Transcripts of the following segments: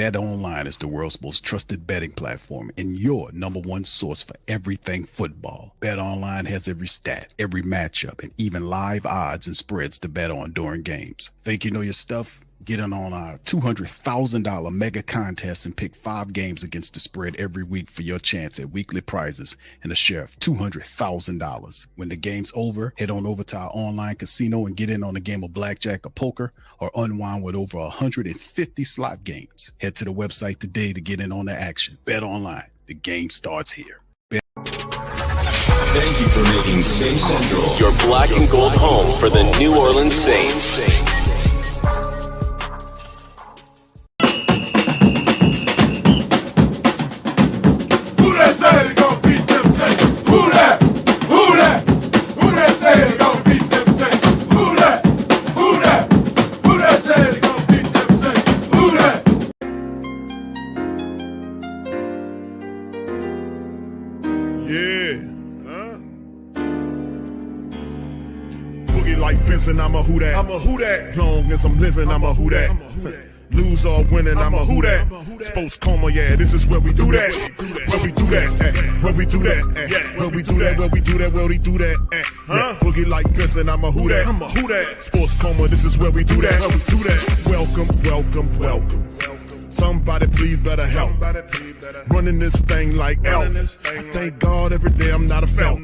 Betonline is the world's most trusted betting platform and your number one source for everything football. Betonline has every stat, every matchup, and even live odds and spreads to bet on during games. Think you know your stuff? Get in on our $200,000 mega contest and pick 5 games against the spread every week for your chance at weekly prizes and a share of $200,000. When the game's over, head on over to our online casino and get in on a game of blackjack or poker or unwind with over 150 slot games. Head to the website today to get in on the action. Bet online. The game starts here. Thank you for making Saints Central your black and gold home for the New Orleans Saints. I'm a who that. I'm a who that. Long as I'm living, I'm a who that. Lose or winning, I'm a who that. Post-Coma, yeah, this is where we do that. Where we do that, where we do that, where we do that, where we do that, where we do that. Boogie like Vincent, I'm a who that. I'm a who that. Sports-Coma, this is where we do that. Where we do that. Welcome, welcome, welcome. Somebody please better help. Running this thing like elf. I thank God every day I'm not a felt.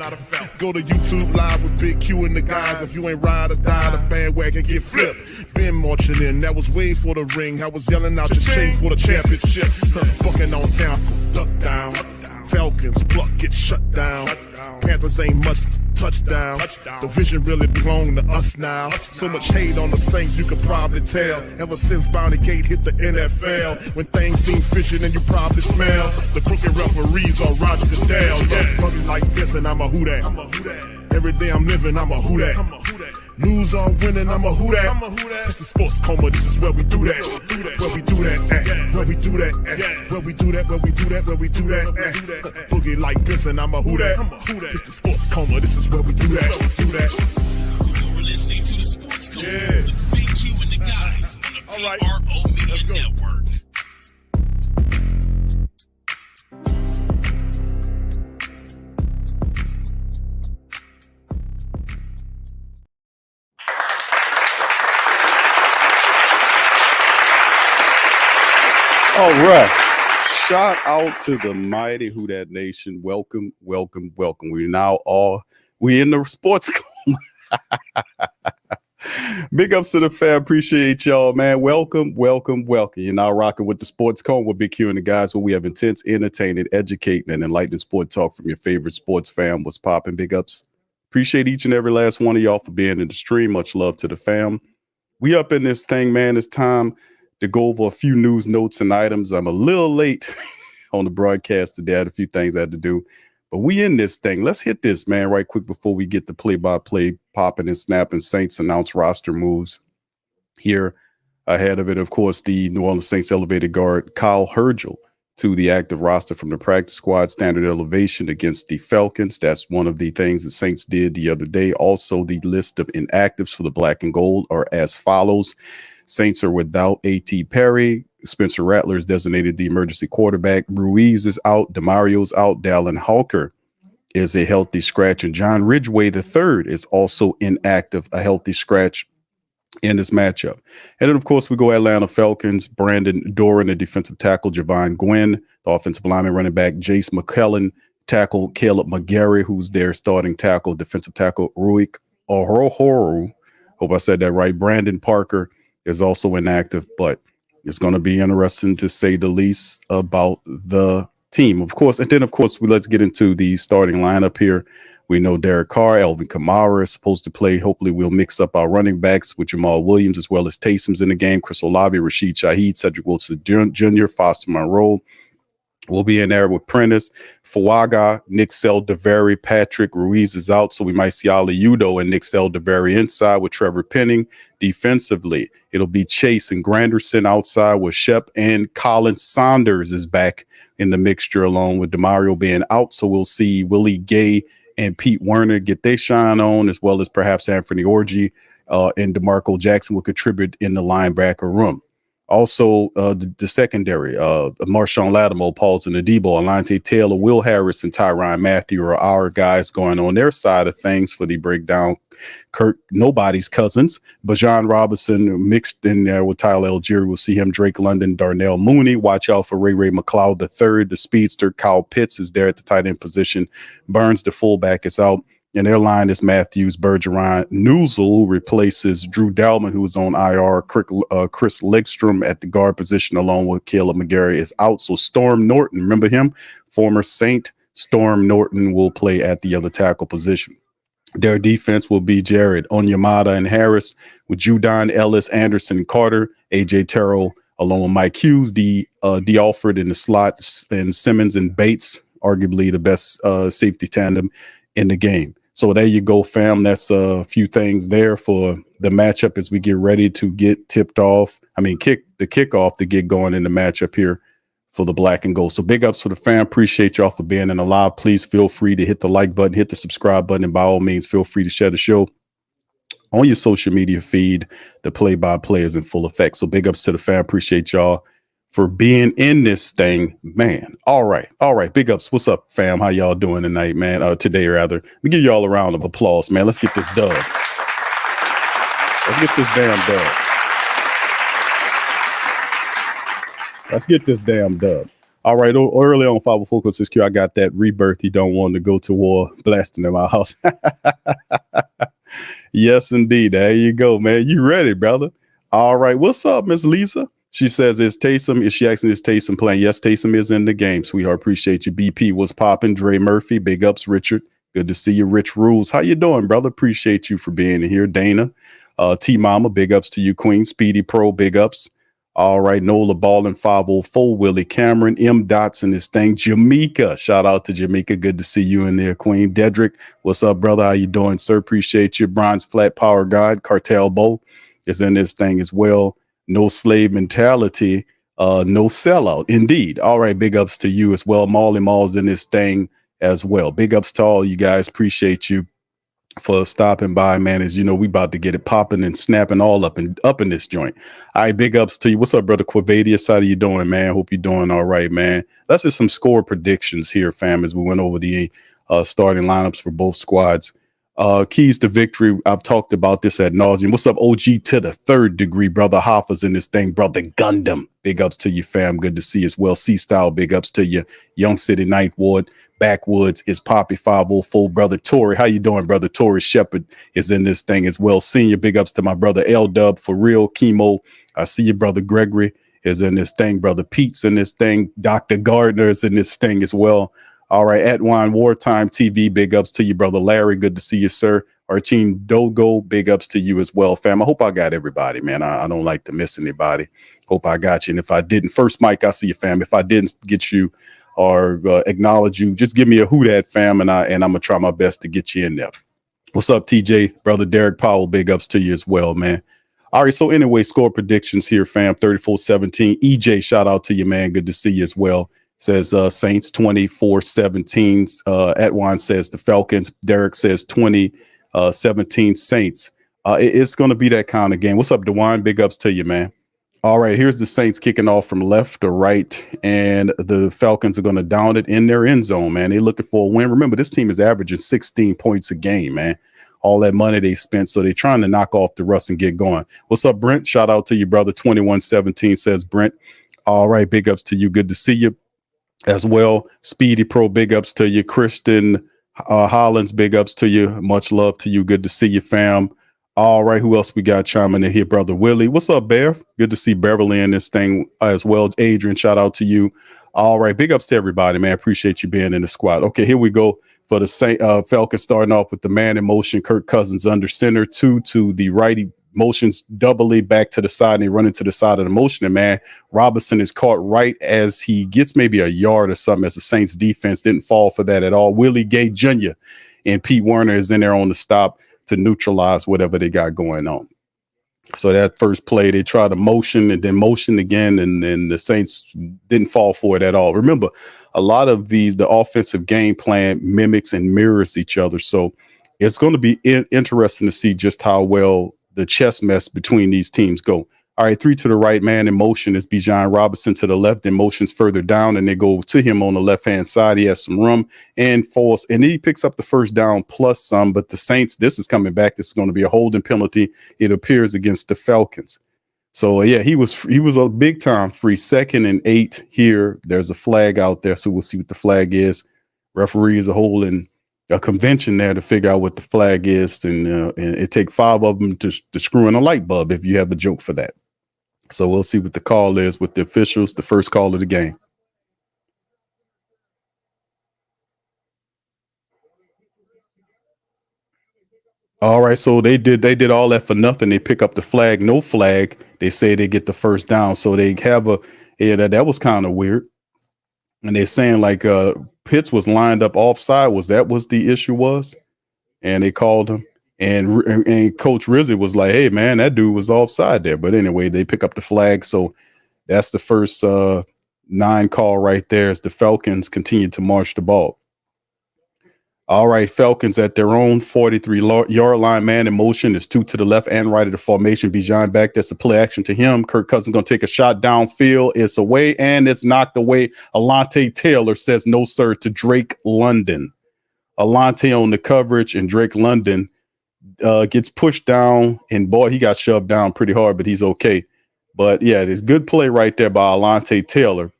Go to YouTube live with Big Q and the guys. If you ain't ride or die, the bandwagon get flipped. Been marching in, that was way for the ring. I was yelling out your chain for the championship. Fucking on town, duck down. Falcons, pluck, get shut down. Panthers ain't much touchdown. The vision really belong to us now. So much hate on the Saints, you could probably tell. Ever since Bounty Gate hit the NFL, when things seem fishy and you probably smell the crooked referees or Roger Goodell. Yeah, money like this and I'm a who that. Every day I'm living, I'm a who that. Lose or winning, I'm a who that. It's the Sports-Coma, this is where we do that. Where we do that, where we do that, where we do that, where we do that, where we do that. Boogie like Vincent, I'm a who that. It's the Sports-Coma, this is where we do that. You're listening to the Sports-Coma with Big Q and the guys on the PRO Media Network. All right. Shout out to the mighty Who Dat Nation. Welcome, welcome, welcome. We in the sports. Big ups to the fam. Appreciate y'all, man. Welcome, welcome, welcome. You're now rocking with the Sports-Coma with Big Q and the guys, where we have intense, entertaining, educating, and enlightening sport talk from your favorite sports fam. What's popping? Big ups. Appreciate each and every last one of y'all for being in the stream. Much love to the fam. We up in this thing, man. It's time to go over a few news, notes, and items. I'm a little late on the broadcast today. I had a few things I had to do, but we in this thing. Let's hit this, man, right quick before we get the play-by-play popping and snapping. Saints announce roster moves here. Ahead of it, of course, the New Orleans Saints elevated guard Kyle Hergel to the active roster from the practice squad, standard elevation against the Falcons. That's one of the things the Saints did the other day. Also, the list of inactives for the black and gold are as follows. Saints are without A.T. Perry. Spencer Rattler is designated the emergency quarterback. Ruiz is out. DeMario's out. Dallin Hawker is a healthy scratch. And John Ridgway III is also inactive, a healthy scratch in this matchup. And then, of course, we go Atlanta Falcons. Brandon Doran, the defensive tackle. Javon Gwynn, the offensive lineman, running back. Jace McClellan, tackle. Caleb McGarry, who's their starting tackle. Defensive tackle. Ruik Orohoru. Hope I said that right. Brandon Parker is also inactive, but it's going to be interesting to say the least about the team, of course. And then, of course, let's get into the starting lineup here. We know Derek Carr, Alvin Kamara is supposed to play. Hopefully we'll mix up our running backs with Jamal Williams as well as Taysom's in the game. Chris Olave, Rashid Shaheed, Cedric Wilson Jr., Foster Monroe. We'll be in there with Prentice, Fuaga, Nick Saldiveri, Patrick Ruiz is out, so we might see Ali Udo and Nick Saldiveri inside with Trevor Penning. Defensively, it'll be Chase and Granderson outside with Shep, and Colin Saunders is back in the mixture along with DeMario being out, so we'll see Willie Gay and Pete Werner get their shine on, as well as perhaps Anthony Orji and DeMarco Jackson will contribute in the linebacker room. Also, the secondary, Marshawn Lattimore, Paulson Adebo, Alante Taylor, Will Harris, and Tyrann Mathieu are our guys going on their side of things for the breakdown. Kirk, nobody's cousins. Bajan Robinson mixed in there with Tyler Algieri. We'll see him. Drake London, Darnell Mooney. Watch out for Ray McLeod III, the speedster. Kyle Pitts is there at the tight end position. Burns, the fullback, is out. And their line is Matthews, Bergeron, Newsel, who replaces Drew Dalman, who is on IR. Chris Legstrom at the guard position, along with Caleb McGarry, is out. So Storm Norton, remember him? Former Saint Storm Norton will play at the other tackle position. Their defense will be Jared Onyemata and Harris, with Judon Ellis, Anderson, Carter, AJ Terrell, along with Mike Hughes, D. Alford in the slot, and Simmons and Bates, arguably the best safety tandem in the game. So there you go, fam. That's a few things there for the matchup as we get ready to get tipped off. Kickoff to get going in the matchup here for the black and gold. So big ups for the fam. Appreciate y'all for being in the live. Please feel free to hit the like button, hit the subscribe button, and by all means, feel free to share the show on your social media feed. The play-by-play is in full effect. So big ups to the fam. Appreciate y'all for being in this thing, man. All right. Big ups. What's up, fam? How y'all doing tonight, man? Today, rather. We give y'all a round of applause, man. Let's get this dub. Let's get this damn dub. Let's get this damn dub. All right. Early on 504 6Q, I got that rebirth. You don't want to go to war blasting in my house. Yes, indeed. There you go, man. You ready, brother? All right. What's up, Miss Lisa? She says, is she asking, is Taysom playing? Yes, Taysom is in the game, sweetheart. Appreciate you. BP was popping. Dre Murphy, big ups, Richard. Good to see you. Rich Rules. How you doing, brother? Appreciate you for being here. Dana, T-Mama, big ups to you, Queen. Speedy Pro, big ups. All right, Nola Ballin 504, Willie Cameron, M. Dotson, this thing. Jamaica, shout out to Jamaica. Good to see you in there, Queen. Dedrick, what's up, brother? How you doing, sir? Appreciate you. Bronze Flat Power God, Cartel Bo is in this thing as well. No slave mentality, no sellout. Indeed. All right. Big ups to you as well. Marley Mall's in this thing as well. Big ups to all you guys. Appreciate you for stopping by, man. As you know, we about to get it popping and snapping all up in this joint. All right. Big ups to you. What's up, brother Quavadius? How you doing, man? Hope you're doing all right, man. Let's just some score predictions here, fam, as we went over the starting lineups for both squads. Keys to victory. I've talked about this ad nauseum. What's up, OG to the third degree, brother? Hoffa's in this thing, brother. Gundam. Big ups to you, fam. Good to see you as well. C-Style, big ups to you. Young City Ninth Ward. Backwoods is Poppy 504. Brother Tory, how you doing, brother? Tory Shepard is in this thing as well. Senior, big ups to my brother L-Dub. For real, Chemo. I see you, brother Gregory is in this thing. Brother Pete's in this thing. Dr. Gardner is in this thing as well. All right, at Wine Wartime TV, big ups to you, brother Larry. Good to see you, sir. Archine Dogo, big ups to you as well, fam. I hope I got everybody, man. I don't like to miss anybody. Hope I got you. And if I didn't, first, Mike, I see you, fam. If I didn't get you or acknowledge you, just give me a hoot at, fam, and I'm gonna try my best to get you in there. What's up, TJ? Brother Derek Powell, big ups to you as well, man. All right, so anyway, score predictions here, fam. 34-17. EJ, shout out to you, man. Good to see you as well. Says Saints 24-17. Atwan says the Falcons. Derek says 20-17 Saints. It's going to be that kind of game. What's up, DeWine? Big ups to you, man. All right, here's the Saints kicking off from left to right, and the Falcons are going to down it in their end zone, man. They're looking for a win. Remember, this team is averaging 16 points a game, man. All that money they spent, so they're trying to knock off the rust and get going. What's up, Brent? Shout out to you, brother. 21-17 says Brent. All right, big ups to you. Good to see you as well. Speedy Pro, big ups to you. Christian Hollins, big ups to you. Much love to you. Good to see you, fam. All right, who else we got chiming in here? Brother Willie. What's up, Bev? Good to see Beverly in this thing as well. Adrian, shout out to you. All right, big ups to everybody, man. Appreciate you being in the squad. Okay, here we go for the Falcons, starting off with the man in motion. Kirk Cousins under center, 2 to the righty, motions doubly back to the side, and they run into the side of the motion. And man, Robinson is caught right as he gets maybe a yard or something, as the Saints defense didn't fall for that at all. Willie Gay Jr. and Pete Werner is in there on the stop to neutralize whatever they got going on. So that first play, they tried to motion and then motion again, and then the Saints didn't fall for it at all. Remember, a lot of the offensive game plan mimics and mirrors each other. So it's going to be interesting to see just how well the chess mess between these teams go. All right, 3 to the right, man in motion is Bijan Robinson to the left, then motions further down, and they go to him on the left-hand side. He has some room and falls, and he picks up the first down plus some, but the Saints, this is coming back. This is going to be a holding penalty, it appears, against the Falcons. So, yeah, he was a big-time free. 2nd and 8 here. There's a flag out there, so we'll see what the flag is. Referees are holding a convention there to figure out what the flag is, and it take 5 of them to screw in a light bulb if you have a joke for that. So we'll see what the call is with the officials, the first call of the game. All right, so they did all that for nothing. They pick up the flag, no flag. They say they get the first down. So they have that was kind of weird. And they're saying like Pitts was lined up offside. Was the issue was? And they called him. And Coach Rizzi was like, hey, man, that dude was offside there. But anyway, they pick up the flag. So that's the first 9 call right there as the Falcons continue to march the ball. All right, Falcons at their own 43-yard line, man in motion. There's 2 to the left and right of the formation. Bijan back. That's a play action to him. Kirk Cousins going to take a shot downfield. It's away, and it's knocked away. Alontae Taylor says no, sir, to Drake London. Alontae on the coverage, and Drake London gets pushed down, and boy, he got shoved down pretty hard, but he's okay. But yeah, there's good play right there by Alontae Taylor.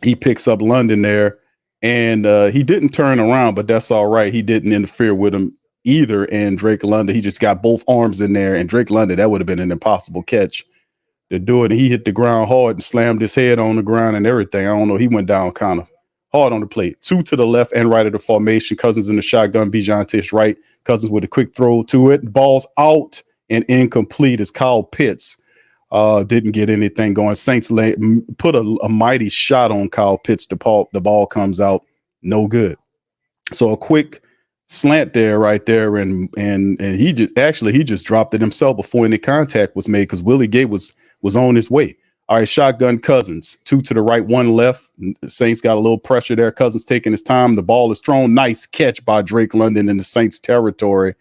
He picks up London there, and he didn't turn around, but that's all right. He didn't interfere with him either. And Drake London, he just got both arms in there, and Drake London, that would have been an impossible catch to do it. And he hit the ground hard and slammed his head on the ground and everything. I don't know. He went down kind of hard on the plate. 2 to the left and right of the formation. Cousins in the shotgun. Bijan to his right. Cousins with a quick throw to it. Ball's out and incomplete as Kyle Pitts didn't get anything going. Saints put a mighty shot on Kyle Pitts. The ball comes out. No good. So a quick slant there, right there, and he just dropped it himself before any contact was made because Willie Gay was on his way. All right, shotgun Cousins, 2 to the right, 1 left. Saints got a little pressure there. Cousins taking his time. The ball is thrown. Nice catch by Drake London in the Saints territory,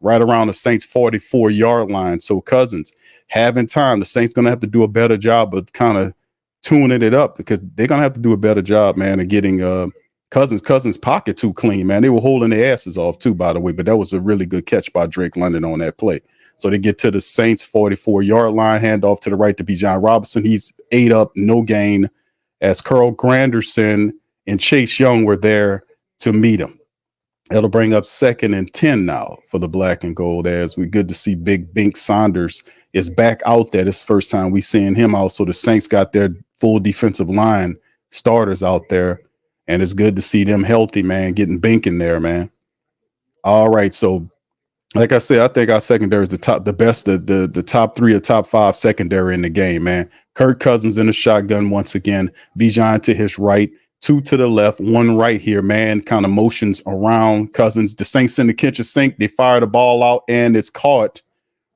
right around the Saints 44-yard line. So Cousins having time. The Saints going to have to do a better job of kind of tuning it up because they're going to have to do a better job, man, of getting Cousins' pocket too clean, man. They were holding their asses off too, by the way, but that was a really good catch by Drake London on that play. So they get to the Saints 44-yard line, handoff to the right to Bijan Robinson. He's 8 up, no gain, as Carl Granderson and Chase Young were there to meet him. That'll bring up 2nd and 10 now for the black and gold, as we good to see Big Bink Saunders is back out there. This first time we seeing him out. So the Saints got their full defensive line starters out there, and it's good to see them healthy, man, getting Bink in there, man. All right, so like I said, I think our secondary is the top 3 or top 5 secondary in the game, man. Kirk Cousins in the shotgun once again. Bijan to his right, 2 to the left, 1 right here, man. Kind of motions around Cousins. The Saints in the kitchen sink. They fire the ball out, and it's caught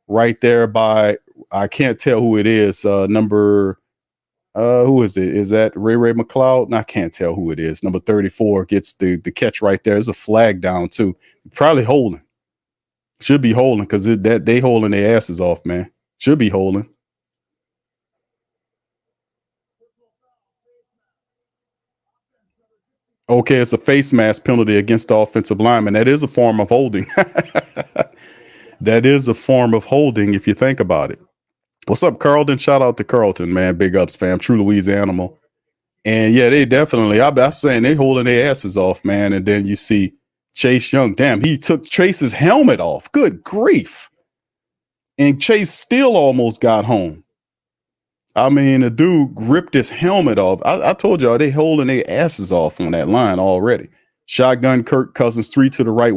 right there by, I can't tell who it is. Number, who is it? Is that Ray McLeod? No, I can't tell who it is. Number 34 gets the catch right there. There's a flag down too. Probably holding. Should be holding because they holding their asses off, man. Should be holding. Okay, it's a face mask penalty against the offensive lineman. That is a form of holding. That is a form of holding if you think about it. What's up, Carlton? Shout out to Carlton, man. Big ups, fam. True Louise animal. And yeah, they definitely, I'm saying they holding their asses off, man. And then you see Chase Young. Damn, he took Chase's helmet off. Good grief. And Chase still almost got home. I mean, the dude ripped his helmet off. I told y'all they holding their asses off on that line already. Shotgun Kirk Cousins, 3 to the right,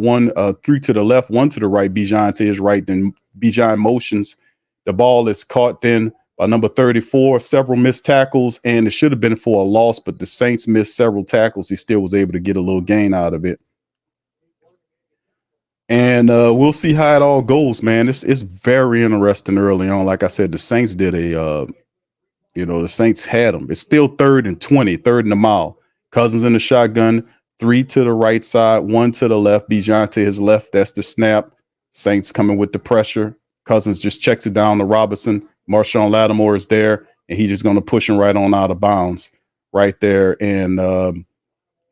3 to the left, 1 to the right. Bijan to his right. Then Bijan motions. The ball is caught then by number 34. Several missed tackles, and it should have been for a loss, but the Saints missed several tackles. He still was able to get a little gain out of it. And we'll see how it all goes, man. It's very interesting early on. Like I said, the Saints did the Saints had them. It's still 3rd and 20, 3rd and a mile. Cousins in the shotgun, 3 to the right side, 1 to the left. Bijan to his left. That's the snap. Saints coming with the pressure. Cousins just checks it down to Robinson. Marshawn Lattimore is there, and he's just going to push him right on out of bounds right there. And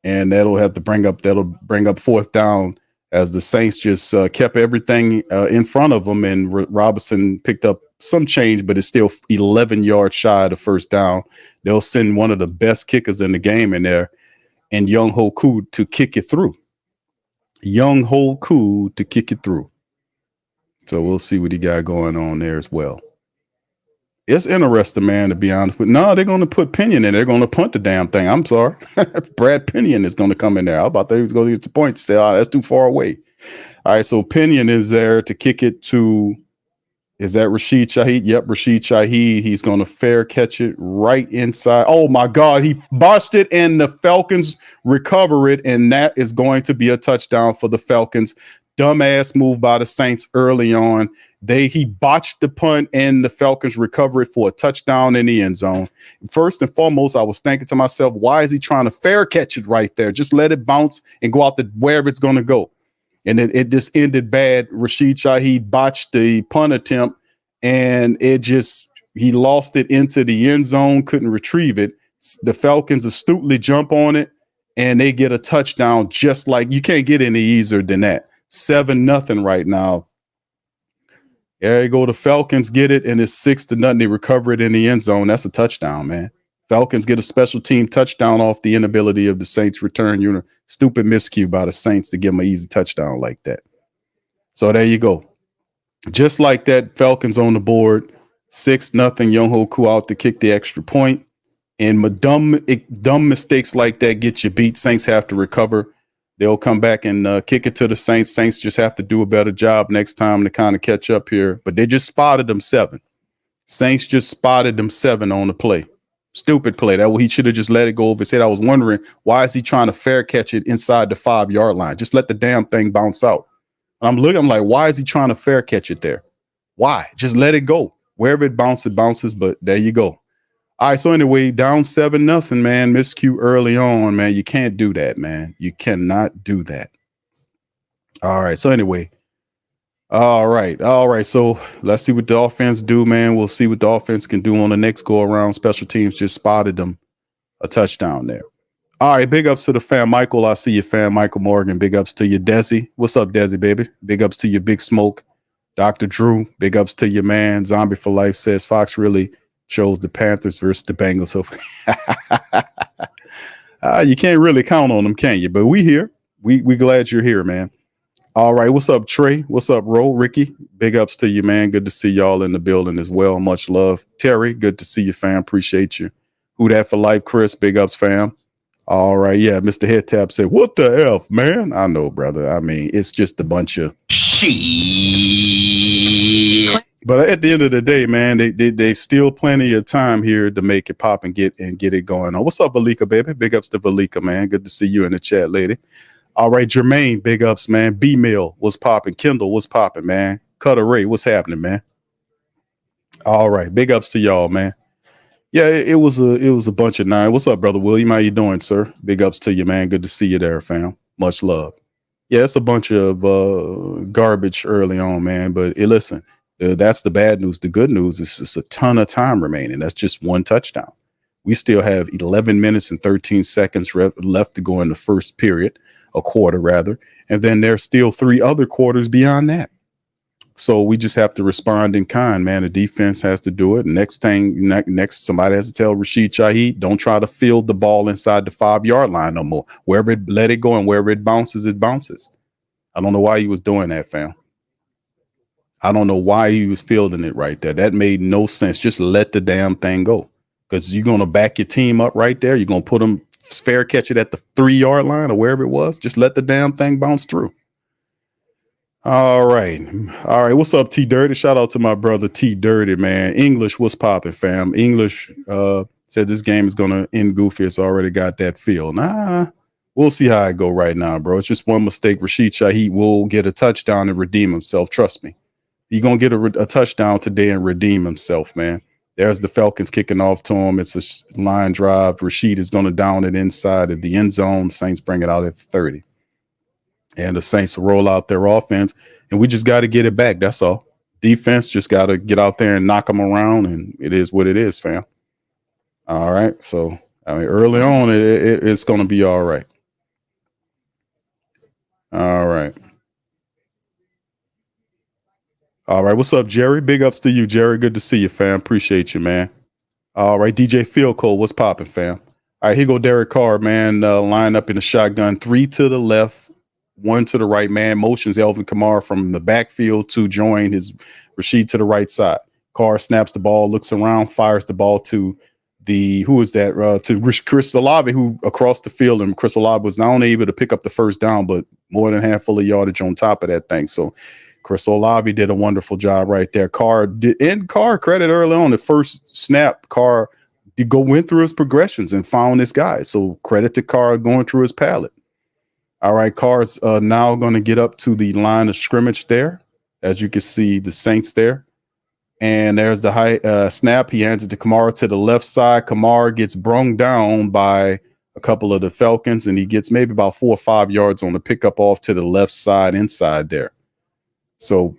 that'll bring up fourth down as the Saints just kept everything in front of them. And Robinson picked up some change, but it's still 11 yards shy of the first down. They'll send one of the best kickers in the game in there, and Young Ho Koo to kick it through. So we'll see what he got going on there as well. It's interesting, man, to be honest. But no, they're going to put Pinion in. They're going to punt the damn thing. I'm sorry. Brad Pinion is going to come in there. How about that? He was going to get the point to say, that's too far away. All right, so Pinion is there to kick it to, is that Rashid Shaheed? Yep, Rashid Shaheed. He's going to fair catch it right inside. Oh, my God. He botched it, and the Falcons recover it, and that is going to be a touchdown for the Falcons. Dumbass move by the Saints early on. He botched the punt, and the Falcons recover it for a touchdown in the end zone. First and foremost, I was thinking to myself, why is he trying to fair catch it right there? Just let it bounce and go out wherever it's going to go. And it just ended bad. Rashid Shaheed botched the punt attempt, and he lost it into the end zone, couldn't retrieve it. The Falcons astutely jump on it, and they get a touchdown. Just like, you can't get any easier than that. 7-0 right now. There you go. The Falcons get it, and it's 6-0. They recover it in the end zone. That's a touchdown, man. Falcons get a special team touchdown off the inability of the Saints return. Stupid miscue by the Saints to give them an easy touchdown like that. So there you go. Just like that, Falcons on the board. 6-0. Young Ho Koo out to kick the extra point. And dumb mistakes like that get you beat. Saints have to recover. They'll come back and kick it to the Saints. Saints just have to do a better job next time to kind of catch up here. But they just spotted them 7. Saints just spotted them 7 on the play. Stupid play. He should have just let it go over his head. I was wondering, why is he trying to fair catch it inside the 5-yard line? Just let the damn thing bounce out. And I'm like, why is he trying to fair catch it there? Why? Just let it go. Wherever it bounces. But there you go. All right, so anyway, down 7-0, man. Miscue early on, man. You can't do that, man. You cannot do that. All right, so anyway. All right. So let's see what the offense do, man. We'll see what the offense can do on the next go-around. Special teams just spotted them a touchdown there. All right, big ups to the fan, Michael. I see you, fan, Michael Morgan. Big ups to you, Desi. What's up, Desi, baby? Big ups to you, Big Smoke. Dr. Drew, big ups to your man. Zombie for Life says Fox really chose the Panthers versus the Bengals. So you can't really count on them, can you? But we here. We glad you're here, man. All right. What's up, Trey? What's up, Ro? Ricky? Big ups to you, man. Good to see y'all in the building as well. Much love. Terry, good to see you, fam. Appreciate you. Who that for life, Chris? Big ups, fam. All right. Yeah, Mr. Head Tap said, what the F, man? I know, brother. I mean, it's just a bunch of shit. But at the end of the day, man, they still plenty of time here to make it pop and get it going on. What's up, Valika, baby? Big ups to Valika, man. Good to see you in the chat, lady. All right, Jermaine, big ups, man. B-Mill, what's popping? Kendall, what's popping, man? Cutter Ray, what's happening, man? All right, big ups to y'all, man. Yeah, it was a bunch of 9. What's up, brother William? How you doing, sir? Big ups to you, man. Good to see you there, fam. Much love. Yeah, it's a bunch of garbage early on, man. But listen. That's the bad news. The good news is it's a ton of time remaining. That's just one touchdown. We still have 11 minutes and 13 seconds left to go in the first period, a quarter rather. And then there's still 3 other quarters beyond that. So we just have to respond in kind, man. The defense has to do it. Next, somebody has to tell Rashid Shaheed, don't try to field the ball inside the 5-yard line no more. Let it go, and wherever it bounces, it bounces. I don't know why he was doing that, fam. I don't know why he was fielding it right there. That made no sense. Just let the damn thing go, because you're going to back your team up right there. You're going to put them fair catch it at the 3-yard line or wherever it was. Just let the damn thing bounce through. All right. What's up, T Dirty? Shout out to my brother T Dirty, man. English, what's popping, fam? English said this game is going to end goofy. It's already got that feel. Nah, we'll see how it go right now, bro. It's just one mistake. Rashid Shaheed will get a touchdown and redeem himself. Trust me. He's going to get a touchdown today and redeem himself, man. There's the Falcons kicking off to him. It's a line drive. Rashid is going to down it inside of the end zone. Saints bring it out at 30. And the Saints roll out their offense. And we just got to get it back. That's all. defense just got to get out there and knock them around, and it is what it is, fam. All right. So, I mean, early on, it's going to be all right. All right. All right. What's up, Jerry? Big ups to you, Jerry. Good to see you, fam. Appreciate you, man. All right. DJ Field Cole, what's popping, fam? All right. Here go Derek Carr, man. Line up in the shotgun. 3 to the left, 1 to the right, man. Motions Alvin Kamara from the backfield to join his Rashid to the right side. Carr snaps the ball, looks around, fires the ball to to Chris Olave, who across the field, and Chris Olave was not only able to pick up the first down, but more than a handful of yardage on top of that thing. So Chris Olave did a wonderful job right there. Carr credit early on the first snap. Carr went through his progressions and found this guy. So credit to Carr going through his palette. All right, Carr's now going to get up to the line of scrimmage there. As you can see, the Saints there. And there's the high snap. He hands it to Kamara to the left side. Kamara gets brung down by a couple of the Falcons, and he gets maybe about 4 or 5 yards on the pickup off to the left side inside there. So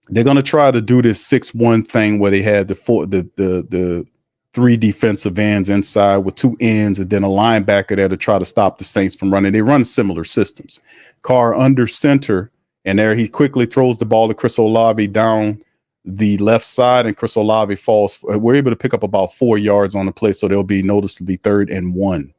they're going to try to do this 6-1 thing where they had the 3 defensive ends inside with 2 ends and then a linebacker there to try to stop the Saints from running. They run similar systems. Carr under center, and there he quickly throws the ball to Chris Olave down the left side, and Chris Olave falls. We're able to pick up about 4 yards on the play, so there'll be noticeably 3rd and 1.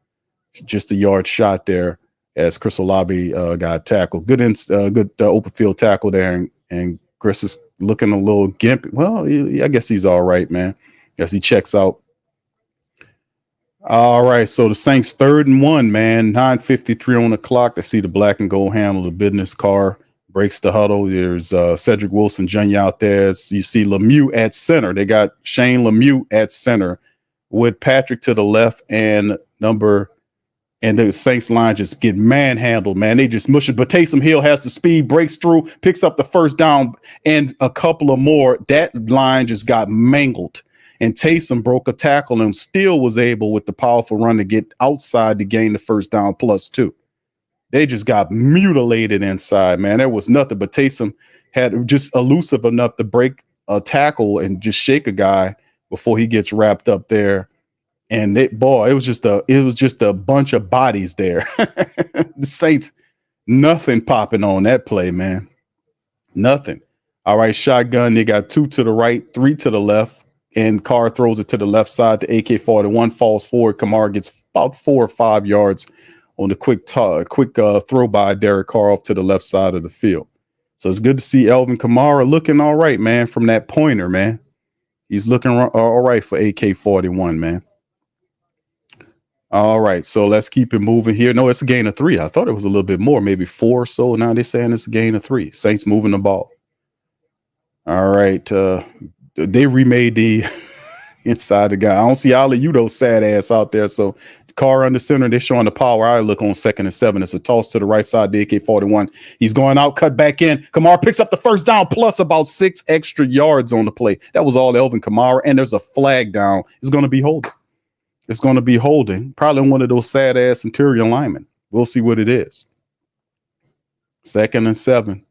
Just a yard shot there as Chris Olave got tackled. Good open field tackle there, and Chris is looking a little gimpy. Well, I guess he's all right, man. As he checks out. All right, so the Saints 3rd and 1, man. 9:53 on the clock. I see the black and gold handle the business car. Breaks the huddle. There's Cedric Wilson Jr. out there. You see Lemieux at center. They got Shane Lemieux at center with Patrick to the left and the Saints line just get manhandled, man. They just mush it. But Taysom Hill has the speed, breaks through, picks up the first down, and a couple of more. That line just got mangled. And Taysom broke a tackle and still was able, with the powerful run, to get outside to gain the first down +2. They just got mutilated inside, man. There was nothing, but Taysom had just elusive enough to break a tackle and just shake a guy before he gets wrapped up there. And it was just a bunch of bodies there. The Saints, nothing popping on that play, man. Nothing. All right, shotgun. They got 2 to the right, 3 to the left, and Carr throws it to the left side. The AK-41 falls forward. Kamara gets about 4 or 5 yards on the quick throw by Derek Carr off to the left side of the field. So it's good to see Alvin Kamara looking all right, man, from that pointer, man. He's looking all right for AK-41, man. All right, so let's keep it moving here. No, it's a gain of 3. I thought it was a little bit more, maybe 4 or so. Now they're saying it's a gain of 3. Saints moving the ball. All right, they remade the inside the guy. I don't see all of you, those sad ass out there. So Carr under center, they're showing the power I look on 2nd and 7. It's a toss to the right side, the AK-41. He's going out, cut back in. Kamara picks up the first down plus about 6 extra yards on the play. That was all Alvin Kamara, and there's a flag down. It's going to be holding. It's going to be holding. Probably one of those sad ass interior linemen. We'll see what it is. 2nd and 7.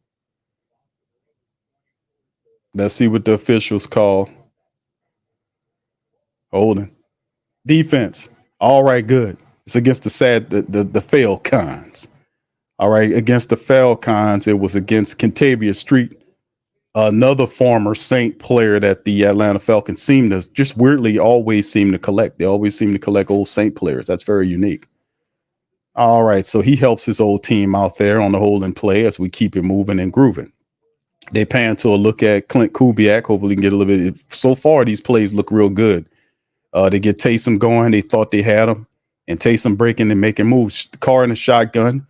Let's see what the officials call. Holding. Defense. All right, good. It's against the Falcons. All right, against the Falcons, it was against Kentavia Street, another former Saint player that the Atlanta Falcons seem to just weirdly always seem to collect. They always seem to collect old Saint players. That's very unique. All right, so he helps his old team out there on the holding play as we keep it moving and grooving. They pan to a look at Clint Kubiak. Hopefully, we can get a little bit. So far, these plays look real good. They get Taysom going. They thought they had him, and Taysom breaking and making moves. Carr in the shotgun.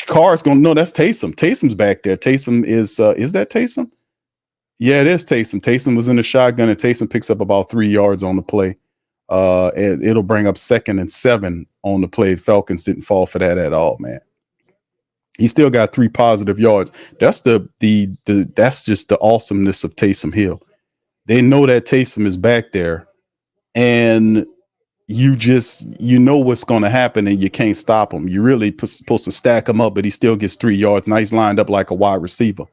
Carr's going. No, that's Taysom. Taysom's back there. Taysom is that Taysom? Yeah, it is Taysom. Taysom was in the shotgun, and Taysom picks up about 3 yards on the play. And it'll bring up 2nd and 7 on the play. Falcons didn't fall for that at all, man. He still got 3 positive yards. That's that's just the awesomeness of Taysom Hill. They know that Taysom is back there, and you know what's going to happen, and you can't stop him. You're really supposed to stack him up, but he still gets 3 yards. Now he's lined up like a wide receiver.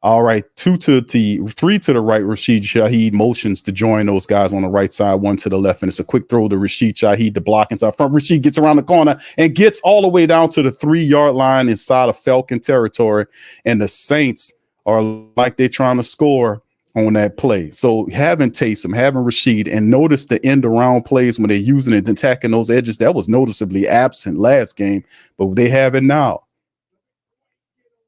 All right, three to the right. Rashid Shaheed motions to join those guys on the right side, one to the left, and it's a quick throw to Rashid Shaheed to block inside front. Rashid gets around the corner and gets all the way down to the 3-yard line inside of Falcon territory, and the Saints are like they're trying to score on that play. So having Taysom, having Rashid, and notice the end around plays when they're using it, attacking those edges, that was noticeably absent last game, but they have it now.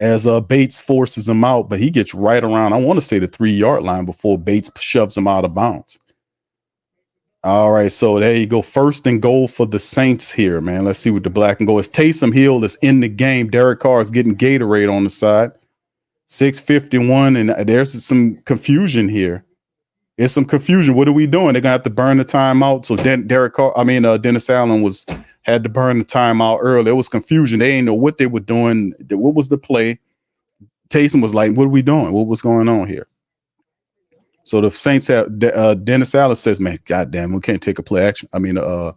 As Bates forces him out, but he gets right around, I want to say, the 3-yard line before Bates shoves him out of bounds. All right, so there you go. 1st and goal for the Saints here, man. Let's see what the black and gold is. Taysom Hill is in the game. Derek Carr is getting Gatorade on the side. 6:51, and there's some confusion here. There's some confusion. What are we doing? They're gonna have to burn the timeout. So Dennis Allen had to burn the timeout early. It was confusion. They didn't know what they were doing. What was the play? Taysom was like, "What are we doing? What was going on here?" So the Saints have Dennis Allen says, "Man, goddamn, we can't take a play action. A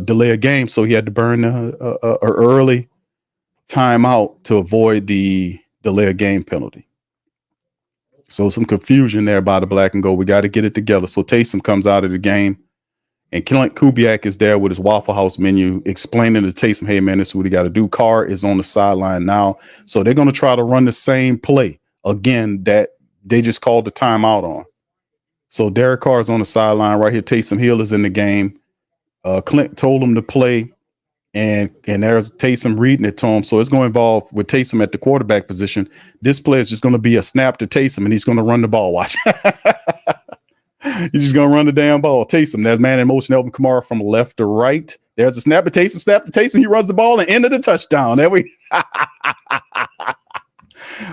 delay a game." So he had to burn a early timeout to avoid the delay a game penalty. So some confusion there by the black and gold. We got to get it together. So Taysom comes out of the game, and Clint Kubiak is there with his Waffle House menu explaining to Taysom, "Hey, man, this is what he got to do." Carr is on the sideline now. So they're going to try to run the same play again that they just called the timeout on. So Derek Carr is on the sideline right here. Taysom Hill is in the game. Clint told him to play. And there's Taysom reading it to him. So it's going to involve with Taysom at the quarterback position. This play is just going to be a snap to Taysom, and he's going to run the ball. Watch. He's just going to run the damn ball. Taysom, there's man in motion, Elvin Kamara from left to right. There's a snap to Taysom, he runs the ball and end of the touchdown. There we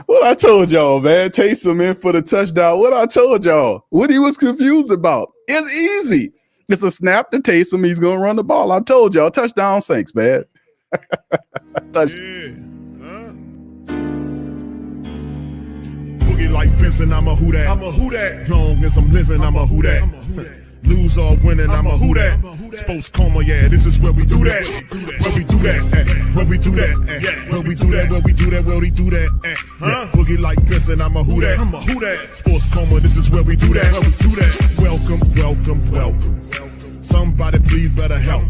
What I told y'all, man. Taysom in for the touchdown. What I told y'all. What he was confused about. It's easy. It's a snap to Taysom. He's going to run the ball. I told y'all. Touchdown Saints, man. Boogie like Benson, I'm a who that. I'm a who that. Long as I'm living, I'm a who that. Lose or winning, I'm a who that. Sports Coma, yeah, this is where we do that. Where we do that, where we do that, where we do that, where we do that, where we do that. Boogie like Benson, I'm a who that. I'm a who that. Sports Coma, this is where we do that. Where we do that. Welcome, welcome, welcome. Somebody please better help.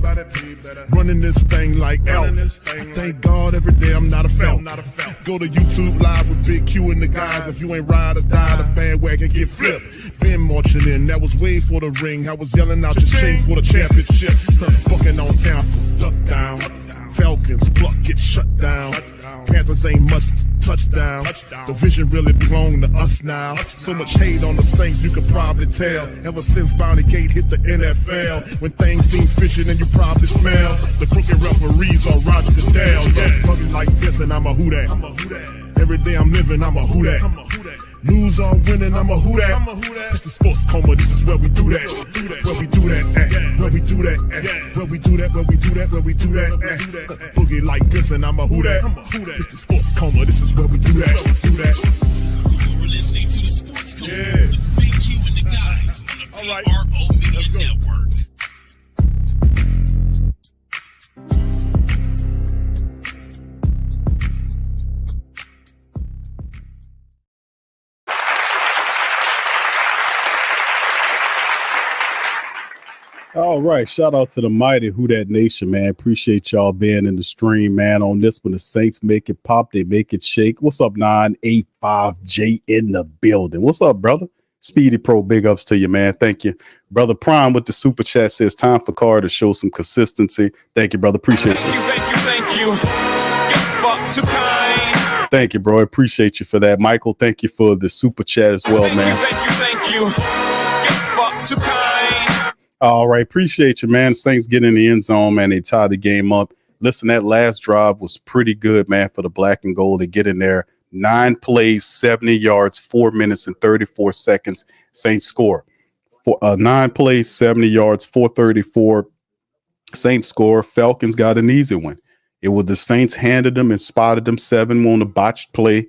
Running this thing like Elf. I thank God every day I'm not a Phelps. Go to YouTube Live with Big Q and the guys. If you ain't ride or die, the bandwagon get flipped. Been marching in, that was way for the ring. I was yelling out your shame for the championship. Bucking on town, duck down. Falcons, pluck, get shut down. Panthers ain't much touchdown. The vision really belong to us now. So much hate on the Saints, you could probably tell. Ever since Bounty Gate hit the NFL, when things seem fishy and you probably smell the crooked referees are Roger Goodell. Yeah, fucking like this and I'm a who that. Every day I'm living, I'm a who that. Lose or winning, I'm a who that. It's the Sports Coma, this is where we do that. Where we do that, where we do that, where we do that, where we do that, where we do that. Boogie like this and I'm a who that. It's the Sports Coma, this is where we do that. You're listening to the Sports Coma with Big Q and the guys on the PRO Media Network. All right. Shout out to the mighty Who Dat Nation, man. Appreciate y'all being in the stream, man. On this one, the Saints make it pop. They make it shake. What's up, 985J in the building? What's up, brother? Speedy Pro, big ups to you, man. Thank you. Brother Prime with the super chat says time for Carr to show some consistency. Thank you, brother. Appreciate you. Thank you. Fuck too kind. Thank you, bro. I appreciate you for that. Michael, thank you for the super chat as well, man. Thank you. Fuck too kind. All right. Appreciate you, man. Saints get in the end zone, man. They tie the game up. Listen, that last drive was pretty good, man, for the black and gold. They get in there, 9 plays, 70 yards, 4 minutes and 34 seconds. Saints score. 9 plays, 70 yards, 434. Saints score. Falcons got an easy one. It was the Saints handed them and spotted them 7 on a botched play.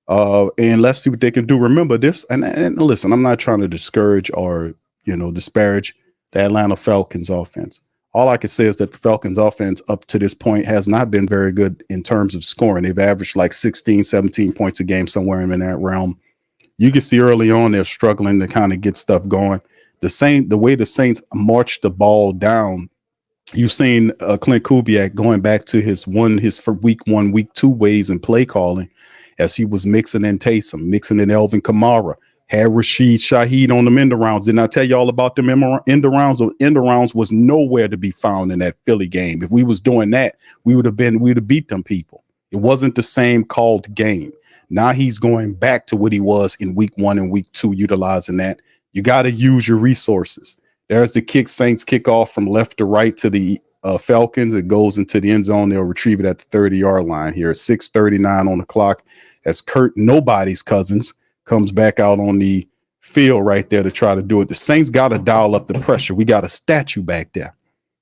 And let's see what they can do. Remember this, and listen, I'm not trying to discourage or, disparage the Atlanta Falcons offense. All I can say is that the Falcons offense up to this point has not been very good in terms of scoring. They've averaged like 16, 17 points a game, somewhere in that realm. You can see early on they're struggling to kind of get stuff going. The way the Saints marched the ball down, you've seen Clint Kubiak going back to his for week 1, week 2 ways in play calling, as he was mixing in Taysom, mixing in Elvin Kamara, had Rashid Shaheed on them end rounds. Didn't I tell y'all about them end rounds? The end rounds was nowhere to be found in that Philly game. If we was doing that, we would have beat them people. It wasn't the same called game. Now he's going back to what he was in week 1 and week 2, utilizing that. You got to use your resources. There's the Saints kickoff from left to right to the Falcons. It goes into the end zone. They'll retrieve it at the 30-yard line here. 6:39 on the clock as Kurt Nobody's Cousins comes back out on the field right there to try to do it. The Saints got to dial up the pressure. We got a statue back there.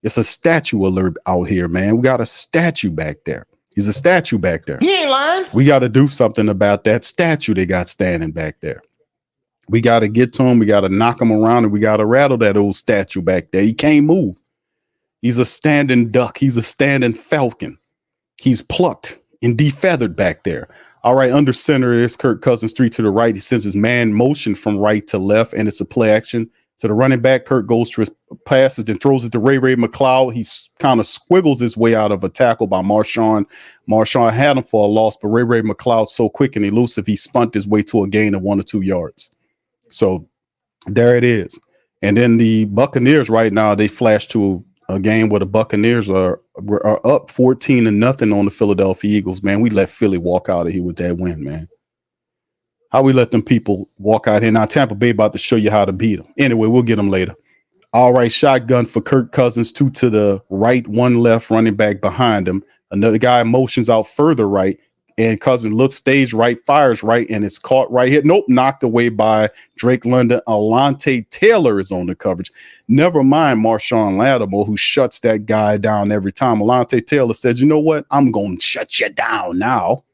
It's a statue alert out here, man. We got a statue back there. He's a statue back there. He ain't lying. We got to do something about that statue they got standing back there. We got to get to him. We got to knock him around, and we got to rattle that old statue back there. He can't move. He's a standing duck. He's a standing falcon. He's plucked and defeathered back there. All right, under center is Kirk Cousins, 3 to the right. He sends his man motion from right to left, and it's a play action to the running back. Kirk goes to his passes, then throws it to Ray McCloud. He kind of squiggles his way out of a tackle by Marshawn. Marshawn had him for a loss, but Ray McCloud so quick and elusive, he spunt his way to a gain of 1 or 2 yards. So there it is. And then the Buccaneers right now, they flash to a game where the Buccaneers are up 14-0 on the Philadelphia Eagles. Man, we let Philly walk out of here with that win, man. How we let them people walk out here. Now Tampa Bay about to show you how to beat them. Anyway, we'll get them later. All right, shotgun for Kirk Cousins, 2 to the right, 1 left, running back behind him. Another guy motions out further right, and Cousins stays right, fires right, and it's caught right here. Nope, knocked away by Drake London. Alontae Taylor is on the coverage. Never mind Marshawn Lattimore, who shuts that guy down every time. Alontae Taylor says, you know what? I'm going to shut you down now.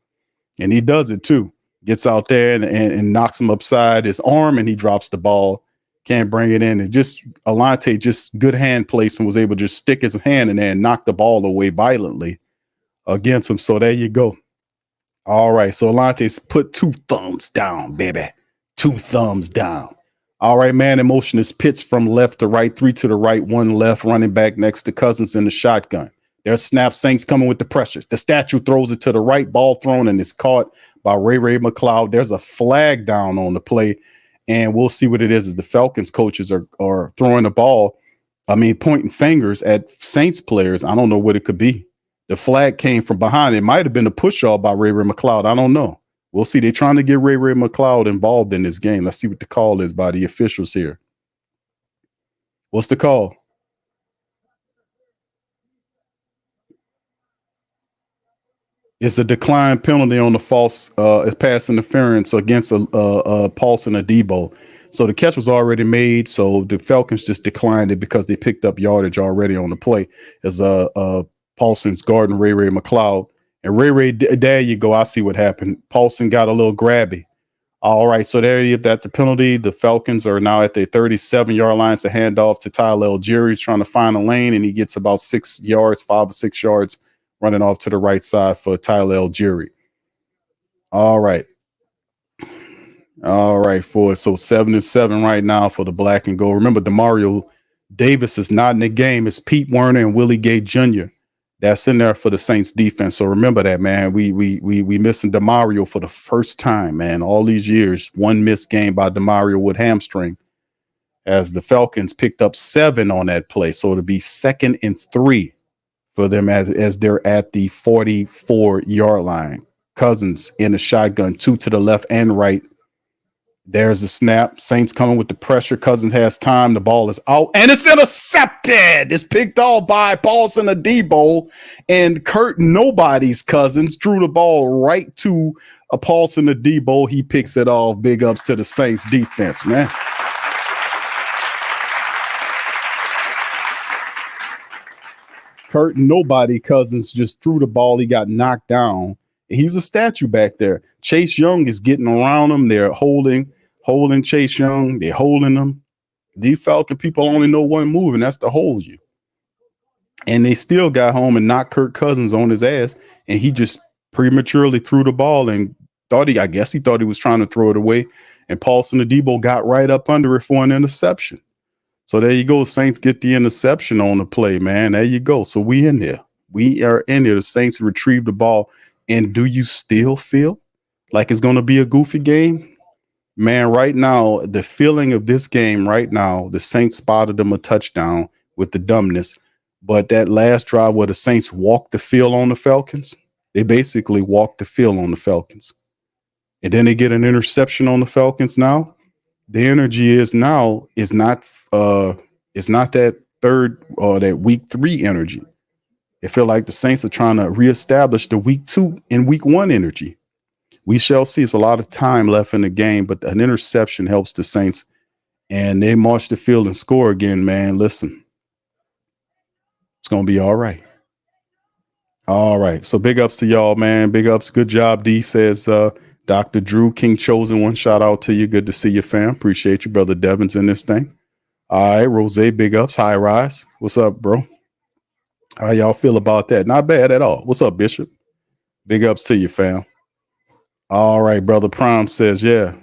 And he does it too. Gets out there and knocks him upside his arm, and he drops the ball. Can't bring it in. And just Alontae, just good hand placement, was able to just stick his hand in there and knock the ball away violently against him. So there you go. All right, so Alontae's put 2 thumbs down, baby. 2 thumbs down. All right, man in motion is pitched from left to right, 3 to the right, 1 left, running back next to Cousins in the shotgun. There's snap, Saints coming with the pressure. The statue throws it to the right, ball thrown, and it's caught by Ray McCloud. There's a flag down on the play, and we'll see what it is as the Falcons coaches are throwing the ball. I mean, pointing fingers at Saints players. I don't know what it could be. The flag came from behind. It might have been a push-off by Ray McCloud. I don't know. We'll see. They're trying to get Ray McCloud involved in this game. Let's see what the call is by the officials here. What's the call? It's a decline penalty on the false pass interference against Paulson Adebo. So the catch was already made. So the Falcons just declined it because they picked up yardage already on the play as Paulson's guarding Ray McCloud. And Ray, there you go. I see what happened. Paulson got a little grabby. All right, so there you have that. The penalty. The Falcons are now at their 37-yard line. It's a handoff to Tyler Algieri. He's trying to find a lane, and he gets about 6 yards, 5 or 6 yards, running off to the right side for Tyler Algieri. All right. All right, so 7-7 right now for the black and gold. Remember, Demario Davis is not in the game. It's Pete Werner and Willie Gay Jr. That's in there for the Saints defense. So remember that, man. We missing Demario for the first time, man. All these years, 1 missed game by Demario with hamstring, as the Falcons picked up 7 on that play. So it'll be 2nd and 3 for them as they're at the 44-yard line. Cousins in the shotgun, 2 to the left and right. There's the snap. Saints coming with the pressure. Cousins has time. The ball is out, and it's intercepted. It's picked off by Paulson Adebo, and Kurt Nobody's Cousins drew the ball right to Paulson Adebo. He picks it off. Big ups to the Saints defense, man. Kurt Nobody Cousins just threw the ball. He got knocked down. He's a statue back there. Chase Young is getting around him. They're holding Chase Young. They're holding him. The Falcon people only know one move, and that's to hold you. And they still got home and knocked Kirk Cousins on his ass. And he just prematurely threw the ball and I guess he thought he was trying to throw it away. And Paulson Adebo got right up under it for an interception. So there you go. Saints get the interception on the play, man. There you go. So we in there. We are in there. The Saints retrieve the ball. And do you still feel like it's going to be a goofy game? Man, right now, the feeling of this game right now, the Saints spotted them a touchdown with the dumbness. But that last drive where the Saints walked the field on the Falcons, they basically walked the field on the Falcons. And then they get an interception on the Falcons now. The energy is not that third or that week 3 energy. It feel like the Saints are trying to reestablish the week 2 and week 1 energy. We shall see. It's a lot of time left in the game, but an interception helps the Saints, and they march the field and score again, man. Listen, it's going to be all right. All right. So big ups to y'all, man. Big ups. Good job, D, says Dr. Drew, King Chosen One. Shout out to you. Good to see you, fam. Appreciate you, brother Devin's in this thing. All right, Rose, big ups. High Rise. What's up, bro? How y'all feel about that? Not bad at all. What's up, Bishop? Big ups to you, fam. All right, brother Prime says, yeah.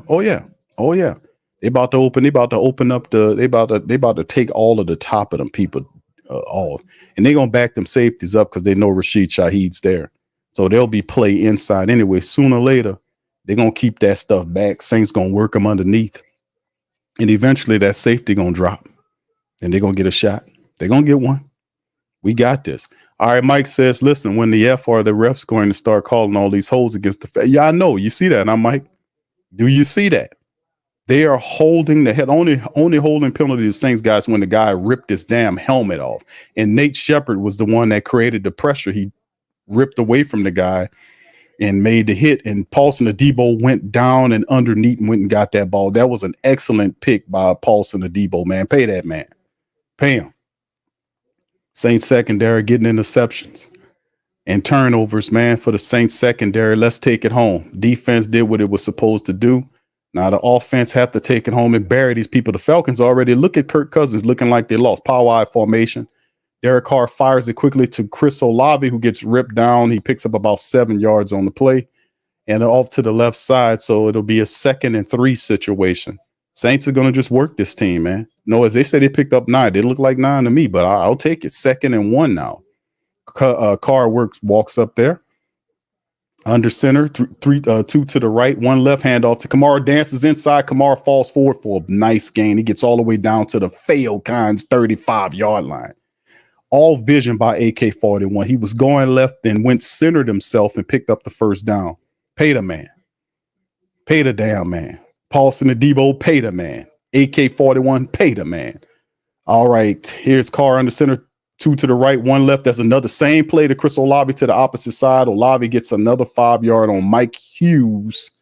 Oh yeah. They about to open up they about to take all of the top of them people off. And they're gonna back them safeties up because they know Rashid Shaheed's there. So they'll be play inside anyway. Sooner or later, they're gonna keep that stuff back. Saints gonna work them underneath. And eventually that safety gonna drop. And they're gonna get a shot. They're gonna get one. We got this. All right, Mike says, listen, when the refs going to start calling all these holes against the yeah, I know. You see that. And I'm Mike. Do you see that? They are holding the head. Only holding penalty to Saints guys when the guy ripped his damn helmet off. And Nate Shepard was the one that created the pressure. He ripped away from the guy and made the hit. And Paulson Adebo went down and underneath and went and got that ball. That was an excellent pick by Paulson Adebo, man. Pay that man. Pay him. Saints secondary getting interceptions and turnovers, man, for the Saints secondary. Let's take it home. Defense did what it was supposed to do. Now the offense have to take it home and bury these people. The Falcons already look at Kirk Cousins looking like they lost. Power eye formation. Derek Carr fires it quickly to Chris Olave, who gets ripped down. He picks up about 7 yards on the play and off to the left side. So it'll be a 2nd and 3 situation. Saints are going to just work this team, man. No, as they said, they picked up 9. They look like 9 to me, but I'll take it. 2nd and 1 now. Carr walks up there. Under center, 2 to the right, 1 left, handoff to Kamara, dances inside. Kamara falls forward for a nice gain. He gets all the way down to the Falcons 35-yard line. All vision by AK-41. He was going left and went centered himself and picked up the first down. Pay the man. Pay the damn man. Paulson Adebo, pay the man. AK-41, pay the man. All right, here's Carr under center, 2 to the right, 1 left. That's another same play to Chris Olave to the opposite side. Olave gets another 5-yard on Mike Hughes.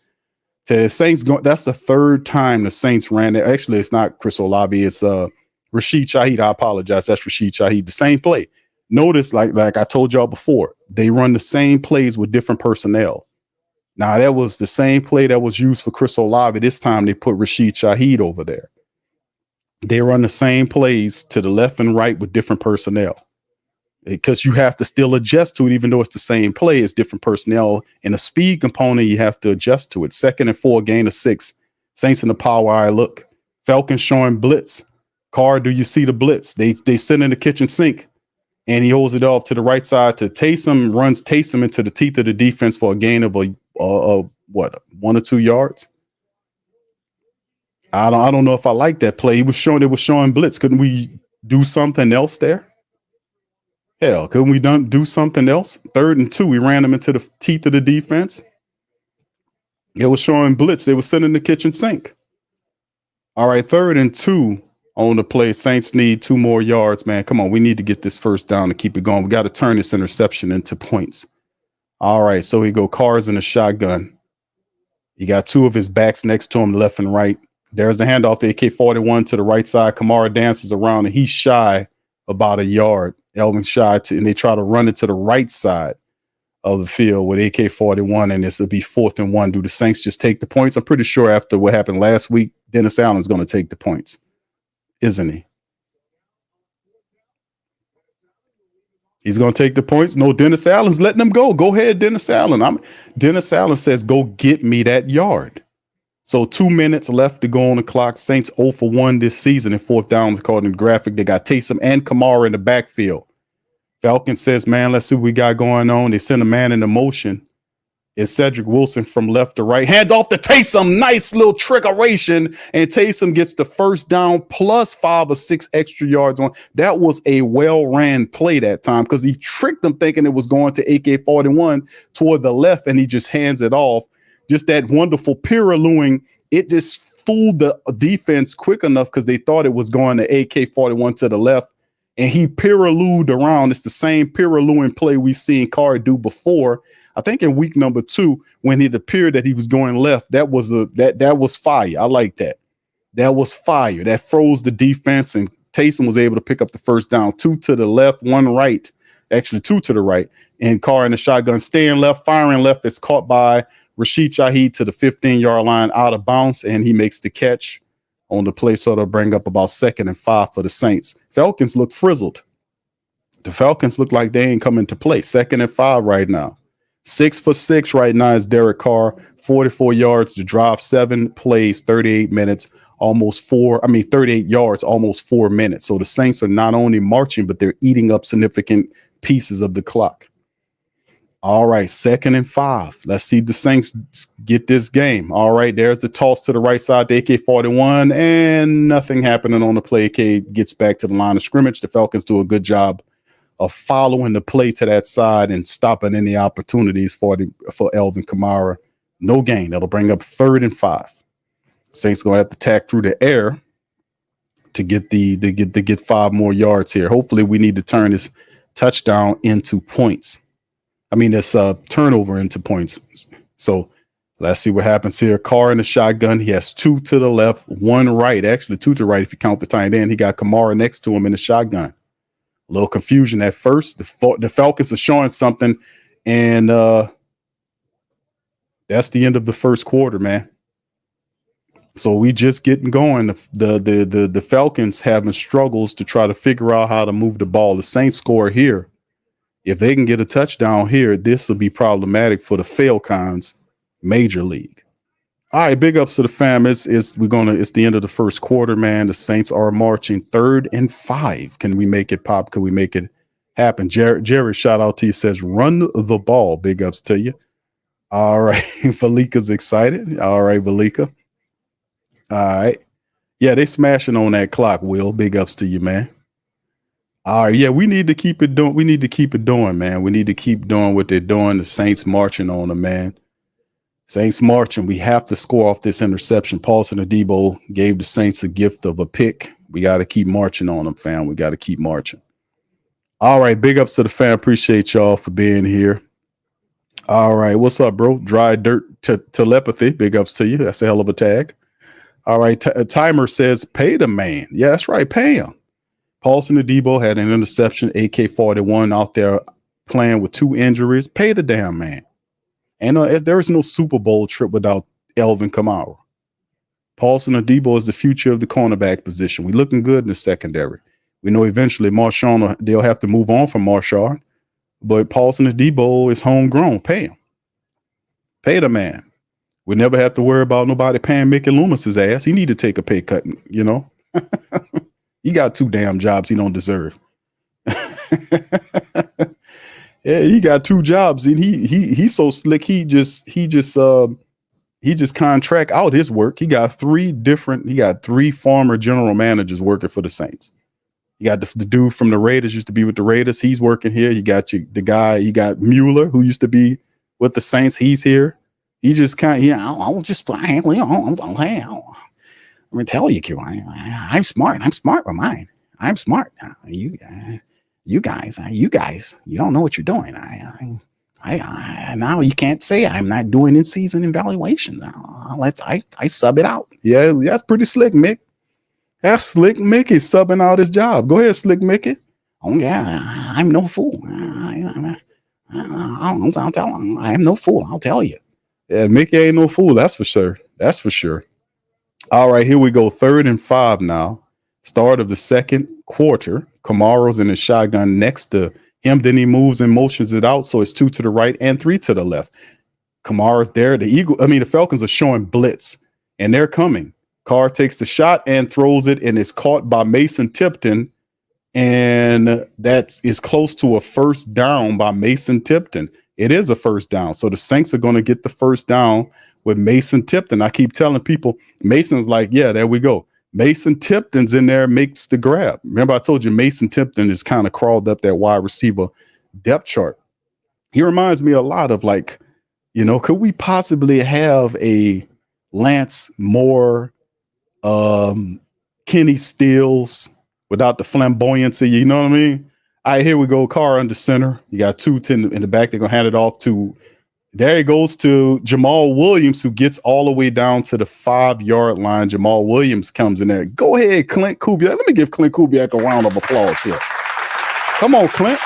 To the Saints, that's the 3rd time the Saints ran it. Actually, it's not Chris Olave. It's Rashid Shaheed. I apologize. That's Rashid Shaheed. The same play. Notice, like I told y'all before, they run the same plays with different personnel. Now, that was the same play that was used for Chris Olave. This time they put Rashid Shaheed over there. They run the same plays to the left and right with different personnel because you have to still adjust to it, even though it's the same play, it's different personnel. And a speed component, you have to adjust to it. 2nd and 4, gain of 6. Saints in the power eye look. Falcons showing blitz. Carr, do you see the blitz? They sit in the kitchen sink. And he holds it off to the right side to Taysom, runs Taysom into the teeth of the defense for a gain of 1 or 2 yards. I don't know if I like that play. It was showing blitz. Couldn't we do something else there? Hell, couldn't we do something else? 3rd and 2, we ran them into the teeth of the defense. It was showing blitz. They were sitting in the kitchen sink. All right, 3rd and 2. On the play, Saints need 2 more yards, man. Come on, we need to get this first down to keep it going. We got to turn this interception into points. All right, so he go Carr's in a shotgun. He got 2 of his backs next to him, left and right. There's the handoff to AK-41 to the right side. Kamara dances around, and he's shy about a yard. Elvin shy, and they try to run it to the right side of the field with AK-41, and this will be 4th and 1. Do the Saints just take the points? I'm pretty sure after what happened last week, Dennis Allen's going to take the points. Isn't he? He's going to take the points. No, Dennis Allen's letting them go. Go ahead, Dennis Allen. Dennis Allen says, go get me that yard. So 2 minutes left to go on the clock. Saints 0 for 1 this season in fourth downs, according to the graphic. They got Taysom and Kamara in the backfield. Falcons says, man, let's see what we got going on. They send a man into motion. It's Cedric Wilson from left to right. Hand off to Taysom. Nice little trickeration. And Taysom gets the first down plus 5 or 6 extra yards on. That was a well-ran play that time because he tricked them thinking it was going to AK-41 toward the left, and he just hands it off. Just that wonderful Piralooing. It just fooled the defense quick enough because they thought it was going to AK-41 to the left. And he Piralooed around. It's the same Piralooing play we seen Carr do before. I think in week number 2, when it appeared that he was going left, that was fire. I like that. That was fire. That froze the defense, and Taysom was able to pick up the first down. 2 to the left, 1 right. Actually, 2 to the right. And Carr in the shotgun, staying left, firing left. It's caught by Rashid Shaheed to the 15-yard line out of bounds, and he makes the catch on the play, so they'll bring up about 2nd and 5 for the Saints. Falcons look frizzled. The Falcons look like they ain't coming to play. 2nd and 5 right now. 6 for 6 right now is Derek Carr, 44 yards to drive, 7 plays, 38 minutes, 38 yards, almost 4 minutes. So the Saints are not only marching, but they're eating up significant pieces of the clock. All right, 2nd and 5. Let's see the Saints get this game. All right, there's the toss to the right side to AK-41, and nothing happening on the play. AK gets back to the line of scrimmage. The Falcons do a good job of following the play to that side and stopping any opportunities for Alvin Kamara. No gain. That'll bring up 3rd and 5. Saints going to have to tack through the air to get 5 more yards here. Hopefully, we need to turn this touchdown into points. I mean, this turnover into points. So let's see what happens here. Carr in the shotgun. He has 2 to the left, 1 right. Actually, 2 to the right if you count the tight end. He got Kamara next to him in the shotgun. A little confusion at first. The Falcons are showing something, and that's the end of the first quarter, man. So we just getting going. The Falcons having struggles to try to figure out how to move the ball. The Saints score here. If they can get a touchdown here, this will be problematic for the Falcons major league. All right, big ups to the fam. It's the end of the first quarter, man. The Saints are marching 3rd and 5. Can we make it pop? Can we make it happen? Jerry, shout out to you, says run the ball. Big ups to you. All right. Valika's excited. All right, Valika. All right. Yeah, they smashing on that clock, Will. Big ups to you, man. All right, yeah, we need to keep it doing. We need to keep it doing, man. We need to keep doing what they're doing. The Saints marching on them, man. Saints marching. We have to score off this interception. Paulson Adebo gave the Saints a gift of a pick. We got to keep marching on them, fam. We got to keep marching. All right, big ups to the fam. Appreciate y'all for being here. All right, what's up, bro? Dry dirt telepathy. Big ups to you. That's a hell of a tag. All right, Timer says pay the man. Yeah, that's right. Pay him. Paulson Adebo had an interception, AK-41 out there playing with 2 injuries. Pay the damn man. And there is no Super Bowl trip without Alvin Kamara. Paulson Adebo is the future of the cornerback position. We're looking good in the secondary. We know eventually Marshawn, they'll have to move on from Marshawn, but Paulson Adebo is homegrown. Pay him. Pay the man. We never have to worry about nobody paying Mickey Loomis's ass. He need to take a pay cut, you know. He got 2 damn jobs he don't deserve. Yeah, he got 2 jobs, and he's so slick. He just contract out his work. He got 3 former general managers working for the Saints. You got the dude from the Raiders, used to be with the Raiders. He's working here. You got the guy. You got Mueller, who used to be with the Saints. He's here. He just kind of, I'll just play. I'm gonna tell you, Q. I'm smart. I'm smart with mine. I'm smart. You guys, you don't know what you're doing. I now you can't say I'm not doing in-season evaluations. I sub it out. Yeah, that's pretty slick, Mick. That's Slick Mickey subbing out his job. Go ahead, Slick Mickey. Oh yeah, I'm no fool. I'll tell him. I'm no fool. I'll tell you. Yeah, Mickey ain't no fool. That's for sure. That's for sure. All right, here we go. 3rd and 5 now. Start of the second quarter. Kamara's in the shotgun next to him. Then he moves and motions it out. So it's 2 to the right and 3 to the left. Kamara's there. The Falcons are showing blitz and they're coming. Carr takes the shot and throws it and is caught by Mason Tipton. And that is close to a first down by Mason Tipton. It is a first down. So the Saints are going to get the first down with Mason Tipton. I keep telling people, Mason's like, yeah, there we go. Mason Tipton's in there, makes the grab. Remember, I told you Mason Tipton is kind of crawled up that wide receiver depth chart. He reminds me a lot of like, could we possibly have a Lance Moore, Kenny Stills without the flamboyancy? You know what I mean? All right, here we go. Carr under center. You got 2 in the back. They're going to hand it off to, there he goes to Jamal Williams, who gets all the way down to the 5-yard line. Jamal Williams comes in there. Go ahead, Clint Kubiak. Let me give Clint Kubiak a round of applause here. Come on, Clint.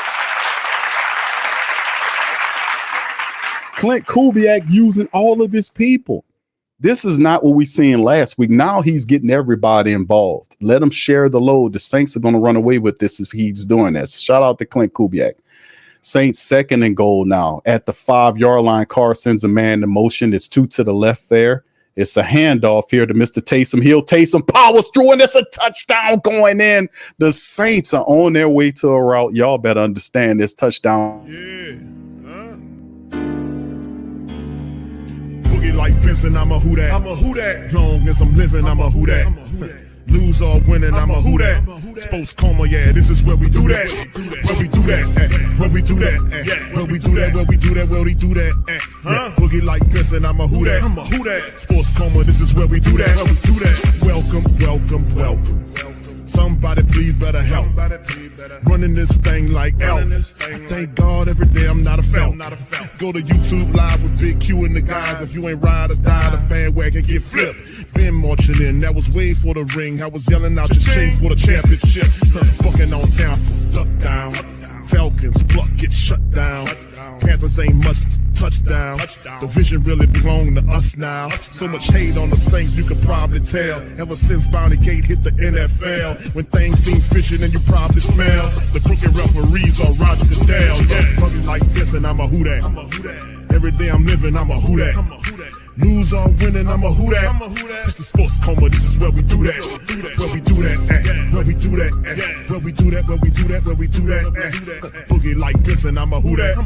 Clint Kubiak using all of his people. This is not what we seen last week. Now he's getting everybody involved. Let him share the load. The Saints are going to run away with this if he's doing this. Shout out to Clint Kubiak. Saints 2nd and goal now at the 5-yard line. Carr sends a man in motion. It's 2 to the left there. It's a handoff here to Mr. Taysom Hill. Taysom powers through, and it's a touchdown going in. The Saints are on their way to a route. Y'all better understand this touchdown. Yeah. Boogie like Benson, I'm a who that. I'm a who that. Long as I'm living, I'm a who that. Lose or winning, I'm a who that. Sports Coma, yeah, this is where we do that. Where we do that, where we do that, where we do that, where we do that, where we do that, Boogie like Benson, I'm a who that. I'm a who that. Sports Coma, this is where we do that. Where we do that. Welcome, welcome, welcome. Somebody please better help. Running this thing like Elf. I thank God every day I'm not a Falcon. Go to YouTube Live with Big Q and the guys. If you ain't ride or die, the bandwagon get flipped. Been marching in, that was way for the ring. I was yelling out your chain for the championship. Fucking on town, duck down. Falcons, pluck, get shut down. Panthers ain't much touchdown. The vision really belong to us now. So much hate on the Saints, you could probably tell. Ever since Bounty Gate hit the NFL, when things seem fishy and you probably smell the crooked referees on Roger Goodell. Yeah, probably like this and I'm a who that. Every day I'm living, I'm a who that. Lose or winning, I'm a who that. It's the Sports Coma, this is where we do that. Where we do that, where we do that, where we do that, where we do that, where we do that. Boogie like this and I'm a who that.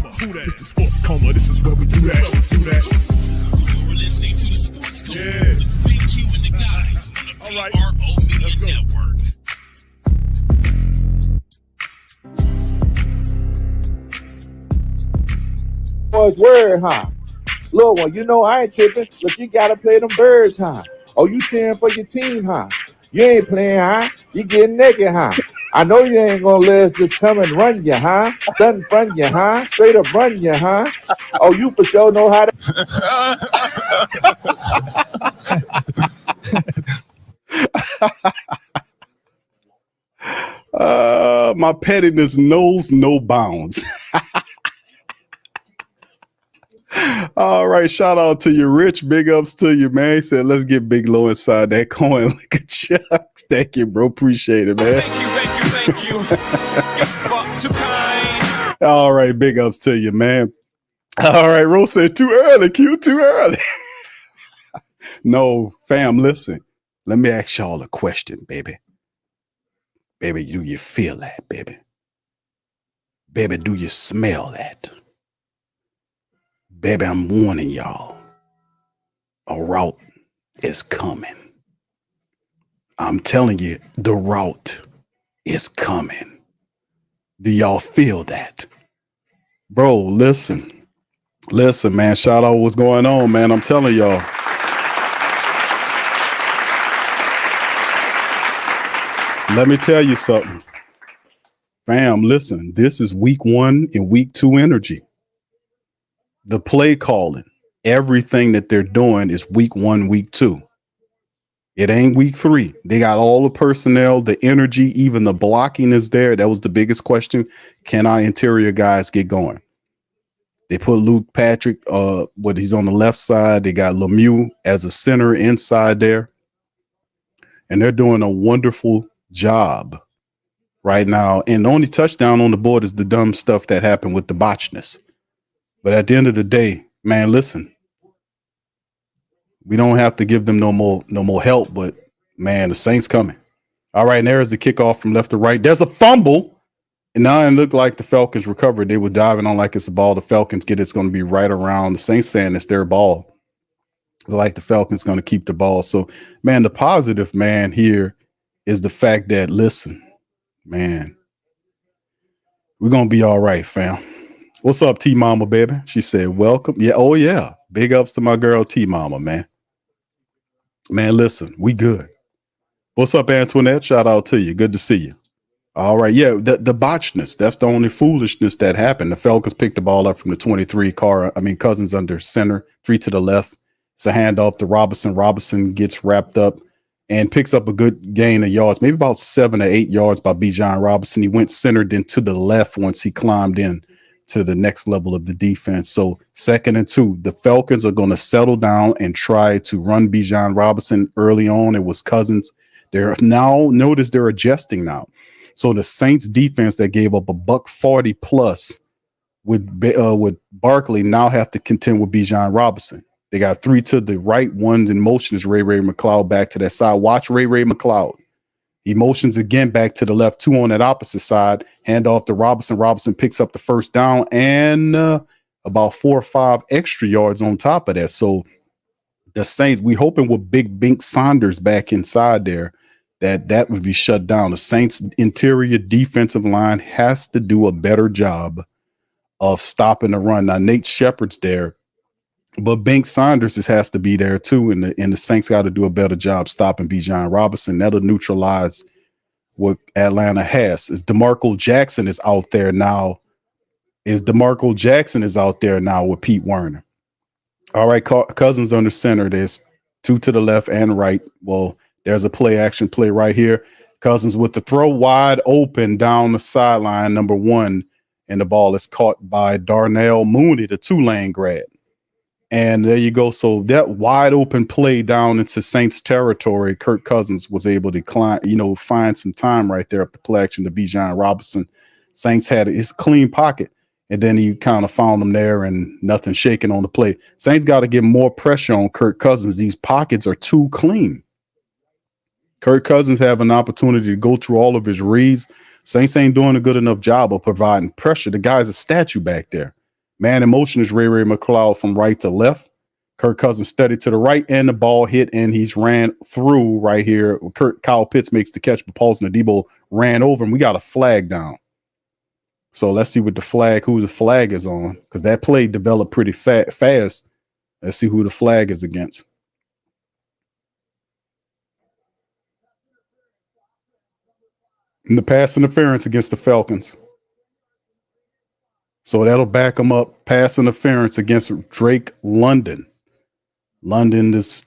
It's the Sports Coma, this is where we do that. You're listening to the Sports Coma with Big Q and the guys on the PRO Media Network. Much word, huh? Little one, I ain't tripping, but you gotta play them birds, huh? Oh, you cheering for your team, huh? You ain't playing, huh? You getting naked, huh? I know you ain't gonna let us just come and run you, huh? Sudden front you, huh? Straight up run you, huh? Oh, you for sure know how to. My pettiness knows no bounds. All right, shout out to you, Rich. Big ups to you, man. He said, let's get Big Low inside that coin like a chuck. Thank you, bro. Appreciate it, man. Thank you. Fuck too kind. All right, big ups to you, man. All right, Rose said, too early, Q, too early. No, fam, listen. Let me ask y'all a question, baby. Baby, do you feel that, baby? Baby, do you smell that? Baby, I'm warning y'all. A route is coming. I'm telling you, the route is coming. Do y'all feel that? Bro, listen. Listen, man. Shout out what's going on, man. I'm telling y'all. Let me tell you something. Fam, listen. This is week 1 and week 2 energy. The play calling, everything that they're doing is week 1, week 2. It ain't week 3. They got all the personnel, the energy, even the blocking is there. That was the biggest question. Can our interior guys get going? They put Luke Patrick, he's on the left side. They got Lemieux as a center inside there. And they're doing a wonderful job right now. And the only touchdown on the board is the dumb stuff that happened with the botchness. But at the end of the day, man, listen, we don't have to give them no more help, but man, the Saints coming. All right, and there's the kickoff from left to right. There's a fumble. And now it looked like the Falcons recovered. They were diving on like it's a ball. The Falcons get it's going to be right around. The Saints saying it's their ball. Like the Falcons going to keep the ball. So, man, the positive, man, here is the fact that, listen, man, we're going to be all right, fam. What's up, T-Mama, baby? She said, welcome. Yeah, oh, yeah. Big ups to my girl, T-Mama, man. Man, listen, we good. What's up, Antoinette? Shout out to you. Good to see you. All right. Yeah, the botchness. That's the only foolishness that happened. The Falcons picked the ball up from the 23. Cousins under center, 3 to the left. It's a handoff to Robinson. Robinson gets wrapped up and picks up a good gain of yards, maybe about 7 or 8 yards by Bijan Robinson. He went centered into the left once he climbed in to the next level of the defense. So 2nd and 2, the Falcons are going to settle down and try to run Bijan Robinson early on. It was Cousins. They're now, notice they're adjusting now. So the Saints defense that gave up $140 plus with Barkley now have to contend with Bijan Robinson. They got 3 to the right. One's in motion is Ray McLeod back to that side. Watch Ray McLeod. He motions again back to the left. 2 on that opposite side. Hand off to Robinson. Robinson picks up the first down and about 4 or 5 extra yards on top of that. So the Saints, we hoping with Big Bink Saunders back inside there, that would be shut down. The Saints interior defensive line has to do a better job of stopping the run. Now, Nate Shepard's there, but Bink Saunders has to be there too. And the Saints got to do a better job stopping Bijan Robinson. That'll neutralize what Atlanta has. DeMarco Jackson is out there now. With Pete Werner. All right, Cousins under center. There's 2 to the left and right. Well, there's a play-action play right here. Cousins with the throw wide open down the sideline, number 1, and the ball is caught by Darnell Mooney, the Tulane grad. And there you go. So that wide open play down into Saints territory, Kirk Cousins was able to find some time right there up the play action to Bijan Robinson. Saints had his clean pocket, and then he kind of found them there and nothing shaking on the play. Saints got to get more pressure on Kirk Cousins. These pockets are too clean. Kirk Cousins have an opportunity to go through all of his reads. Saints ain't doing a good enough job of providing pressure. The guy's a statue back there. Man in motion is Ray McLeod from right to left. Kirk Cousins steady to the right, and the ball hit, and he's ran through right here. Kyle Pitts makes the catch, but Paulson Adebo ran over him. We got a flag down. So let's see who the flag is on, because that play developed pretty fast. Let's see who the flag is against. And the pass interference against the Falcons. So that'll back them up. Pass interference against Drake London. London is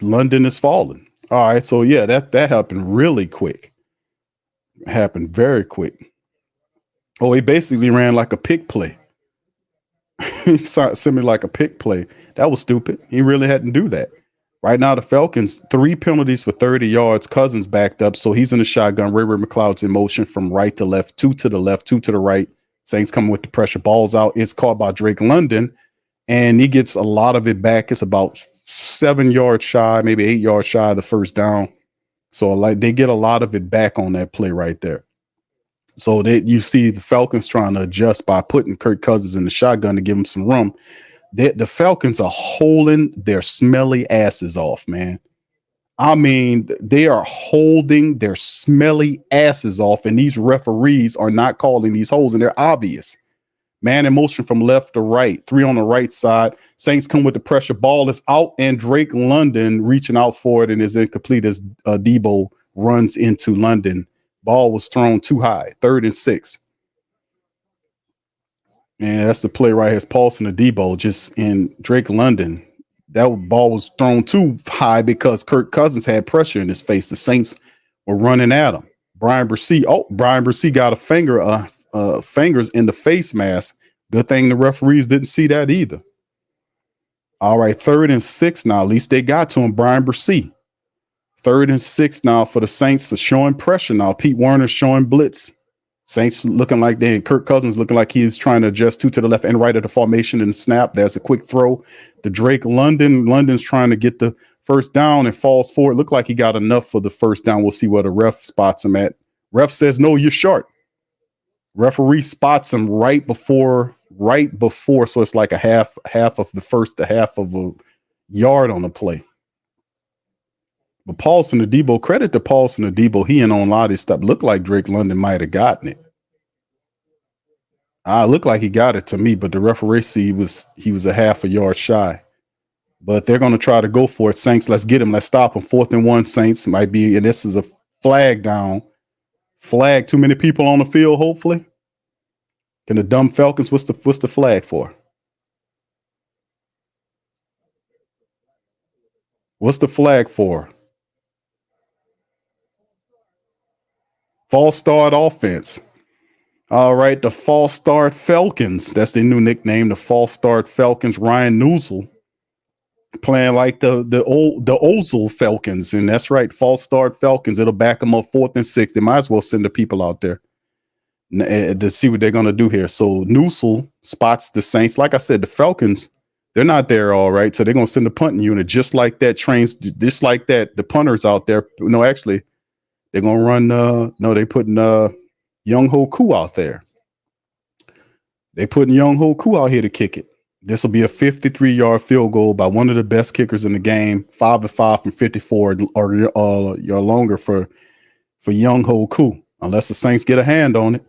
falling. All right. So yeah, that happened really quick. Happened very quick. Oh, he basically ran like a pick play. Similar like a pick play. That was stupid. He really hadn't do that. Right now, the Falcons, 3 penalties for 30 yards. Cousins backed up, so he's in the shotgun. Ray McLeod's in motion from right to left, 2 to the left, 2 to the right. Saints coming with the pressure. Ball's out. It's caught by Drake London, and he gets a lot of it back. It's about 7 yards shy, maybe 8 yards shy of the first down. So they get a lot of it back on that play right there. So you see the Falcons trying to adjust by putting Kirk Cousins in the shotgun to give him some room. The Falcons are holding their smelly asses off, man. I mean, they are holding their smelly asses off, and these referees are not calling these holes, and they're obvious. Man in motion from left to right, 3 on the right side. Saints come with the pressure. Ball is out, and Drake London reaching out for it and is incomplete as Debo runs into London. Ball was thrown too high, 3rd and 6. And that's the play right here. It's Paulson Adebo just in Drake London. That ball was thrown too high because Kirk Cousins had pressure in his face. The Saints were running at him. Brian Bresee got a fingers in the face mask. Good thing the referees didn't see that either. All right, 3rd and 6 now. At least they got to him, Brian Bresee. 3rd and 6 now for the Saints. Are showing pressure now. Pete Werner showing blitz. Saints looking like Kirk Cousins looking like he's trying to adjust to the left and right of the formation and snap. There's a quick throw to Drake London. London's trying to get the first down and falls forward. Looked like he got enough for the first down. We'll see where the ref spots him at. Ref says, no, you're short. Referee spots him right before. So it's like a half of a yard on the play. But Paulson Adebo, credit to Paulson Adebo. He and on a lot of this stuff. Looked like Drake London might have gotten it. Looked like he got it to me, but the referee he was a half a yard shy. But they're going to try to go for it. Saints, let's get him. Let's stop him. 4th and 1. Saints might be, and this is a flag down. Flag, too many people on the field, hopefully. Can the dumb Falcons, what's the flag for? What's the flag for? False start offense. All right, the false start Falcons. That's their new nickname, the false start Falcons. Ryan Newsel playing like the Ozil Falcons, and that's right, false start Falcons. It'll back them up 4th and 6. They might as well send the people out there to see what they're going to do here. So Newsel spots the Saints. Like I said, the Falcons, they're not there, all right. So they're going to send the punting unit just like that. The punters out there. No, actually, they're going to run. They putting Young Ho Koo out there. They putting Young Ho Koo out here to kick it. This will be a 53-yard field goal by one of the best kickers in the game. 5-5 from 54 or longer for Young Ho Koo, unless the Saints get a hand on it.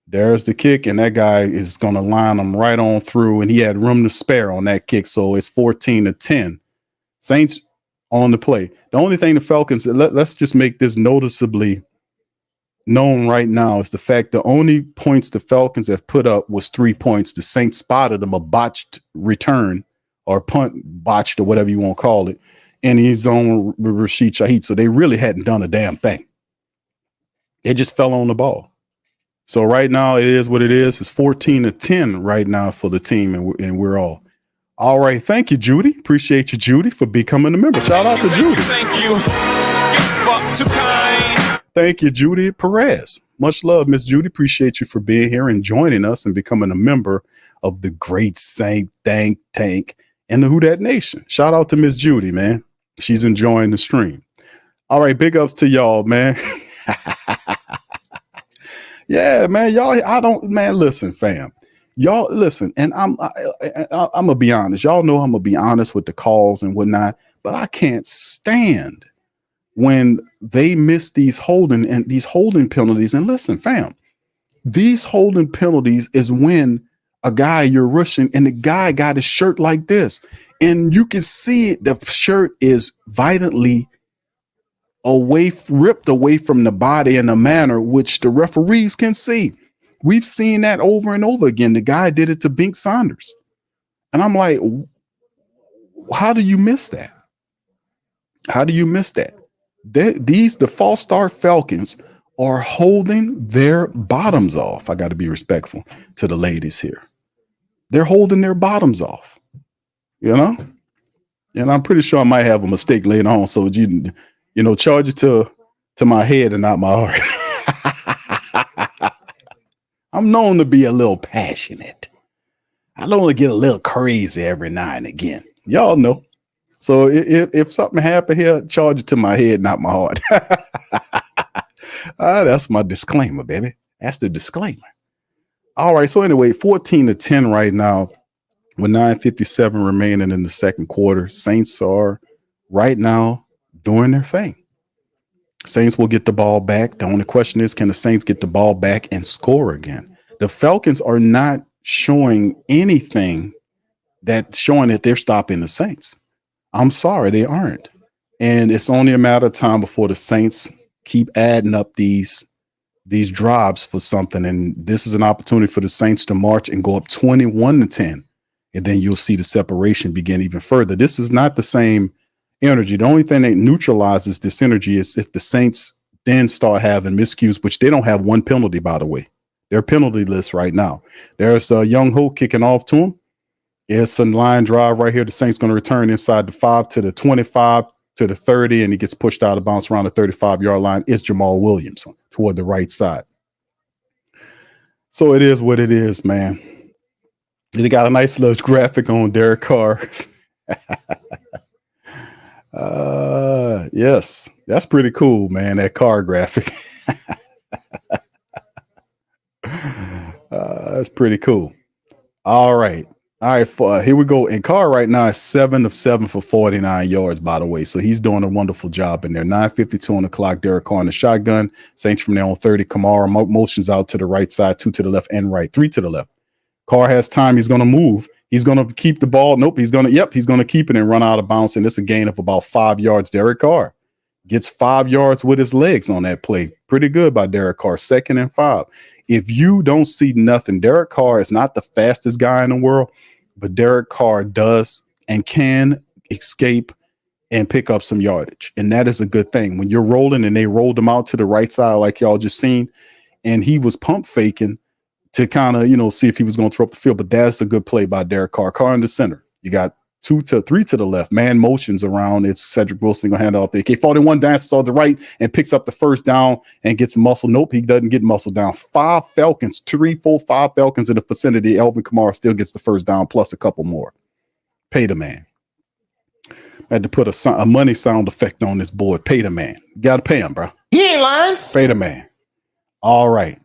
There's the kick, and that guy is going to line them right on through, and he had room to spare on that kick, so it's 14-10. Saints on the play. The only thing the Falcons, let's just make this noticeably known right now, is the fact the only points the Falcons have put up was 3 points. The Saints spotted them a botched return or punt, botched or whatever you want to call it, in his own Rashid Shaheed. So they really hadn't done a damn thing. They just fell on the ball. So right now it is what it is. It's 14-10 right now for the team, and we're all right. Thank you, Judy. Appreciate you, Judy, for becoming a member. Shout out to Judy. Thank you. Fuck too kind. Thank you, Judy Perez. Much love, Miss Judy. Appreciate you for being here and joining us and becoming a member of the great Saint Think Tank and the Who Dat Nation. Shout out to Miss Judy, man. She's enjoying the stream. All right, big ups to y'all, man. Yeah, man, listen, fam. Y'all listen, and I'm gonna be honest. Y'all know I'm gonna be honest with the calls and whatnot, but I can't stand when they miss these holding penalties. And listen, fam, these holding penalties is when a guy you're rushing and the guy got his shirt like this, and you can see it, the shirt is violently ripped away from the body in a manner which the referees can see. We've seen that over and over again. The guy did it to Bink Saunders. And I'm like, how do you miss that? How do you miss that? The false start Falcons are holding their bottoms off. I got to be respectful to the ladies here. They're holding their bottoms off, you know? And I'm pretty sure I might have a mistake later on. So charge it to my head and not my heart. I'm known to be a little passionate. I know to get a little crazy every now and again. Y'all know. So if something happened here, charge it to my head, not my heart. That's my disclaimer, baby. That's the disclaimer. All right. So anyway, 14-10 right now with 9:57 remaining in the second quarter. Saints are right now doing their thing. Saints will get the ball back. The only question is, can the Saints get the ball back and score again? The Falcons are not showing anything that's showing that they're stopping the Saints. I'm sorry, they aren't. And it's only a matter of time before the Saints keep adding up these drives for something. And this is an opportunity for the Saints to march and go up 21-10. And then you'll see the separation begin even further. This is not the same energy. The only thing that neutralizes this energy is if the Saints then start having miscues, which they don't have one penalty, by the way. They're penalty list right now. There's Young Ho kicking off to him. It's a line drive right here. The Saints going to return inside the 5 to the 25 to the 30, and he gets pushed out of bounds around the 35-yard line. It's Jamal Williams toward the right side. So it is what it is, man. They got a nice little graphic on Derek Carr. Yes, that's pretty cool, man. That Carr graphic. That's pretty cool. All right. Here we go. And Carr right now is 7 of 7 for 49 yards, by the way. So he's doing a wonderful job in there. 9:52 on the clock. Derek Carr in the shotgun. Saints from there on 30. Kamara motions out to the right side, 2 to the left and right, 3 to the left. Carr has time. He's going to move. He's going to keep the ball. Nope. He's going to keep it and run out of bounds. And it's a gain of about 5 yards. Derek Carr gets 5 yards with his legs on that play. Pretty good by Derek Carr. 2nd and 5. If you don't see nothing, Derek Carr is not the fastest guy in the world, but Derek Carr does and can escape and pick up some yardage. And that is a good thing. When you're rolling and they rolled him out to the right side, like y'all just seen, and he was pump faking to kind of, see if he was going to throw up the field. But that's a good play by Derek Carr. Carr in the center. You got 2 to 3 to the left. Man motions around. It's Cedric Wilson going to hand off the AK-41, dances on the right and picks up the first down and gets muscle. Nope, he doesn't get muscle down. 5 Falcons, 3, 4, 5 Falcons in the vicinity. Alvin Kamara still gets the first down plus a couple more. Pay the man. I had to put a money sound effect on this board. Pay the man. You got to pay him, bro. He ain't lying. Pay the man. All right.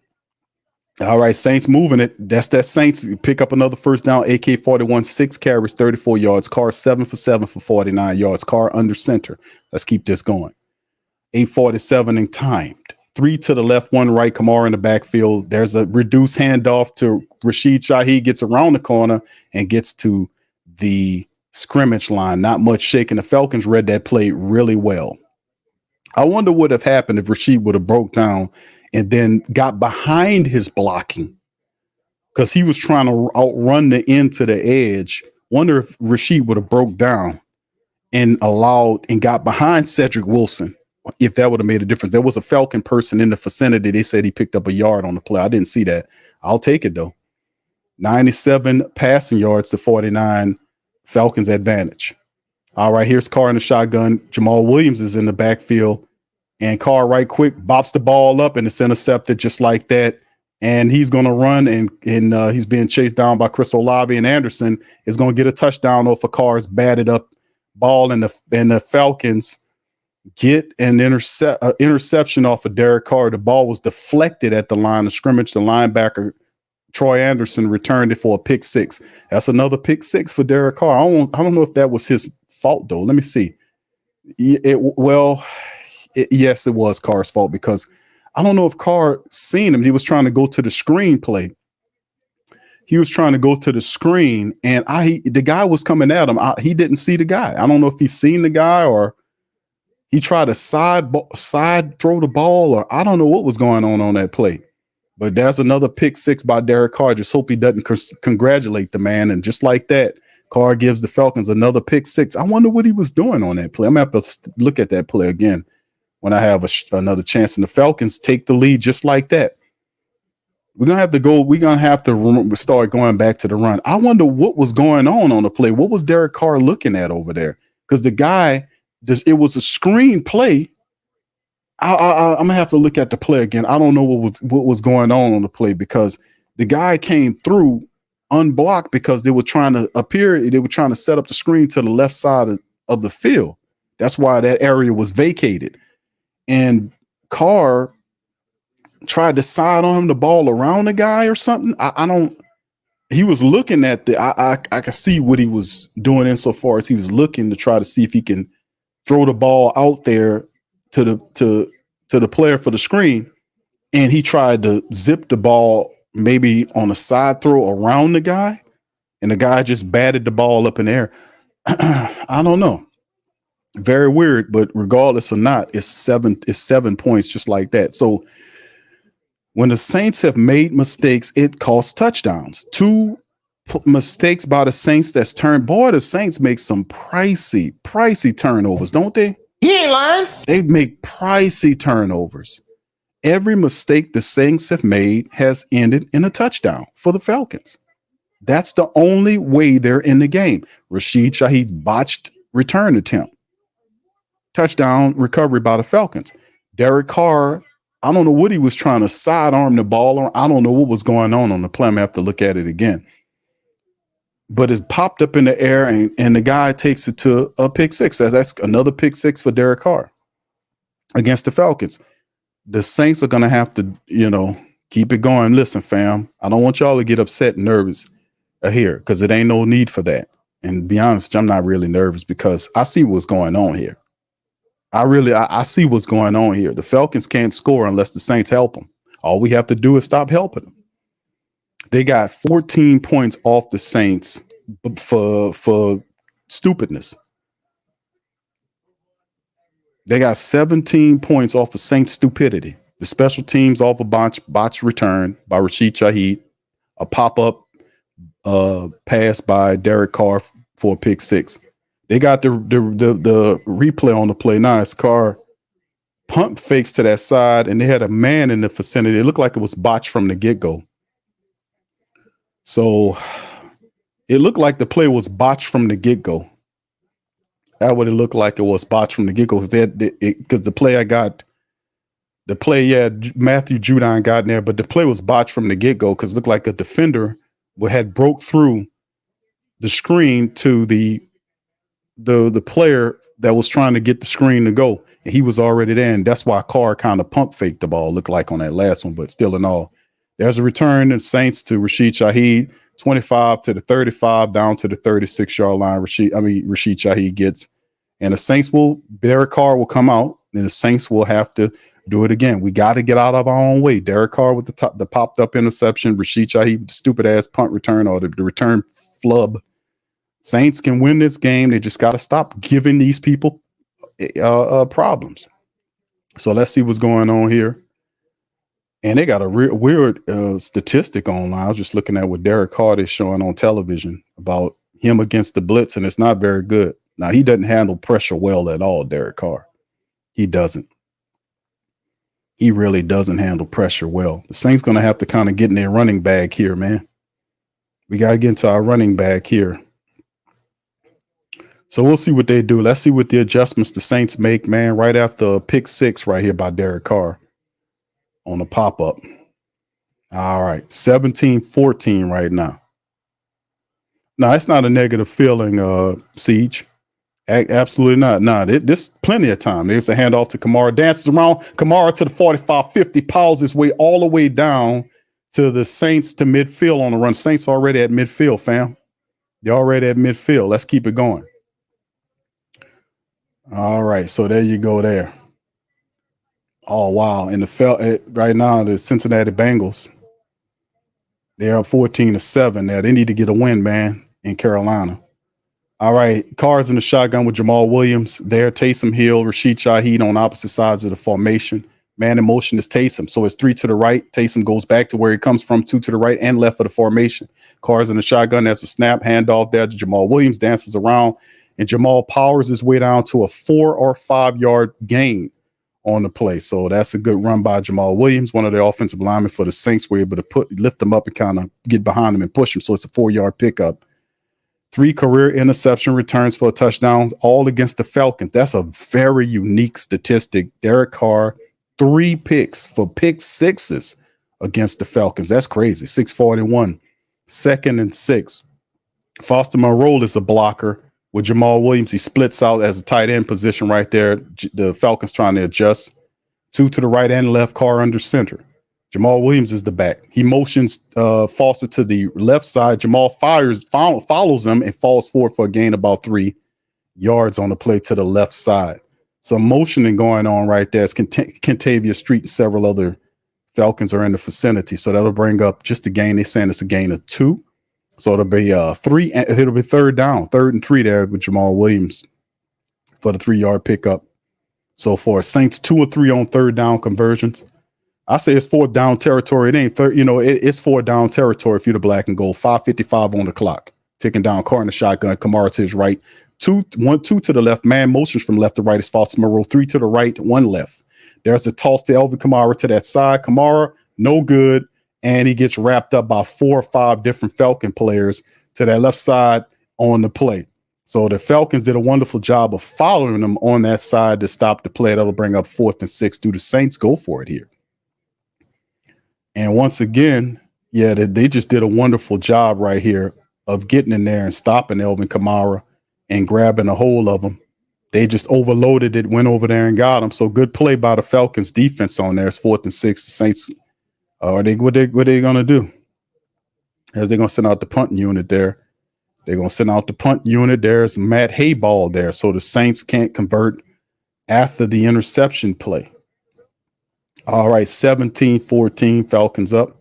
Saints moving it. That's that Saints pick up another first down. AK-41, 6 carries, 34 yards. Carr 7 for 7 for 49 yards. Carr under center. Let's keep this going. 8:47 and timed. 3 to the left, 1 right. Kamara in the backfield. There's a reduced handoff to Rashid Shaheed. Gets around the corner and gets to the scrimmage line. Not much shaking. The Falcons read that play really well. I wonder what would have happened if Rashid would have broke down and then got behind his blocking because he was trying to outrun the end to the edge. Wonder if Rashid would have broke down and got behind Cedric Wilson, if that would have made a difference. There was a Falcon person in the vicinity. They said he picked up a yard on the play. I didn't see that. I'll take it, though. 97 passing yards to 49, Falcons advantage. All right, here's Carr in the shotgun. Jamal Williams is in the backfield. And Carr right quick bops the ball up and it's intercepted just like that. And he's going to run and he's being chased down by Chris Olave, and Anderson is going to get a touchdown off of Carr's batted up ball. And the Falcons get an interception off of Derek Carr. The ball was deflected at the line of scrimmage. The linebacker, Troy Anderson, returned it for a pick 6. That's another pick 6 for Derek Carr. I don't know if that was his fault, though. Let me see. Yes, it was Carr's fault because I don't know if Carr seen him. He was trying to go to the screen play. He was trying to go to the screen, and the guy was coming at him. He didn't see the guy. I don't know if he seen the guy or he tried to side throw the ball, or I don't know what was going on that play. But there's another pick 6 by Derek Carr. Just hope he doesn't congratulate the man. And just like that, Carr gives the Falcons another pick 6. I wonder what he was doing on that play. I'm going to have to look at that play again when I have another chance. And the Falcons take the lead just like that. We're going to have to start going back to the run. I wonder what was going on the play. What was Derek Carr looking at over there? Because the guy, it was a screen play. I'm going to have to look at the play again. I don't know what was going on the play because the guy came through unblocked because they were trying to set up the screen to the left side of the field. That's why that area was vacated. And Carr tried to side on him the ball around the guy or something. He was looking at I could see what he was doing insofar as he was looking to try to see if he can throw the ball out there to the player for the screen. And he tried to zip the ball maybe on a side throw around the guy. And the guy just batted the ball up in the air. I don't know. Very weird, but regardless or not, it's 7 points just like that. So when the Saints have made mistakes, it costs touchdowns. 2 mistakes by the Saints that's turned. Boy, the Saints make some pricey turnovers, don't they? He ain't lying. They make pricey turnovers. Every mistake the Saints have made has ended in a touchdown for the Falcons. That's the only way they're in the game. Rashid Shaheed's botched return attempt. Touchdown recovery by the Falcons. Derek Carr I don't know what he was trying to sidearm the ball on. I don't know what was going on the play. I'm gonna have to look at it again. But it's popped up in the air, and the guy takes it to a pick six. That's another pick six for Derek Carr against the Falcons. The Saints are gonna have to, keep it going. Listen, fam, I don't want y'all to get upset and nervous here because it ain't no need for that. And to be honest, I'm not really nervous because I see what's going on here. I see what's going on here. The Falcons can't score unless the Saints help them. All we have to do is stop helping them. They got 14 points off the Saints for stupidness. They got 17 points off of Saints stupidity. The special teams off a botch return by Rashid Shaheed, a pop-up pass by Derek Carr for a pick six. They got the replay on the play now. It's Carr pump fakes to that side, and they had a man in the vicinity. It looked like it was botched from the get-go. So it looked like the play was botched from the get-go. That would it looked like it was botched from the get-go because the play Matthew Judon got in there, but the play was botched from the get-go because it looked like a defender had broke through the screen to the player that was trying to get the screen to go, and he was already there, and that's why Carr kind of pump faked the ball, looked like on that last one, but still in all. There's a return in Saints to Rashid Shaheed, 25 to the 35, down to the 36-yard line. Rashid Shaheed gets, and the Saints Derek Carr will come out, and the Saints will have to do it again. We got to get out of our own way. Derek Carr with the popped up interception, Rashid Shaheed with the stupid ass punt return or the return flub. Saints can win this game. They just got to stop giving these people problems. So let's see what's going on here. And they got a weird statistic online. I was just looking at what Derek Carr is showing on television about him against the blitz, and it's not very good. Now, he doesn't handle pressure well at all, Derek Carr. He doesn't. He really doesn't handle pressure well. The Saints going to have to kind of get in their running bag here, man. We got to get into our running bag here. So we'll see what they do. Let's see what the adjustments the Saints make, man, right after a pick six right here by Derek Carr on the pop-up. All right, 17-14 right now. No, it's not a negative feeling, Siege. Absolutely not. No, this plenty of time. There's a handoff to Kamara. Dances around. Kamara to the 45-50. Pulls his way all the way down to the Saints to midfield on the run. Saints already at midfield, fam. They're already at midfield. Let's keep it going. All right, so there you go there. Oh, wow. And right now, the Cincinnati Bengals, they're up 14-7 there. They need to get a win, man, in Carolina. All right, Carr's in the shotgun with Jamal Williams there. Taysom Hill, Rashid Shaheed on opposite sides of the formation. Man in motion is Taysom. So it's 3 to the right. Taysom goes back to where he comes from, 2 to the right and left of the formation. Carr's in the shotgun. That's a snap, handoff there to Jamal Williams, dances around, and Jamal powers his way down to a 4 or 5 yard gain on the play. So that's a good run by Jamal Williams, one of the offensive linemen for the Saints. We're able to lift them up and kind of get behind him and push him. So it's a 4 yard pickup. 3 career interception returns for touchdowns, all against the Falcons. That's a very unique statistic. Derek Carr, 3 picks for pick sixes against the Falcons. That's crazy. 641, 2nd and 6. Foster Monroe is a blocker with Jamal Williams. He splits out as a tight end position right there. The Falcons trying to adjust. 2 to the right and left, Carr under center. Jamal Williams is the back. He motions Foster to the left side. Jamal follows him and falls forward for a gain about 3 yards on the play to the left side. So motioning going on right there. It's Kentavia Street and several other Falcons are in the vicinity. So that'll bring up just a gain. They're saying it's a gain of 2. So it'll be 3. It'll be 3rd down, 3rd and 3 there with Jamal Williams for the 3 yard pickup. So for Saints, 2 or 3 on 3rd down conversions. I say it's 4th down territory. It ain't it's 4th down territory if you're the black and gold. 5:55 on the clock. Ticking down, Carr in the shotgun. Kamara to his right. 2 to the left. Man motions from left to right is Foster Monroe. 3 to the right, 1 left. There's a toss to Elvin Kamara to that side. Kamara, no good. And he gets wrapped up by 4 or 5 different Falcon players to that left side on the play. So the Falcons did a wonderful job of following them on that side to stop the play. That'll bring up 4th and 6. Do the Saints go for it here? And once again, yeah, they just did a wonderful job right here of getting in there and stopping Elvin Kamara and grabbing a hold of him. They just overloaded it, went over there and got him. So good play by the Falcons defense on there. It's 4th and 6. The Saints, what they gonna do? As they're gonna send out the punting unit there. They're gonna send out the punt unit. There's Matt Hayball there. So the Saints can't convert after the interception play. All right, 17-14, Falcons up.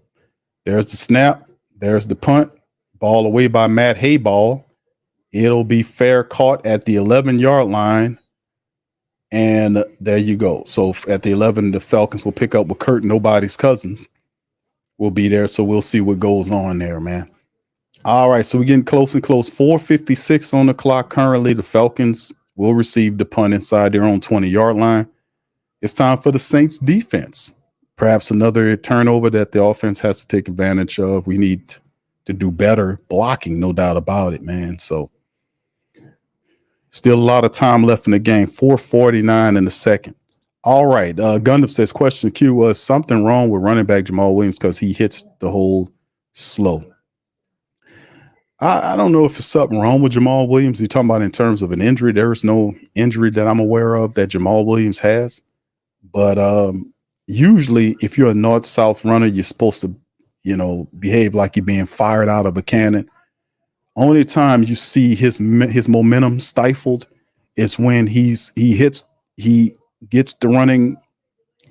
There's the snap. There's the punt. Ball away by Matt Hayball. It'll be fair caught at the 11-yard line. And there you go. So at the 11, the Falcons will pick up with Kurt, nobody's cousin, will be there. So we'll see what goes on there, man. All right, so we're getting close and close. 4:56 on the clock currently. The Falcons will receive the punt inside their own 20-yard line. It's time for the Saints defense. Perhaps another turnover that the offense has to take advantage of. We need to do better blocking, no doubt about it, man. So still a lot of time left in the game. 4:49 in the second. All right. Gundam says, question Q, was something wrong with running back Jamal Williams because he hits the hole slow? I don't know if it's something wrong with Jamal Williams. You're talking about in terms of an injury. There is no injury that I'm aware of that Jamal Williams has. But usually if you're a north-south runner, you're supposed to, behave like you're being fired out of a cannon. Only time you see his momentum stifled is when he gets to running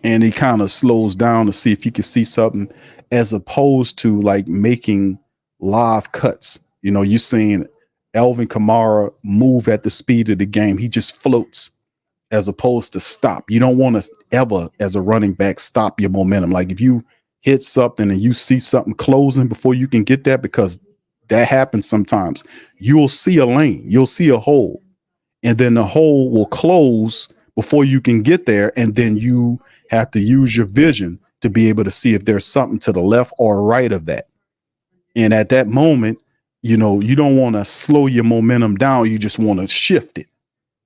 and he kind of slows down to see if he can see something, as opposed to like making live cuts. You're seeing Alvin Kamara move at the speed of the game. He just floats as opposed to stop. You don't want to ever, as a running back, stop your momentum. Like if you hit something and you see something closing before you can get that, because that happens sometimes, you'll see a lane, you'll see a hole, and then the hole will close before you can get there. And then you have to use your vision to be able to see if there's something to the left or right of that. And at that moment, you don't want to slow your momentum down. You just want to shift it.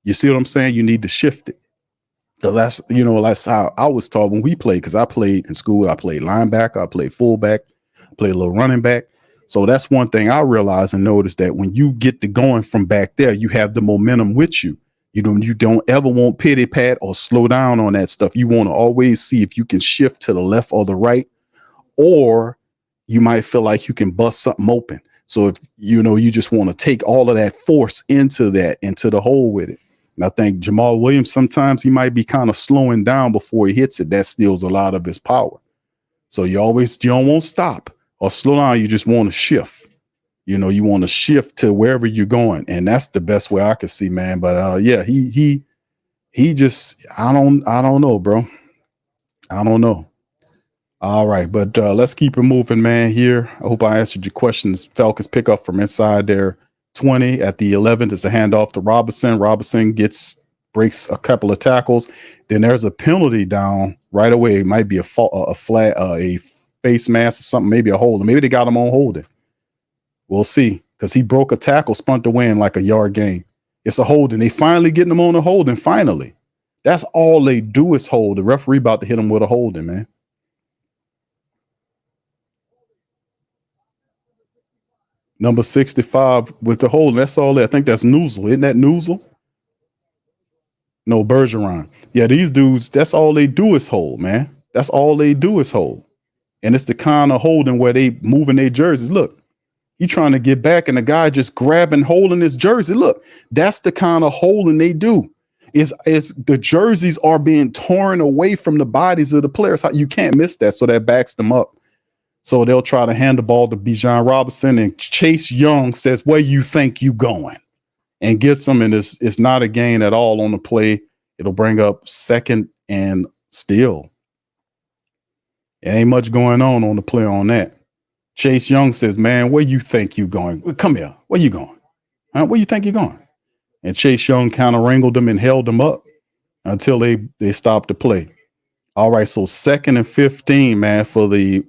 You see what I'm saying? You need to shift it. Because that's how I was taught when we played. Because I played in school, I played linebacker, I played fullback, I played a little running back. So that's one thing I realized and noticed, that when you get to going from back there, you have the momentum with you. You don't ever want pity pat or slow down on that stuff. You want to always see if you can shift to the left or the right, or you might feel like you can bust something open. So if you just want to take all of that force into the hole with it. And I think Jamal Williams, sometimes he might be kind of slowing down before he hits it. That steals a lot of his power. So you don't want to stop or slow down. You just want to shift. You want to shift to wherever you're going. And that's the best way I could see, man. But yeah, he just, I don't know, bro. I don't know. All right, but let's keep it moving, man, here. I hope I answered your questions. Falcons pick up from inside their 20 at the 11th. It's a handoff to Robinson. Robinson breaks a couple of tackles. Then there's a penalty down right away. It might be a face mask or something, maybe a holding. Maybe they got him on holding. We'll see, because he broke a tackle, spun to win like a yard gain. It's a holding. They finally getting him on a holding, finally. That's all they do is hold. The referee about to hit him with a holding, man. Number 65 with the hold. That's all that. I think that's Noozle. Isn't that Noozle? No, Bergeron. Yeah, these dudes, that's all they do is hold, man. That's all they do is hold. And it's the kind of holding where they moving their jerseys. Look, he trying to get back and the guy just grabbing, holding his jersey. Look, that's the kind of holding they do. Is the jerseys are being torn away from the bodies of the players. You can't miss that. So that backs them up. So they'll try to hand the ball to Bijan Robinson, and Chase Young says, "Where you think you going?" and gets them. And it's not a gain at all on the play. It'll bring up second and still. It ain't much going on the play on that. Chase Young says, "Man, where you think you going? Come here. Where you going? Huh? Where you think you're going?" And Chase Young kind of wrangled them and held them up until they stopped the play. All right, so 2nd and 15, man, for the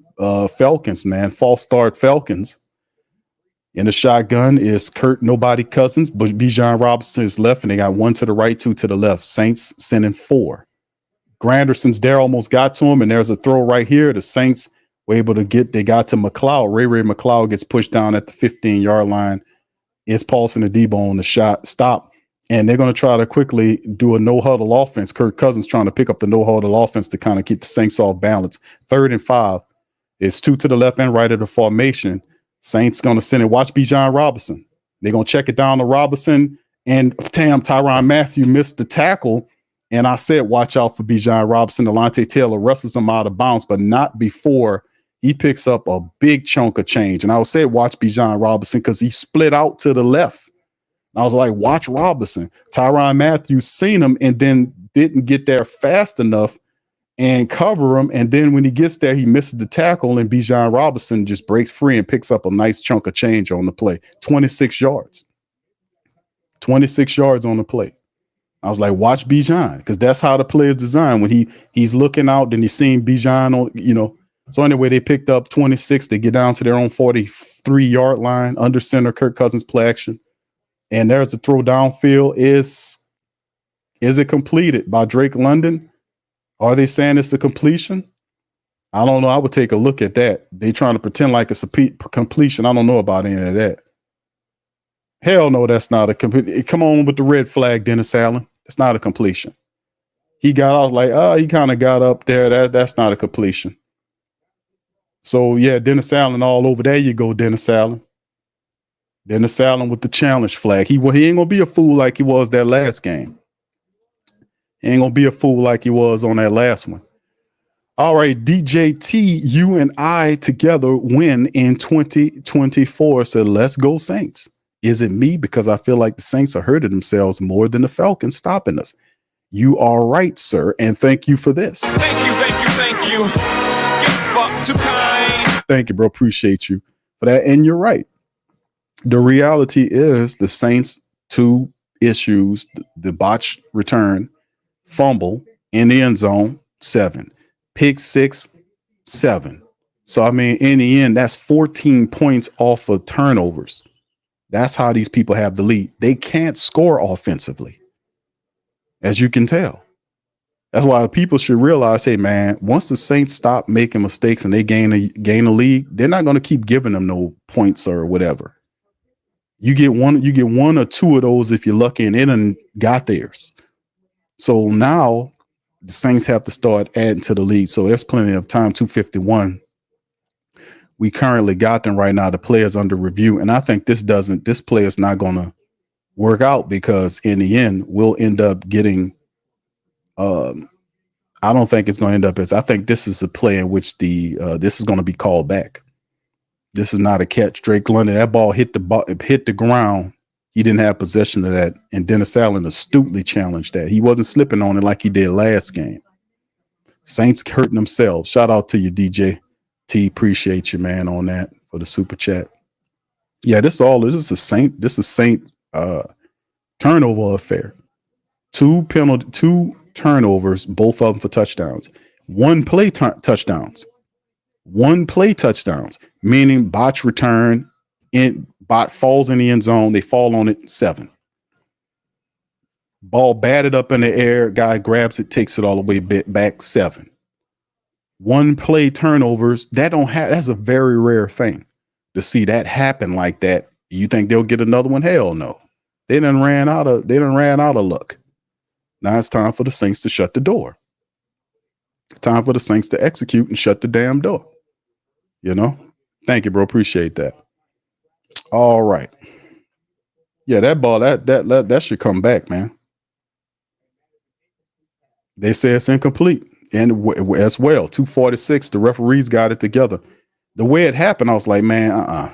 Falcons, man. False start Falcons. In the shotgun is Kurt Nobody Cousins, but Bijan Robinson is left, and they got one to the right, two to the left. Saints sending 4. Granderson's there, almost got to him, and there's a throw right here. The Saints were able to they got to McLeod. Ray McLeod gets pushed down at the 15-yard line. It's Paulson and Debo on the shot stop. And they're going to try to quickly do a no-huddle offense. Kirk Cousins trying to pick up the no-huddle offense to kind of keep the Saints off balance. 3rd and 5. It's 2 to the left and right of the formation. Saints going to send it. Watch Bijan Robinson. They're going to check it down to Robinson. And Tyrann Mathieu missed the tackle. And I said, watch out for Bijan Robinson. Alontae Taylor wrestles him out of bounds, but not before he picks up a big chunk of change. And I would say, watch Bijan Robinson because he split out to the left. I was like, watch Robinson. Tyrann Mathieu seen him and then didn't get there fast enough and cover him. And then when he gets there, he misses the tackle and Bijan Robinson just breaks free and picks up a nice chunk of change on the play. 26 yards. 26 yards on the play. I was like, watch Bijan because that's how the play is designed. When he's looking out, then he's seeing Bijan on, So anyway, they picked up 26. They get down to their own 43-yard line under center. Kirk Cousins play action. And there's a throw downfield. Is it completed by Drake London? Are they saying it's a completion? I don't know. I would take a look at that. They trying to pretend like it's a completion. I don't know about any of that. Hell no, that's not a complete. Come on with the red flag, Dennis Allen. It's not a completion. He got out like, he kind of got up there. That's not a completion. So yeah, Dennis Allen all over. There you go, Dennis Allen. Dennis Allen with the challenge flag. He ain't gonna be a fool like he was that last game. He ain't gonna be a fool like he was on that last one. All right, DJT, you and I together win in 2024. So let's go Saints. Is it me? Because I feel like the Saints are hurting themselves more than the Falcons stopping us. You are right, sir. And thank you for this. Thank you. You're fuck too kind. Thank you, bro. Appreciate you for that. And you're right. The reality is the Saints, 2 issues, the botched return, fumble in the end zone, 7. Pick 6, 7. So, I mean, in the end, that's 14 points off of turnovers. That's how these people have the lead. They can't score offensively, as you can tell. That's why people should realize, hey, man, once the Saints stop making mistakes and they gain a lead, they're not going to keep giving them no points or whatever. You get one or 2 of those if you're lucky, and they done got theirs. So now the Saints have to start adding to the lead. So there's plenty of time. 251. We currently got them right now. The players under review, and I think this play is not going to work out because in the end we'll end up getting. I don't think it's going to end up as. I think this is a play in which this is going to be called back. This is not a catch. Drake London, that ball hit the ground. He didn't have possession of that, and Dennis Allen astutely challenged that. He wasn't slipping on it like he did last game. Saints hurting themselves. Shout out to you, DJ T. Appreciate you, man, on that for the super chat. Yeah, this is a Saint turnover affair. 2 turnovers, both of them for touchdowns. 1 play touchdowns. 1 play touchdowns, meaning botch return, bot falls in the end zone. They fall on it, 7. Ball batted up in the air. Guy grabs it, takes it all the way back, 7. 1 play turnovers. That's a very rare thing to see that happen like that. You think they'll get another one? Hell no. They done ran out of luck. Now it's time for the Saints to shut the door. Time for the Saints to execute and shut the damn door. Thank you, bro. Appreciate that. All right. Yeah, that ball, that should come back, man. They say it's incomplete. And as well, 246, the referees got it together. The way it happened, I was like, man,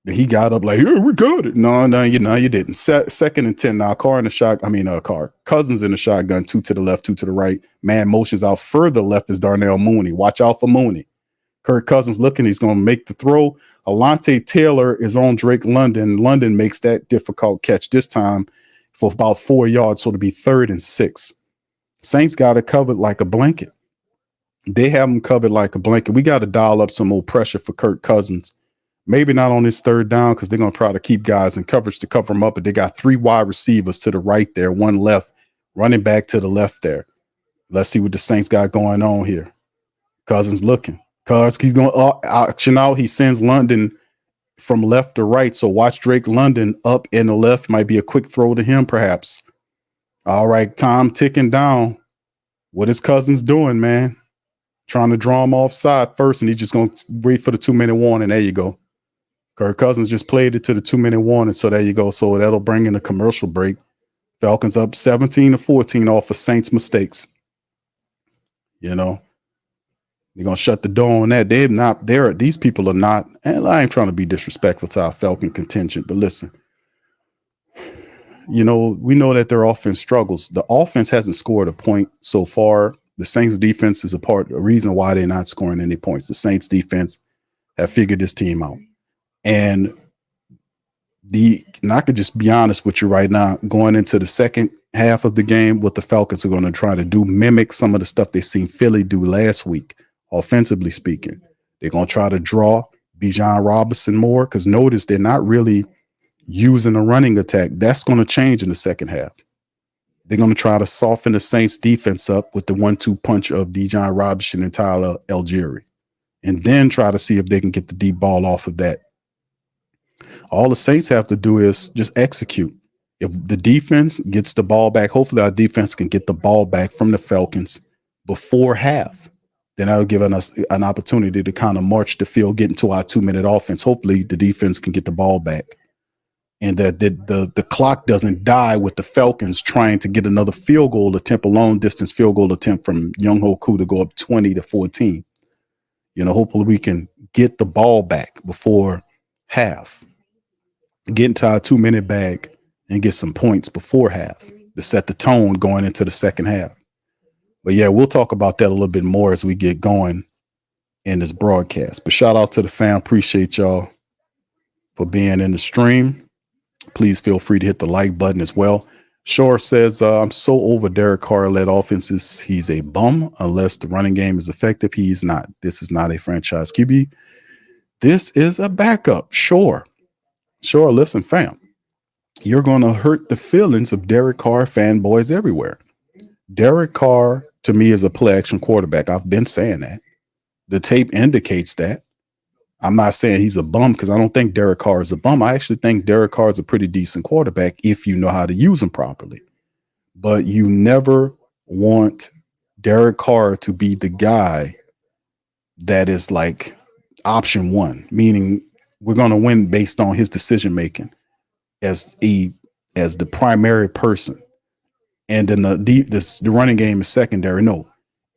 He got up like, yeah, we got it. No, you didn't. 2nd and 10 now. Cousins in the shotgun, 2 to the left, 2 to the right. Man motions out further left is Darnell Mooney. Watch out for Mooney. Kirk Cousins looking, he's going to make the throw. Alontae Taylor is on Drake London. London makes that difficult catch this time for about 4 yards, so it'll be 3rd and 6. Saints got it covered like a blanket. They have them covered like a blanket. We got to dial up some more pressure for Kirk Cousins. Maybe not on this 3rd down because they're going to try to keep guys in coverage to cover them up. But they got 3 wide receivers to the right there, 1 left, running back to the left there. Let's see what the Saints got going on here. Cousins looking. Cause he's going to auction out. He sends London from left to right. So watch Drake London up in the left. Might be a quick throw to him, perhaps. All right, time ticking down. What is Cousins doing, man? Trying to draw him offside first, and he's just going to wait for the 2-minute warning. There you go. Kirk Cousins just played it to the 2-minute warning. So there you go. So that'll bring in a commercial break. Falcons up 17-14 off of Saints mistakes. You know, they're going to shut the door on that. They're not there. These people are not, and I ain't trying to be disrespectful to our Falcon contingent, but listen, you know, we know that their offense struggles. The offense hasn't scored a point so far. The Saints defense is a reason why they're not scoring any points. The Saints defense have figured this team out. And I could just be honest with you right now, going into the second half of the game, what the Falcons are going to try to do, mimic some of the stuff they seen Philly do last week, offensively speaking. They're going to try to draw Bijan Robinson more, because notice they're not really using a running attack. That's going to change in the second half. They're going to try to soften the Saints defense up with the 1-2 punch of Bijan Robinson and Tyler Algieri, and then try to see if they can get the deep ball off of that. All the Saints have to do is just execute. If the defense gets the ball back, hopefully our defense can get the ball back from the Falcons before half. Then that'll give us an opportunity to kind of march the field, get into our 2-minute offense. Hopefully the defense can get the ball back, and that the clock doesn't die with the Falcons trying to get another field goal attempt, a long distance field goal attempt from Younghoe Koo to go up 20-14. You know, hopefully we can get the ball back before half, get into our 2-minute bag and get some points before half to set the tone going into the second half. But yeah, we'll talk about that a little bit more as we get going in this broadcast. But shout out to the fam. Appreciate y'all for being in the stream. Please feel free to hit the like button as well. Shore says, I'm so over Derek Carr-led offenses. He's a bum unless the running game is effective. He's not. This is not a franchise QB. This is a backup. Sure, listen, fam. You're going to hurt the feelings of Derek Carr fanboys everywhere. Derek Carr, to me, is a play-action quarterback. I've been saying that. The tape indicates that. I'm not saying he's a bum, because I don't think Derek Carr is a bum. I actually think Derek Carr is a pretty decent quarterback if you know how to use him properly. But you never want Derek Carr to be the guy that is like option one, meaning we're going to win based on his decision-making as the primary person. And then the running game is secondary. No,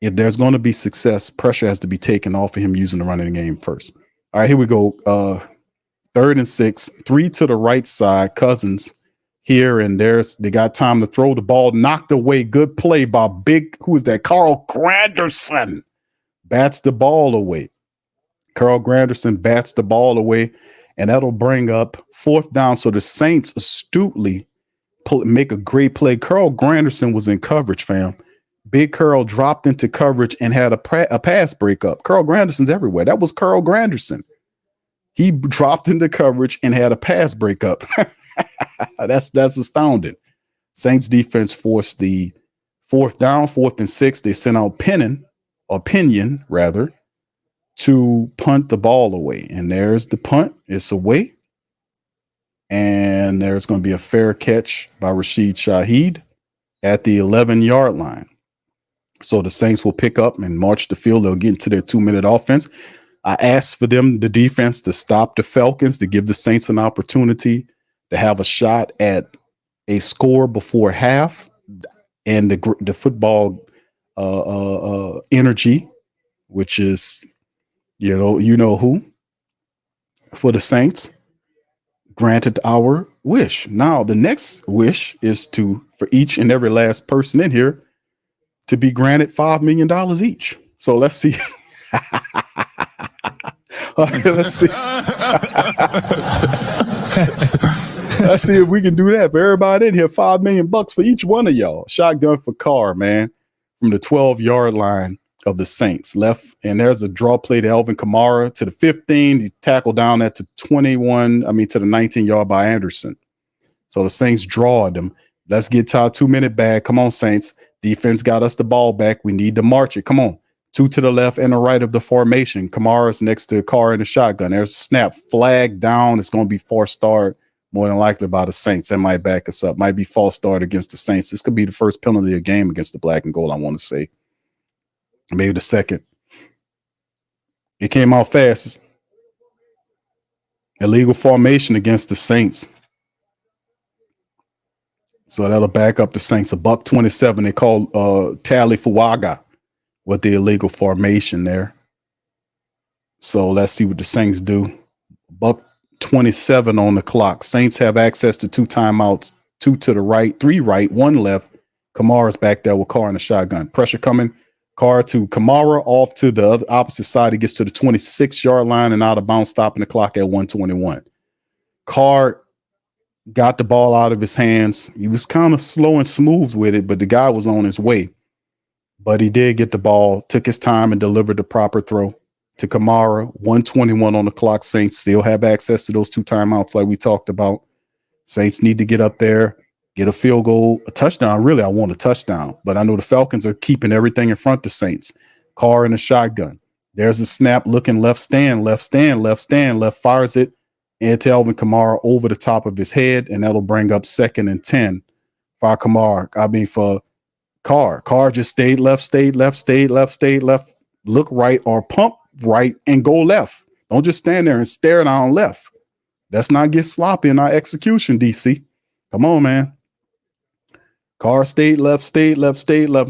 if there's going to be success, pressure has to be taken off of him using the running game first. All right, here we go. 3rd and 6, 3 to the right side. Cousins here, and they got time to throw the ball. Knocked away. Good play by who is that? Carl Granderson bats the ball away. Carl Granderson bats the ball away, and that'll bring up 4th down. So the Saints astutely make a great play. Carl Granderson was in coverage, fam. Big Carl dropped into coverage and had a pass breakup. Carl Granderson's everywhere. That was Carl Granderson. He dropped into coverage and had a pass breakup. That's astounding. Saints defense forced the 4th down, 4th and 6. They sent out Pinion to punt the ball away. And there's the punt. It's away. And there's going to be a fair catch by Rashid Shaheed at the 11-yard line. So the Saints will pick up and march the field. They'll get into their 2-minute offense. I asked for the defense, to stop the Falcons, to give the Saints an opportunity to have a shot at a score before half. And the football energy, which is, you know who, for the Saints, granted our wish. Now, the next wish is for each and every last person in here to be granted $5 million each. So let's see. Let's see. Let's see if we can do that for everybody in here. $5 million for each one of y'all. Shotgun for Carr, man, from the 12-yard line of the Saints. Left, and there's a draw play to Alvin Kamara to the 15. He tackled down at the 21. To the 19-yard by Anderson. So the Saints drawed them. Let's get to our 2-minute bag. Come on, Saints. Defense got us the ball back. We need to march it. Come on. Two to the left and the right of the formation. Kamara's next to Carr in the shotgun. There's a snap. Flag down. It's going to be forced start, more than likely by the Saints. That might back us up. Might be false start against the Saints. This could be the first penalty of the game against the black and gold, I want to say. Maybe the second. It came out fast. Illegal formation against the Saints. So that'll back up the Saints. $127. They call Tally Fuaga with the illegal formation there. So let's see what the Saints do. $127 on the clock. Saints have access to 2 timeouts, 2 to the right, 3 right, 1 left. Kamara's back there with Carr in the shotgun. Pressure coming. Carr to Kamara off to the other opposite side. He gets to the 26-yard line and out of bounds, stopping the clock at 121. Carr got the ball out of his hands. He was kind of slow and smooth with it, but the guy was on his way. But he did get the ball, took his time, and delivered the proper throw to Kamara. 121 on the clock. Saints still have access to those 2 timeouts like we talked about. Saints need to get up there, get a field goal, a touchdown. Really, I want a touchdown. But I know the Falcons are keeping everything in front of the Saints. Carr in the shotgun. There's a snap looking left, fires it into Alvin Kamara over the top of his head, and that'll bring up 2nd and 10 for Carr. Carr just stayed left, look right or pump right and go left. Don't just stand there and stare down left. Let's not get sloppy in our execution, DC. Come on, man. Carr stayed left.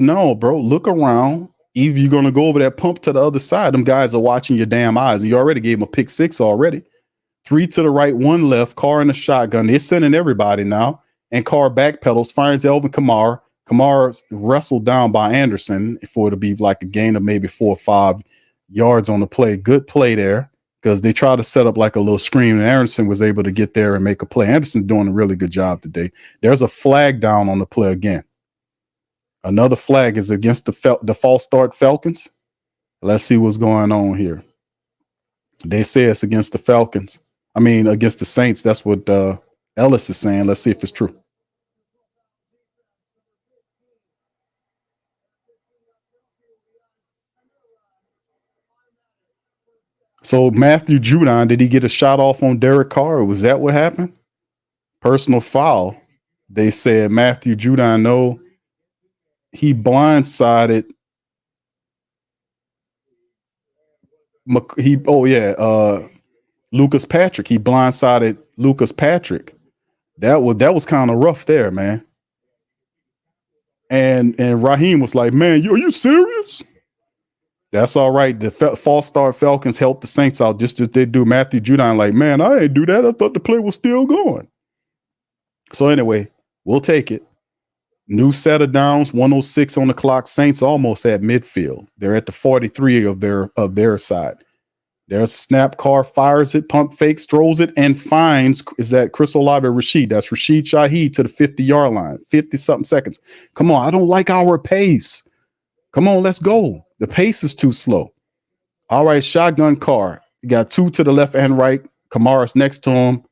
No, bro, look around. Either you're going to go over that pump to the other side. Them guys are watching your damn eyes. And you already gave him a pick 6 already. 3 to the right, 1 left. Carr in the shotgun. They're sending everybody now. And Carr backpedals, finds Alvin Kamara. Kamara's wrestled down by Anderson for it to be like a gain of maybe 4 or 5 yards on the play. Good play there because they tried to set up like a little screen, and Anderson was able to get there and make a play. Anderson's doing a really good job today. There's a flag down on the play again. Another flag is against the false start Falcons. Let's see what's going on here. They say it's against the Falcons. Against the Saints. That's what Ellis is saying. Let's see if it's true. So Matthew Judon, did he get a shot off on Derek Carr? Was that what happened? Personal foul. They said Matthew Judon, no, he blindsided. Lucas Patrick. He blindsided Lucas Patrick. That was kind of rough there, man. And Raheem was like, man, are you serious? That's all right. The false start Falcons helped the Saints out just as they do. Matthew Judon like, man, I ain't do that. I thought the play was still going. So anyway, we'll take it. New set of downs, 106 on the clock. Saints almost at midfield. They're at the 43 of their side. There's a snap. Carr fires it, pump fakes, throws it, and finds, is that Chris Olave Rashid? That's Rashid Shaheed to the 50-yard line. 50-something seconds. Come on, I don't like our pace. Come on, let's go. The pace is too slow. All right, shotgun Carr. You got 2 to the left and right. Kamara's next to him.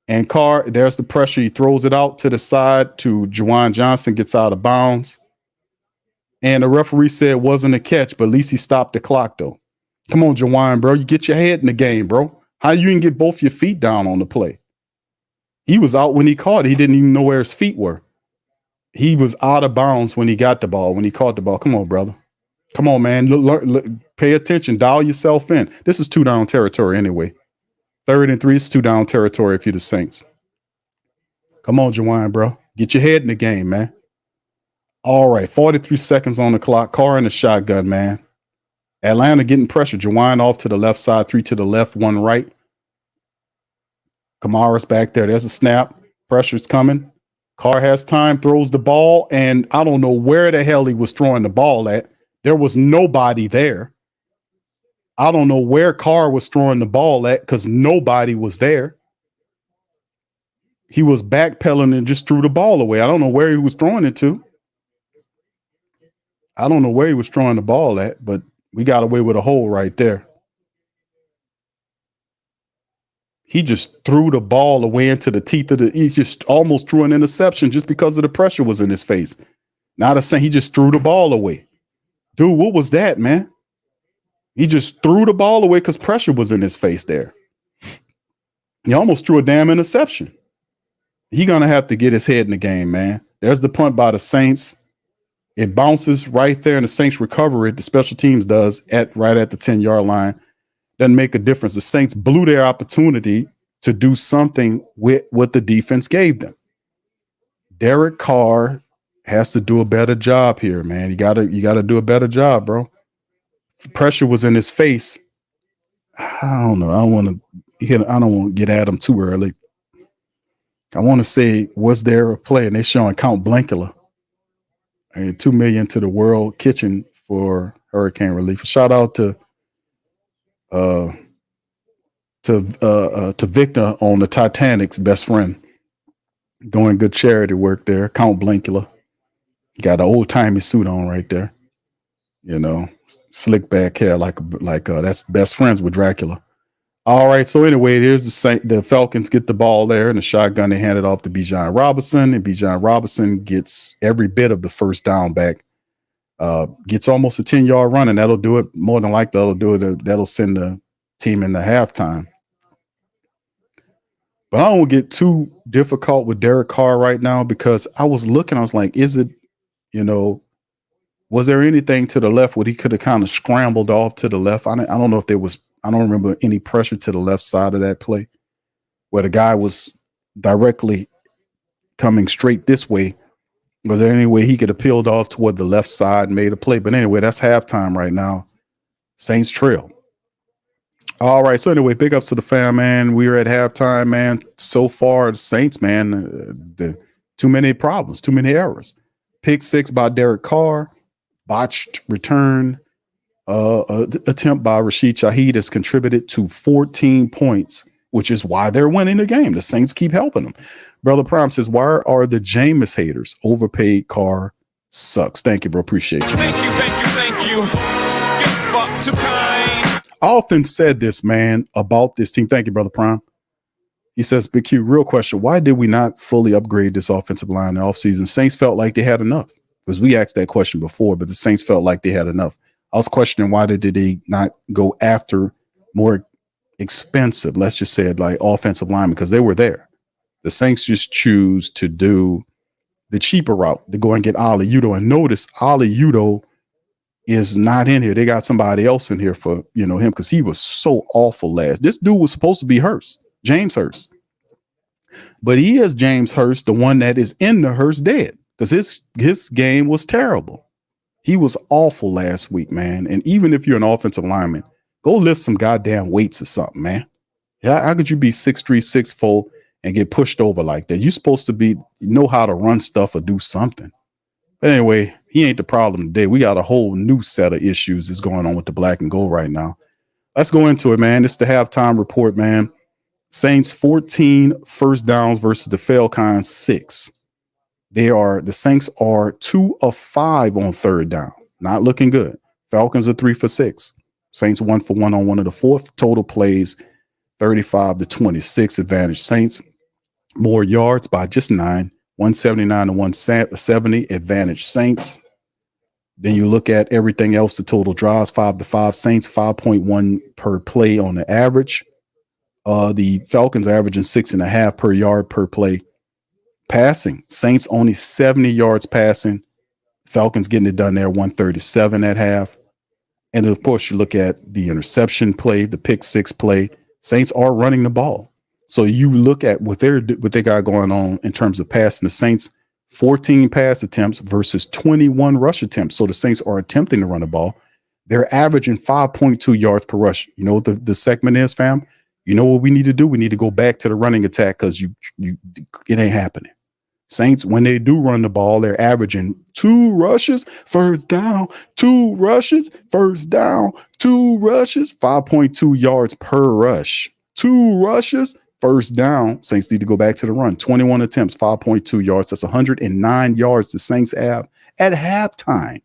And Carr, there's the pressure. He throws it out to the side to Juwan Johnson, gets out of bounds. And the referee said it wasn't a catch, but at least he stopped the clock, though. Come on, Juwan, bro. You get your head in the game, bro. How you can get both your feet down on the play? He was out when he caught it. He didn't even know where his feet were. He was out of bounds when he got the ball, when he caught the ball. Come on, brother. Come on, man. Look, pay attention. Dial yourself in. This is 2-down territory anyway. 3rd and 3 is 2-down territory if you're the Saints. Come on, Juwan, bro. Get your head in the game, man. All right, 43 seconds on the clock. Carr in the shotgun, man. Atlanta getting pressure. Juwan off to the left side, 3 to the left, 1 right. Kamara's back there. There's a snap. Pressure's coming. Carr has time, throws the ball, and I don't know where the hell he was throwing the ball at. There was nobody there. I don't know where Carr was throwing the ball at because nobody was there. He was backpedaling and just threw the ball away. I don't know where he was throwing it to. I don't know where he was throwing the ball at, but we got away with a hole right there. He just threw the ball away into the teeth of he just almost threw an interception just because of the pressure was in his face. Not a saying he just threw the ball away. Dude, what was that, man? He just threw the ball away because pressure was in his face there. He almost threw a damn interception. He gonna have to get his head in the game, man. There's the punt by the Saints. It bounces right there, and the Saints recover it. The special teams does right at the 10-yard line. Doesn't make a difference. The Saints blew their opportunity to do something with what the defense gave them. Derek Carr has to do a better job here, man. You gotta do a better job, bro. Pressure was in his face. I don't know. I don't want to get at him too early. I want to say, was there a play? And they're showing Count Blankula. And $2 million to the World Kitchen for hurricane relief. Shout out to Victor on the Titanic's best friend, doing good charity work there. Count Blankula. He got an old timey suit on right there. You know, slick back hair like that's best friends with Dracula. All right, so anyway, here's the Falcons get the ball there, and the shotgun, they hand it off to Bijan Robinson, and Bijan Robinson gets every bit of the first down back. Gets almost a 10-yard run, and that'll do it. More than likely, that'll send the team into halftime. But I don't want to get too difficult with Derek Carr right now, because I was like, is it, was there anything to the left where he could have kind of scrambled off to the left? I don't know if there was. I don't remember any pressure to the left side of that play where the guy was directly coming straight this way. Was there any way he could have peeled off toward the left side and made a play? But anyway, that's halftime right now. Saints trail. All right. So anyway, big ups to the fam, man. We're at halftime, man. So far, the Saints, man, too many problems, too many errors. Pick six by Derek Carr, botched return. Attempt by Rashid Shaheed has contributed to 14 points, which is why they're winning the game. The Saints keep helping them. Brother Prime says, why are the Jameis haters? Overpaid Carr sucks. Thank you, bro. Appreciate you. Thank you. Get fucked too kind. I often said this, man, about this team. Thank you, Brother Prime. He says, Big Q, real question. Why did we not fully upgrade this offensive line in the offseason? Saints felt like they had enough, because we asked that question before, but the Saints felt like they had enough. I was questioning why did they not go after more expensive, let's just say it, like offensive linemen, because they were there. The Saints just choose to do the cheaper route, to go and get Ali Udo. And notice Ali Udo is not in here. They got somebody else in here for him, because he was so awful last. This dude was supposed to be Hurst, James Hurst. But he is James Hurst, the one that is in the Hurst dead, because his game was terrible. He was awful last week, man. And even if you're an offensive lineman, go lift some goddamn weights or something, man. Yeah, how could you be 6'3", 6'4", and get pushed over like that? You're supposed to know how to run stuff or do something. But anyway, he ain't the problem today. We got a whole new set of issues that's going on with the black and gold right now. Let's go into it, man. It's the halftime report, man. Saints 14 first downs versus the Falcons 6. The Saints are 2 of 5 on third down. Not looking good. Falcons are 3 for 6. Saints 1 for 1 on one of the fourth. Total plays 35-26 advantage Saints. More yards by just 9. 179 to 170 advantage Saints. Then you look at everything else. The total drives 5-5. Saints 5.1 per play on the average. The Falcons averaging 6.5 per yard per play. Passing, Saints only 70 yards passing. Falcons getting it done there, 137 at half. And of course, you look at the interception play, the pick six play. Saints are running the ball. So you look at what they got going on in terms of passing. The Saints 14 pass attempts versus 21 rush attempts. So the Saints are attempting to run the ball. They're averaging 5.2 yards per rush. You know what the segment is, fam? You know what we need to do? We need to go back to the running attack, because it ain't happening. Saints, when they do run the ball, they're averaging 2 rushes, first down, 2 rushes, first down, 2 rushes, 5.2 yards per rush. 2 rushes, first down. Saints need to go back to the run. 21 attempts, 5.2 yards. That's 109 yards the Saints have at halftime.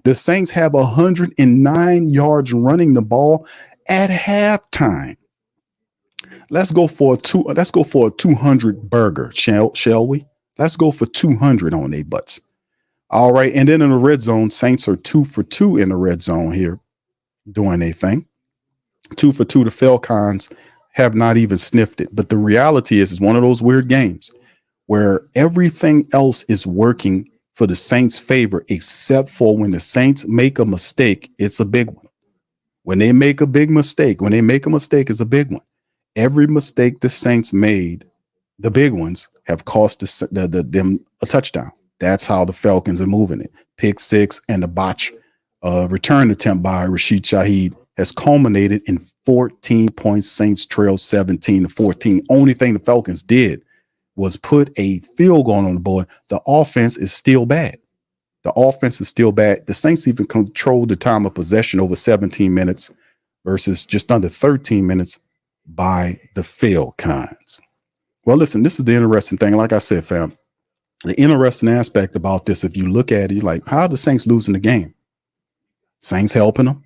The Saints have 109 yards running the ball at halftime. Let's go for a 200 burger, shall we? Let's go for 200 on their butts. All right. And then in the red zone, Saints are 2 for 2 in the red zone here doing a thing. 2 for 2. The Falcons have not even sniffed it. But the reality is, it's one of those weird games where everything else is working for the Saints' favor, except for when the Saints make a mistake, it's a big one. When they make a big mistake, it's a big one. Every mistake the Saints made, the big ones, have cost them a touchdown. That's how the Falcons are moving it. Pick six and the botch return attempt by Rashid Shaheed has culminated in 14 points. Saints trail 17-14. Only thing the Falcons did was put a field goal on the board. The offense is still bad. The Saints even controlled the time of possession over 17 minutes versus just under 13 minutes by the Falcons. Well, listen, this is the interesting thing. Like I said, fam, the interesting aspect about this, if you look at it, you're like, how are the Saints losing the game? Saints helping them.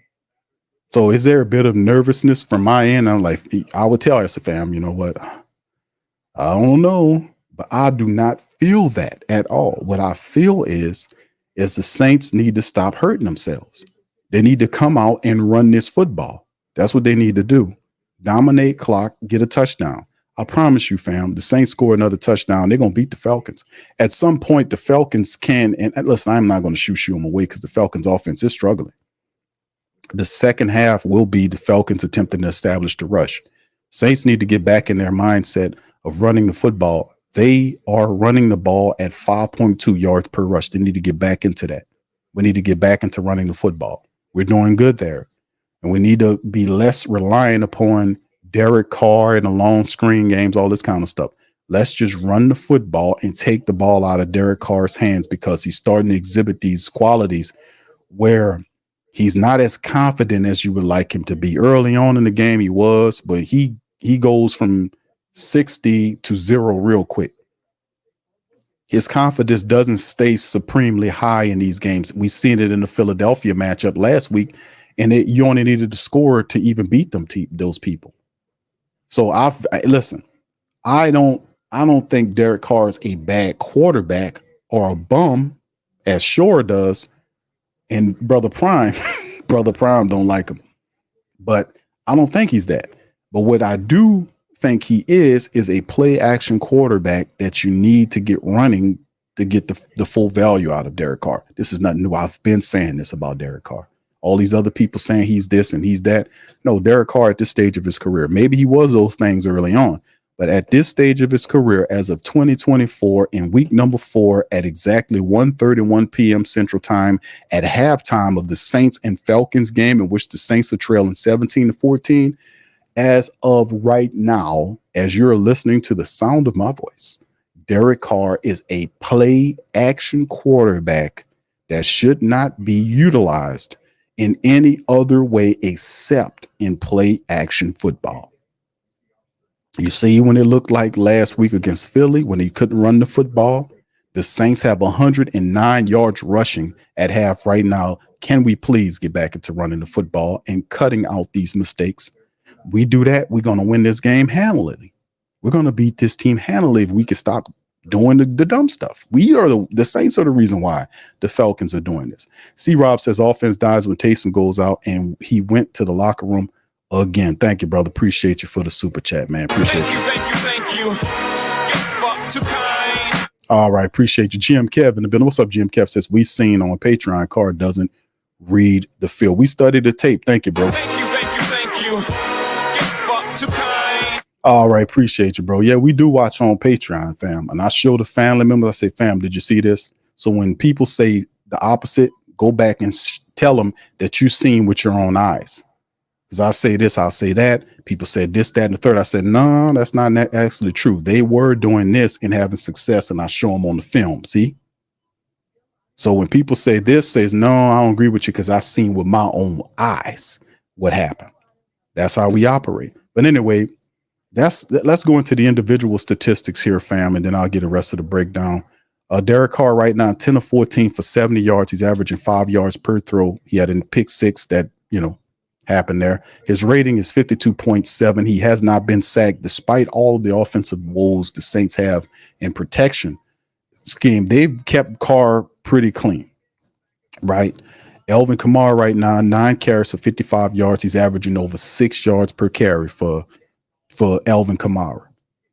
So is there a bit of nervousness from my end? I'm like, I would tell you, fam, you know what? I don't know, but I do not feel that at all. What I feel is the Saints need to stop hurting themselves. They need to come out and run this football. That's what they need to do. Dominate clock, get a touchdown. I promise you, fam, the Saints score another touchdown, they're going to beat the Falcons. At some point, the Falcons can, and listen, I'm not going to shoo them away because the Falcons offense is struggling. The second half will be the Falcons attempting to establish the rush. Saints need to get back in their mindset of running the football. They are running the ball at 5.2 yards per rush. They need to get back into that. We need to get back into running the football. We're doing good there. And we need to be less reliant upon Derek Carr and the long screen games, all this kind of stuff. Let's just run the football and take the ball out of Derek Carr's hands, because he's starting to exhibit these qualities where he's not as confident as you would like him to be. Early on in the game, he was, but he goes from 60 to 0 real quick. His confidence doesn't stay supremely high in these games. We seen it in the Philadelphia matchup last week, and you only needed to score to even beat those people. So listen, I don't think Derek Carr is a bad quarterback or a bum, as Shore does, and Brother Prime don't like him. But I don't think he's that. But what I do think he is a play action quarterback that you need to get running to get the full value out of Derek Carr. This is nothing new. I've been saying this about Derek Carr. All these other people saying he's this and he's that. No, Derek Carr at this stage of his career, maybe he was those things early on, but at this stage of his career, as of 2024, in week number 4, at exactly 1:31 p.m. Central Time, at halftime of the Saints and Falcons game, in which the Saints are trailing 17-14, as of right now, as you're listening to the sound of my voice, Derek Carr is a play action quarterback that should not be utilized in any other way except in play action football. You see, when it looked like last week against Philly, when he couldn't run the football, the Saints have 109 yards rushing at half right now. Can we please get back into running the football and cutting out these mistakes? We do that, we're going to win this game handily. We're going to beat this team handily if we can stop doing the dumb stuff. We are the Saints are the reason why the Falcons are doing this. C-Rob says offense dies when Taysom goes out, and he went to the locker room again. Thank you, brother. Appreciate you for the super chat, man. Appreciate you. Thank you. Fuck too kind. All right. Appreciate you. Jim Kev in the building. What's up, Jim Kev? Says we seen on Patreon, Carr doesn't read the field. We studied the tape. Thank you, bro. Thank you. Fuck too kind. All right. Appreciate you, bro. Yeah, we do watch on Patreon, fam. And I show the family members, I say, fam, did you see this? So when people say the opposite, go back and tell them that you've seen with your own eyes. Because I say this, I'll say that. People said this, that, and the third. I said, no, that's not actually true. They were doing this and having success, and I show them on the film. See? So when people say this, says, no, I don't agree with you because I seen with my own eyes what happened. That's how we operate. But anyway, let's go into the individual statistics here, fam, and then I'll get the rest of the breakdown. Derek Carr right now, 10 of 14 for 70 yards. He's averaging 5 yards per throw. He had a pick six that, happened there. His rating is 52.7. He has not been sacked despite all of the offensive woes the Saints have in protection scheme. They've kept Carr pretty clean, right? Elvin Kamara right now, 9 carries for 55 yards. He's averaging over 6 yards per carry for Elvin Kamara.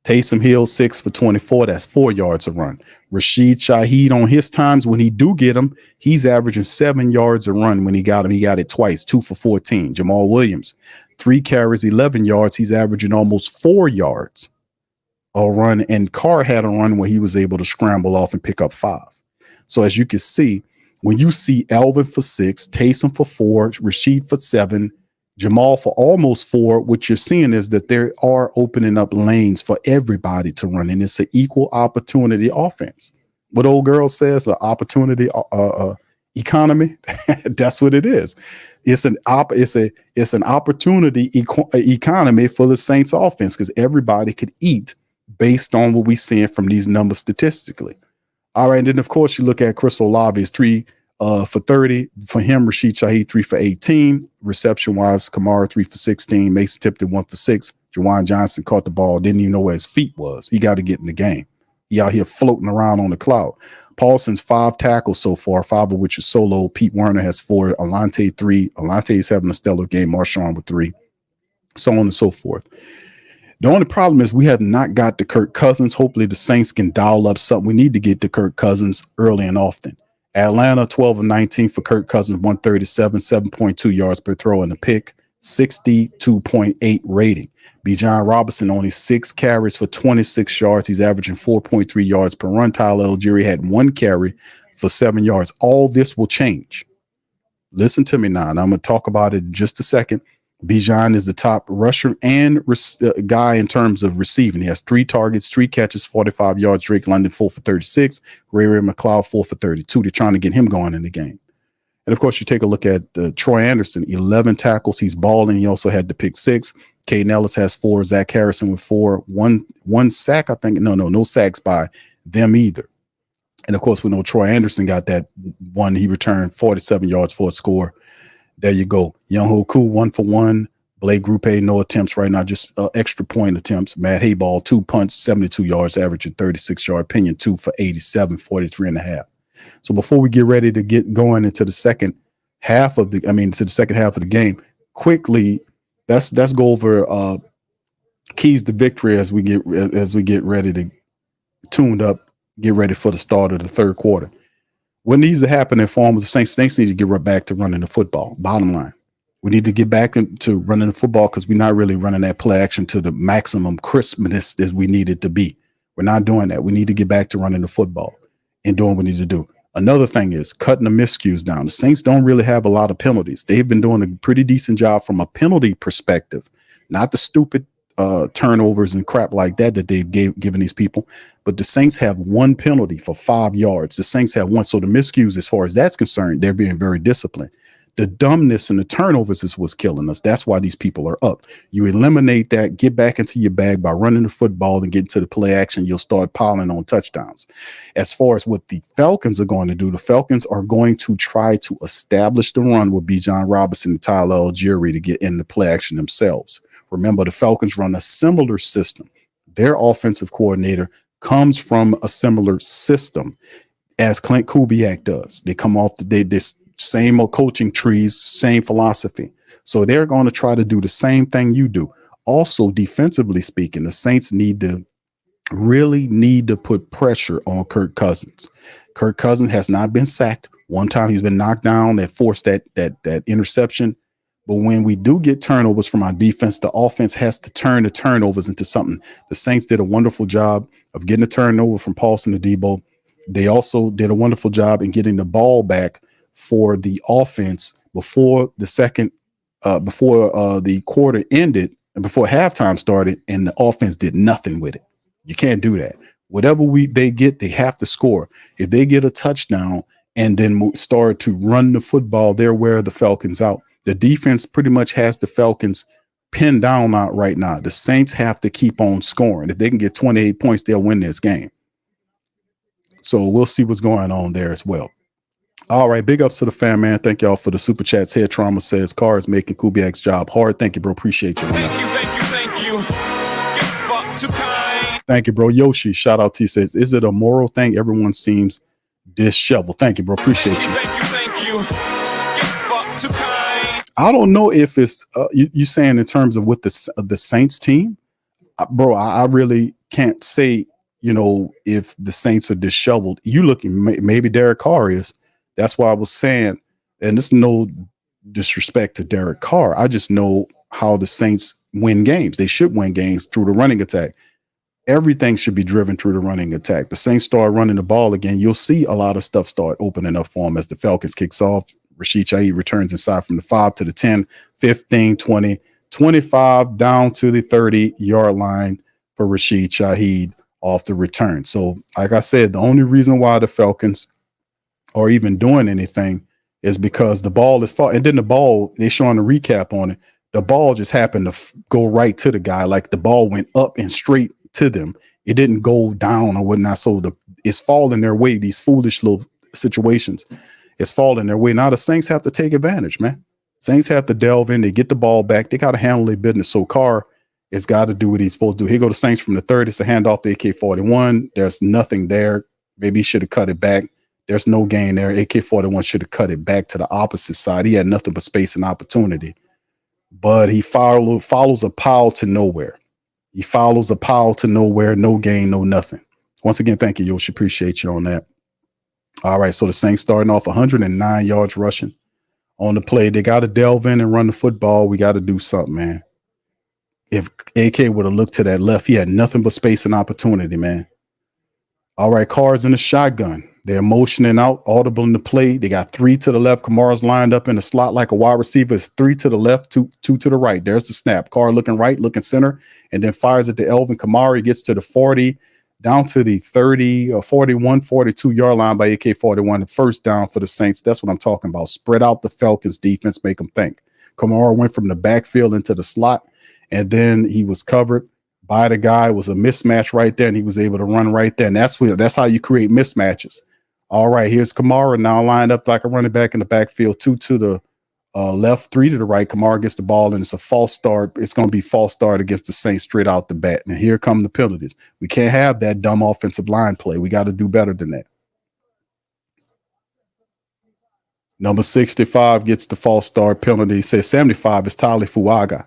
Taysom Hill, 6 for 24. That's 4 yards a run. Rashid Shaheed on his times when he do get him, he's averaging 7 yards a run when he got him. He got it twice, 2 for 14. Jamal Williams, 3 carries, 11 yards. He's averaging almost 4 yards a run. And Carr had a run where he was able to scramble off and pick up 5. So as you can see, when you see Elvin for 6, Taysom for 4, Rashid for 7, Jamal for almost 4, what you're seeing is that they are opening up lanes for everybody to run, and it's an equal opportunity offense. What old girl says, an opportunity economy. That's what it is. It's an opportunity economy for the Saints offense because everybody could eat based on what we're seeing from these numbers statistically. All right, and then of course you look at Chris Olave is 3 for 30 for him. Rashid Shaheed 3 for 18. Reception wise, Kamara 3 for 16. Mason Tipton 1 for 6. Juwan Johnson caught the ball, didn't even know where his feet was. He got to get in the game. He out here floating around on the cloud. Paulson's 5 tackles so far, 5 of which is solo. Pete Werner has 4. Alante 3. Alante's having a stellar game. Marshawn with 3. So on and so forth. The only problem is we have not got to Kirk Cousins. Hopefully the Saints can dial up something. We need to get to Kirk Cousins early and often. Atlanta, 12 of 19 for Kirk Cousins, 137, 7.2 yards per throw and a pick, 62.8 rating. Bijan Robinson only 6 carries for 26 yards. He's averaging 4.3 yards per run. Tyler Algieri had 1 carry for 7 yards. All this will change. Listen to me now, and I'm going to talk about it in just a second. Bijan is the top rusher and guy in terms of receiving. He has 3 targets, 3 catches, 45 yards. Drake London 4 for 36. Ray McLeod 4 for 32. They're trying to get him going in the game. And of course, you take a look at Troy Anderson, 11 tackles. He's balling. He also had to pick 6. Caden Ellis has 4. Zach Harrison with 4. One sack, I think. No sacks by them either. And of course, we know Troy Anderson got that one. He returned 47 yards for a score. There you go. Young Hoku 1 for 1. Blake Grupe, no attempts right now, just extra point attempts. Matt Hayball, 2 punts, 72 yards, averaging 36-yard. Pinion 2 for 87, 43.5. So before we get ready to get going into the second half of the game, quickly, let's go over keys to victory as we get ready to tuned up, get ready for the start of the third quarter. What needs to happen in form of the Saints need to get right back to running the football. Bottom line, we need to get back to running the football because we're not really running that play action to the maximum crispness as we need it to be. We're not doing that. We need to get back to running the football and doing what we need to do. Another thing is cutting the miscues down. The Saints don't really have a lot of penalties. They've been doing a pretty decent job from a penalty perspective, not the stupid turnovers and crap like that they've given these people. But the Saints have 1 penalty for 5 yards. The Saints have 1. So the miscues, as far as that's concerned, they're being very disciplined. The dumbness and the turnovers is what's killing us. That's why these people are up. You eliminate that, get back into your bag by running the football and getting to the play action. You'll start piling on touchdowns. As far as what the Falcons are going to do, the Falcons are going to try to establish the run with Bijan Robinson and Tyler Algieri to get in the play action themselves. Remember, the Falcons run a similar system. Their offensive coordinator comes from a similar system as Clint Kubiak does. They come off this same old coaching trees, same philosophy. So they're going to try to do the same thing you do. Also, defensively speaking, the Saints really need to put pressure on Kirk Cousins. Kirk Cousins has not been sacked. One time he's been knocked down that forced that interception. But when we do get turnovers from our defense, the offense has to turn the turnovers into something. The Saints did a wonderful job of getting a turnover from Paulson to Debo. They also did a wonderful job in getting the ball back for the offense before the quarter ended and before halftime started, and the offense did nothing with it. You can't do that. Whatever they get, they have to score. If they get a touchdown and then start to run the football, they're wear the Falcons out. The defense pretty much has the Falcons pinned down out right now. The Saints have to keep on scoring. If they can get 28 points, they'll win this game. So we'll see what's going on there as well. All right, big ups to the fan, man. Thank y'all for the super chats. Head Trauma says Carr is making Kubiak's job hard. Thank you, bro. Appreciate you. Thank you. Get fucked too kind. Thank you, bro. Yoshi, shout out to you, says, is it a moral thing? Everyone seems disheveled. Thank you, bro. Appreciate you. Thank you. Get fucked too kind. I don't know if it's you saying in terms of with the Saints team, bro. I really can't say, if the Saints are disheveled. You looking maybe Derek Carr is. That's why I was saying, and this is no disrespect to Derek Carr. I just know how the Saints win games. They should win games through the running attack. Everything should be driven through the running attack. The Saints start running the ball again. You'll see a lot of stuff start opening up for them as the Falcons kicks off. Rashid Shaheed returns inside from the 5 to the 10, 15, 20, 25 down to the 30-yard line for Rashid Shaheed off the return. So, like I said, the only reason why the Falcons are even doing anything is because the ball is far. And then the ball, they're showing a recap on it. The ball just happened to go right to the guy. Like the ball went up and straight to them. It didn't go down or whatnot. So it's falling their way. These foolish little situations, it's falling their way. Now the Saints have to take advantage, man. Saints have to delve in. They get the ball back. They got to handle their business. So Carr has got to do what he's supposed to do. Here go the Saints from the 30. It's a handoff to AK-41. There's nothing there. Maybe he should have cut it back. There's no gain there. AK-41 should have cut it back to the opposite side. He had nothing but space and opportunity. But he follows a pile to nowhere. He follows a pile to nowhere. No gain, no nothing. Once again, thank you, Yosh. Appreciate you on that. All right, so the Saints starting off 109 yards rushing on the play. They got to delve in and run the football. We got to do something, man. If AK would have looked to that left, he had nothing but space and opportunity, man. All right, Carr's in the shotgun. They're motioning out, audible in the play. They got 3 to the left. Kamara's lined up in the slot like a wide receiver. It's 3 to the left, two to the right. There's the snap. Carr looking right, looking center, and then fires at the Elvin Kamara. He gets to the 40, down to the 30 or 41, 42-yard line by AK-41. The first down for the Saints. That's what I'm talking about. Spread out the Falcons defense, make them think. Kamara went from the backfield into the slot, and then he was covered by the guy. It was a mismatch right there, and he was able to run right there. And that's how you create mismatches. All right, here's Kamara now lined up like a running back in the backfield, 2 to the left, 3 to the right. Kamara gets the ball, and it's a false start. It's going to be false start against the Saints straight out the bat. And here come the penalties. We can't have that dumb offensive line play. We got to do better than that. Number 65 gets the false start penalty. It says 75 is Tali Fuaga.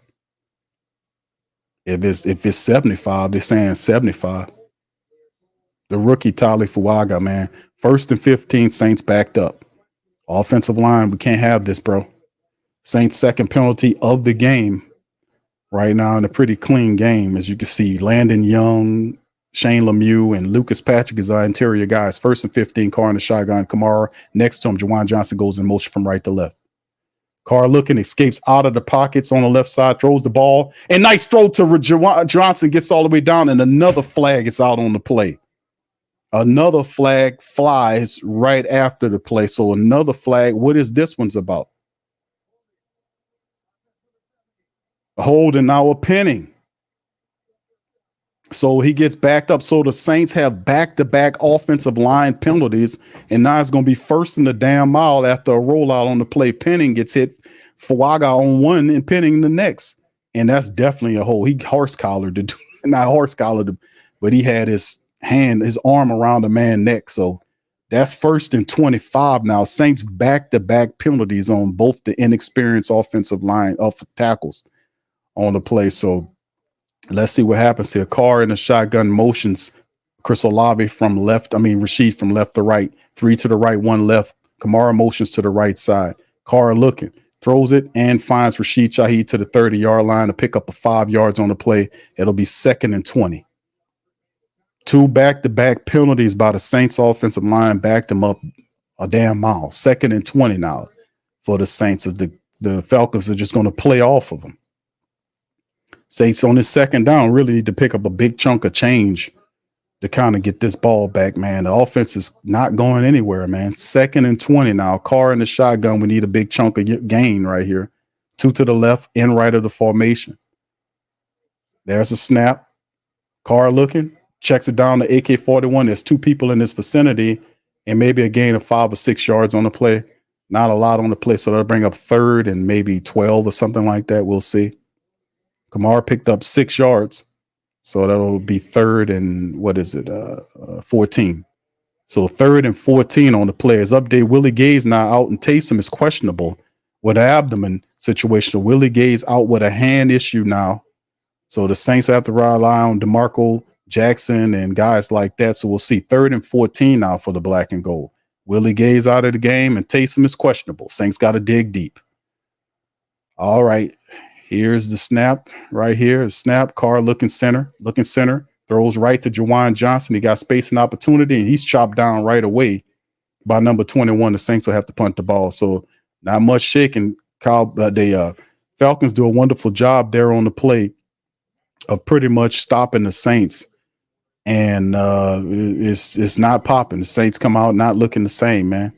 If it's 75, they're saying 75. The rookie Tali Fuaga, man. 1st and 15, Saints backed up. Offensive line, we can't have this, bro. Saints' second penalty of the game right now in a pretty clean game. As you can see, Landon Young, Shane Lemieux, and Lucas Patrick is our interior guys. 1st and 15, Carr in the shotgun. Kamara next to him. Jawan Johnson goes in motion from right to left. Carr looking, escapes out of the pockets on the left side, throws the ball, and nice throw to Jawan Johnson, gets all the way down, and another flag is out on the play. Another flag flies right after the play. So another flag. What is this one's about? A holding, now a pinning. So he gets backed up. So the Saints have back-to-back offensive line penalties, and now it's going to be 1st in the damn mile after a rollout on the play. Penning gets hit, Fuaga on one and Penning the next. And that's definitely a hold. He horse-collared, not horse-collared, but he had his arm around the man's neck. So that's 1st and 25 now. Saints back-to-back penalties on both the inexperienced offensive line of tackles on the play. So let's see what happens here. Carr in the shotgun motions Chris Olave Rashid from left to right, 3 to the right, 1 left. Kamara motions to the right side. Carr looking, throws it and finds Rashid Shaheed to the 30-yard line to pick up 5 yards on the play. It'll be 2nd and 20. 2 back-to-back penalties by the Saints offensive line backed them up a damn mile. 2nd and 20 now for the Saints, as the Falcons are just going to play off of them. Saints on this 2nd down really need to pick up a big chunk of change to kind of get this ball back, man. The offense is not going anywhere, man. 2nd and 20 now. Carr in the shotgun. We need a big chunk of gain right here. 2 to the left and right of the formation. There's a snap. Carr looking. Checks it down to AK-41. There's 2 people in this vicinity and maybe a gain of 5 or 6 yards on the play. Not a lot on the play, so that'll bring up 3rd and maybe 12 or something like that. We'll see. Kamara picked up 6 yards, so that'll be 3rd and 14. So 3rd and 14 on the players update. Willie Gay's now out and Taysom is questionable with an abdomen situation. So Willie Gay's out with a hand issue now. So the Saints have to rely on DeMarco Jackson and guys like that. So we'll see 3rd and 14 now for the black and gold. Willie Gay's out of the game and Taysom is questionable. Saints got to dig deep. All right. Here's the snap right here. Snap, Carr looking center, throws right to Jawan Johnson. He got space and opportunity, and he's chopped down right away by number 21. The Saints will have to punt the ball. So not much shaking. The Falcons do a wonderful job there on the play of pretty much stopping the Saints. And it's not popping. The Saints come out not looking the same, man.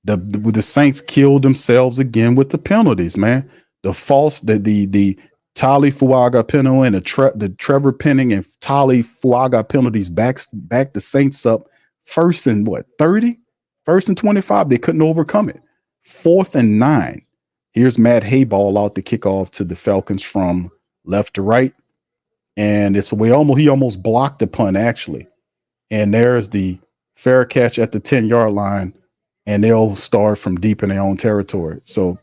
The Saints killed themselves again with the penalties, man. The Tali Fuaga penalty and the Trevor Penning and Tali Fuaga penalties back the Saints up 1st and 30? 1st and 25. They couldn't overcome it. 4th and 9. Here's Matt Hayball out to kick off to the Falcons from left to right. And he almost blocked the punt, actually. And there's the fair catch at the 10-yard line, and they'll start from deep in their own territory. So,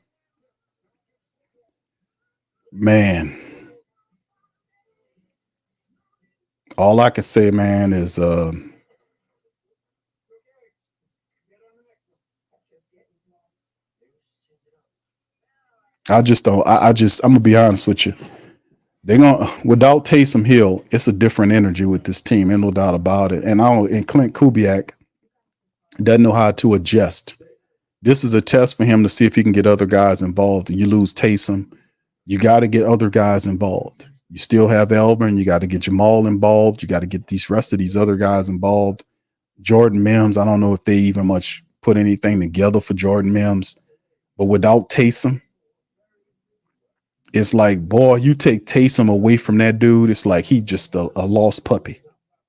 man, all I can say, man, is I'm gonna be honest with you. Without Taysom Hill, it's a different energy with this team, and no doubt about it. And Clint Kubiak doesn't know how to adjust. This is a test for him to see if he can get other guys involved. And you lose Taysom, you got to get other guys involved. You still have Elvin, you got to get Jamal involved. You got to get these rest of these other guys involved. Jordan Mims, I don't know if they even much put anything together for Jordan Mims, but without Taysom, it's like, boy, you take Taysom away from that dude, it's like he's just a lost puppy.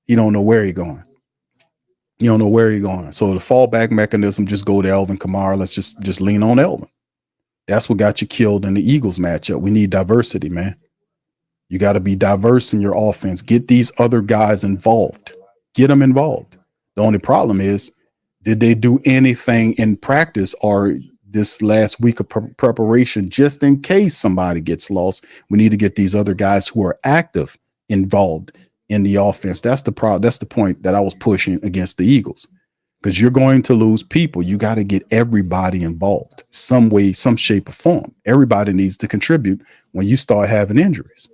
You don't know where he's going. So the fallback mechanism, just go to Alvin Kamara. Let's just lean on Elvin. That's what got you killed in the Eagles matchup. We need diversity, man. You got to be diverse in your offense. Get these other guys involved. Get them involved. The only problem is, did they do anything in practice or this last week of preparation just in case somebody gets lost? We need to get these other guys who are active involved in the offense. That's the problem. That's the point that I was pushing against the Eagles, because you're going to lose people. You got to get everybody involved some way, some shape or form. Everybody needs to contribute when you start having injuries.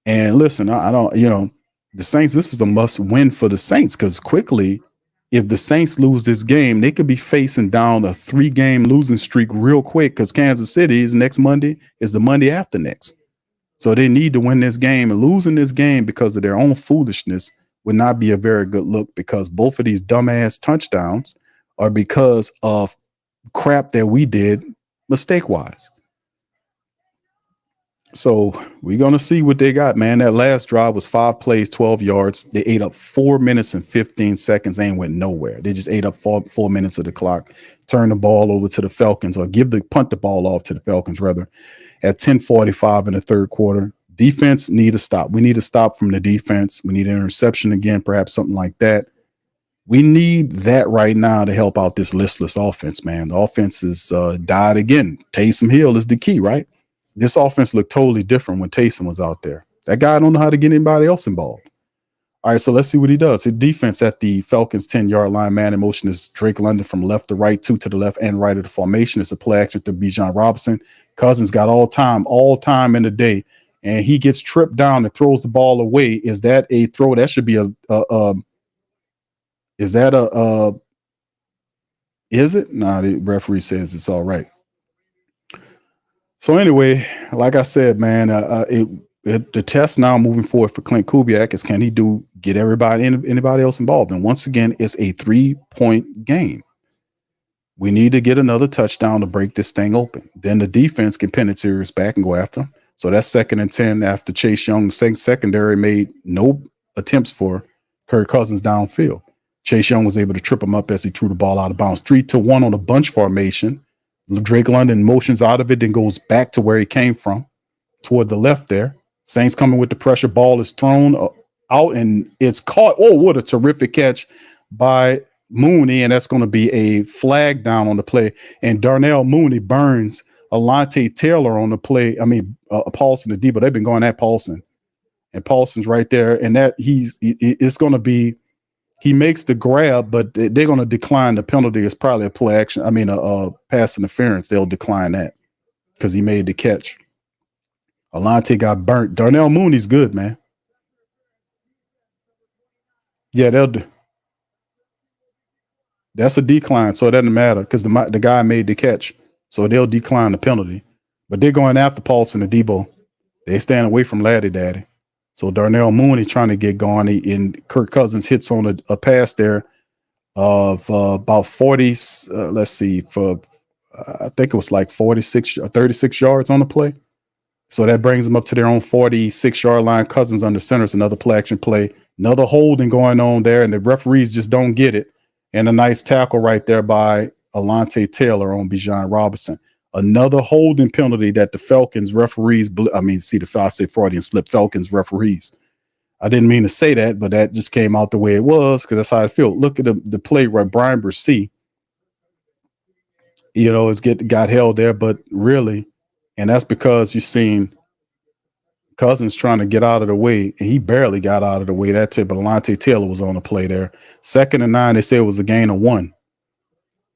And listen, the Saints, this is a must win for the Saints, because quickly, if the Saints lose this game, they could be facing down a 3-game losing streak real quick, because Kansas City is next Monday, is the Monday after next. So they need to win this game, and losing this game because of their own foolishness would not be a very good look, because both of these dumbass touchdowns are because of crap that we did mistake-wise. So we're going to see what they got, man. That last drive was 5 plays, 12 yards. They ate up 4 minutes and 15 seconds and went nowhere. They just ate up 4 minutes of the clock, turned the ball over to the Falcons, or punt the ball off to the Falcons, rather, at 10:45 in the third quarter. Defense need to stop. We need to stop from the defense. We need an interception again, perhaps something like that. We need that right now to help out this listless offense, man. The offense is died again. Taysom Hill is the key, right? This offense looked totally different when Taysom was out there. That guy don't know how to get anybody else involved. All right, so let's see what he does. His defense at the Falcons 10-yard line, man in motion, is Drake London from left to right, 2 to the left and right of the formation. It's a play action to Bijan Robinson. Cousins got all time in the day, and he gets tripped down and throws the ball away. Is that a throw? That should be is it? No, the referee says it's all right. So anyway, like I said, man, the test now moving forward for Clint Kubiak is, can he get anybody else involved? And once again, it's a 3-point game. We need to get another touchdown to break this thing open. Then the defense can pin its ears back and go after him. So that's 2nd and 10 after Chase Young's secondary made no attempts for Kirk Cousins downfield. Chase Young was able to trip him up as he threw the ball out of bounds. 3-1 on a bunch formation. Drake London motions out of it, then goes back to where he came from, toward the left there. Saints coming with the pressure. Ball is thrown out, and it's caught. Oh, what a terrific catch by Mooney, and that's going to be a flag down on the play. And Darnell Mooney burns Alontae Taylor on the play. I mean, Paulson and Debo, they've been going at Paulson. And Paulson's right there. And that it's going to be, he makes the grab, but they're going to decline the penalty. It's probably a play action. I mean, a pass interference. They'll decline that because he made the catch. Alontae got burnt. Darnell Mooney's good, man. Yeah, they'll do. That's a decline, so it doesn't matter because the guy made the catch. So they'll decline the penalty. But they're going after Paulson and Debo. They stand away from Laddie Daddy. So Darnell Mooney trying to get going, and Kirk Cousins hits on a pass there of about 40. Let's see, for I think it was like 46 or 36 yards on the play. So that brings them up to their own 46-yard line. Cousins under center is another play action play. Another holding going on there, and the referees just don't get it. And a nice tackle right there by Alontae Taylor on Bijan Robinson. Another holding penalty that the Falcons referees, I say Freudian slip, Falcons referees. I didn't mean to say that, but that just came out the way it was because that's how I feel. Look at the play where Brian Brissy, got held there, but really, and that's because you've seen Cousins trying to get out of the way, and he barely got out of the way that tip, but Alontae Taylor was on the play there. 2nd and 9, they say it was a gain of 1.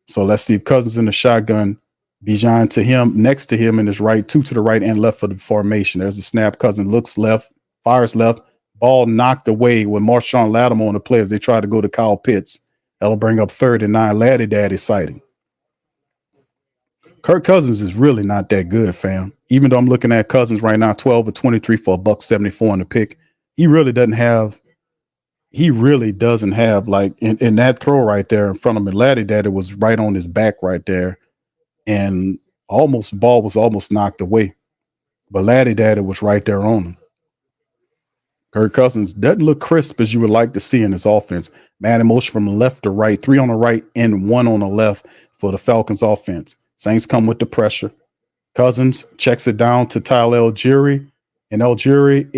So let's see if Cousins in the shotgun, Bijan to him, next to him in his right, 2 to the right and left for the formation. There's a snap. Cousins looks left, fires left, ball knocked away with Marshawn Lattimore on the play as they try to go to Kyle Pitts. That'll bring up 3rd and 9, Laddie Daddy sighting. Kirk Cousins is really not that good, fam. Even though I'm looking at Cousins right now, 12 of 23 for $174 on the pick. He really doesn't have, like in that throw right there in front of him, Laddie Daddy was right on his back right there. And ball was almost knocked away. But Laddie Daddy was right there on him. Kirk Cousins doesn't look crisp as you would like to see in his offense. Man in motion from left to right, 3 on the right and 1 on the left for the Falcons offense. Saints come with the pressure. Cousins checks it down to Tyler Algieri. And Algieri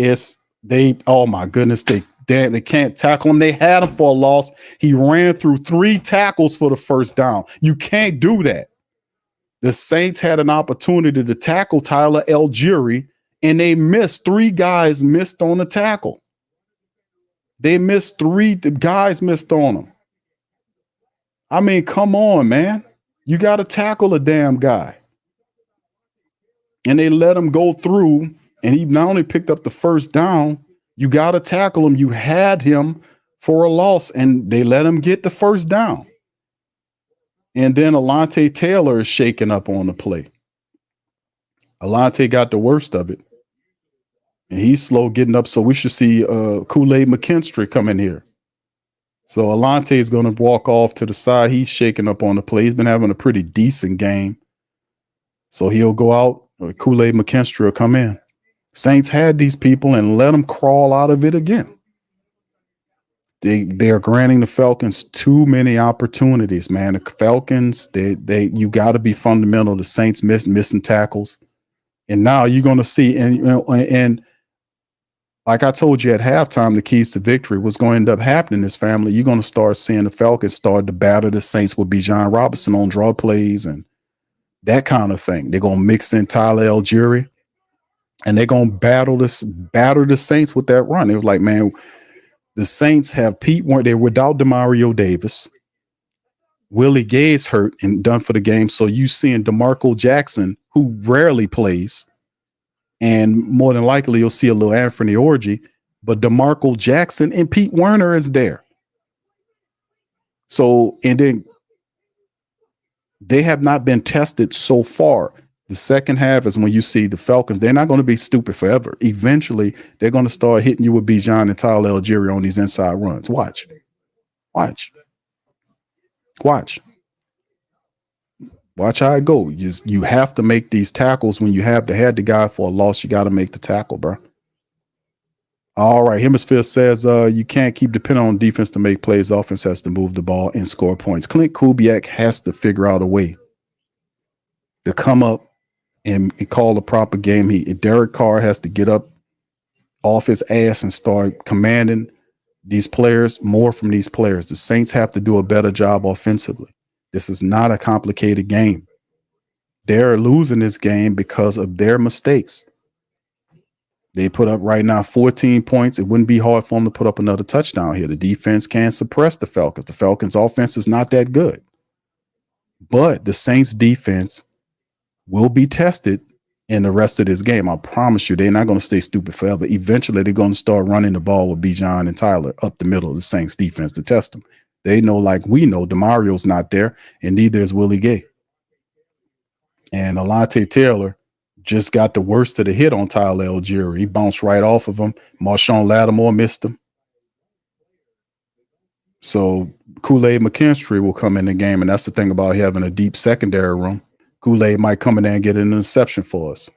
oh my goodness, they can't tackle him. They had him for a loss. He ran through 3 tackles for the first down. You can't do that. The Saints had an opportunity to tackle Tyler Algieri, and they missed. 3 guys missed on the tackle. They missed 3. The guys missed on them. I mean, come on, man. You got to tackle a damn guy. And they let him go through, and he not only picked up the first down, you got to tackle him. You had him for a loss, and they let him get the first down. And then Alontae Taylor is shaking up on the play. Alontae got the worst of it. And he's slow getting up, so we should see Kool-Aid McKinstry come in here. So Alontae is going to walk off to the side. He's shaking up on the play. He's been having a pretty decent game. So he'll go out. Kool-Aid McKinstry will come in. Saints had these people and let them crawl out of it again. They're granting the Falcons too many opportunities, man. The Falcons, you got to be fundamental. The Saints missing tackles. And now you're going to see, and like I told you at halftime, the keys to victory was going to end up happening in this family. You're going to start seeing the Falcons start to batter the Saints with Bijan Robinson on draw plays and that kind of thing. They're going to mix in Tyler Algieri, and they're going to batter the Saints with that run. It was like, man, the Saints have they're without DeMario Davis. Willie Gay's hurt and done for the game. So you seeing DeMarco Jackson, who rarely plays, and more than likely you'll see a little Anthony Orgy, but DeMarco Jackson and Pete Werner is there. So, and then they have not been tested so far. The second half is when you see the Falcons. They're not going to be stupid forever. Eventually, they're going to start hitting you with Bijan and Tyler Algieri on these inside runs. Watch. Watch how it go. You have to make these tackles when you have the guy for a loss. You got to make the tackle, bro. All right. Hemisphere says you can't keep depending on defense to make plays. Offense has to move the ball and score points. Clint Kubiak has to figure out a way to come up and call a proper game. Derek Carr has to get up off his ass and start commanding these players, more from these players. The Saints have to do a better job offensively. This is not a complicated game. They're losing this game because of their mistakes. They put up right now 14 points. It wouldn't be hard for them to put up another touchdown here. The defense can suppress the Falcons. The Falcons' offense is not that good. But the Saints' defense will be tested in the rest of this game. I promise you, they're not going to stay stupid forever. Eventually, they're going to start running the ball with Bijan and Tyler up the middle of the Saints' defense to test them. They know, like we know, DeMario's not there, and neither is Willie Gay. And Alontae Taylor just got the worst of the hit on Tyler Algier. He bounced right off of him. Marshawn Lattimore missed him. So Kool-Aid McKinstry will come in the game, and that's the thing about having a deep secondary room. Kool-Aid might come in there and get an interception for us.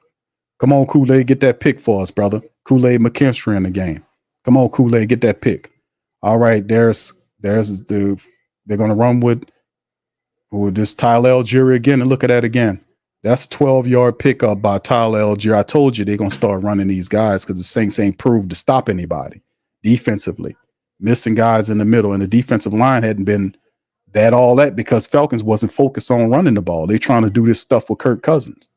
Come on, Kool-Aid, get that pick for us, brother. Kool-Aid McKinstry in the game. Come on, Kool-Aid, get that pick. All right, they're going to run with this Tyler Algier again, and look at that again. That's a 12-yard pickup by Tyler Algier. I told you they're going to start running these guys because the Saints ain't proved to stop anybody defensively. Missing guys in the middle, and the defensive line hadn't been that because Falcons wasn't focused on running the ball. They're trying to do this stuff with Kirk Cousins.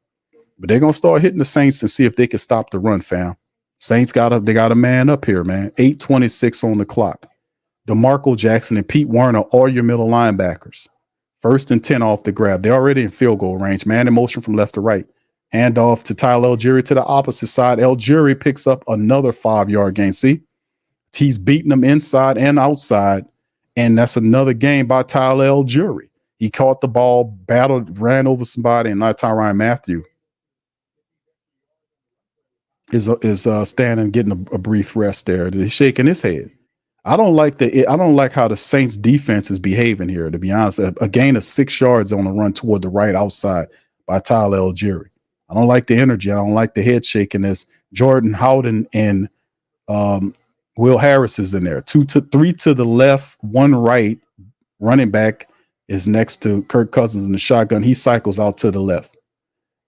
But they're going to start hitting the Saints and see if they can stop the run, fam. Saints got a man up here, man. 8:26 on the clock. DeMarco Jackson and Pete Werner are your middle linebackers. 1st and 10 off the grab. They're already in field goal range. Man in motion from left to right. Hand off to Tyler Algier to the opposite side. Algier picks up another 5-yard gain. See? He's beating them inside and outside. And that's another game by Tyler Algier. He caught the ball, battled, ran over somebody, and not Tyrann Mathieu is standing, getting a brief rest there. He's shaking his head. I don't like how the Saints defense is behaving here, to be honest. A gain of 6 yards on the run toward the right outside by Tyler Algier. I don't like the energy. I don't like the head shaking as Jordan Howden and Will Harris is in there. 3 to the left, 1 right. Running back is next to Kirk Cousins in the shotgun. He cycles out to the left.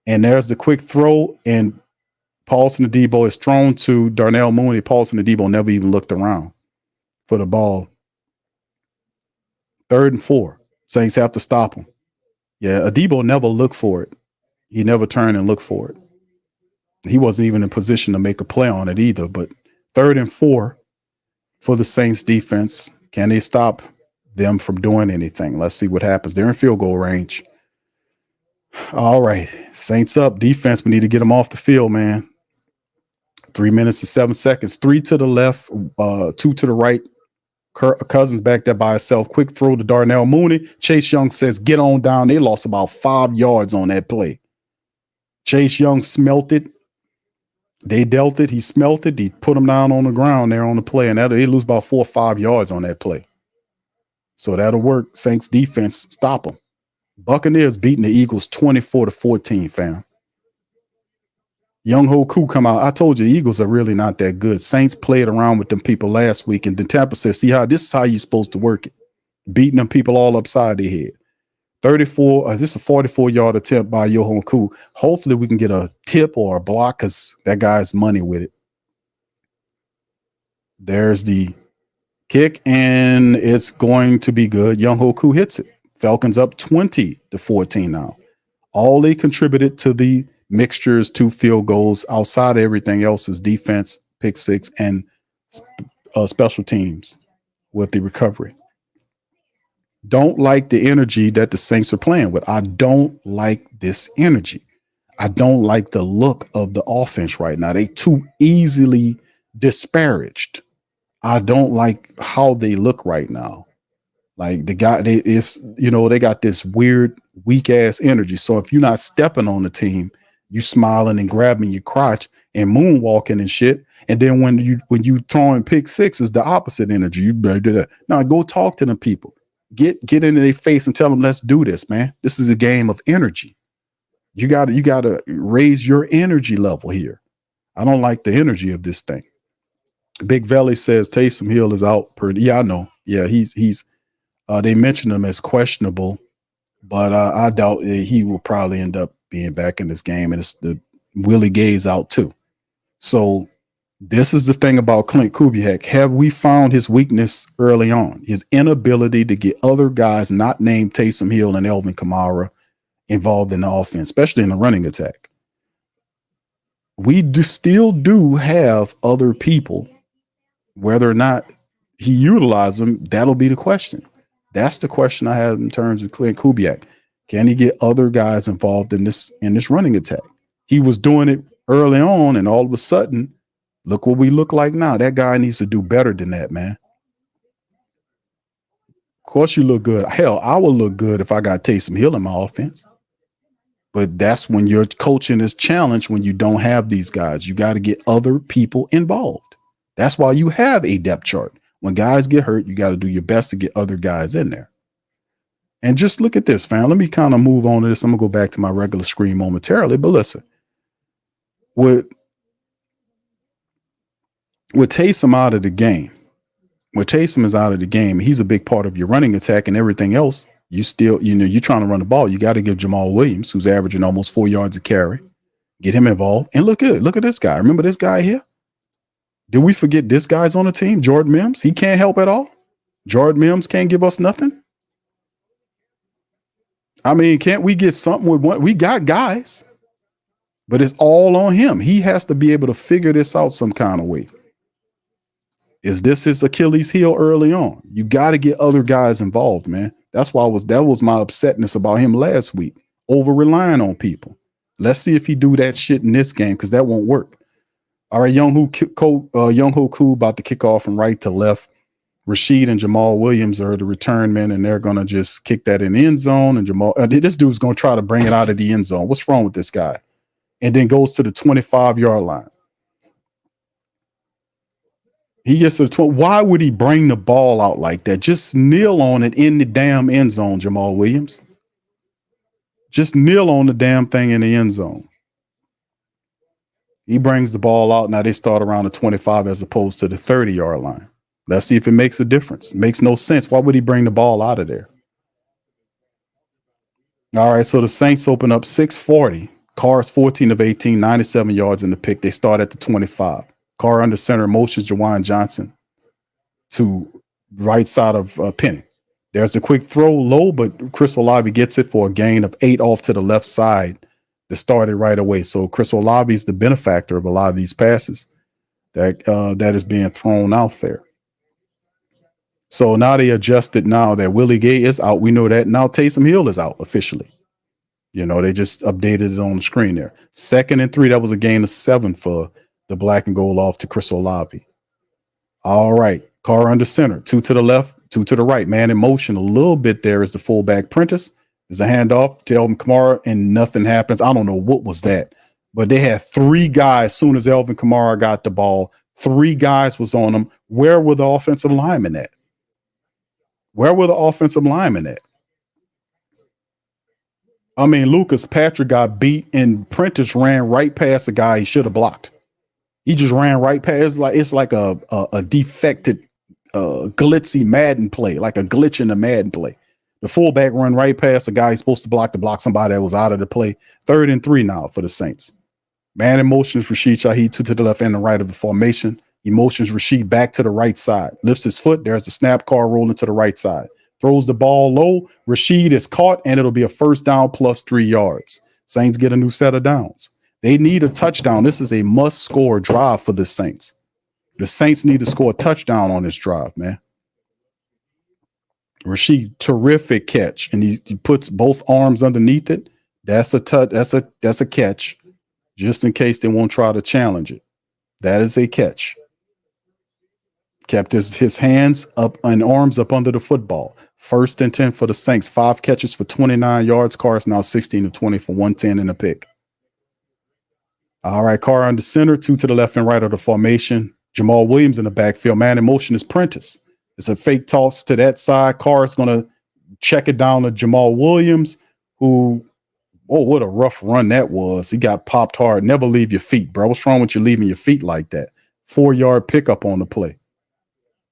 And there's the quick throw, and Paulson Adebo is thrown to Darnell Mooney. Paulson Adebo never even looked around for the ball. 3rd and 4. Saints have to stop him. Yeah, Adebo never looked for it. He never turned and looked for it. He wasn't even in position to make a play on it either. But 3rd and 4 for the Saints defense. Can they stop them from doing anything? Let's see what happens. They're in field goal range. All right. Saints up. Defense, we need to get them off the field, man. 3 minutes and 7 seconds. 3 to the left, 2 to the right. Cousins back there by himself. Quick throw to Darnell Mooney. Chase Young says, get on down. They lost about 5 yards on that play. Chase Young smelt it. They dealt it. He smelt it. He put him down on the ground there on the play, and they lose about 4 or 5 yards on that play. So that'll work. Saints defense, stop them. Buccaneers beating the Eagles 24-14, fam. Young Ho Koo come out. I told you the Eagles are really not that good. Saints played around with them people last week, and Tampa says, see how this is how you're supposed to work it. Beating them people all upside their head. 34. This is a 44-yard attempt by Yoho Koo. Hopefully we can get a tip or a block because that guy's money with it. There's the kick, and it's going to be good. Young Ho Koo hits it. Falcons up 20-14 now. All they contributed to the mixture is 2 field goals. Outside of everything else is defense, pick 6, and special teams with the recovery. Don't like the energy that the Saints are playing with. I don't like this energy. I don't like the look of the offense right now. They too easily disparaged. I don't like how they look right now. Like the guy, they got this weird, weak ass energy. So if you're not stepping on the team, you smiling and grabbing your crotch and moonwalking and shit. And then when you throwing pick 6 is the opposite energy. You better do that. Now go talk to them people. Get into their face and tell them, let's do this, man. This is a game of energy. You gotta raise your energy level here. I don't like the energy of this thing. Big Valley says Taysom Hill is out. Yeah, I know. Yeah, he's. They mentioned him as questionable, but I doubt he will probably end up being back in this game. And it's the Willie Gay's out too. So This is the thing about Clint Kubiak. Have we found his weakness early on? His inability to get other guys not named Taysom Hill and Elvin Kamara involved in the offense, especially in the running attack. We still do have other people. Whether or not he utilized them, that'll be the question. That's the question I have in terms of Clint Kubiak. Can he get other guys involved in this running attack? He was doing it early on, and all of a sudden, look what we look like now. That guy needs to do better than that, man. Of course, you look good. Hell, I would look good if I got Taysom Hill in my offense. But that's when your coaching is challenged when you don't have these guys. You got to get other people involved. That's why you have a depth chart. When guys get hurt, you got to do your best to get other guys in there. And just look at this, fam. Let me kind of move on to this. I'm going to go back to my regular screen momentarily. But listen, with Taysom out of the game, when Taysom is out of the game, he's a big part of your running attack and everything else. You still, you're trying to run the ball. You got to give Jamal Williams, who's averaging almost 4 yards a carry, get him involved. And look at this guy. Remember this guy here? Did we forget this guy's on the team? Jordan Mims. He can't help at all. Jordan Mims can't give us nothing. I mean, can't we get something with one? We got guys, but it's all on him. He has to be able to figure this out some kind of way. Is this his Achilles heel early on? You got to get other guys involved, man. That's why that was my upsetness about him last week, over relying on people. Let's see if he do that shit in this game, because that won't work. All right, Young Ho Koo about to kick off from right to left. Rashid and Jamal Williams are the return men, and they're going to just kick that in the end zone. And this dude's going to try to bring it out of the end zone. What's wrong with this guy? And then goes to the 25-yard line. He gets to the 20. Why would he bring the ball out like that? Just kneel on it in the damn end zone, Jamal Williams. Just kneel on the damn thing in the end zone. He brings the ball out. Now they start around the 25 as opposed to the 30-yard line. Let's see if it makes a difference. It makes no sense. Why would he bring the ball out of there? All right, so the Saints open up 640. Carr's 14 of 18, 97 yards in the pick. They start at the 25. Carr under center motions Jawan Johnson to right side of Penny. There's a quick throw low, but Chris Olave gets it for a gain of 8 off to the left side to start it right away. So Chris Olave is the benefactor of a lot of these passes that is being thrown out there. So now they adjusted now that Willie Gay is out. We know that. Now Taysom Hill is out officially. They just updated it on the screen there. 2nd and 3. That was a gain of 7 for the black and gold off to Chris Olave. All right. Carr under center. 2 to the left, 2 to the right. Man in motion a little bit there is the fullback Prentice. There's a handoff to Elvin Kamara, and nothing happens. I don't know what was that. But they had 3 guys as soon as Elvin Kamara got the ball. 3 guys was on him. Where were the offensive linemen at? Where were the offensive linemen at? I mean, Lucas Patrick got beat, and Prentice ran right past the guy he should have blocked. He just ran right past. It's like a defected, glitzy Madden play, like a glitch in the Madden play. The fullback run right past the guy he's supposed to block somebody that was out of the play. 3rd and 3 now for the Saints. Man in motions, Rashid Shaheed 2 to the left and the right of the formation. He motions Rashid back to the right side. Lifts his foot. There's a snap, Carr rolling to the right side. Throws the ball low. Rashid is caught, and it'll be a first down plus 3 yards. Saints get a new set of downs. They need a touchdown. This is a must-score drive for the Saints. The Saints need to score a touchdown on this drive, man. Rashid, terrific catch, and he puts both arms underneath it. That's a touch. That's a catch, just in case they won't try to challenge it. That is a catch. Kept his hands up and arms up under the football. 1st and 10 for the Saints. 5 catches for 29 yards. Carr is now 16 of 20 for 110 and a pick. All right, Carr under center, 2 to the left and right of the formation. Jamal Williams in the backfield. Man in motion is Prentice. It's a fake toss to that side. Carr is going to check it down to Jamal Williams, who, what a rough run that was. He got popped hard. Never leave your feet, bro. What's wrong with you leaving your feet like that? 4-yard pickup on the play.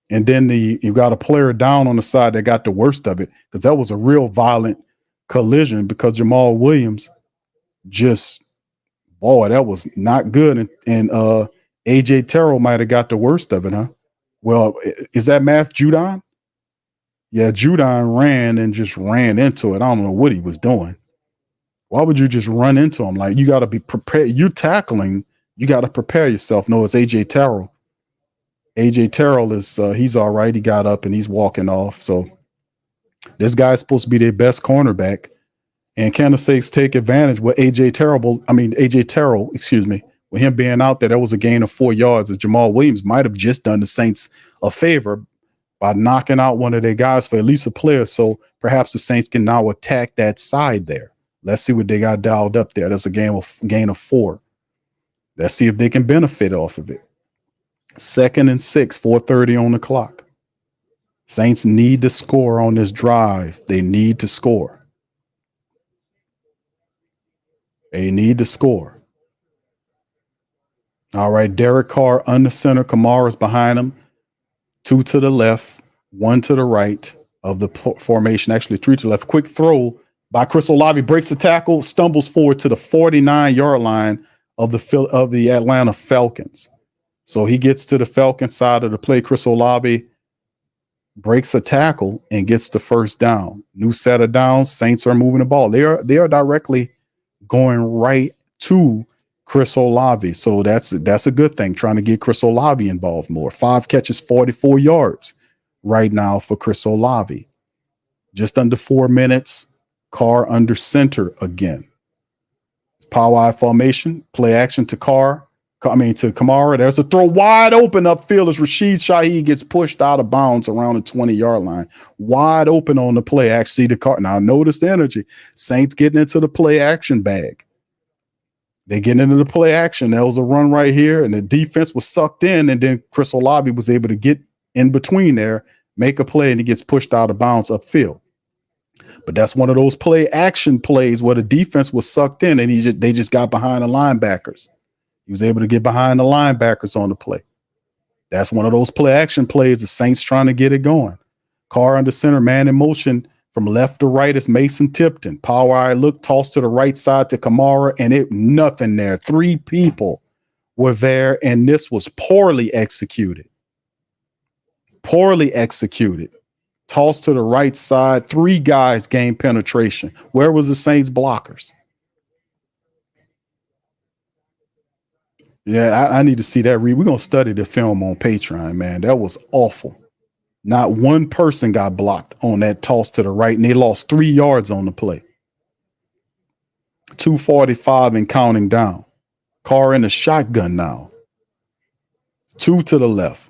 And then you got a player down on the side that got the worst of it, because that was a real violent collision, because Jamal Williams just, that was not good. And AJ Terrell might have got the worst of it, huh? Well, is that math Judon? Yeah, Judon ran into it. I don't know what he was doing. Why would you just run into him? Like, you got to be prepared. You're tackling. You got to prepare yourself. No, it's AJ Terrell. AJ Terrell is he's all right. He got up and he's walking off. So this guy's supposed to be their best cornerback. And Kansas State's take advantage with AJ Terrell, excuse me, with him being out there. That was a gain of 4 yards, as Jamal Williams might have just done the Saints a favor by knocking out one of their guys for at least a player. So perhaps the Saints can now attack that side there. Let's see what they got dialed up there. That's a gain of 4. Let's see if they can benefit off of it. 2nd and 6, 4:30 on the clock. Saints need to score on this drive. They need to score. They need to score. All right, Derek Carr under center. Kamara's behind him. 2 to the left, 1 to the right of the formation. Actually, 3 to the left. Quick throw by Chris Olave, breaks the tackle, stumbles forward to the 49-yard line of the Atlanta Falcons. So he gets to the Falcon side of the play. Chris Olave breaks a tackle and gets the first down. New set of downs. Saints are moving the ball. They are directly going right to Chris Olave. So that's a good thing, trying to get Chris Olave involved more. 5 catches, 44 yards right now for Chris Olave. Just under 4 minutes. Carr under center again. Power I formation, play action to Kamara. There's a throw wide open upfield as Rashid Shaheed gets pushed out of bounds around the 20-yard line. Wide open on the play action. See the Carr. Now notice the energy. Saints getting into the play action bag. They get into the play action. There was a run right here, and the defense was sucked in, and then Chris Olave was able to get in between there, make a play, and he gets pushed out of bounds upfield. But that's one of those play action plays where the defense was sucked in, and they just got behind the linebackers. He was able to get behind the linebackers on the play. That's one of those play action plays. The Saints trying to get it going. Carr under center, man in motion from left to right is Mason Tipton. Power eye look, toss to the right side to Kamara, and nothing there. 3 people were there, and this was poorly executed. Poorly executed. Toss to the right side. 3 guys gained penetration. Where was the Saints blockers? Yeah, I need to see that. We're going to study the film on Patreon, man. That was awful. Not one person got blocked on that toss to the right, and they lost 3 yards on the play. 2:45 and counting down. Carr in a shotgun now. 2 to the left.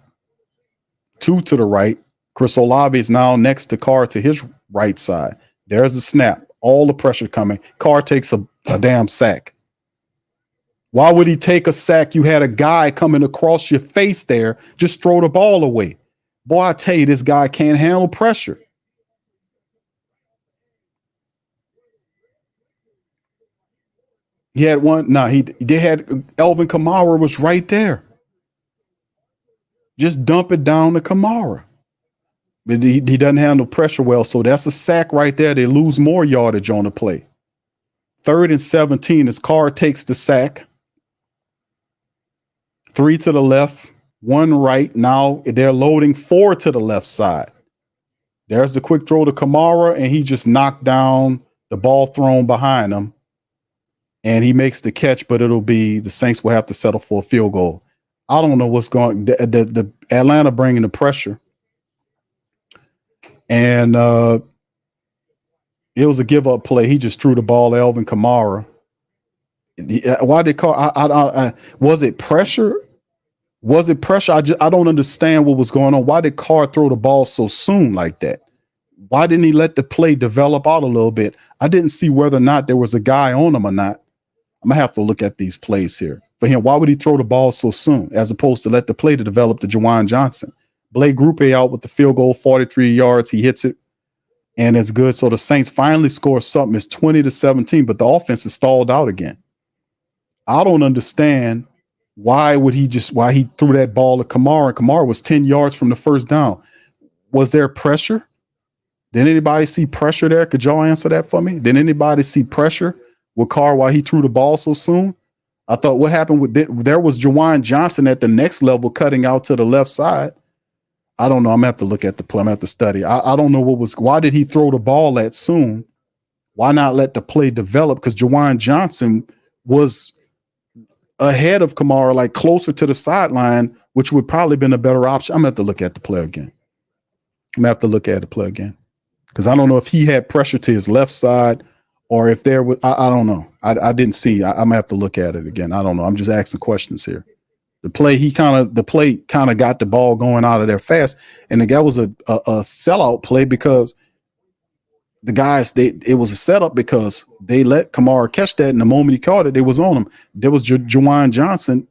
2 to the right. Chris Olave is now next to Carr to his right side. There's the snap. All the pressure coming. Carr takes a damn sack. Why would he take a sack? You had a guy coming across your face there. Just throw the ball away. Boy, I tell you, this guy can't handle pressure. He had one. No, they had Alvin Kamara was right there. Just dump it down to Kamara. But he doesn't handle pressure well, so that's a sack right there. They lose more yardage on the play. 3rd and 17 as Carr takes the sack. 3 to the left, 1 right. Now they're loading 4 to the left side. There's the quick throw to Kamara, and he just knocked down the ball thrown behind him. And he makes the catch, but the Saints will have to settle for a field goal. I don't know what's going. The Atlanta bringing the pressure. And it was a give-up play. He just threw the ball to Alvin Kamara. Why did Carr? Was it pressure? Was it pressure? I don't understand what was going on. Why did Carr throw the ball so soon like that? Why didn't he let the play develop out a little bit? I didn't see whether or not there was a guy on him or not. I'm gonna have to look at these plays here for him. Why would he throw the ball so soon as opposed to let the play to develop to Juwan Johnson? Blake Grupe out with the field goal, 43 yards. He hits it, and it's good. So the Saints finally score something. It's 20-17, but the offense is stalled out again. I don't understand why he threw that ball to Kamara. Kamara was 10 yards from the first down. Was there pressure? Did anybody see pressure there? Could y'all answer that for me? Did anybody see pressure with Carr while he threw the ball so soon? I thought what happened with there was Juwan Johnson at the next level cutting out to the left side. I don't know. I'm gonna have to look at the play. I'm gonna have to study. I don't know why did he throw the ball that soon? Why not let the play develop? Because Juwan Johnson was ahead of Kamara, like closer to the sideline, which would probably been a better option. I'm gonna have to look at the play again. Because I don't know if he had pressure to his left side or if there was, I don't know. I didn't see. I'm gonna have to look at it again. I don't know. I'm just asking questions here. The play kind of got the ball going out of there fast, and that was a sellout play because the guys it was a setup because they let Kamara catch that, and the moment he caught it, it was on him. There was Juwan Johnson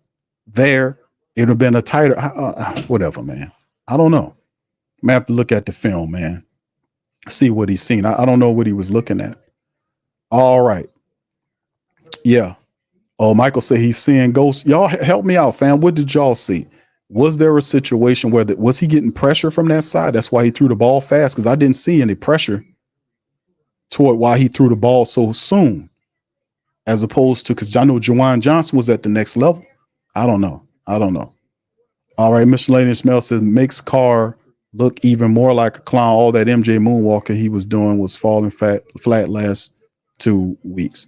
there. It would have been a tighter whatever, man. I don't know. I'm gonna have to look at the film, man. See what he's seen. I don't know what he was looking at. All right. Yeah. Oh, Michael said he's seeing ghosts. Y'all help me out, fam. What did y'all see? Was there a situation where was he getting pressure from that side? That's why he threw the ball fast, because I didn't see any pressure toward why he threw the ball so soon, as opposed to because I know Juwan Johnson was at the next level. I don't know. All right. Miscellaneous Mel says makes Carr look even more like a clown. All that MJ moonwalker he was doing was falling flat last 2 weeks.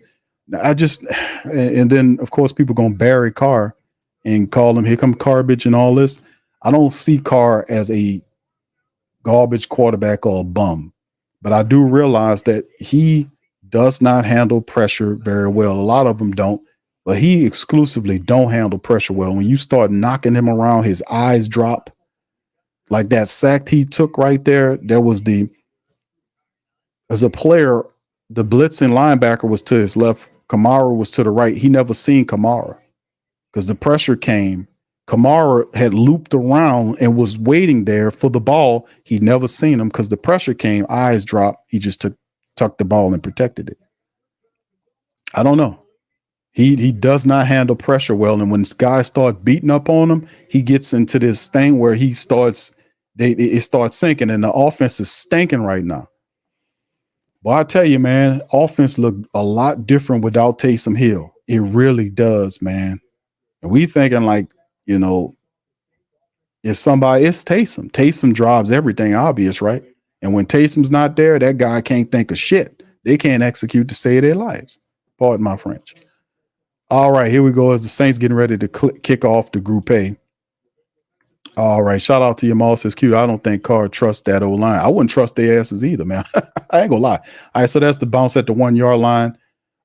And then of course people gonna bury Carr and call him here come garbage and all this. I don't see Carr as a garbage quarterback or a bum, but I do realize that he does not handle pressure very well. A lot of them don't, but he exclusively don't handle pressure well. When you start knocking him around, his eyes drop. Like that sack he took right there, as a player, the blitzing linebacker was to his left, Kamara was to the right. He never seen Kamara because the pressure came. Kamara had looped around and was waiting there for the ball. He never seen him because the pressure came, eyes dropped. He just tucked the ball and protected it. I don't know. He does not handle pressure well. And when guys start beating up on him, he gets into this thing where it starts sinking, and the offense is stinking right now. Well, I tell you, man, offense looked a lot different without Taysom Hill. It really does, man. And we thinking like, it's Taysom. Taysom drives everything obvious, right? And when Taysom's not there, that guy can't think of shit. They can't execute to save their lives. Pardon my French. All right, here we go as the Saints getting ready to kick off the Group A. All right, shout out to your mom says, Q, I don't think Carr trusts that old line. I wouldn't trust their asses either, man. I ain't gonna lie. All right, so that's the bounce at the 1 yard line.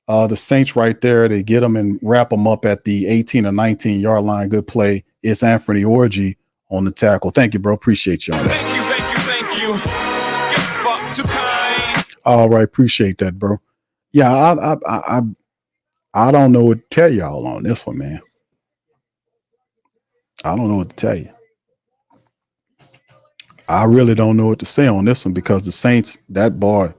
The Saints right there, they get them and wrap them up at the 18 or 19 yard line. Good play. It's Anthony Orgy on the tackle. Thank you, bro. Appreciate you on that. Thank you. Fuck too kind. All right, appreciate that, bro. Yeah, I don't know what to tell y'all on this one, man. I don't know what to tell you. I really don't know what to say on this one because the Saints, that boy,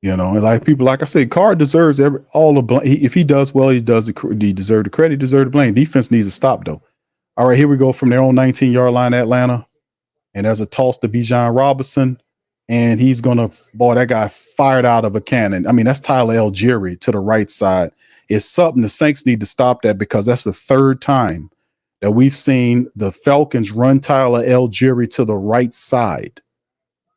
and like people, like I said, Carr deserves all the blame. If he does well, he deserves the credit, he deserves the blame. Defense needs to stop though. All right, here we go from their own 19 yard line, Atlanta, and there's a toss to Bijan Robinson, and he's that guy fired out of a cannon. I mean, that's Tyler Algieri to the right side. It's something the Saints need to stop that because that's the third time that we've seen the Falcons run Tyler Algieri to the right side.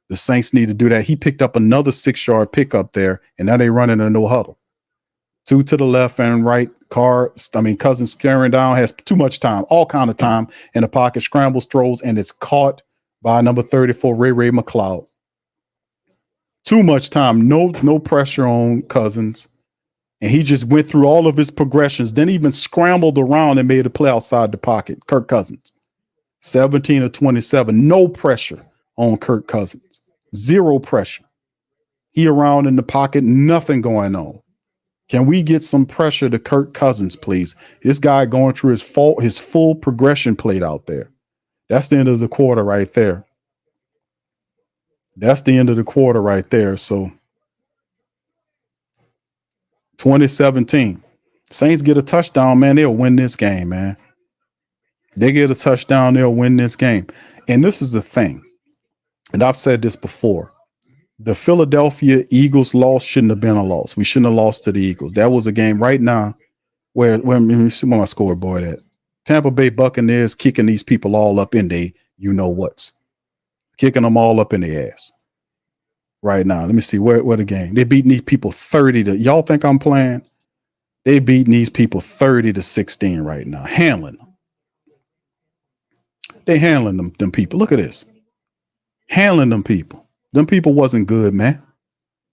The Saints need to do that. He picked up another 6 yard pickup there, and now they running a no huddle. 2 to the left and right. Cousins staring down, has too much time, all kind of time in the pocket, scrambles, throws, and it's caught by number 34, Ray McLeod. Too much time, no pressure on Cousins. And he just went through all of his progressions, then even scrambled around and made a play outside the pocket. Kirk Cousins, 17 of 27, no pressure on Kirk Cousins, 0 pressure. He around in the pocket, nothing going on. Can we get some pressure to Kirk Cousins, please? This guy going through his full progression played out there. That's the end of the quarter right there. So 2017. Saints get a touchdown, man. They'll win this game, man. They get a touchdown, they'll win this game. And this is the thing. And I've said this before. The Philadelphia Eagles loss shouldn't have been a loss. We shouldn't have lost to the Eagles. That was a game right now Where let me see where my scoreboard at. Tampa Bay Buccaneers kicking these people all up in they you know what's. Kicking them all up in the ass right now. Let me see where the game. They beating these people 30 to. Y'all think I'm playing? They beating these people 30-16 right now. Handling them. They handling them people. Look at this. Handling them people. Them people wasn't good, man.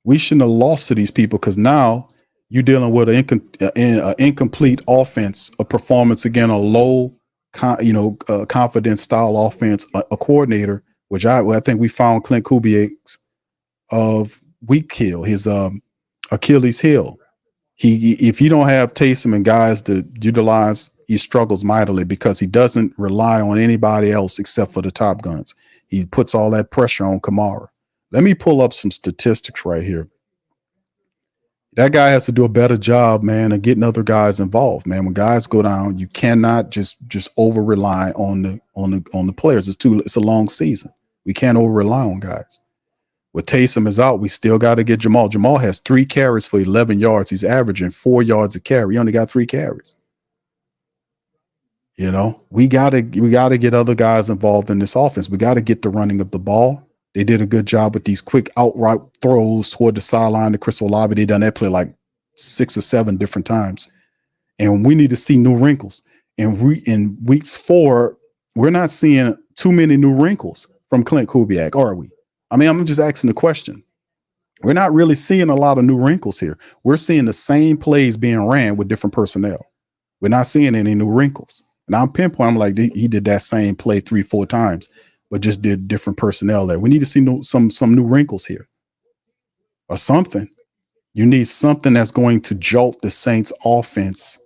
We shouldn't have lost to these people because now you're dealing with an incomplete offense, a performance again, a low, confidence style offense, a coordinator. Which I think we found Clint Kubiak's weak heel, his Achilles heel. If you don't have Taysom and guys to utilize, he struggles mightily because he doesn't rely on anybody else except for the top guns. He puts all that pressure on Kamara. Let me pull up some statistics right here. That guy has to do a better job, man, of getting other guys involved, man. When guys go down, you cannot just over rely on the players. It's a long season. We can't over rely on guys. With Taysom is out, we still got to get Jamal. Jamal has 3 carries for 11 yards. He's averaging 4 yards a carry. He only got 3 carries. We gotta get other guys involved in this offense. We got to get the running of the ball. They did a good job with these quick outright throws toward the sideline to Chris Olave. They done that play like 6 or 7 different times. And we need to see new wrinkles. And in weeks 4, we're not seeing too many new wrinkles from Clint Kubiak, are we? I mean, I'm just asking the question. We're not really seeing a lot of new wrinkles here. We're seeing the same plays being ran with different personnel. We're not seeing any new wrinkles. And I'm pinpointing, like, he did that same play 3-4 times, but just did different personnel there. We need to see some new wrinkles here or something. You need something that's going to jolt the Saints offense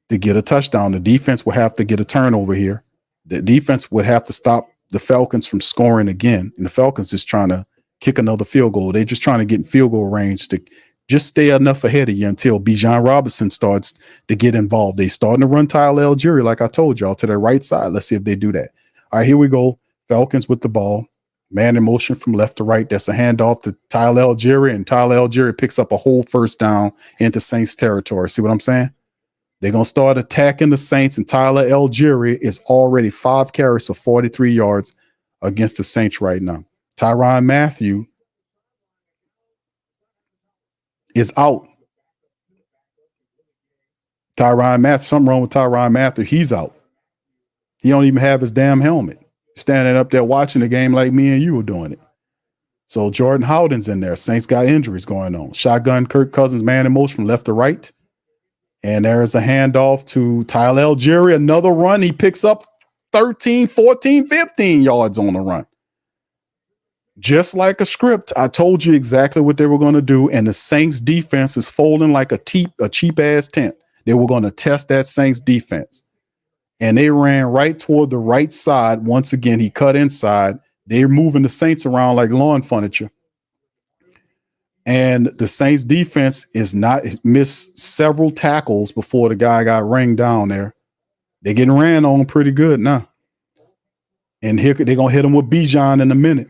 to get a touchdown. The defense will have to get a turnover here. The defense would have to stop the Falcons from scoring again. And the Falcons just trying to kick another field goal. They're just trying to get in field goal range to just stay enough ahead of you until Bijan Robinson starts to get involved. They starting to run Tyler Algieri, like I told y'all, to their right side. Let's see if they do that. All right, here we go. Falcons with the ball. Man in motion from left to right. That's a handoff to Tyler Algieri, and Tyler Algieri picks up a whole first down into Saints territory. See what I'm saying? They're going to start attacking the Saints, and Tyler Algieri is already 5 carries for 43 yards against the Saints right now. Tyrann Mathieu is out. Tyrann Mathieu, something wrong with Tyrann Mathieu. He's out. He don't even have his damn helmet. Standing up there watching the game like me and you were doing it. So Jordan Howden's in there. Saints got injuries going on. Shotgun Kirk Cousins, man in motion from left to right. And there's a handoff to Tyler Algieri. Another run. He picks up 13, 14, 15 yards on the run. Just like a script, I told you exactly what they were going to do. And the Saints defense is folding like a cheap ass tent. They were going to test that Saints defense. And they ran right toward the right side. Once again, he cut inside. They're moving the Saints around like lawn furniture. And the Saints defense is not missed several tackles before the guy got ringed down there. They're getting ran on pretty good now. And here they're going to hit him with Bijan in a minute.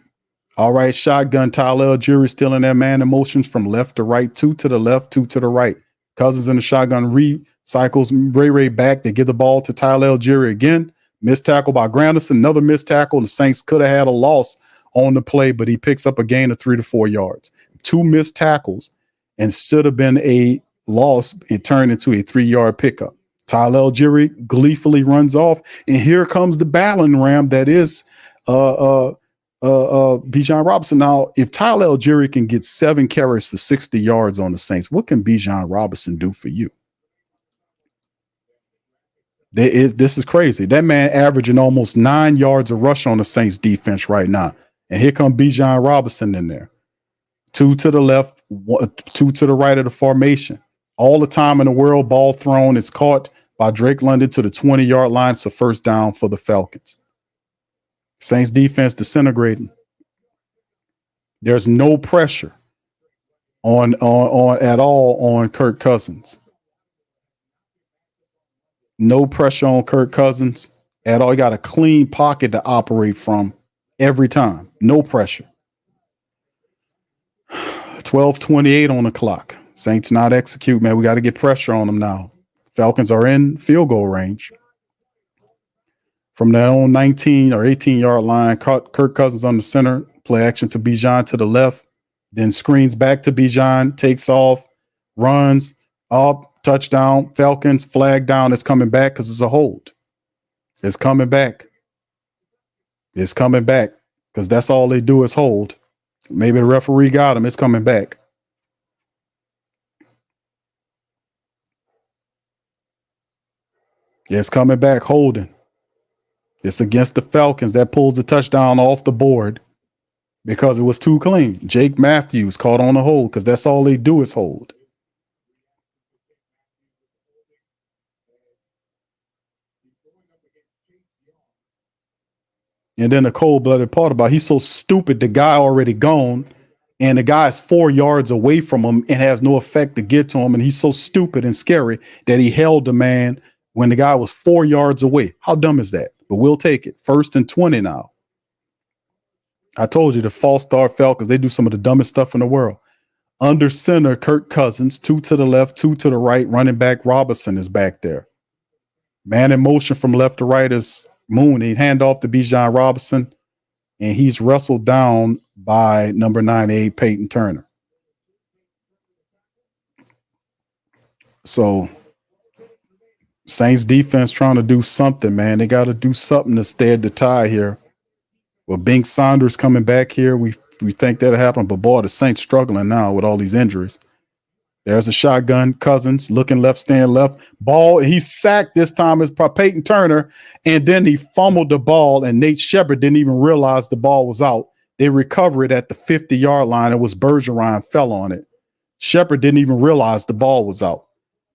All right, shotgun. Tyler Algieri still in that man in motions from left to right, 2 to the left, 2 to the right. Cousins in the shotgun recycles Ray back. They give the ball to Tyler Algieri again. Missed tackle by Granderson. Another missed tackle. The Saints could have had a loss on the play, but he picks up a gain of 3 to 4 yards. 2 missed tackles and should have been a loss. It turned into a 3-yard pickup. Tyler Algieri gleefully runs off, and here comes the battering ram that is Bijan Robinson. Now, if Tyler Algieri can get 7 carries for 60 yards on the Saints, what can Bijan Robinson do for you? This is crazy. That man averaging almost 9 yards a rush on the Saints defense right now. And here comes Bijan Robinson in there. 2 to the left, 2 to the right of the formation. All the time in the world, ball thrown. It's caught by Drake London to the 20-yard line. It's a first down for the Falcons. Saints defense disintegrating. There's no pressure on at all on Kirk Cousins. No pressure on Kirk Cousins at all. You got a clean pocket to operate from every time. No pressure. 12:28 on the clock. Saints not execute, man. We got to get pressure on them now. Falcons are in field goal range. From their own 19 or 18-yard line, Kirk Cousins on the center, play action to Bijan to the left, then screens back to Bijan, takes off, runs, up, touchdown, Falcons, flag down. It's coming back because it's a hold. It's coming back. It's coming back because that's all they do is hold. Maybe the referee got him. It's coming back. It's coming back, holding. It's against the Falcons. That pulls the touchdown off the board because it was too clean. Jake Matthews caught on a hold because that's all they do is hold. And then the cold-blooded part about he's so stupid, the guy already gone, and the guy is 4 yards away from him and has no effect to get to him, and he's so stupid and scary that he held the man when the guy was 4 yards away. How dumb is that? But we'll take it. 1st and 20 now. I told you the false start Falcons, they do some of the dumbest stuff in the world. Under center, Kirk Cousins, 2 to the left, 2 to the right. Running back Robinson is back there. Man in motion from left to right is Mooney. Hand off to Bijan Robinson, and he's wrestled down by number 98, Peyton Turner. So Saints defense trying to do something, man. They got to do something to stead the tie here. Well, Bink Saunders coming back here. We think that'll happen, but boy, the Saints struggling now with all these injuries. There's a shotgun. Cousins looking left, stand left. Ball, and he's sacked this time. It's Peyton Turner, and then he fumbled the ball, and Nate Shepard didn't even realize the ball was out. They recovered it at the 50-yard line. It was Bergeron fell on it. Shepard didn't even realize the ball was out.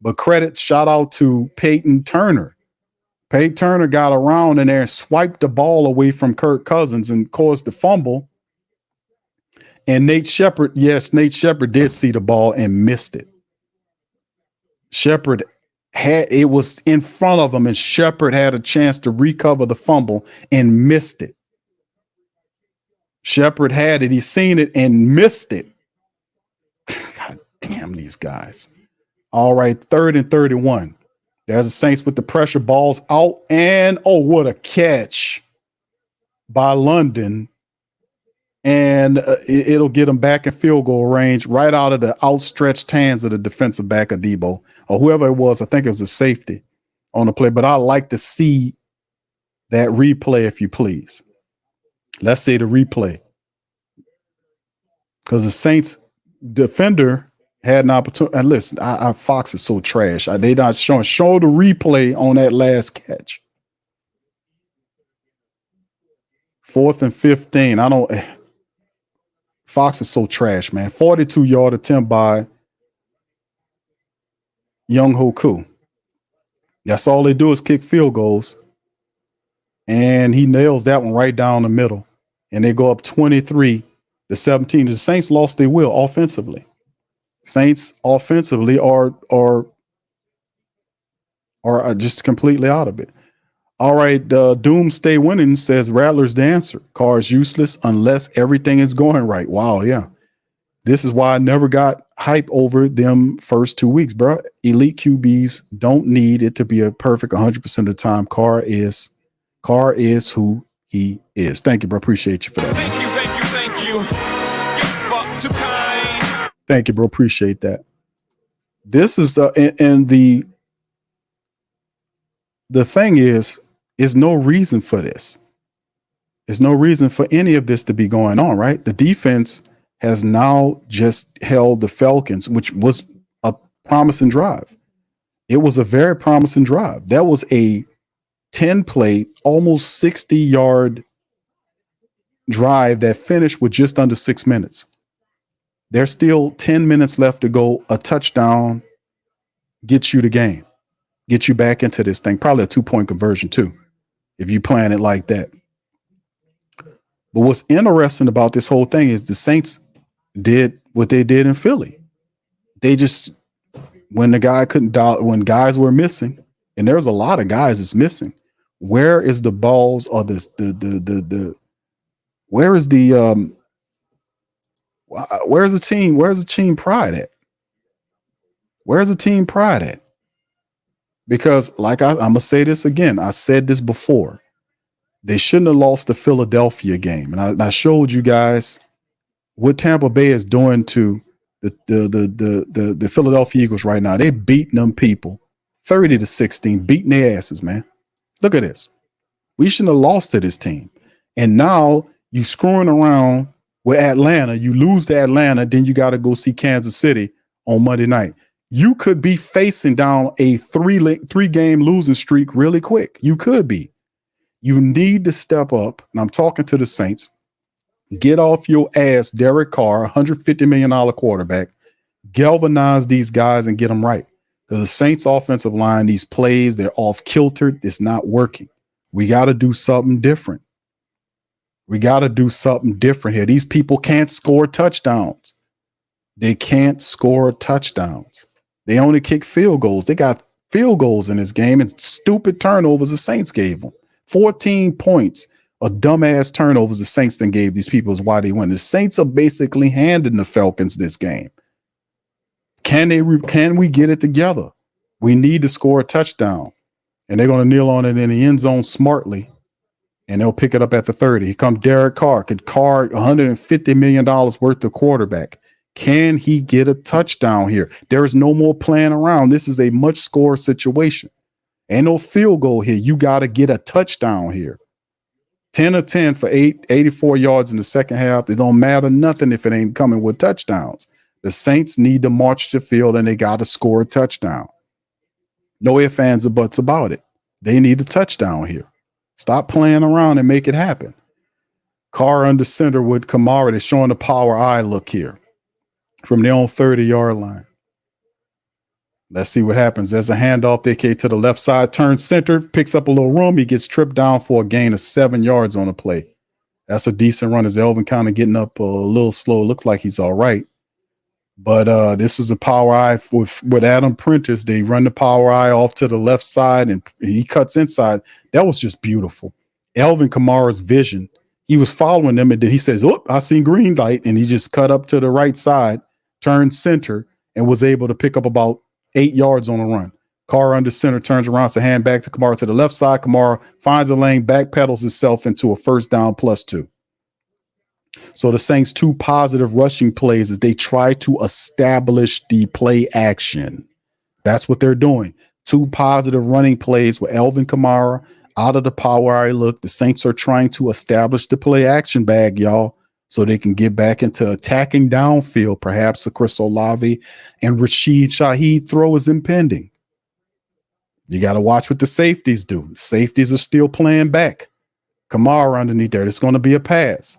But credit, shout out to Peyton Turner. Peyton Turner got around in there and swiped the ball away from Kirk Cousins and caused the fumble. And Nate Shepard did see the ball and missed it. Shepard it was in front of him, and Shepard had a chance to recover the fumble and missed it. Shepard had it, he seen it and missed it. God damn these guys. All right, 3rd and 31. There's the Saints with the pressure, balls out, and oh, what a catch by London. And it'll get them back in field goal range right out of the outstretched hands of the defensive back of Debo or whoever it was. I think it was a safety on the play, but I like to see that replay, if you please. Let's see the replay. Because the Saints defender had an opportunity. And listen, Fox is so trash. They not showing. Show the replay on that last catch. 4th and 15. Fox is so trash, man. 42-yard attempt by Young Hoku. That's all they do is kick field goals. And he nails that one right down the middle. And they go up 23-17. The Saints lost their will offensively. Saints offensively are just completely out of it. All right, Doomsday Winning says Rattler's the answer. Carr is useless unless everything is going right. Wow, yeah. This is why I never got hype over them first 2 weeks, bro. Elite QBs don't need it to be a perfect 100% of the time. Carr is who he is. Thank you, bro. Appreciate you for that. Thank you. You're far too kind. Thank you, bro. Appreciate that. This is and the thing is no reason for this. There's no reason for any of this to be going on, right? The defense has now just held the Falcons, which was a promising drive. It was a very promising drive. That was a 10-play, almost 60-yard drive that finished with just under 6 minutes. There's still 10 minutes left to go. A touchdown gets you the game, get you back into this thing. Probably a 2-point conversion too, if you plan it like that. But what's interesting about this whole thing is the Saints did what they did in Philly. They just, when guys were missing, and there's a lot of guys that's missing, where is the balls or where's the team pride at? Where's the team pride at? Because, like I'm gonna say this again. I said this before. They shouldn't have lost the Philadelphia game, and I showed you guys what Tampa Bay is doing to the Philadelphia Eagles right now. They're beating them people 30-16, beating their asses, man. Look at this. We shouldn't have lost to this team. And now you screwing around with Atlanta. You lose to Atlanta, then you got to go see Kansas City on Monday night. You could be facing down a three-game losing streak really quick. You could be. You need to step up, and I'm talking to the Saints. Get off your ass, Derek Carr, $150 million quarterback. Galvanize these guys and get them right. Because the Saints offensive line, these plays, they're off kiltered. It's not working. We got to do something different. We got to do something different here. These people can't score touchdowns. They can't score touchdowns. They only kick field goals. They got field goals in this game and stupid turnovers the Saints gave them. 14 points of dumbass turnovers the Saints then gave these people is why they won. The Saints are basically handing the Falcons this game. Can we get it together? We need to score a touchdown. And they're going to kneel on it in the end zone smartly. And they'll pick it up at the 30. Here comes Derek Carr. Could Carr $150 million worth of quarterback. Can he get a touchdown here? There is no more playing around. This is a much score situation. Ain't no field goal here. You got to get a touchdown here. 10 of 10 for 84 yards in the second half. It don't matter nothing if it ain't coming with touchdowns. The Saints need to march the field and they got to score a touchdown. No ifs, ands, or buts about it. They need a touchdown here. Stop playing around and make it happen. Carr under center with Kamara. They're showing the power eye look here from their own 30-yard line. Let's see what happens. There's a handoff. They to the left side, turns center, picks up a little room. He gets tripped down for a gain of 7 yards on the play. That's a decent run as Elvin kind of getting up a little slow. Looks like he's all right. But this is a power eye with Adam Prentice. They run the power eye off to the left side and he cuts inside. That was just beautiful. Elvin Kamara's vision. He was following them and then he says, "Oh, I seen green light," and he just cut up to the right side, turned center, and was able to pick up about 8 yards on a run. Carr under center, turns around, to hand back to Kamara to the left side. Kamara finds a lane, backpedals himself into a first down +2. So the Saints' 2 positive rushing plays as they try to establish the play action. That's what they're doing. 2 positive running plays with Elvin Kamara out of the power eye look. The Saints are trying to establish the play action bag, y'all, so they can get back into attacking downfield. Perhaps a Chris Olave and Rashid Shaheed throw is impending. You got to watch what the safeties do. Safeties are still playing back. Kamara underneath there. It's going to be a pass.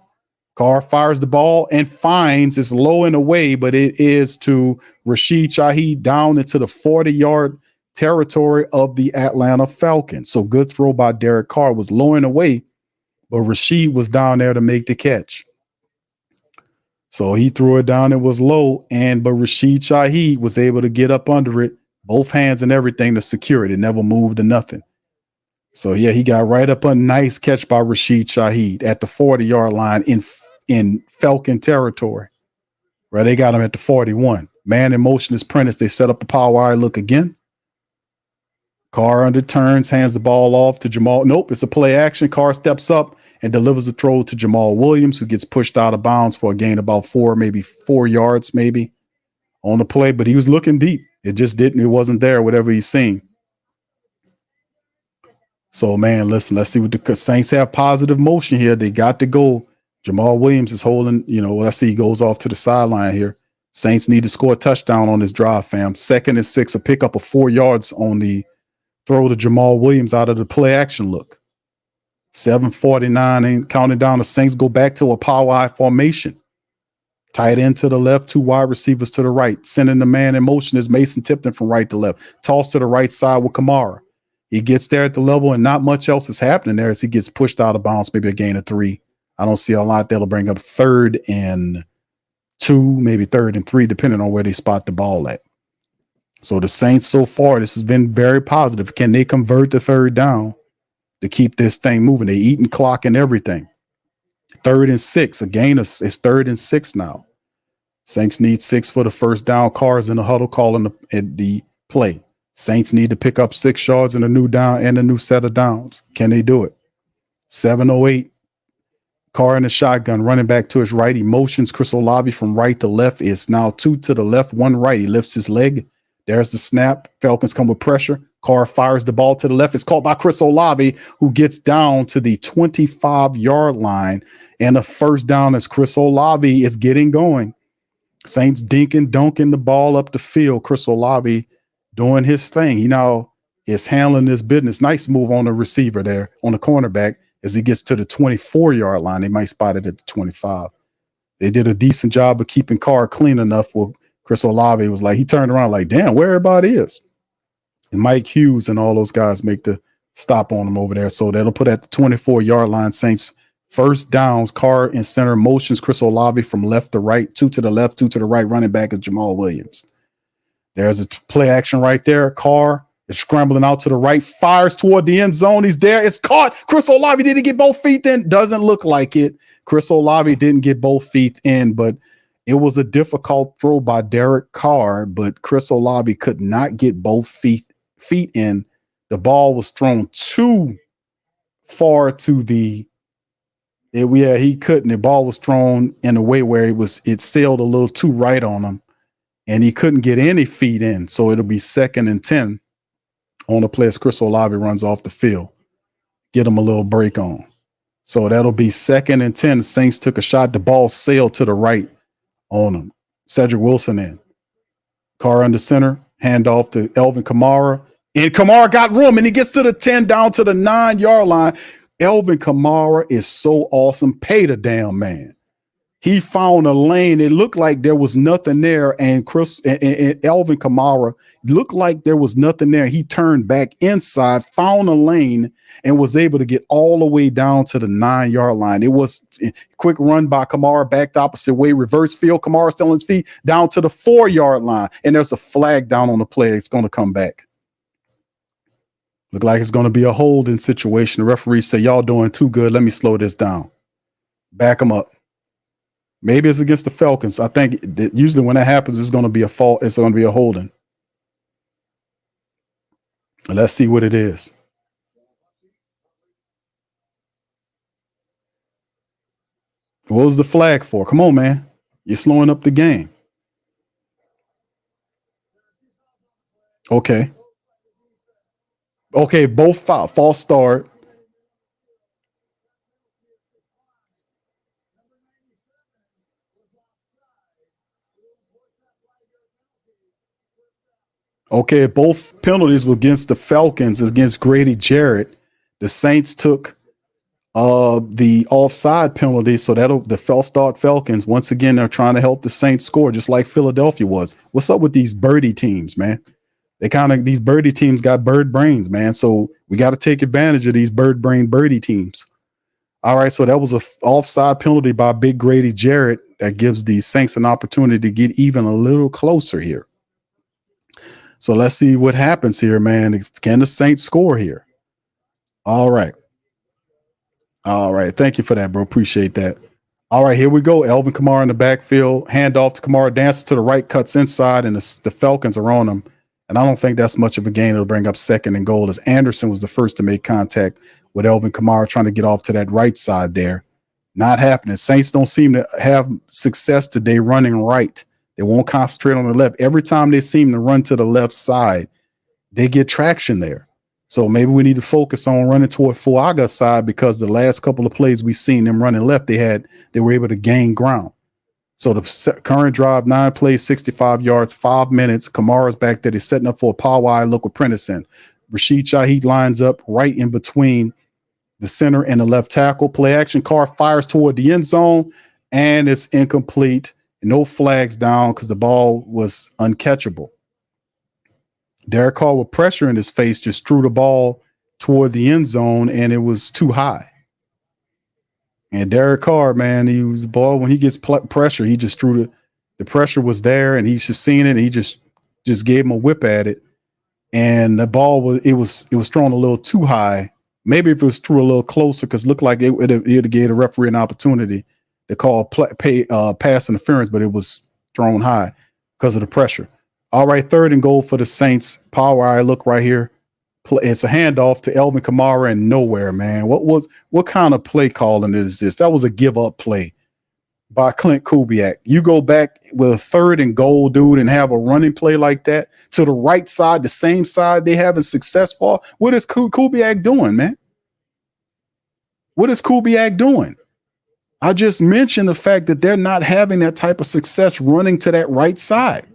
Carr fires the ball and finds it's low and away, but it is to Rashid Shaheed down into the 40-yard territory of the Atlanta Falcons. So good throw by Derek Carr. Was low and away, but Rashid was down there to make the catch. So he threw it down. It was low, but Rashid Shaheed was able to get up under it, both hands and everything to secure it. It never moved to nothing. So yeah, he got right up a nice catch by Rashid Shaheed at the 40-yard line in Falcon territory. Right, they got him at the 41. Man in motion is Prentice. They set up a power eye look again. Carr under turns, hands the ball off to Jamal. Nope, it's a play action. Carr steps up and delivers a throw to Jamal Williams, who gets pushed out of bounds for a gain about 4 yards maybe on the play. But he was looking deep. It wasn't there, whatever he's seen. So, man, listen, let's see what the Saints have positive motion here. They got to go. Jamal Williams is holding, let's see, he goes off to the sideline here. Saints need to score a touchdown on this drive, fam. 2nd and 6, a pickup of 4 yards on the throw to Jamal Williams out of the play action look. 7:49 and counting down. The Saints go back to a power eye formation. Tight end to the left, 2 wide receivers to the right. Sending the man in motion is Mason Tipton from right to left. Toss to the right side with Kamara. He gets there at the level and not much else is happening there as he gets pushed out of bounds, maybe a gain of 3. I don't see a lot that'll bring up 3rd and 2, maybe 3rd and 3, depending on where they spot the ball at. So the Saints so far, this has been very positive. Can they convert the 3rd down to keep this thing moving? They eating clock and everything. 3rd and 6, a gain of it's 3rd and 6 now. Saints need 6 for the first down. Carr's in the huddle calling the play. Saints need to pick up 6 yards in a new down and a new set of downs. Can they do it? 7:08. Carr in the shotgun, running back to his right. He motions Chris Olave from right to left. It's now 2 to the left, 1 right. He lifts his leg. There's the snap. Falcons come with pressure. Carr fires the ball to the left. It's caught by Chris Olave, who gets down to the 25-yard line. And a first down as Chris Olave is getting going. Saints dinking, dunking the ball up the field. Chris Olave doing his thing. He now is handling his business. Nice move on the receiver there, on the cornerback. As he gets to the 24-yard line, they might spot it at the 25. They did a decent job of keeping Carr clean enough. Well, Chris Olave was like, he turned around like, damn, where everybody is. And Mike Hughes and all those guys make the stop on him over there. So that'll put at the 24-yard line. Saints first downs. Carr in center motions Chris Olave from left to right, 2 to the left, 2 to the right. Running back is Jamal Williams. There's a play action right there. Carr is scrambling out to the right, fires toward the end zone. He's there. It's caught. Chris Olave didn't get both feet in. Doesn't look like it. Chris Olave didn't get both feet in, but it was a difficult throw by Derek Carr, but Chris Olave could not get both feet in. The ball was thrown too far to the he couldn't. The ball was thrown in a way where it sailed a little too right on him, and he couldn't get any feet in. So it'll be 2nd and 10 on the play as Chris Olave runs off the field. Get him a little break on. So that'll be 2nd and 10. The Saints took a shot. The ball sailed to the right on him. Cedric Wilson in. Carr under center. Handoff to Elvin Kamara. And Kamara got room, and he gets to the 10, down to the 9-yard line. Elvin Kamara is so awesome. Pay the damn man. He found a lane. It looked like there was nothing there, and Elvin Kamara looked like there was nothing there. He turned back inside, found a lane, and was able to get all the way down to the 9-yard line. It was a quick run by Kamara, back the opposite way, reverse field. Kamara still on his feet, down to the 4-yard line, and there's a flag down on the play. It's going to come back. Look like it's going to be a holding situation. The referee say, y'all doing too good. Let me slow this down. Back them up. Maybe it's against the Falcons. I think that usually when that happens, it's going to be a fault. It's going to be a holding. Let's see what it is. What was the flag for? Come on, man. You're slowing up the game. Okay. Okay, both foul. False start. Okay, both penalties were against the Falcons, against Grady Jarrett. The Saints took the offside penalty, so the false start Falcons. Once again, they're trying to help the Saints score, just like Philadelphia was. What's up with these birdie teams, man? These birdie teams got bird brains, man. So we got to take advantage of these birdie teams. All right, so that was a offside penalty by Big Grady Jarrett that gives the Saints an opportunity to get even a little closer here. So let's see what happens here, man. Can the Saints score here? All right. All right. Thank you for that, bro. Appreciate that. All right, here we go. Elvin Kamara in the backfield. Handoff to Kamara. Dances to the right, cuts inside, and the Falcons are on him. And I don't think that's much of a gain. It'll bring up 2nd and goal as Anderson was the first to make contact with Elvin Kamara trying to get off to that right side there. Not happening. Saints don't seem to have success today running right. They won't concentrate on the left. Every time they seem to run to the left side, they get traction there. So maybe we need to focus on running toward Fuaga's side, because the last couple of plays we've seen them running left, they were able to gain ground. So the current drive, 9 plays, 65 yards, 5 minutes. Kamara's back there. He's setting up for a power eye look with Prentice. Rashid Shaheed lines up right in between the center and the left tackle. Play action. Carr fires toward the end zone, and it's incomplete. No flags down because the ball was uncatchable. Derek Carr with pressure in his face just threw the ball toward the end zone, and it was too high. And Derek Carr, man, he was the ball when he gets pressure, he just threw the pressure was there, and he's just seeing it, and he just gave him a whip at it. And the ball was thrown a little too high. Maybe if it was through a little closer, because it looked like it would have gave the referee an opportunity to call pass interference, but it was thrown high because of the pressure. All right, 3rd and goal for the Saints. Power eye look right here. It's a handoff to Elvin Kamara and nowhere, man. What kind of play calling is this? That was a give up play by Clint Kubiak. You go back with a 3rd and goal, dude, and have a running play like that to the right side, the same side they having success for. What is Kubiak doing, man? What is Kubiak doing? I just mentioned the fact that they're not having that type of success running to that right side.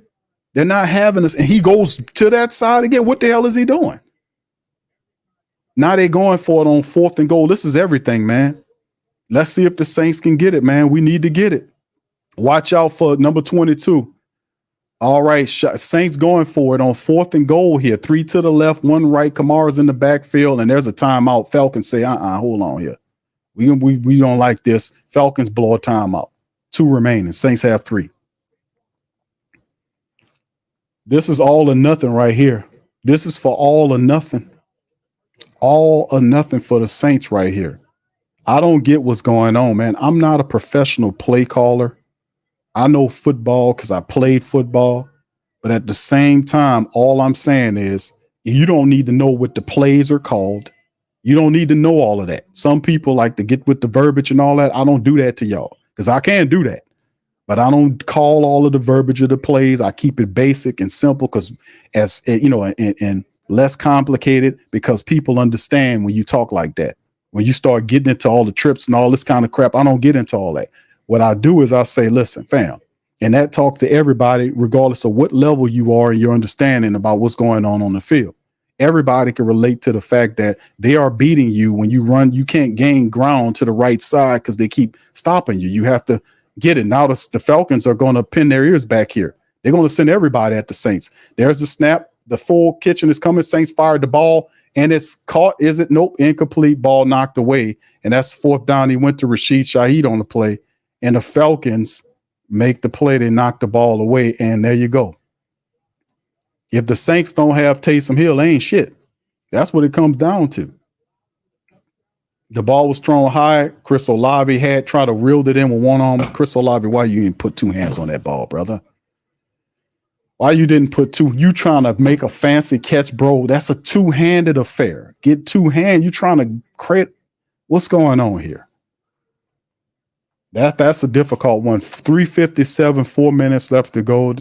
They're not having this, and he goes to that side again. What the hell is he doing? Now they're going for it on 4th and goal. This is everything, man. Let's see if the Saints can get it, man. We need to get it. Watch out for number 22. All right, Saints going for it on 4th and goal here. 3 to the left, 1 right. Kamara's in the backfield, and there's a timeout. Falcons say, hold on here. We don't like this. Falcons blow a timeout. 2 remaining. Saints have 3. This is all or nothing right here. This is for all or nothing. All or nothing for the Saints right here. I don't get what's going on, man. I'm not a professional play caller. I know football because I played football. But at the same time, all I'm saying is you don't need to know what the plays are called. You don't need to know all of that. Some people like to get with the verbiage and all that. I don't do that to y'all because I can't do that. But I don't call all of the verbiage of the plays. I keep it basic and simple because as you know, and less complicated because people understand when you talk like that. When you start getting into all the trips and all this kind of crap, I don't get into all that. What I do is I say, listen, fam, and that talks to everybody, regardless of what level you are in your understanding about what's going on the field. Everybody can relate to the fact that they are beating you when you run. You can't gain ground to the right side because they keep stopping you. You have to get it. Now the Falcons are going to pin their ears back here. They're going to send everybody at the Saints. There's the snap. The full kitchen is coming. Saints fired the ball. And it's caught. Is it? Nope. Incomplete. Ball knocked away. And that's 4th down. He went to Rashid Shaheed on the play. And the Falcons make the play. They knock the ball away. And there you go. If the Saints don't have Taysom Hill, they ain't shit. That's what it comes down to. The ball was thrown high. Chris Olave had tried to reel it in with one arm. Chris Olave, why you didn't put 2 hands on that ball, brother? Why you didn't put 2? You trying to make a fancy catch, bro. That's a 2-handed affair. Get 2 hands. You trying to create. What's going on here? That's a difficult one. 3:57, 4 minutes left to go.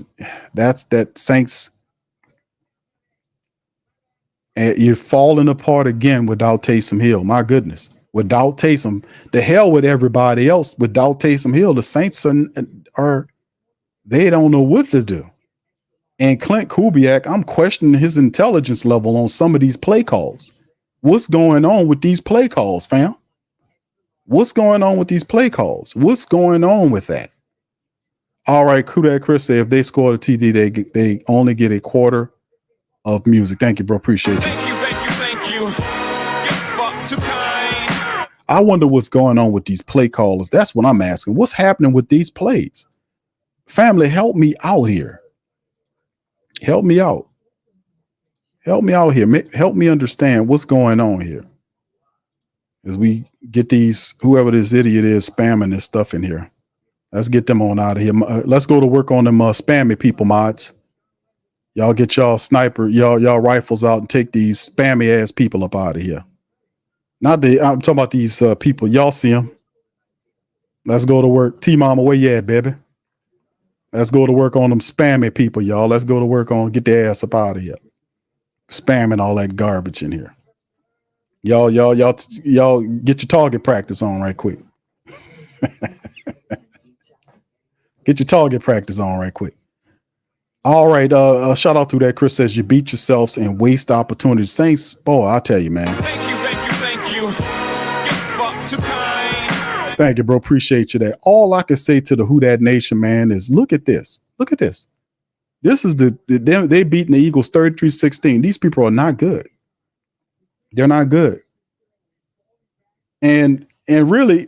That's that Saints. And you're falling apart again without Taysom Hill. My goodness. Without Taysom, the hell with everybody else. Without Taysom Hill, the Saints are they don't know what to do. And Clint Kubiak, I'm questioning his intelligence level on some of these play calls. What's going on with these play calls, fam? What's going on with these play calls? What's going on with that? All right, Kudak Chris said if they score the TD, they only get a quarter of music. Thank you, bro. Appreciate you. Thank you. Fuck too kind. I wonder what's going on with these play callers. That's what I'm asking. What's happening with these plays? Family, help me out here. Help me out. Help me out here. Help me understand what's going on here. As we get these, whoever this idiot is spamming this stuff in here. Let's get them on out of here. Let's go to work on them spammy people, mods. Y'all get y'all sniper, y'all rifles out and take these spammy ass people up out of here. I'm talking about these people. Y'all see them. Let's go to work. T-Mama, where you at, baby? Let's go to work on them spammy people, y'all. Let's go to work on get their ass up out of here. Spamming all that garbage in here. Y'all get your target practice on right quick. Get your target practice on right quick. All right. Shout out to that. Chris says you beat yourselves and waste opportunities. Saints, boy, I'll tell you, man. Thank you. Fuck too kind. Thank you, bro. Appreciate you. That. All I can say to the Who Dat Nation, man, is look at this. Look at this. This is they beating the Eagles 33-16. These people are not good. They're not good. And really,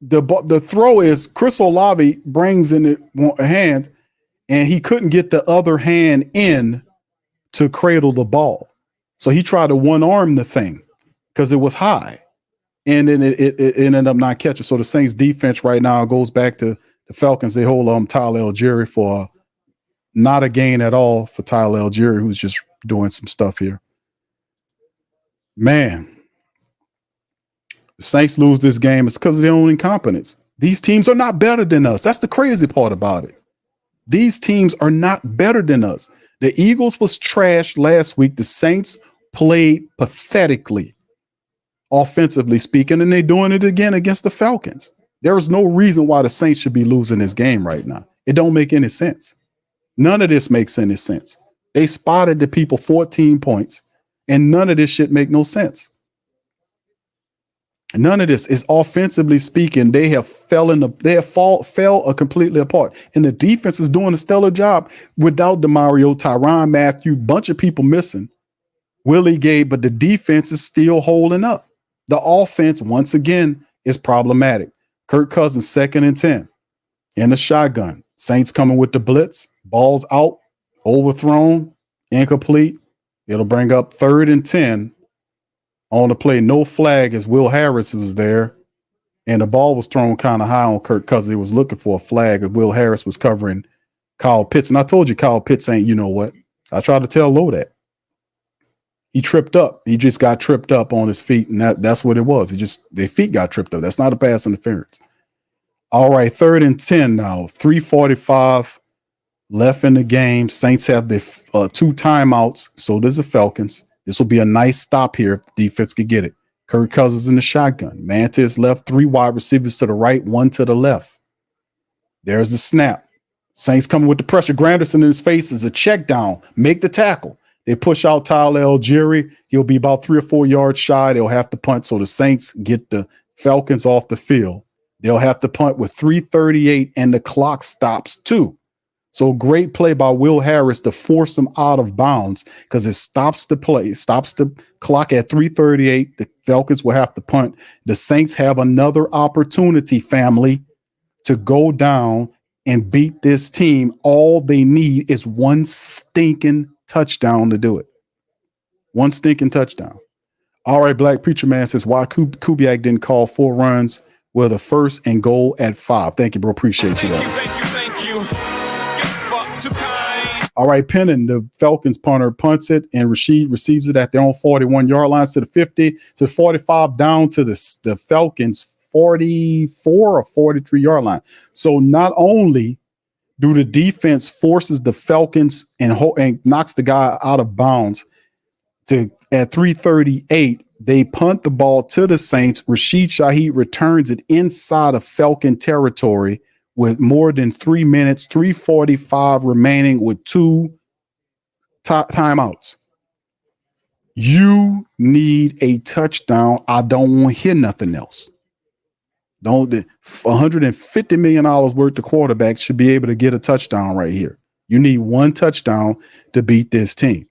the throw is Chris Olave brings in a hand, and he couldn't get the other hand in to cradle the ball. So he tried to one-arm the thing because it was high. And then it ended up not catching. So the Saints defense right now goes back to the Falcons. They hold Tyler Algieri for not a gain at all for Tyler Algieri, who's just doing some stuff here. Man, the Saints lose this game. It's because of their own incompetence. These teams are not better than us. That's the crazy part about it. These teams are not better than us. The Eagles was trashed last week. The Saints played pathetically, offensively speaking, and they're doing it again against the Falcons. There is no reason why the Saints should be losing this game right now. It don't make any sense. None of this makes any sense. They spotted the people 14 points, and none of this shit make no sense. None of this is offensively speaking. They have fell completely apart, and the defense is doing a stellar job without DeMario, Tyrann Mathieu, bunch of people missing, Willie Gay, but the defense is still holding up. The offense once again is problematic. Kirk Cousins 2nd and 10 in the shotgun. Saints coming with the blitz, balls out, overthrown, incomplete. It'll bring up 3rd and 10. On the play, no flag as Will Harris was there, and the ball was thrown kind of high on Kirk Cousins. He was looking for a flag, and Will Harris was covering Kyle Pitts. And I told you Kyle Pitts ain't, you know what? I tried to tell Lowe that. He tripped up. He just got tripped up on his feet, and that's what it was. Their feet got tripped up. That's not a pass interference. All right, 3rd and 10 now. 3:45 left in the game. Saints have the 2 timeouts. So does the Falcons. This will be a nice stop here if the defense could get it. Kirk Cousins in the shotgun. Man to his left, 3 wide receivers to the right, 1 to the left. There's the snap. Saints coming with the pressure. Granderson in his face is a check down. Make the tackle. They push out Tyler Algieri. He'll be about 3 or 4 yards shy. They'll have to punt. So the Saints get the Falcons off the field. They'll have to punt with 3:38 and the clock stops too. So great play by Will Harris to force him out of bounds because it stops the play, stops the clock at 3:38. The Falcons will have to punt. The Saints have another opportunity, family, to go down and beat this team. All they need is one stinking touchdown to do it. One stinking touchdown. All right, Black Preacher Man says, why Kubiak didn't call 4 runs with a 1st and goal at 5. Thank you, bro. Appreciate you. Thank you. Too kind. All right, Pennon, the Falcons punter punts it, and Rashid receives it at their own 41-yard line to the 50 to 45 down to the Falcons 44 or 43-yard line. So not only do the defense forces the Falcons and knocks the guy out of bounds at 3:38, they punt the ball to the Saints. Rashid Shaheed returns it inside of Falcon territory with more than 3 minutes, 3:45 remaining with 2 timeouts. You need a touchdown. I don't want to hear nothing else. $150 million worth of quarterbacks should be able to get a touchdown right here. You need one touchdown to beat this team.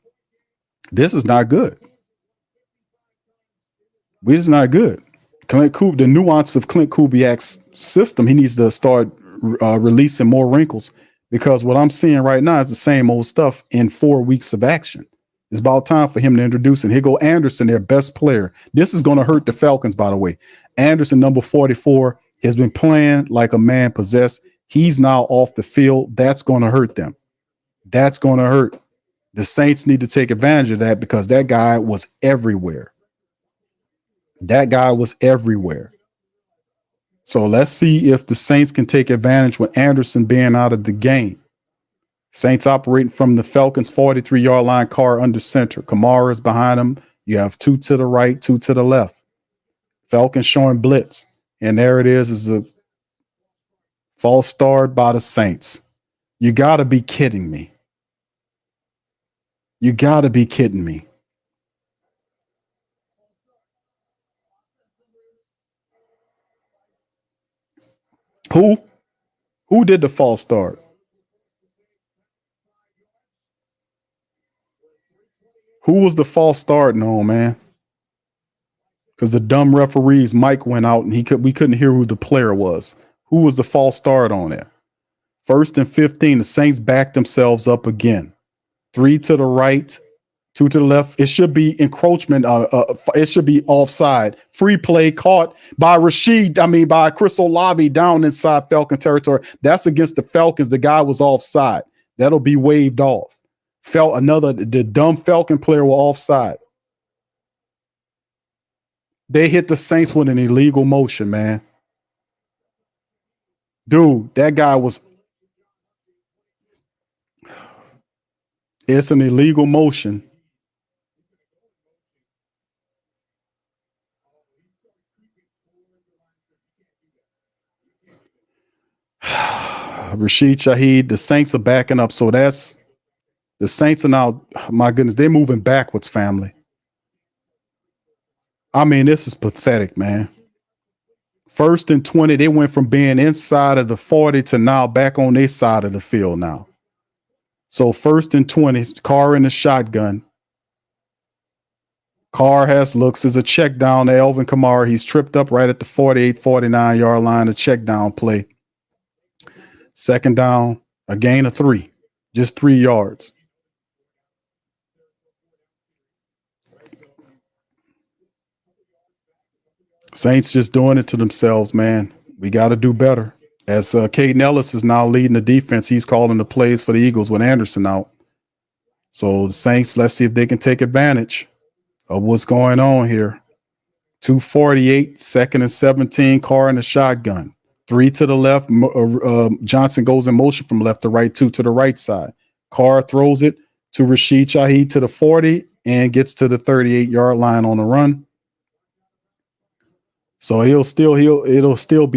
This is not good. This is not good. The nuance of Clint Kubiak's system, he needs to start releasing more wrinkles, because what I'm seeing right now is the same old stuff in 4 weeks of action. It's about time for him to introduce, and here go Anderson, their best player. This is going to hurt the Falcons, by the way. Anderson, number 44, has been playing like a man possessed. He's now off the field. That's going to hurt them. That's going to hurt. The Saints need to take advantage of that, because that guy was everywhere. That guy was everywhere. So let's see if the Saints can take advantage with Anderson being out of the game. Saints operating from the Falcons 43-yard line, Carr under center. Kamara is behind him. You have 2 to the right, 2 to the left. Falcons showing blitz. And there it is a false start by the Saints. You got to be kidding me. You got to be kidding me. Who did the false start? Who was the false starting on, man? Because the dumb referee's mic went out and we couldn't hear who the player was. Who was the false start on there? 1st and 15, the Saints backed themselves up again. 3 to the right, 2 to the left. It should be encroachment. It should be offside. Free play caught by by Chris Olave down inside Falcon territory. That's against the Falcons. The guy was offside. That'll be waved off. The dumb Falcon player were offside. They hit the Saints with an illegal motion, man. Dude, that guy was. It's an illegal motion. Rashid Shaheed, the Saints are backing up. So that's the Saints are now, my goodness, they're moving backwards, family. I mean, this is pathetic, man. 1st and 20, they went from being inside of the 40 to now back on their side of the field now. So 1st and 20, Carr in the shotgun. Carr looks as a check down to Alvin Kamara. He's tripped up right at the 48, 49 yard line, a check down play. 2nd down, a gain of 3, just 3 yards. Saints just doing it to themselves, man. We got to do better. As Caden Ellis is now leading the defense, he's calling the plays for the Eagles with Anderson out. So the Saints, let's see if they can take advantage of what's going on here. 2:48, 2nd and 17, Carr in the shotgun. 3 to the left. Johnson goes in motion from left to right, 2 to the right side. Carr throws it to Rashid Shaheed to the 40 and gets to the 38-yard line on the run. So it'll still be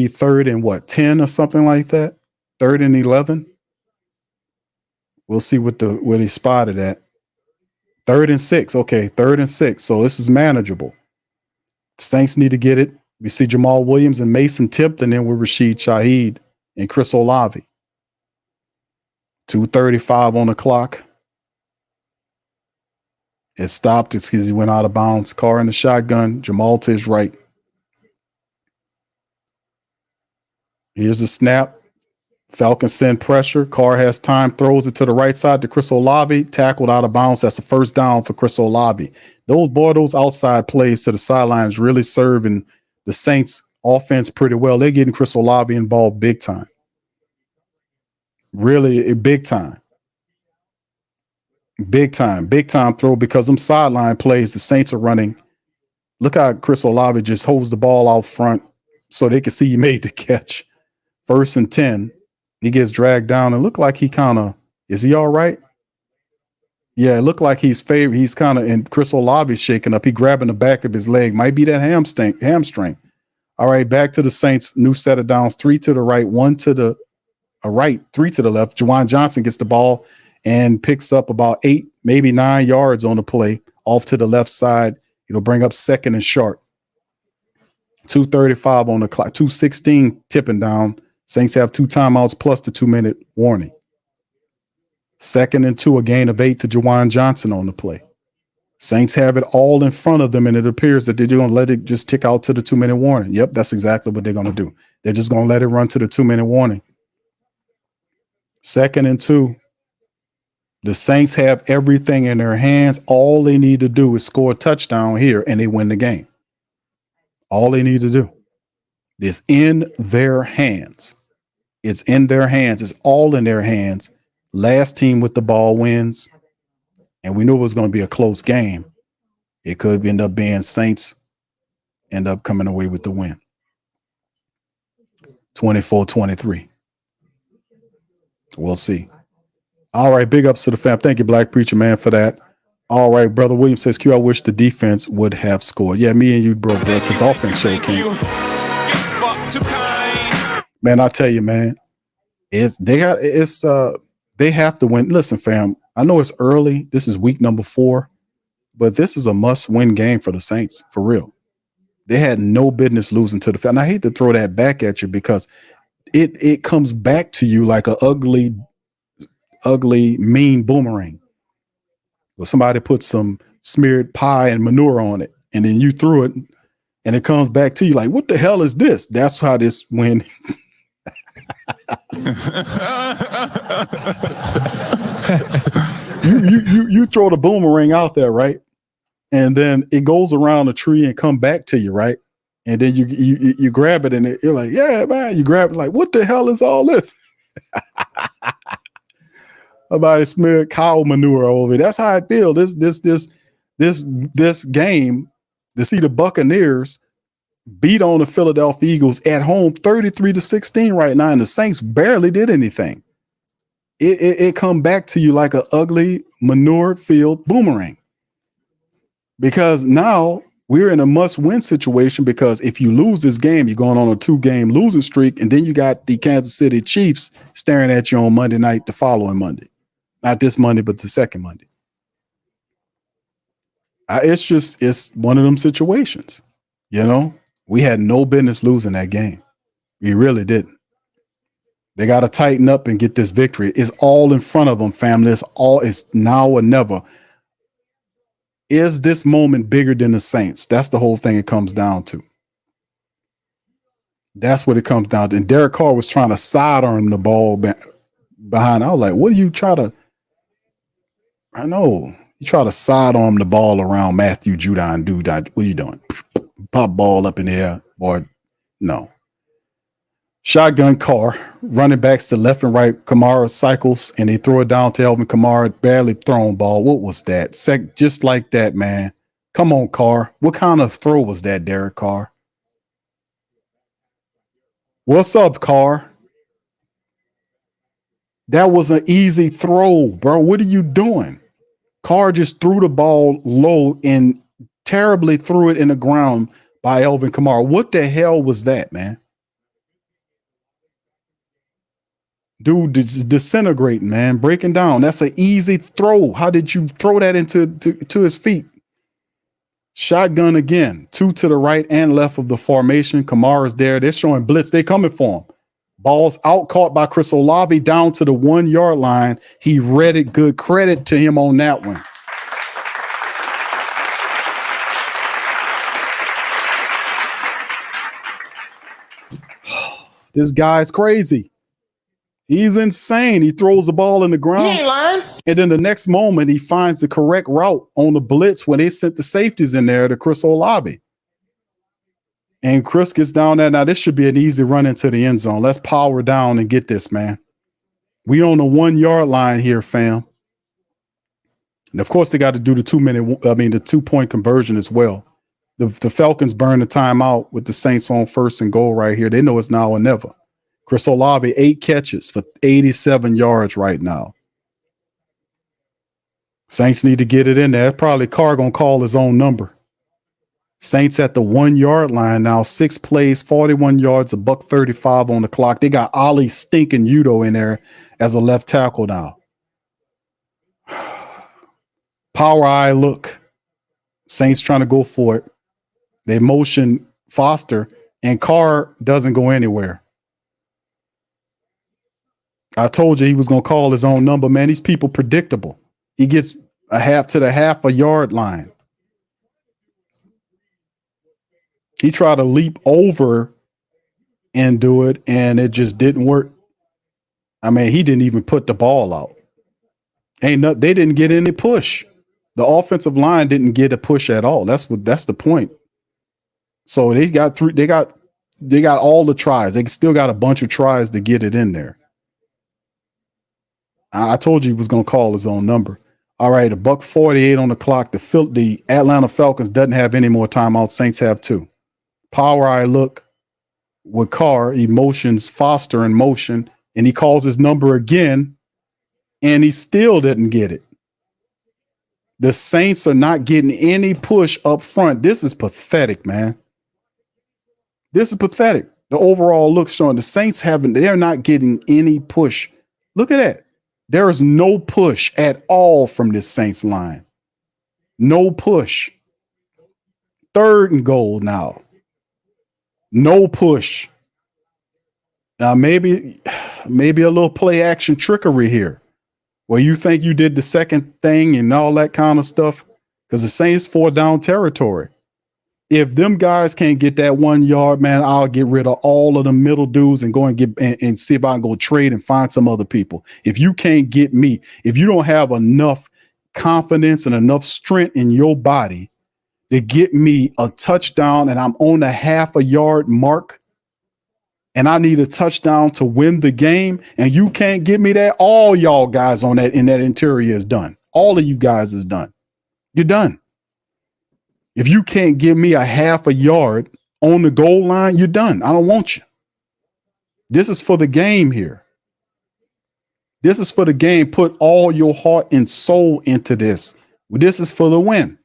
3rd and 10 or something like that. 3rd and 11. We'll see what he spotted at. 3rd and 6. Okay, 3rd and 6. So this is manageable. The Saints need to get it. We see Jamal Williams and Mason tipped, and then with Rashid Shaheed and Chris Olave. 2:35 on the clock. It stopped. It's because he went out of bounds. Carr in the shotgun. Jamal to his right. Here's a snap. Falcons send pressure. Carr has time, throws it to the right side to Chris Olave, tackled out of bounds. That's a 1st down for Chris Olave. Those outside plays to the sidelines really serving the Saints offense pretty well. They're getting Chris Olave involved big time. Really big time. Big time throw because them sideline plays the Saints are running. Look how Chris Olave just holds the ball out front so they can see he made the catch. 1st and 10. He gets dragged down and look like he is he all right? Yeah, it looked like he's kind of, and Chris Olave's shaking up. He grabbing the back of his leg. Might be that hamstring. All right, back to the Saints. New set of downs. 3 to the right, 1 to the right, 3 to the left. Juwan Johnson gets the ball and picks up about 8, maybe 9 yards on the play off to the left side. It'll bring up 2nd and short. 2:35 on the clock. 2:16 tipping down. Saints have 2 timeouts plus the 2-minute warning. 2nd and 2, a gain of 8 to Juwan Johnson on the play. Saints have it all in front of them, and it appears that they're going to let it just tick out to the 2-minute warning. Yep, that's exactly what they're going to do. They're just going to let it run to the 2-minute warning. 2nd and 2. The Saints have everything in their hands. All they need to do is score a touchdown here, and they win the game. All they need to do. It's in their hands. It's in their hands. It's all in their hands. Last team with the ball wins. And we knew it was going to be a close game. It could end up being Saints end up coming away with the win. 24-23. We'll see. All right, big ups to the fam. Thank you, Black Preacher Man, for that. All right, Brother Williams says, Q, I wish the defense would have scored. Yeah, me and you, bro, because the offense show came. Man, I tell you, man, they have to win. Listen, fam, I know it's early. This is week number 4, but this is a must-win game for the Saints, for real. They had no business losing to the Falcons. And I hate to throw that back at you because it comes back to you like an ugly, mean boomerang. Well, somebody put some smeared pie and manure on it, and then you threw it, and it comes back to you like, what the hell is this? That's how this win. you throw the boomerang out there, right? And then it goes around a tree and come back to you, right? And then you grab it, and you're like, yeah, man. You grab it like, what the hell is all this? Somebody smeared cow manure over it. That's how I feel. This game, to see the Buccaneers beat on the Philadelphia Eagles at home 33-16 right now, and the Saints barely did anything. It come back to you like an ugly manure field boomerang. Because now we're in a must-win situation, because if you lose this game, you're going on a 2-game losing streak, and then you got the Kansas City Chiefs staring at you on Monday night the following Monday. Not this Monday, but the second Monday. It's one of them situations. You know, we had no business losing that game. We really didn't. They got to tighten up and get this victory. It's all in front of them, family. It's now or never. Is this moment bigger than the Saints? That's the whole thing it comes down to. That's what it comes down to. And Derek Carr was trying to sidearm the ball behind. I was like, what do you try to? I know. You try to sidearm the ball around Matthew Judon. Dude, what are you doing? Pop ball up in the air. Boy, no. Shotgun Carr, running backs to left and right. Kamara cycles, and they throw it down to Alvin Kamara. Barely thrown ball. What was that? Just like that, man. Come on, Carr. What kind of throw was that, Derek Carr? What's up, Carr? That was an easy throw, bro. What are you doing? Carr just threw the ball low and terribly threw it in the ground by Alvin Kamara. What the hell was that, man? Dude is disintegrating, man, breaking down. That's an easy throw. How did you throw that to his feet? Shotgun again, 2 to the right and left of the formation. Kamara's there. They're showing blitz. They coming for him. Ball's out caught by Chris Olave down to the 1-yard line. He read it good. Credit to him on that one. This guy's crazy. He's insane. He throws the ball in the ground. He ain't lying. And then the next moment, he finds the correct route on the blitz when they sent the safeties in there to Chris Olave. And Chris gets down there. Now, this should be an easy run into the end zone. Let's power down and get this, man. We on the 1-yard line here, fam. And, of course, they got to do the 2-point conversion as well. The Falcons burn the timeout with the Saints on 1st and goal right here. They know it's now or never. Chris Olave, 8 catches for 87 yards right now. Saints need to get it in there. Probably Carr going to call his own number. Saints at the 1-yard line now, 6 plays, 41 yards, $1:35 on the clock. They got Ollie stinking Udo in there as a left tackle now. Power eye look. Saints trying to go for it. They motion Foster, and Carr doesn't go anywhere. I told you he was going to call his own number, man. These people predictable. He gets a half a yard line. He tried to leap over and do it, and it just didn't work. I mean, he didn't even put the ball out. They didn't get any push. The offensive line didn't get a push at all. That's the point. So they got all the tries. They still got a bunch of tries to get it in there. I told you he was going to call his own number. All right, $1:48 on the clock. The Atlanta Falcons doesn't have any more timeouts. Saints have 2. Power eye look with Carr. He motions Foster in motion, and he calls his number again, and he still didn't get it. The Saints are not getting any push up front. This is pathetic, man. This is pathetic. The overall look showing the Saints they're not getting any push. Look at that. There is no push at all from this Saints line. No push. 3rd and goal now. No push. Now maybe a little play action trickery here, where you think you did the second thing and all that kind of stuff, because the Saints 4-down territory. If them guys can't get that 1 yard, man, I'll get rid of all of the middle dudes and go and see if I can go trade and find some other people. If you can't get me, if you don't have enough confidence and enough strength in your body to get me a touchdown and I'm on the half a yard mark, and I need a touchdown to win the game, and you can't give me that, all y'all guys on that in that interior is done. All of you guys is done. You're done. If you can't give me a half a yard on the goal line, you're done. I don't want you. This is for the game here. This is for the game. Put all your heart and soul into this. This is for the win.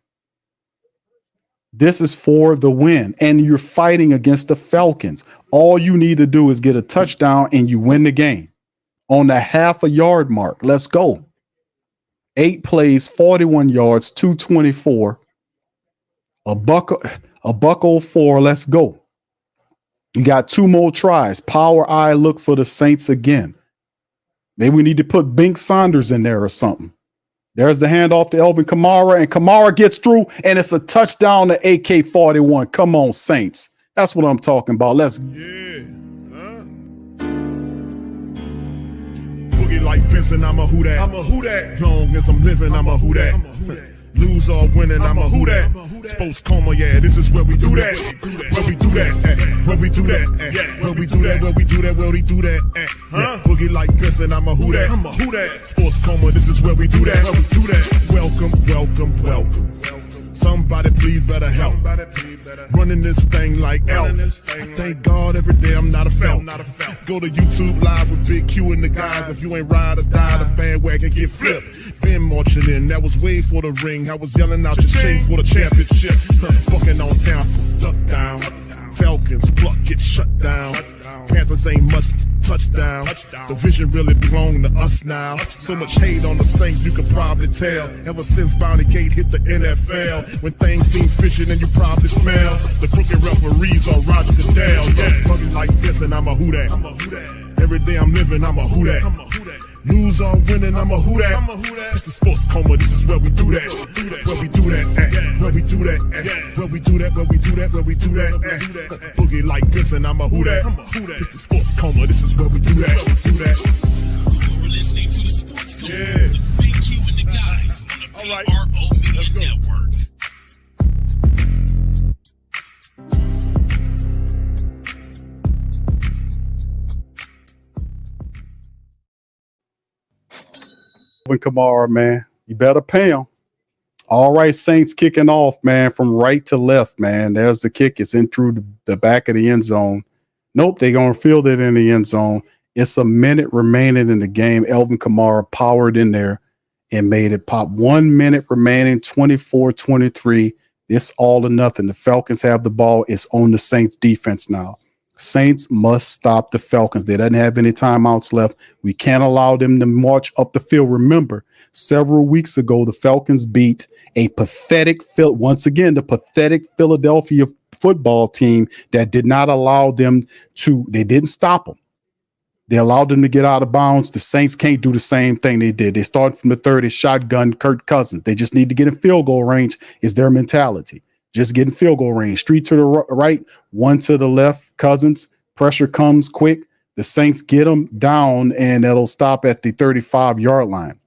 This is for the win. And you're fighting against the Falcons. All you need to do is get a touchdown and you win the game on the half a yard mark. Let's go. 8 plays, 41 yards, 224, a buck 04. Let's go. You got 2 more tries. Power eye look for the Saints again. Maybe we need to put Bink Saunders in there or something. There's the handoff to Alvin Kamara, and Kamara gets through, and it's a touchdown to AK-41. Come on, Saints. That's what I'm talking about. Let's go. Yeah. Boogie like Vincent, I'm a who that. I'm a who that. Long as I'm living, I'm a who that. Lose or winning, I'm a who that. Sports Coma, yeah, this is where we do that. Where we do that, where we do that, where we do that, where we do that, where we do that. Boogie like Vincent, I'm a who that. I'm a who that. Sports Coma, this is where we do that. Where we do that. Welcome, welcome, welcome. Somebody please better help. Running this thing like elf. I thank God every day I'm not a felt. Go to YouTube live with Big Q and the guys. If you ain't ride or die, the bandwagon get flipped. Been marching in, that was way for the ring. I was yelling out your shade for the championship. Fucking on town, duck down. Falcons, pluck, get shut down. Panthers ain't much touchdown. The vision really belong to us now. So much hate on the Saints, you could probably tell. Ever since Bounty Gate hit the NFL, when things seem fishy and you probably smell the crooked referees on Roger Goodell. Yeah, money like this and I'm a who that. Every day I'm living, I'm a who that. Lose or winning, I'm a who that. It's the Sports Coma, this is where we do that. Where we do that, where we do that, where we do that, where we do that, where we do that. Boogie like this and I'm a who that. It's the Sports Coma, this is where we do that. You're listening to the Sports Coma with Big Q and the guys on the PRO Media Network. Kamara, man, you better pay him. All right, Saints kicking off, man, from right to left, man. There's the kick. It's in through the back of the end zone. Nope, they're going to field it in the end zone. It's a minute remaining in the game. Alvin Kamara powered in there and made it pop. 1 minute remaining, 24-23. It's all or nothing. The Falcons have the ball. It's on the Saints defense now. Saints must stop the Falcons. They doesn't have any timeouts left. We can't allow them to march up the field. Remember, several weeks ago, the Falcons beat a pathetic, once again, the pathetic Philadelphia football team that did not allow them to, they didn't stop them. They allowed them to get out of bounds. The Saints can't do the same thing they did. They started from the 30, shotgun Kirk Cousins. They just need to get in field goal range is their mentality. Just getting field goal range. Street to the right, one to the left. Cousins, pressure comes quick. The Saints get them down, and it'll stop at the 35-yard line.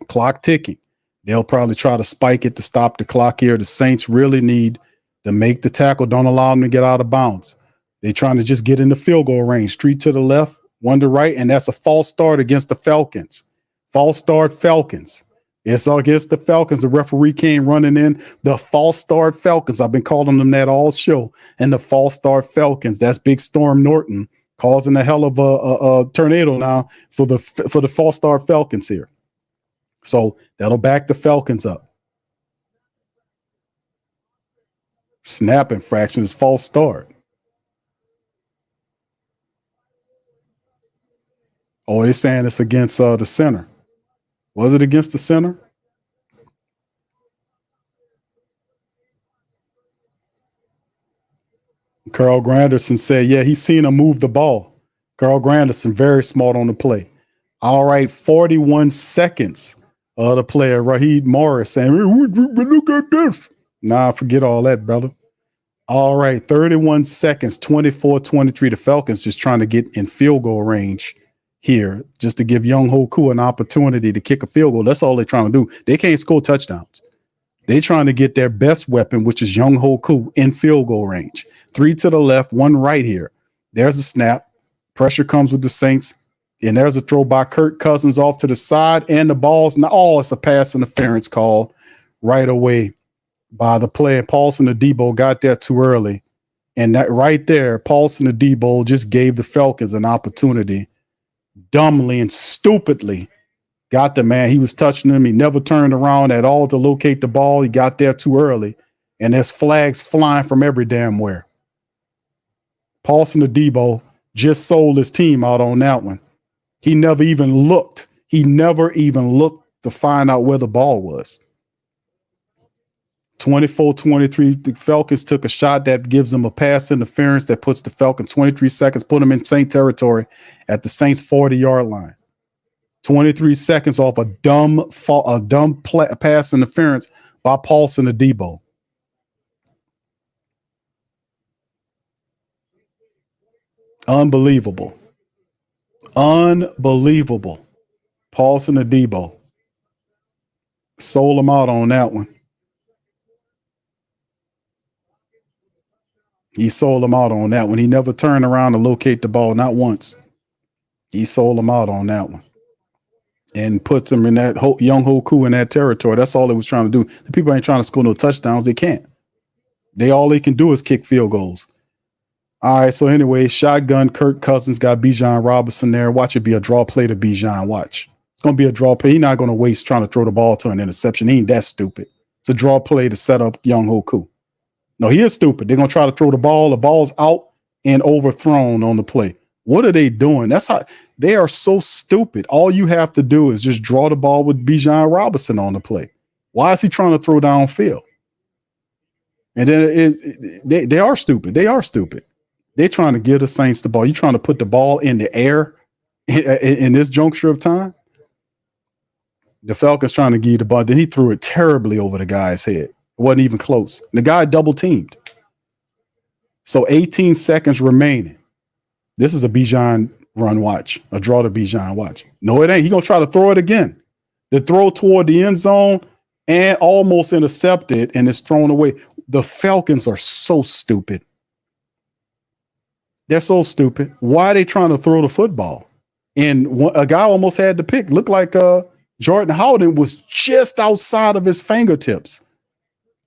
Clock ticking. They'll probably try to spike it to stop the clock here. The Saints really need to make the tackle. Don't allow them to get out of bounds. They're trying to just get in the field goal range. Street to the left, one to right, and that's a false start against the Falcons. False start Falcons. It's against the Falcons. The referee came running in. The false start Falcons. I've been calling them that all show. And the false start Falcons. That's Big Storm Norton causing a hell of a tornado now for the false start Falcons here. So that'll back the Falcons up. Snap infraction is false start. Oh, they're saying it's against the center. Was it against the center? Carl Granderson said, yeah, he's seen him move the ball. Carl Granderson, very smart on the play. All right, 41 seconds. The player, Raheed Morris, saying, look at this. Nah, forget all that, brother. All right, 31 seconds, 24-23. The Falcons just trying to get in field goal range here just to give Young Hoku an opportunity to kick a field goal. That's all they're trying to do. They can't score touchdowns. They're trying to get their best weapon, which is Young Hoku, in field goal range. 3 to the left, 1 right here. There's the snap. Pressure comes with the Saints. And there's a throw by Kirk Cousins off to the side, and the ball's not. Oh, it's a pass interference call right away by the player. Paulson Adebo got there too early. And that right there, Paulson Adebo just gave the Falcons an opportunity, dumbly and stupidly. Got the man. He was touching him. He never turned around at all to locate the ball. He got there too early. And there's flags flying from every damn where. Paulson Adebo just sold his team out on that one. He never even looked. He never even looked to find out where the ball was. 24-23, the Falcons took a shot that gives them a pass interference that puts the Falcons 23 seconds, put them in Saint territory at the Saints 40-yard line. 23 seconds off a dumb pass interference by Paulson Adebo. Unbelievable. Unbelievable. Paulson Adebo. Sold him out on that one. He sold him out on that one. He never turned around to locate the ball, not once. He sold him out on that one. And puts him in that young Hoku in that territory. That's all they was trying to do. The people ain't trying to score no touchdowns. They can't. All they can do is kick field goals. All right, so anyway, shotgun, Kirk Cousins got Bijan Robinson there. Watch it be a draw play to Bijan. Watch. It's going to be a draw play. He's not going to waste trying to throw the ball to an interception. He ain't that stupid. It's a draw play to set up young Hoku. No, he is stupid. They're going to try to throw the ball. The ball's out and overthrown on the play. What are they doing? That's how they are so stupid. All you have to do is just draw the ball with Bijan Robinson on the play. Why is he trying to throw downfield? And then they are stupid. They are stupid. They're trying to give the Saints the ball. You're trying to put the ball in the air in this juncture of time. The Falcons trying to give you the ball. Then he threw it terribly over the guy's head. It wasn't even close. The guy double teamed. So 18 seconds remaining. This is a Bijan run watch, a draw to Bijan watch. No, it ain't. He's going to try to throw it again. The throw toward the end zone and almost intercepted, and it's thrown away. The Falcons are so stupid. They're so stupid. Why are they trying to throw the football? And a guy almost had the pick. Looked like Jordan Howden was just outside of his fingertips.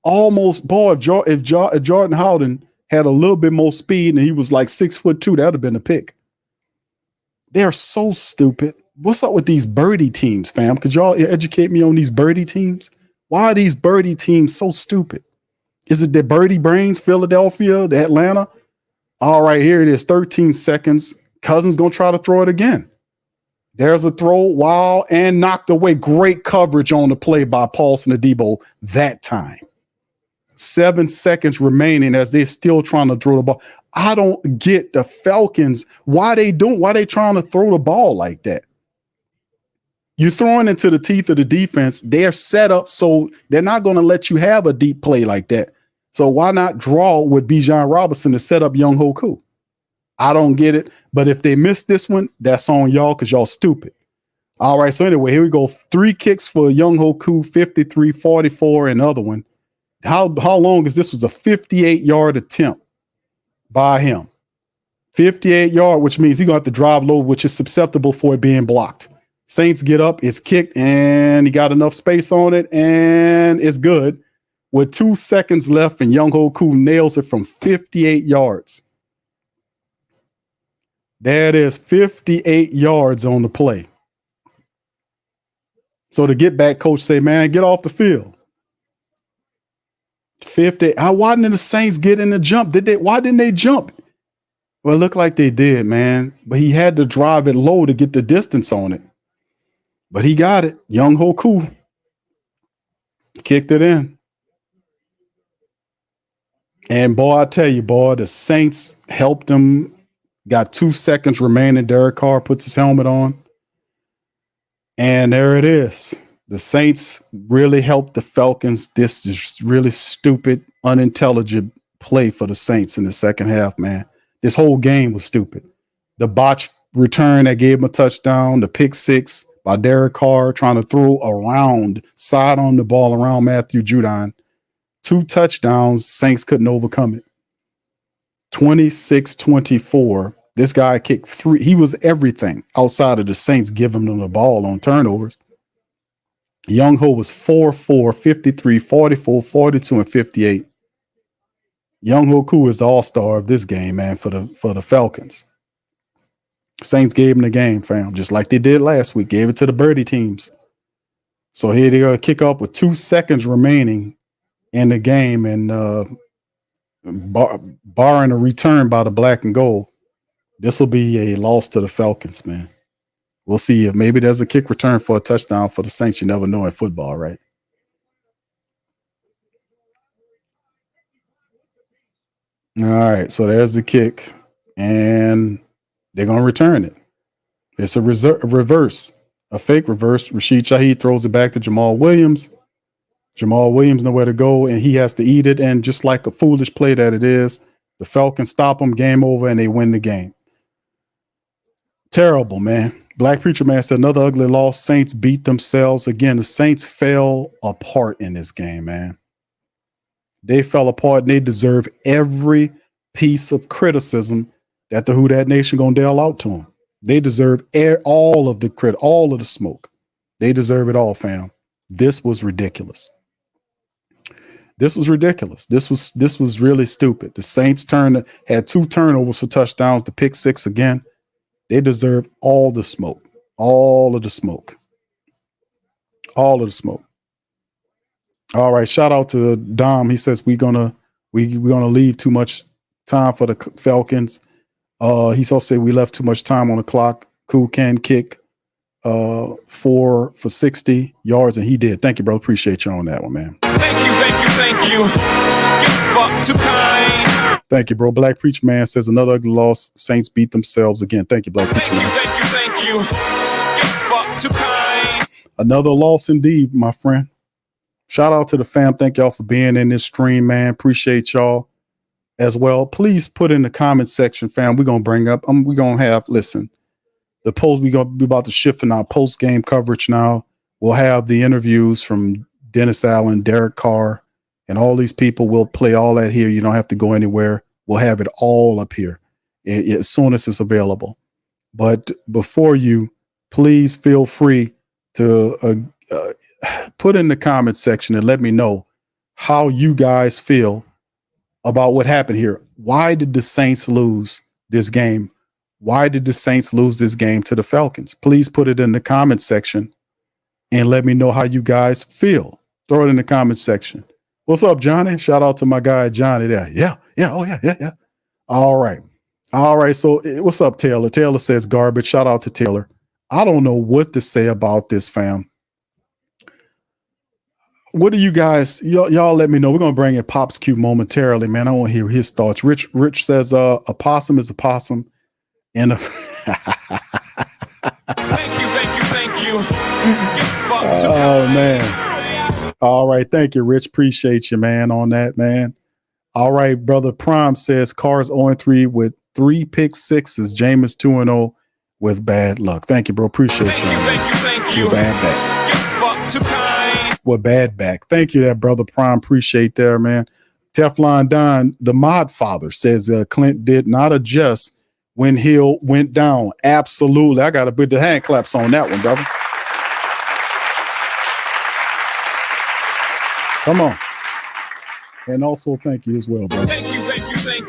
Almost, boy, if Jordan Howden had a little bit more speed and he was like 6'2", that would have been a pick. They're so stupid. What's up with these birdie teams, fam? Could y'all educate me on these birdie teams? Why are these birdie teams so stupid? Is it the birdie brains, Philadelphia, the Atlanta? All right, here it is, 13 seconds. Cousins going to try to throw it again. There's a throw, wow, and knocked away. Great coverage on the play by Paulson Adebo that time. 7 seconds remaining as they're still trying to throw the ball. I don't get the Falcons. Why they trying to throw the ball like that? You're throwing into the teeth of the defense. They're set up so they're not going to let you have a deep play like that. So why not draw with Bijan Robinson to set up young Hoku? I don't get it. But if they miss this one, that's on y'all because y'all stupid. All right. So anyway, here we go. 3 kicks for young Hoku, 53, 44, another one. How long is this? Was a 58-yard attempt by him. 58-yard, which means he's going to have to drive low, which is susceptible for it being blocked. Saints get up, it's kicked, and he got enough space on it, and it's good. With 2 seconds left, and Young Hoku nails it from 58 yards. There it is, 58 yards on the play. So to get back, coach say, man, get off the field. 50. Why didn't the Saints get in the jump? Why didn't they jump? Well, it looked like they did, man. But he had to drive it low to get the distance on it. But he got it. Young Hoku kicked it in. And boy, I tell you, boy, the Saints helped them. Got 2 seconds remaining. Derek Carr puts his helmet on. And there it is. The Saints really helped the Falcons. This is really stupid, unintelligent play for the Saints in the second half, man. This whole game was stupid. The botched return that gave him a touchdown, the pick 6 by Derek Carr trying to throw around, side on the ball around Matthew Judon. 2 touchdowns, Saints couldn't overcome it. 26-24, This guy kicked 3. He was everything outside of the Saints giving them the ball on turnovers. Young Ho was 4-4, 53, 44, 42, and 58. Young Ho Koo is the all-star of this game, man, for the Falcons. Saints gave him the game, fam, just like they did last week. Gave it to the birdie teams. So here they go, kick off with 2 seconds remaining in the game, and barring a return by the black and gold, this will be a loss to the Falcons, man. We'll see if maybe there's a kick return for a touchdown for the Saints. You never know in football, right? All right, so there's the kick, and they're going to return it. It's a reverse, a fake reverse. Rashid Shaheed throws it back to Jamal Williams. Jamal Williams nowhere to go, and he has to eat it. And just like a foolish play that it is, the Falcons stop them, game over, and they win the game. Terrible, man. Black Preacher Man said another ugly loss. Saints beat themselves. Again, the Saints fell apart in this game, man. They fell apart, and they deserve every piece of criticism that the Who Dat Nation gonna deal out to them. They deserve all of the credit, all of the smoke. They deserve it all, fam. This was ridiculous. This was ridiculous. This was really stupid. The Saints had 2 turnovers for touchdowns, the pick 6 again. They deserve all the smoke. All of the smoke. All of the smoke. All right. Shout out to Dom. He says we're gonna leave too much time for the Falcons. He's also said we left too much time on the clock. Koo can kick 4 for 60 yards, and he did. Thank you, bro. Appreciate you on that one, man. Thank you. Fuck too kind. Thank you, bro. Black Preacher Man says another ugly loss. Saints beat themselves again. Thank you, Black Preacher Man. Thank you. Fuck too kind. Another loss indeed, my friend. Shout out to the fam. Thank y'all for being in this stream, man. Appreciate y'all as well. Please put in the comment section, fam. We're gonna bring up. We're gonna have. Listen, the post. We're about to shift in our post game coverage now. We'll have the interviews from Dennis Allen, Derek Carr, and all these people. We'll play all that here. You don't have to go anywhere. We'll have it all up here as soon as it's available. But before you, please feel free to put in the comment section and let me know how you guys feel about what happened here. Why did the Saints lose this game? Why did the Saints lose this game to the Falcons? Please put it in the comment section and let me know how you guys feel. Throw it in the comment section. What's up, Johnny? Shout out to my guy, Johnny there. Yeah. Oh, yeah. All right. So what's up, Taylor? Taylor says garbage. Shout out to Taylor. I don't know what to say about this, fam. What do you guys, y'all let me know. We're going to bring in Pops Q momentarily, man. I want to hear his thoughts. Rich says a possum is a possum. And Thank you. Oh, man. All right. Thank you, Rich. Appreciate you, man, on that, man. All right. Brother Prime says Carr's 0-3 with 3 pick sixes. Jameis 2-0 with bad luck. Thank you, bro. Appreciate you. Thank you. Bad back. Fuck too kind. With bad back. Thank you, that brother Prime. Appreciate that, man. Teflon Don, the mod father, says Clint did not adjust when Hill went down. Absolutely. I got to put the hand claps on that one, brother. Come on. And also thank you as well, brother. Thank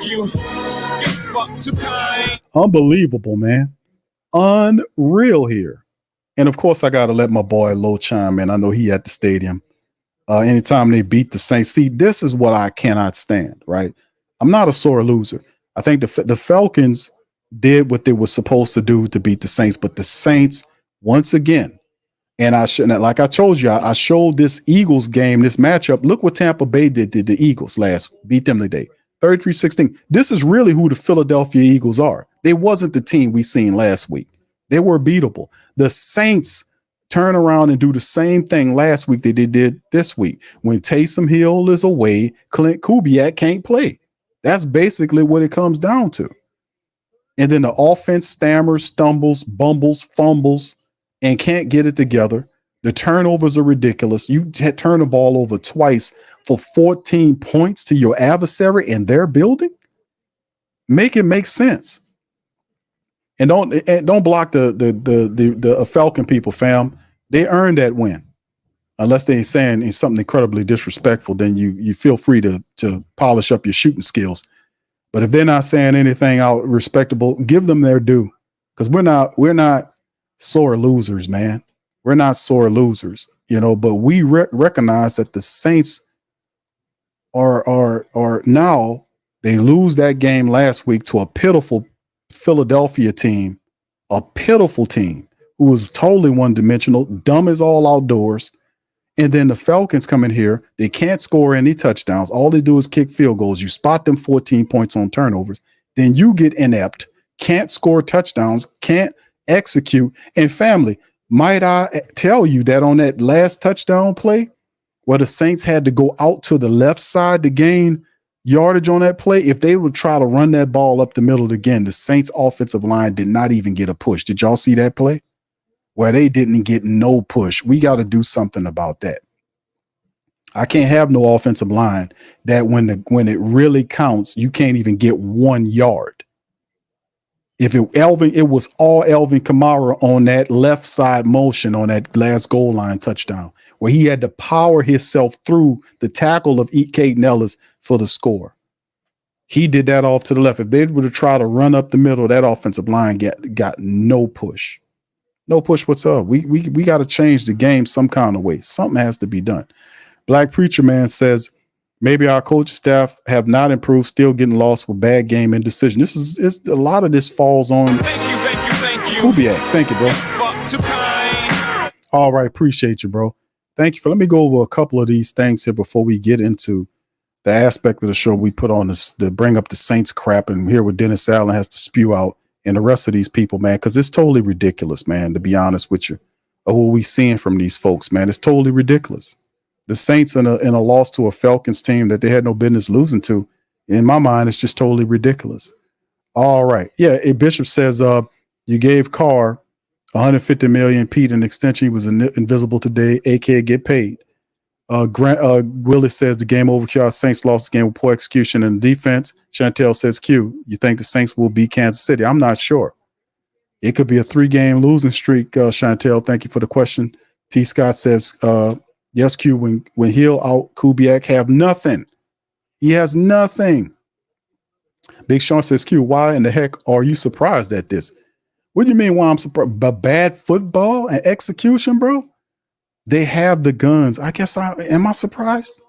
you. Fuck too kind. Unbelievable, man. Unreal here. And of course, I got to let my boy Low chime in. I know he at the stadium. Anytime they beat the Saints. See, this is what I cannot stand, right? I'm not a sore loser. I think the Falcons did what they were supposed to do to beat the Saints, but the Saints, once again, and I shouldn't, like I told you, I showed this Eagles game, this matchup. Look what Tampa Bay did to the Eagles beat them today. 33-16. This is really who the Philadelphia Eagles are. They wasn't the team we seen last week. They were beatable. The Saints turn around and do the same thing last week that they did this week. When Taysom Hill is away, Clint Kubiak can't play. That's basically what it comes down to. And then the offense stammers, stumbles, bumbles, fumbles, and can't get it together. The turnovers are ridiculous. You turn the ball over twice for 14 points to your adversary in their building. Make it make sense. And don't block the Falcon people, fam. They earned that win. Unless they're saying something incredibly disrespectful, then you feel free to polish up your shooting skills. But if they're not saying anything out respectable, give them their due. Because we're not sore losers, man. We're not sore losers, but we recognize that the Saints are now, they lose that game last week to a pitiful Philadelphia team, a pitiful team who was totally one-dimensional, dumb as all outdoors. And then the Falcons come in here. They can't score any touchdowns. All they do is kick field goals. You spot them 14 points on turnovers. Then you get inept, can't score touchdowns, can't execute. And family, might I tell you that on that last touchdown play where the Saints had to go out to the left side to gain yardage on that play, if they would try to run that ball up the middle again, the Saints offensive line did not even get a push. Did y'all see that play? Where they didn't get no push. We got to do something about that. I can't have no offensive line that when it really counts, you can't even get 1 yard. If it was all Alvin Kamara on that left side motion on that last goal line touchdown, where he had to power himself through the tackle of Caden Ellis for the score. He did that off to the left. If they were to try to run up the middle, that offensive line got no push. No push whatsoever. We got to change the game some kind of way. Something has to be done. Black Preacher Man says, maybe our coach staff have not improved, still getting lost with bad game and decision. It's a lot of this falls on Thank you. Kubiak. Thank you, bro. Fuck too kind. All right. Appreciate you, bro. Thank you. Let me go over a couple of these things here before we get into the aspect of the show we put on this to bring up the Saints crap and hear what Dennis Allen has to spew out and the rest of these people, man, because it's totally ridiculous, man, to be honest with you, of what we seeing from these folks, man. It's totally ridiculous. The Saints in a loss to a Falcons team that they had no business losing to, in my mind, it's just totally ridiculous. All right. Yeah, Bishop says you gave Carr $150 million, Pete, an extension. He was invisible today, aka get paid. Willis says the game over. Saints lost the game with poor execution in the defense. Chantel says, Q, you think the Saints will beat Kansas City? I'm not sure. It could be a 3-game losing streak, Chantel. Thank you for the question. T. Scott says, yes, Q, when Hill out, Kubiak have nothing. He has nothing. Big Sean says, Q, why in the heck are you surprised at this? What do you mean why I'm surprised? But bad football and execution, bro? They have the guns. I guess am I surprised?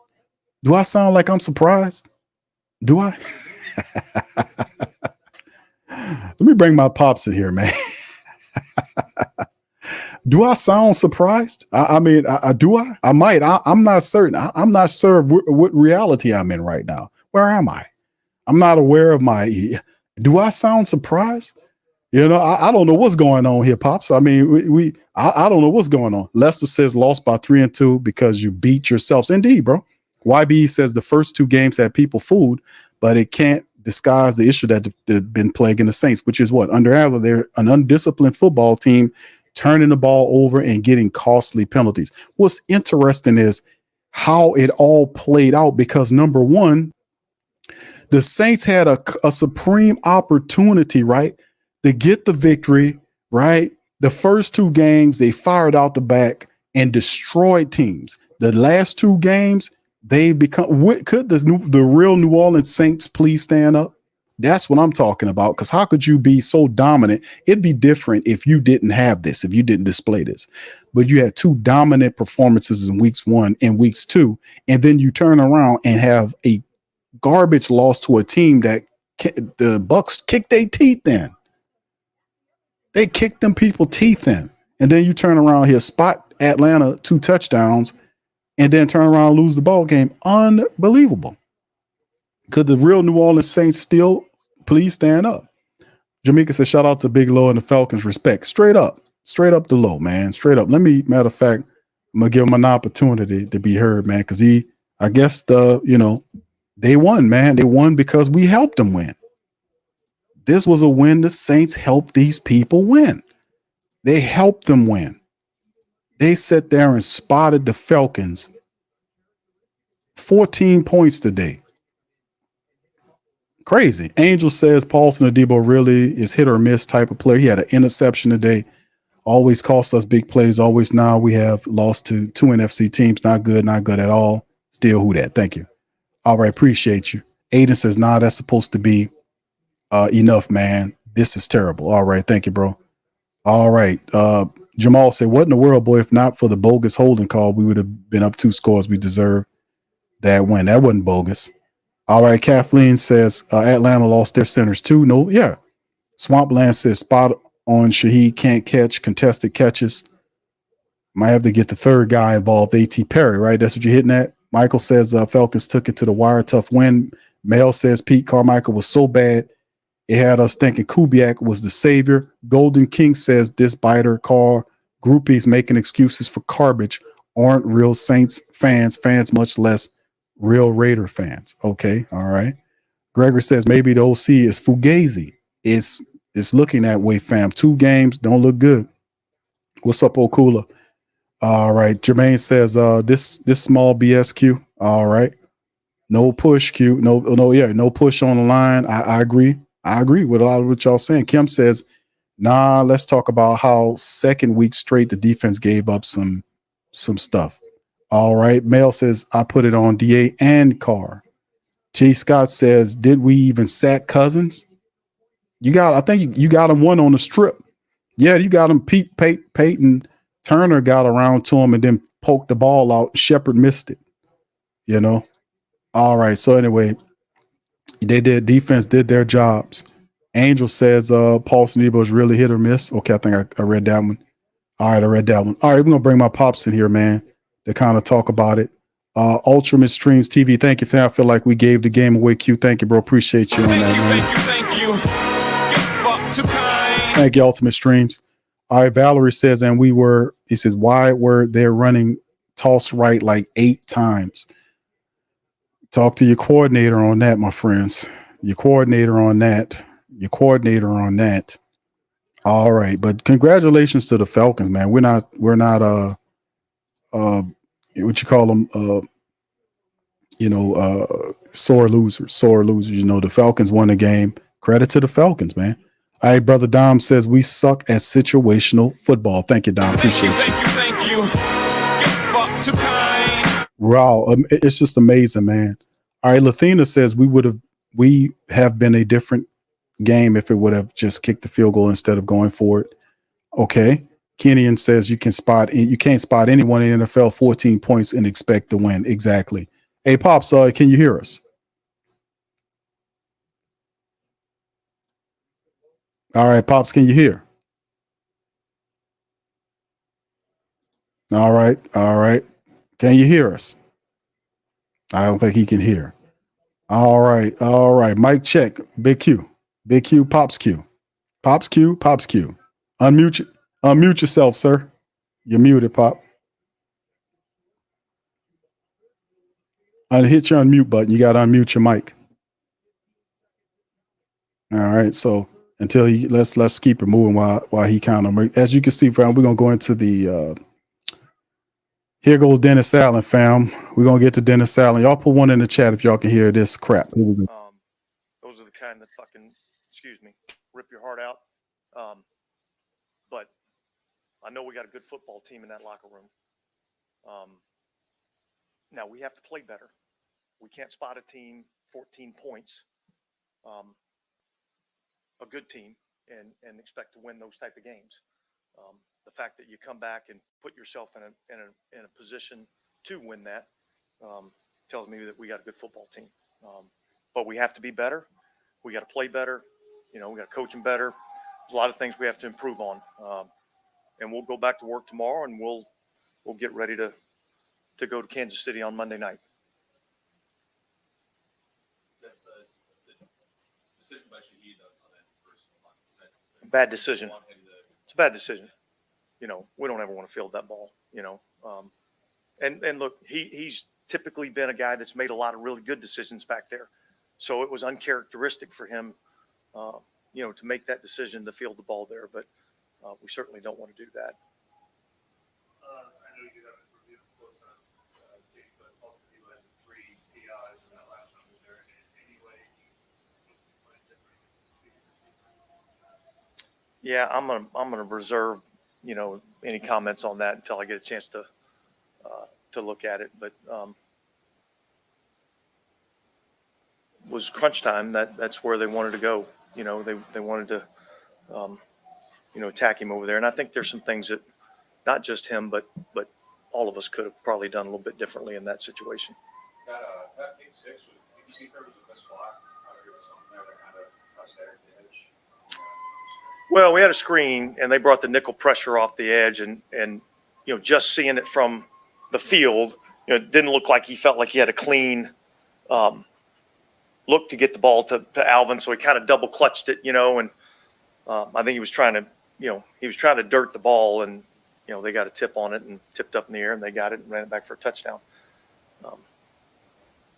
Do I sound like I'm surprised? Do I? Let me bring my pops in here, man. Do I sound surprised? I mean, do I? I might. I'm not certain. I'm not sure what reality I'm in right now. Where am I? I'm not aware of do I sound surprised? I don't know what's going on here, Pops. I mean, I don't know what's going on. Lester says lost by 3-2 because you beat yourselves. Indeed, bro. YB says the first 2 games had people fooled, but it can't disguise the issue that been plaguing the Saints, which is what? Under Adler, they're an undisciplined football team turning the ball over and getting costly penalties. What's interesting is how it all played out because, number one, the Saints had a supreme opportunity, right, to get the victory, right? The first 2 games, they fired out the back and destroyed teams. The last 2 games, they've become, could the real New Orleans Saints please stand up? That's what I'm talking about. Because how could you be so dominant? It'd be different if you didn't have this, if you didn't display this. But you had 2 dominant performances in weeks 1 and weeks 2, and then you turn around and have a garbage loss to a team that the Bucks kicked their teeth in. They kicked them people teeth in. And then you turn around here, spot Atlanta 2 touchdowns, and then turn around and lose the ball game. Unbelievable. Could the real New Orleans Saints still please stand up? Jamaica says, shout out to Big Low and the Falcons. Respect. Straight up the low, man. Straight up. Matter of fact, I'm going to give him an opportunity to be heard, man, because I guess they won, man. They won because we helped them win. This was a win. The Saints helped these people win. They helped them win. They sat there and spotted the Falcons 14 points today. Crazy. Angel says Paulson Adebo really is hit or miss type of player. He had an interception today. Always cost us big plays. Always now we have lost to two NFC teams. Not good at all. Still who that. Thank you. All right. Appreciate you. Aiden says, nah, that's supposed to be enough, man. This is terrible. All right. Thank you, bro. All right. Jamal said, what in the world, boy? If not for the bogus holding call, we would have been up 2 scores. We deserve that win. That wasn't bogus. All right. Kathleen says, Atlanta lost their centers too. No, yeah. Swampland says, spot on Shaheed can't catch, contested catches. Might have to get the third guy involved, A.T. Perry, right? That's what you're hitting at. Michael says Falcons took it to the wire. Tough win. Mel says Pete Carmichael was so bad it had us thinking Kubiak was the savior. Golden King says this biter car groupies making excuses for garbage aren't real Saints fans, much less real Raider fans. Okay, all right. Gregory says maybe the OC is Fugazi. It's looking that way, fam. 2 games don't look good. What's up, Okula? All right. Jermaine says this small BSQ. All right. No push, Q. No push on the line. I agree. I agree with a lot of what y'all saying. Kim says, nah, let's talk about how second week straight the defense gave up some stuff. All right. Mel says, I put it on DA and Carr. J. Scott says, did we even sack Cousins? I think you got him one on the strip. Yeah, you got him. Peyton Turner got around to him and then poked the ball out. Shepard missed it. You know? All right. So anyway, defense did their jobs. Angel says Paulson Debo is really hit or miss. Okay, I think I read that one. All right, I read that one. All right, we're gonna bring my pops in here, man, to kind of talk about it. Ultimate Streams TV, thank you, fam. I feel like we gave the game away. Q, thank you, bro. Appreciate you on that, man. Thank you. Fuck too kind. Thank you, Ultimate Streams. All right, Valerie says, he says, why were they running toss right like 8 times? Talk to your coordinator on that, my friends. Your coordinator on that. All right, but congratulations to the Falcons, man. We're not what you call them, sore losers. You know, the Falcons won the game. Credit to the Falcons, man. All right, brother Dom says we suck at situational football. Thank you, Dom. Appreciate you. Thank you. Fuck too kind. Wow, it's just amazing, man. All right, Lathina says we have been a different game if it would have just kicked the field goal instead of going for it. Okay. Kenyon says you can't spot anyone in the NFL 14 points and expect to win. Exactly. Hey, Pops, can you hear us? All right, Pops, can you hear? All right. Can you hear us? I don't think he can hear. All right. Mic check. Big Q, Pops Q. Unmute yourself, sir. You're muted, Pop. Hit your unmute button. You got to unmute your mic. All right. So until let's keep it moving while he kind of, as you can see, fam, we're gonna go into the. Here goes Dennis Allen, fam. We're gonna get to Dennis Allen. Y'all put one in the chat if y'all can hear this crap. Those are the kind that fucking, rip your heart out. But I know we got a good football team in that locker room. Now we have to play better. We can't spot a team 14 points, a good team, and expect to win those type of games. The fact that you come back and put yourself in a position to win that tells me that we got a good football team. But we have to be better. We got to play better. We got to coach them better. There's a lot of things we have to improve on. And we'll go back to work tomorrow, and we'll get ready to go to Kansas City on Monday night. That's the decision by Shaheed on that first one. Bad decision. It's a bad decision. We don't ever want to field that ball. And look, he's typically been a guy that's made a lot of really good decisions back there. So it was uncharacteristic for him, to make that decision to field the ball there. But we certainly don't want to do that. I know you haven't reviewed close on tape, but also you had 3 PIs in that last one. Was there any way Yeah, I'm gonna reserve, any comments on that until I get a chance to look at it. But was crunch time. That's where they wanted to go. They wanted to, attack him over there. And I think there's some things that not just him, but all of us could have probably done a little bit differently in that situation. That pick six, did you see if there was a missed block? There was something there that kind of touched there at the edge? Well, we had a screen, and they brought the nickel pressure off the edge, and just seeing it from the field, it didn't look like he felt like he had a clean look to get the ball to Alvin, so he kind of double clutched it, and I think he was trying to dirt the ball, and they got a tip on it and tipped up in the air, and they got it and ran it back for a touchdown.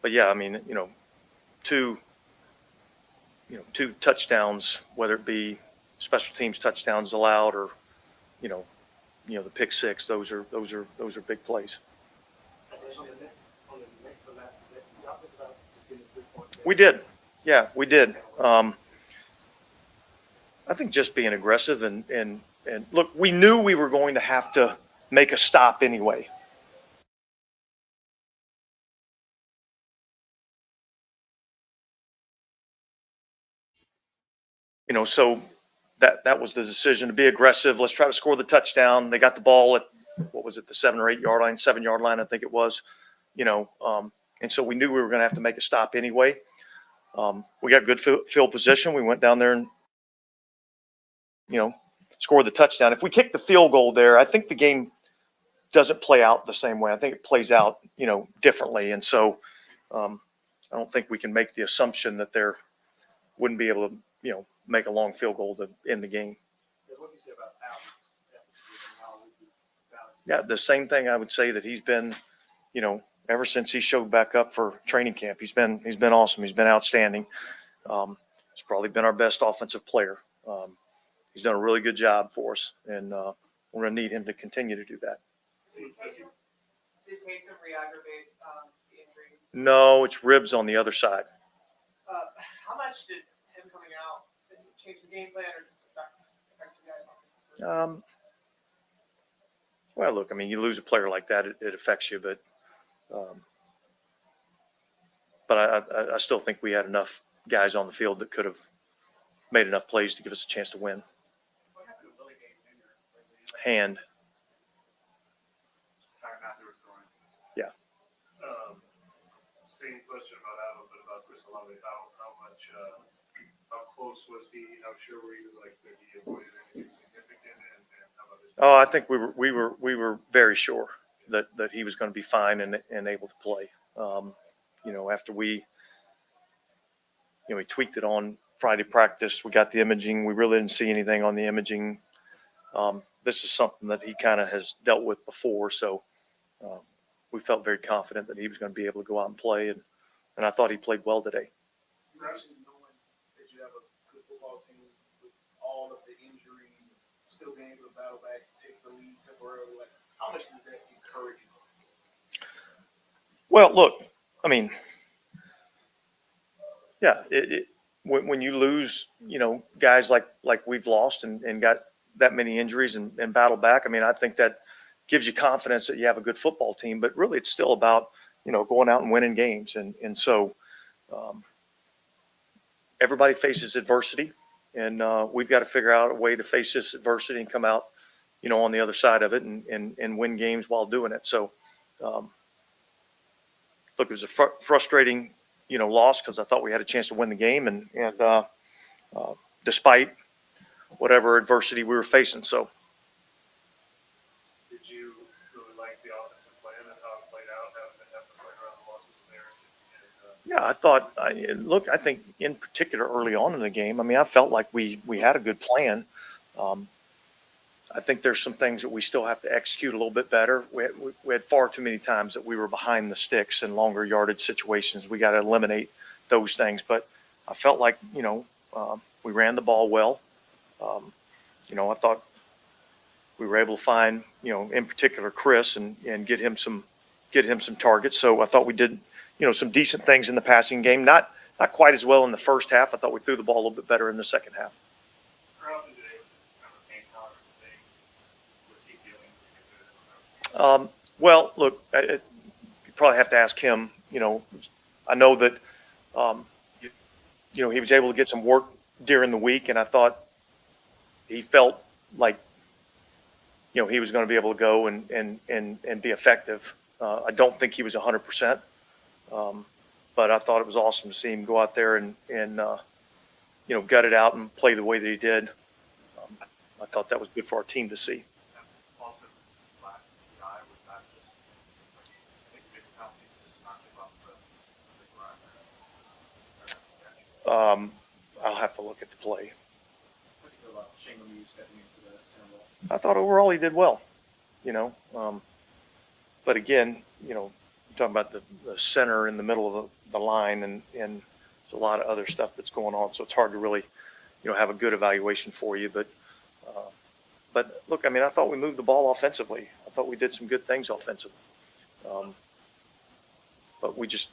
But yeah, I mean, two touchdowns, whether it be special teams touchdowns allowed or, the pick six, those are big plays. We did. Yeah, we did. I think just being aggressive and look, we knew we were going to have to make a stop anyway. So that was the decision to be aggressive. Let's try to score the touchdown. They got the ball at, what was it, the 7 or 8 yard line, 7 yard line, I think it was, and so we knew we were going to have to make a stop anyway. We got good field position. We went down there and, scored the touchdown. If we kick the field goal there, I think the game doesn't play out the same way. I think it plays out, differently. And so I don't think we can make the assumption that there wouldn't be able to, make a long field goal to end the game. What do you say about Alvin? Yeah, the same thing I would say that he's been, ever since he showed back up for training camp. He's been awesome. He's been outstanding. He's probably been our best offensive player. He's done a really good job for us, and we're going to need him to continue to do that. Did Taysom re-aggravate the injury? No, it's ribs on the other side. How much did him coming out change the game plan or just affect you guys? Well, look, I mean, you lose a player like that, it affects you, but I still think we had enough guys on the field that could have made enough plays to give us a chance to win. What happened to Billy Gates' Hand. Time after was throwing. Yeah. Same question about Alvin, but about Chris Olave. How close was he? How sure were you that he avoided anything significant? And how about his? Oh, I think we were very sure that he was going to be fine and able to play. After we tweaked it on Friday practice, we got the imaging. We really didn't see anything on the imaging. This is something that he kind of has dealt with before, so we felt very confident that he was going to be able to go out and play, and I thought he played well today. Congratulations knowing that you have a good football team with all of the injuries, still being able to battle back, take the lead temporarily. How much does that encourage you? Well, look, I mean, yeah, when you lose, guys like we've lost and got that many injuries and battle back, I mean, I think that gives you confidence that you have a good football team. But really, it's still about, going out and winning games. And so everybody faces adversity, and we've got to figure out a way to face this adversity and come out, on the other side of it and win games while doing it. So, look, it was a frustrating, loss because I thought we had a chance to win the game, and despite whatever adversity we were facing. So, Did you really like the offensive plan and how it played out, having to play around the losses there? yeah, I think in particular early on in the game, I mean, I felt like we had a good plan. I think there's some things that we still have to execute a little bit better. We had far too many times that we were behind the sticks in longer yardage situations. We got to eliminate those things. But I felt like, we ran the ball well. I thought we were able to find, in particular Chris and get him some targets. So I thought we did, some decent things in the passing game. Not quite as well in the first half. I thought we threw the ball a little bit better in the second half. How often did Well, look, you probably have to ask him. You know, I know that, he was able to get some work during the week, and I thought he felt like, he was going to be able to go and be effective. I don't think he was 100%, but I thought it was awesome to see him go out there and gut it out and play the way that he did. I thought that was good for our team to see. I'll have to look at the play. I thought overall he did well, but again, you're talking about the center in the middle of the line, and there's a lot of other stuff that's going on, so it's hard to really, have a good evaluation for you. But look, I thought we moved the ball offensively. I thought we did some good things offensively, but we just,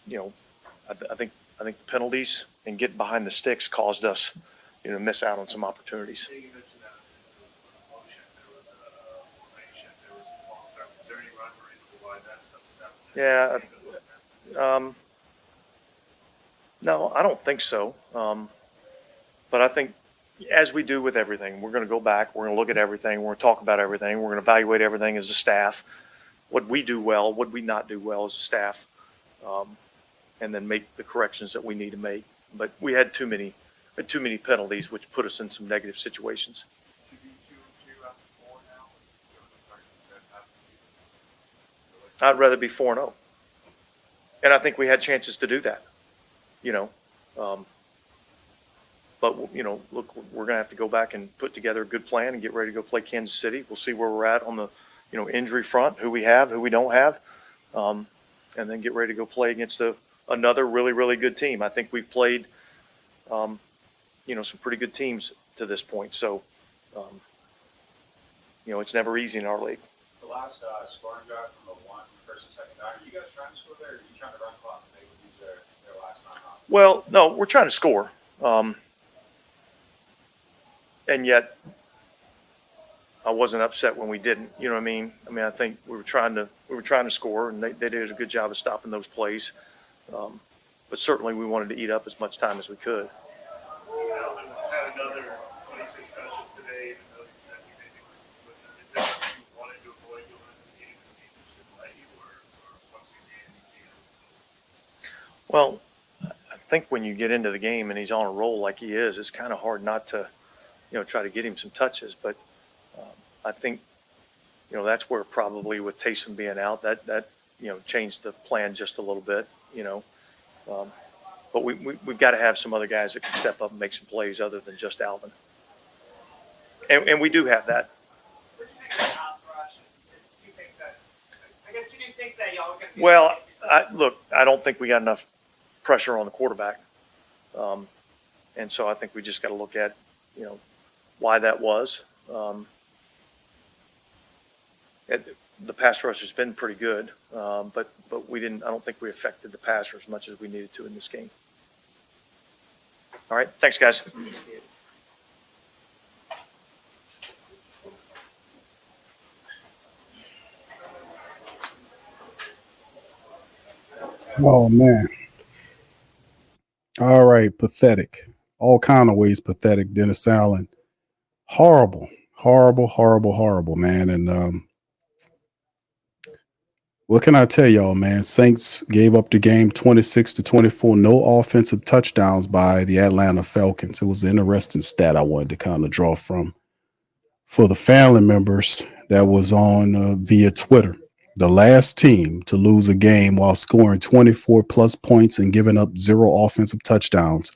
I think the penalties and getting behind the sticks caused us, miss out on some opportunities. Yeah. No, I don't think so. But I think, as we do with everything, we're going to go back. We're going to look at everything. We're going to talk about everything. We're going to evaluate everything as a staff. What we do well, what we not do well as a staff, and then make the corrections that we need to make. But we had too many penalties, which put us in some negative situations. I'd rather be 4-0. And I think we had chances to do that, But, look, we're going to have to go back and put together a good plan and get ready to go play Kansas City. We'll see where we're at on the, injury front, who we have, who we don't have, and then get ready to go play against another really, really good team. I think we've played, some pretty good teams to this point. So, it's never easy in our league. The last scoring drive from the first and second down, are you guys trying to score there, or are you trying to run clock and they would use their last time off? Well, no, we're trying to score. And yet I wasn't upset when we didn't, you know what I mean? I think we were trying to score, and they did a good job of stopping those plays. But certainly we wanted to eat up as much time as we could. Alvin had another 26 touches today, and another 70 maybe. Is that what you wanted to avoid going into the game and the team just let you, or once again, Well, I think when you get into the game and he's on a roll like he is, it's kind of hard not to, try to get him some touches. But I think, that's where probably with Taysom being out, that changed the plan just a little bit, But we've got to have some other guys that can step up and make some plays other than just Alvin. And we do have that. What do you think of pass rush? Do you think that? I guess you do think that y'all are going to be. Well, I don't think we got enough pressure on the quarterback, and so I think we just got to look at, why that was. The pass rush has been pretty good, but we didn't. I don't think we affected the passer as much as we needed to in this game. All right, thanks, guys. Oh man. All right, pathetic. All kind of ways pathetic. Dennis Allen. Horrible, man. And what can I tell y'all, man? Saints gave up the game 26-24. No offensive touchdowns by the Atlanta Falcons. It was an interesting stat I wanted to kind of draw from for the family members that was on via Twitter. The last team to lose a game while scoring 24 plus points and giving up 0 offensive touchdowns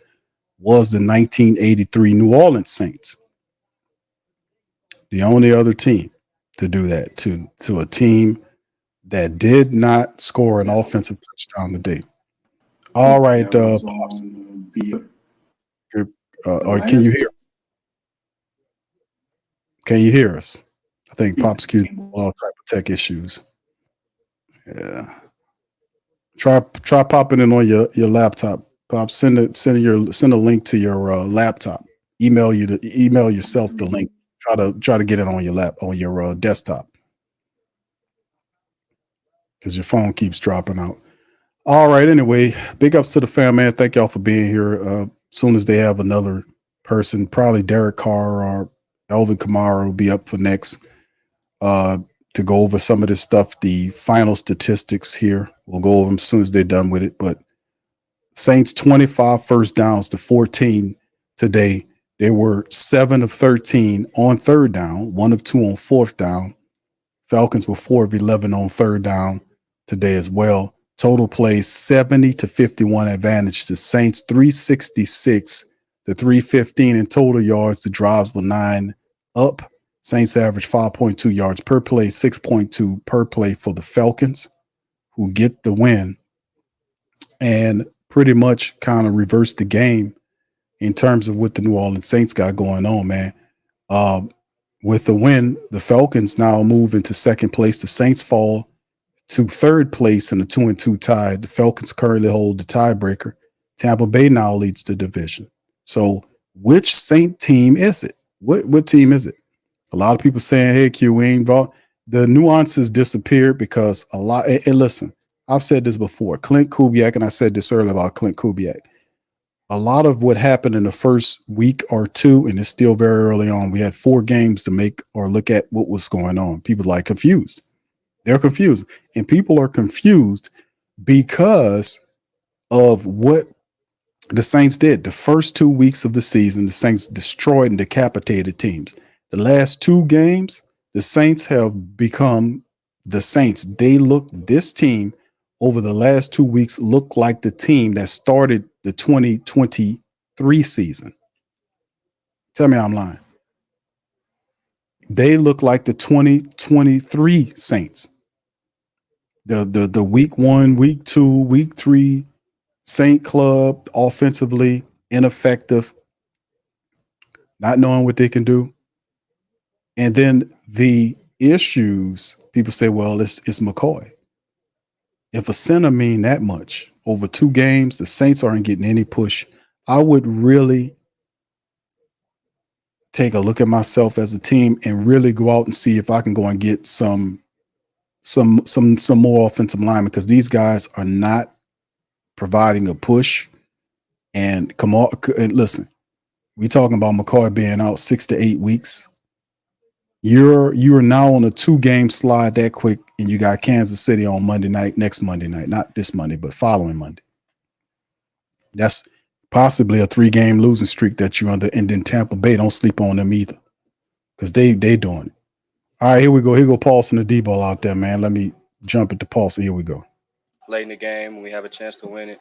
was the 1983 New Orleans Saints. The only other team to do that to a team that did not score an offensive touchdown today. All right, Pops. Or can you hear us? Can you hear us? I think Pops queued all type of tech issues. Yeah. Try popping in on your laptop. Pop, send a link to your laptop. Email yourself the link. Try to get it on your desktop. because your phone keeps dropping out. All right. Anyway, big ups to the fam, man. Thank y'all for being here. Soon as they have another person, probably Derek Carr or Elvin Kamara will be up for next to go over some of this stuff. The final statistics here. We'll go over them as soon as they're done with it. But Saints 25 first downs to 14 today. They were 7 of 13 on third down, 1 of 2 on fourth down. Falcons were 4 of 11 on third down today as well. Total plays 70 to 51 advantage to Saints, 366 to 315 in total yards. The drives were 9 up. Saints averaged 5.2 yards per play, 6.2 per play for the Falcons, who get the win and pretty much kind of reversed the game in terms of what the New Orleans Saints got going on, man. With the win, the Falcons now move into second place. The Saints fall to third place in a 2-2 tie. The Falcons currently hold the tiebreaker. Tampa Bay now leads the division. So which Saint team is it? What team is it? A lot of people saying, hey, Q, we ain't involved. The nuances disappeared because a lot, and listen, I've said this before, Clint Kubiak, and I said this earlier about Clint Kubiak. A lot of what happened in the first week or two, and it's still very early on, we had 4 games to make or look at what was going on. People like confused. They're confused. And people are confused because of what the Saints did. The first 2 weeks of the season, the Saints destroyed and decapitated teams. The last 2 games, the Saints have become the Saints. This team over the last 2 weeks looked like the team that started the 2023 season. Tell me I'm lying. They look like the 2023 Saints. The week 1, week 2, week 3 Saint club, offensively ineffective, not knowing what they can do. And then the issues, people say, well, it's McCoy. If a center mean that much over 2 games, the Saints aren't getting any push. I would really take a look at myself as a team and really go out and see if I can go and get some more offensive linemen, because these guys are not providing a push. And come on, and listen, we talking about McCoy being out 6 to 8 weeks. You are now on a 2-game slide that quick, and you got Kansas City on Monday night, next Monday night, not this Monday, but following Monday. That's possibly a 3-game losing streak that you're under. And then Tampa Bay, don't sleep on them either, because they doing it. All right, here we go. Here go Paulson and D-ball out there, man. Let me jump into Paulson. Here we go. Late in the game, we have a chance to win it.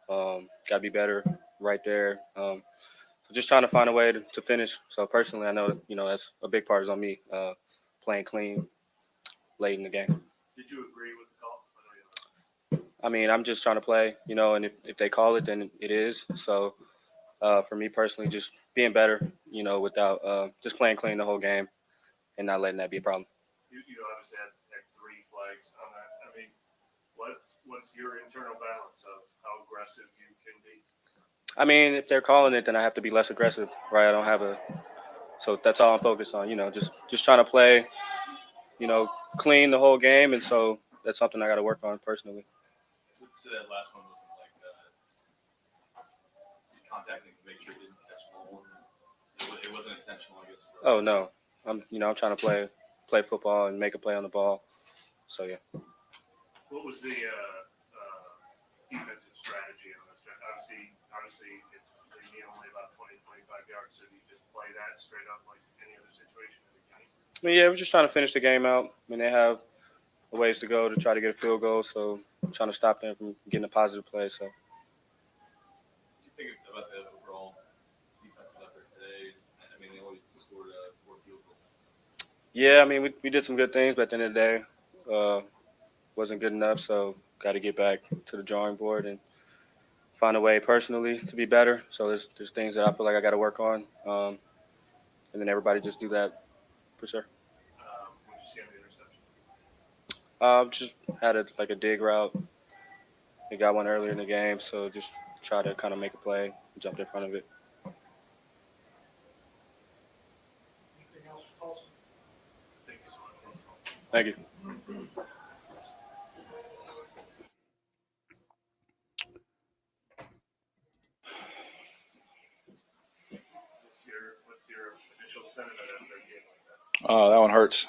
Got to be better right there. So just trying to find a way to finish. So personally, I know, that's a big part is on me, playing clean late in the game. Did you agree with the call? I mean, I'm just trying to play, and if they call it, then it is. So for me personally, just being better, without just playing clean the whole game and not letting that be a problem. You obviously had 3 flags on that. I mean, what's your internal balance of how aggressive you can be? I mean, if they're calling it, then I have to be less aggressive, right? I don't have so that's all I'm focused on, just trying to play, clean the whole game. And so that's something I got to work on personally. So that last one wasn't like contacting to make sure you didn't catch the ball. It wasn't intentional, I guess. Oh, no. I'm trying to play football and make a play on the ball. So, yeah. What was the defensive strategy on this? Obviously, they need only about 20, 25 yards, so you just play that straight up like any other situation in the game? I mean, yeah, we're just trying to finish the game out. I mean, they have a ways to go to try to get a field goal, so I'm trying to stop them from getting a positive play. So, you think about that overall defensive effort today? I mean, they only scored 4 field goals. Yeah, I mean, we did some good things, but at the end of the day, wasn't good enough. So, got to get back to the drawing board and find a way personally to be better. So there's things that I feel like I got to work on, and then everybody just do that for sure. What did you see on the interception? Just had a dig route. They got one earlier in the game, so just try to kind of make a play, jumped in front of it. Anything else for Paulson? Thank you so much. Thank you. What's your initial sentiment after a game like that? Oh, that one hurts.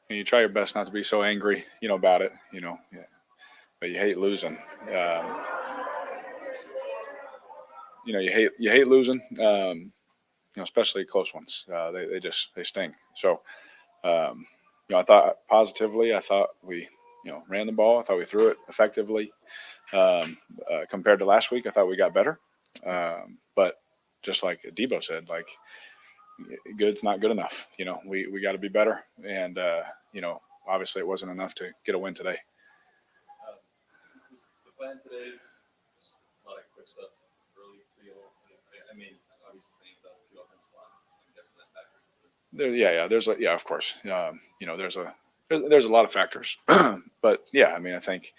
You try your best not to be so angry, about it, yeah. But you hate losing. You hate losing. Especially close ones. They sting. So, I thought positively. I thought we, ran the ball. I thought we threw it effectively. Compared to last week, I thought we got better. But just like Debo said, like, good's not good enough. We got to be better. And, obviously it wasn't enough to get a win today. Was the plan today just a lot of quick stuff early field? I mean, obviously the offensive line, I'm guessing that factors. Of course. There's a lot of factors, but yeah, I mean, I think,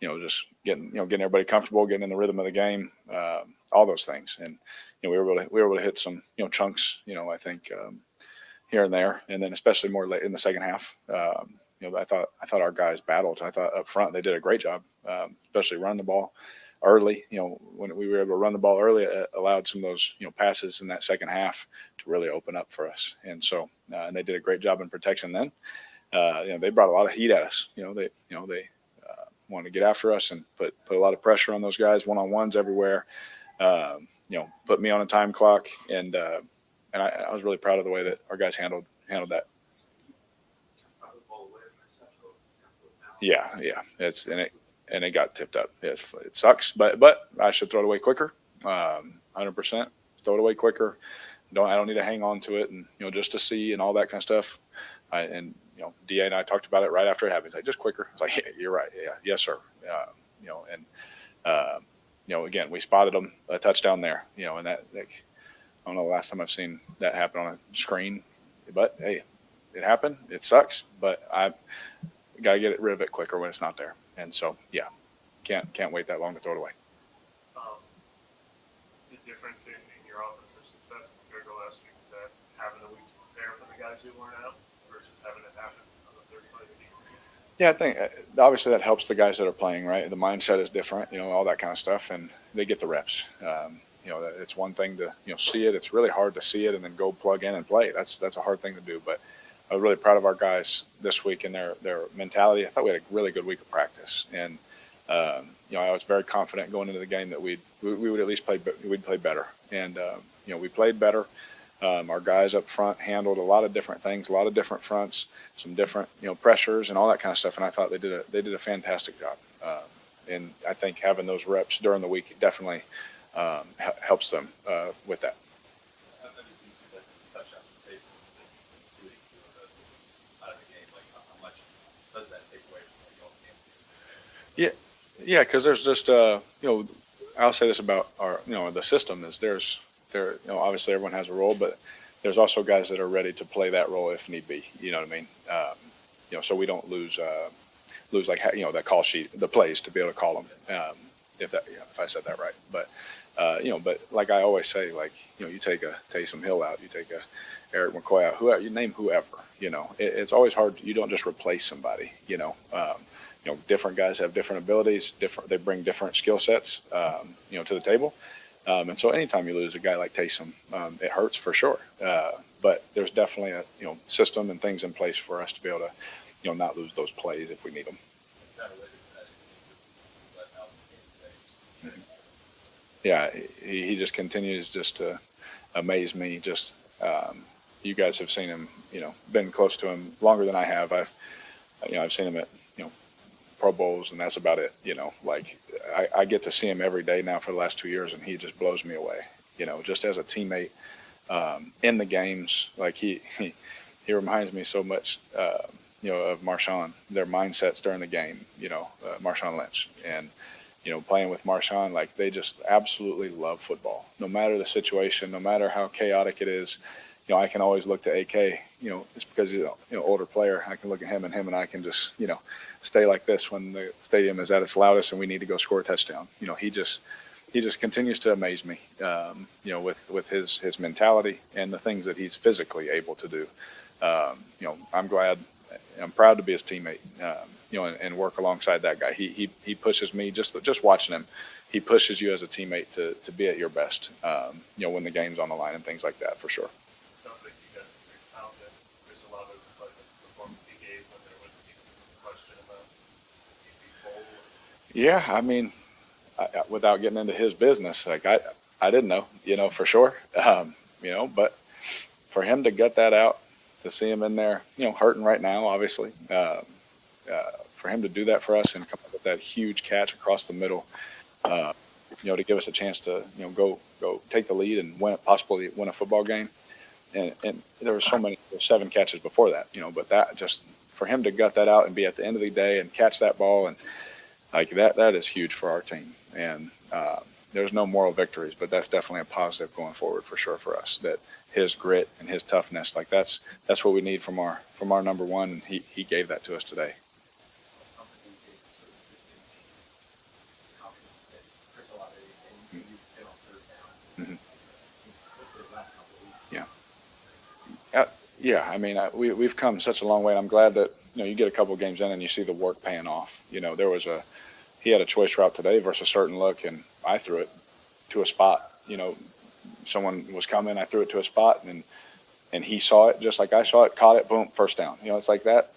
just getting everybody comfortable, getting in the rhythm of the game, all those things. And, we were able to hit some, chunks, I think, here and there. And then especially more late in the second half, I thought our guys battled. I thought up front, they did a great job, especially running the ball early. When we were able to run the ball early, it allowed some of those, passes in that second half to really open up for us. And so, and they did a great job in protection then. They brought a lot of heat at us. They wanted to get after us and put a lot of pressure on those guys, one-on-ones everywhere. Put me on a time clock, and I was really proud of the way that our guys handled that. Yeah, it got tipped up. It sucks, but I should throw it away quicker. 100%, throw it away quicker. I don't need to hang on to it, and just to see and all that kind of stuff. DA and I talked about it right after it happened. He's like, just quicker. I was like, yeah, you're right. Yeah, yes, sir. Again, we spotted them a touchdown there. And that I don't know the last time I've seen that happen on a screen, but hey, it happened. It sucks, but I got to get rid of it quicker when it's not there. And so, yeah, can't wait that long to throw it away. The difference in your offensive success compared to last week is that having a week to prepare for the guys who weren't out versus having it happen on the 30-play game. Yeah, I think obviously that helps the guys that are playing, right? The mindset is different, all that kind of stuff, and they get the reps. It's one thing to see it. It's really hard to see it and then go plug in and play. That's a hard thing to do. But I was really proud of our guys this week and their mentality. I thought we had a really good week of practice, and I was very confident going into the game that we would at least play better, and we played better. Our guys up front handled a lot of different things, a lot of different fronts, some different pressures and all that kind of stuff. And I thought they did a fantastic job. And I think having those reps during the week definitely helps them with that. Obviously, you see that touchdown from Jason, and out of the game. Like, how much does that take away from the game? Yeah, because there's just I'll say this about our the system is obviously everyone has a role, but there's also guys that are ready to play that role if need be. You know what I mean? So we don't lose like that call sheet, the plays to be able to call them. If I said that right, but but like I always say, like you take a Taysom Hill out, you take a Eric McCoy out, whoever you name, whoever. It's always hard. You don't just replace somebody. Different guys have different abilities. They bring different skill sets. To the table. And so anytime you lose a guy like Taysom, it hurts for sure. But there's definitely a system and things in place for us to be able to not lose those plays if we need them. Yeah, he just continues just to amaze me. Just you guys have seen him, been close to him longer than I have. I've seen him at Pro Bowls, and that's about it. Like I get to see him every day now for the last 2 years, and he just blows me away. Just as a teammate in the games, like he reminds me so much, of Marshawn. Their mindsets during the game, Marshawn Lynch, and playing with Marshawn, like they just absolutely love football, no matter the situation, no matter how chaotic it is. I can always look to AK. It's because he's an older player. I can look at him and I can just stay like this when the stadium is at its loudest and we need to go score a touchdown. He just continues to amaze me. With his mentality and the things that he's physically able to do. I'm proud to be his teammate. and work alongside that guy. He pushes me just watching him. He pushes you as a teammate to be at your best, when the game's on the line and things like that, for sure. Sounds like you guys are very confident. Chris Olave was the performance he gave when there was even some question about if he'd bowl. Yeah, I mean, without getting into his business, like I didn't know, for sure, but for him to gut that out, to see him in there, hurting right now, obviously, for him to do that for us and come up with that huge catch across the middle, to give us a chance to, go take the lead and possibly win a football game. And there were 7 catches before that, but that just for him to gut that out and be at the end of the day and catch that ball and like that is huge for our team. And there's no moral victories, but that's definitely a positive going forward for sure for us. That his grit and his toughness, like that's what we need from our number one, and he gave that to us today. Yeah, I mean, we've come such a long way, and I'm glad that you get a couple of games in and you see the work paying off. He had a choice route today versus a certain look, and I threw it to a spot. Someone was coming, I threw it to a spot, and he saw it just like I saw it, caught it, boom, first down. It's like that.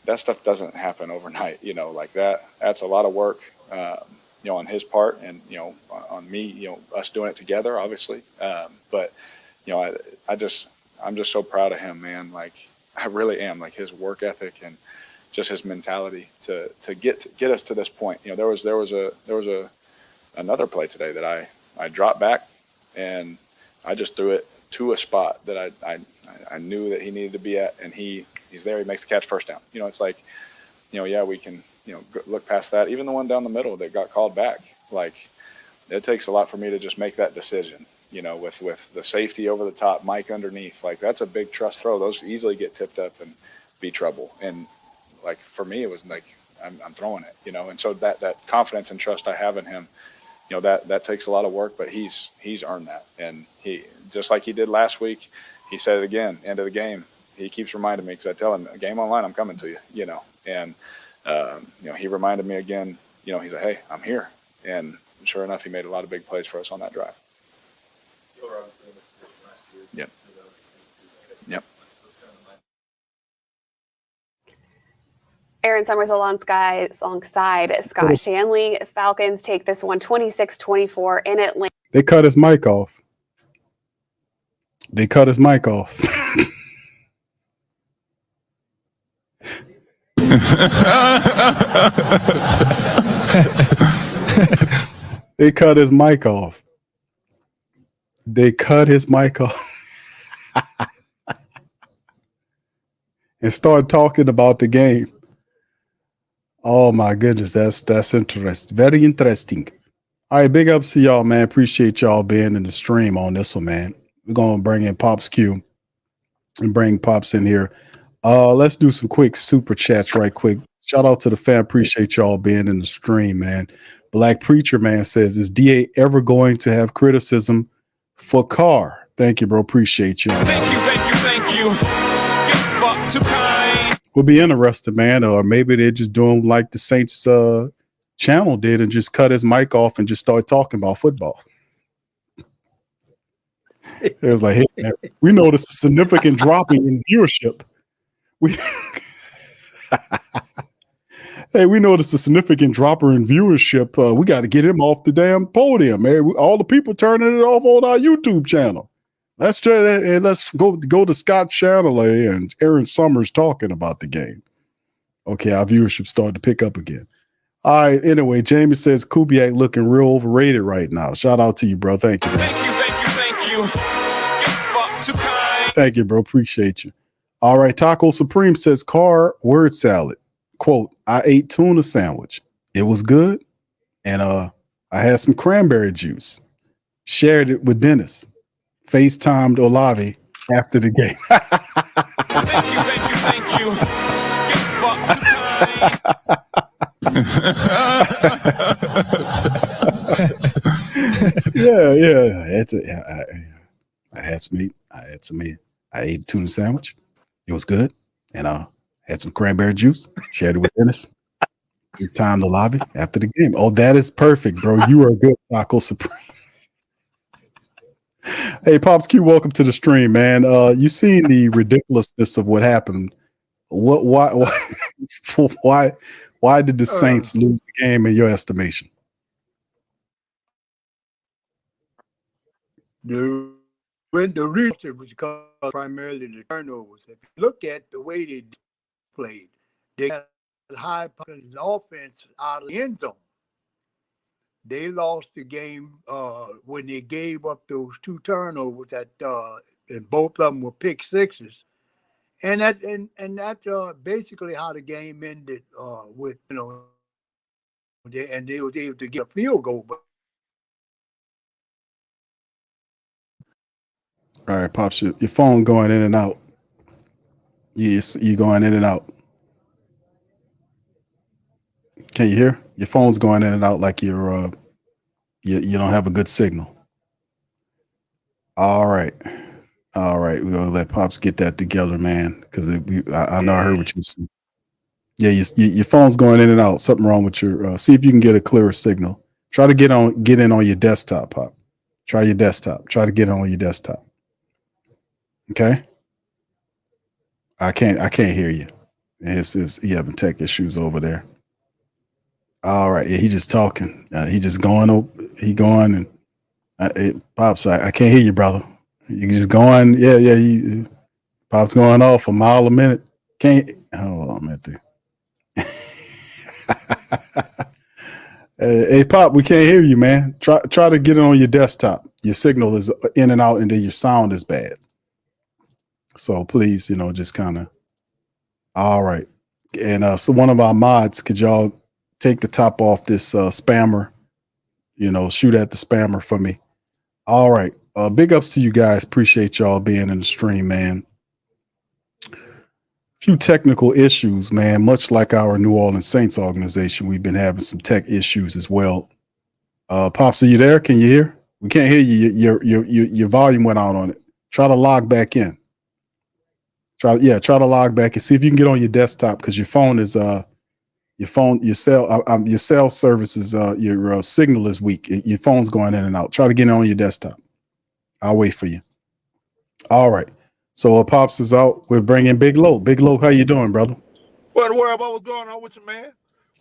That stuff doesn't happen overnight. Like that. That's a lot of work, on his part, and on me. Us doing it together, obviously. But I'm just so proud of him, man. Like I really am. Like his work ethic and just his mentality to get us to this point. There was another play today that I dropped back and I just threw it to a spot that I knew that he needed to be at, and he's there. He makes the catch, first down. It's like, yeah, we can look past that. Even the one down the middle that got called back. Like it takes a lot for me to just make that decision. With the safety over the top, Mike underneath, like that's a big trust throw. Those easily get tipped up and be trouble. And like for me, it was like I'm throwing it, And so that confidence and trust I have in him, that takes a lot of work, but he's earned that. And he, just like he did last week, he said it again, end of the game. He keeps reminding me, because I tell him, game online, I'm coming to you, And he reminded me again. He's like, hey, I'm here. And sure enough, he made a lot of big plays for us on that drive. Yep. Yep. Aaron Summers alongside Scott Shanley. Falcons take this one 26-24 in Atlanta. They cut his mic off. They cut his mic off. And start talking about the game. Oh my goodness, that's interesting. Very interesting. All right, big ups to y'all, man. Appreciate y'all being in the stream on this one, man. We're gonna bring in Pops Q and bring Pops in here. Let's do some quick super chats right quick. Shout out to the fan. Appreciate y'all being in the stream, man. Black Preacher Man says, is DA ever going to have criticism for Carr? Thank you, bro. Appreciate you. Thank you. Fuck too kind. We'll be interested, man. Or maybe they're just doing like the Saints channel did and just cut his mic off and just start talking about football. It was like, hey, man, we noticed a significant dropping in viewership. We noticed a significant dropper in viewership. We got to get him off the damn podium, man. All the people turning it off on our YouTube channel. Let's try that, and let's go to Scott Shanley and Aaron Summers talking about the game. Okay, our viewership started to pick up again. All right, anyway, Jamie says Kubiak looking real overrated right now. Shout out to you, bro. Thank you, man. Thank you. Fuck too kind. Thank you, bro. Appreciate you. All right, Taco Supreme says Carr word salad. Quote, I ate tuna sandwich. It was good. And I had some cranberry juice. Shared it with Dennis. FaceTimed Olave after the game. Thank you. I had some meat. I ate a tuna sandwich. It was good. And I had some cranberry juice, shared it with Dennis. It's time to lobby after the game. Oh, that is perfect, bro. You are a good Taco Supreme. Hey, Pops Q, welcome to the stream, man. You seen the ridiculousness of what happened. Why did the Saints lose the game in your estimation? The reason was because primarily the turnovers. If you look at the way they played, they had high offense out of the end zone. They lost the game when they gave up those 2 turnovers that and both of them were pick sixes. And that basically how the game ended with, they was able to get a field goal. But all right, Pops, your phone going in and out. Yes, you going in and out. Can you hear? Your phone's going in and out like you don't have a good signal. All right. We're gonna let Pops get that together, man. Because I know I heard what you said. Yeah, your phone's going in and out. Something wrong with your. See if you can get a clearer signal. Try to get in on your desktop, Pop. Try your desktop. Try to get on your desktop. Okay. I can't hear you. It's you having tech issues over there. All right. Yeah, he just talking. He just going. He going and Pops. I can't hear you, brother. You just going. Yeah. Pops going off a mile a minute. Can't. Hold on a minute. Hey, Pop, we can't hear you, man. Try to get it on your desktop. Your signal is in and out, and then your sound is bad. So please, just kind of. All right. And so one of our mods, could y'all take the top off this spammer? Shoot at the spammer for me. All right. Big ups to you guys. Appreciate y'all being in the stream, man. Few technical issues, man. Much like our New Orleans Saints organization, we've been having some tech issues as well. Pops, are you there? Can you hear? We can't hear you. Your volume went out on it. Try to log back in. Try to log back and see if you can get on your desktop, because your phone is your cell service is your signal is weak. Your phone's going in and out. Try to get it on your desktop. I'll wait for you. All right. So Pops is out. We're bringing Big Low. Big Low, how you doing, brother? What the world about what's going on with you, man?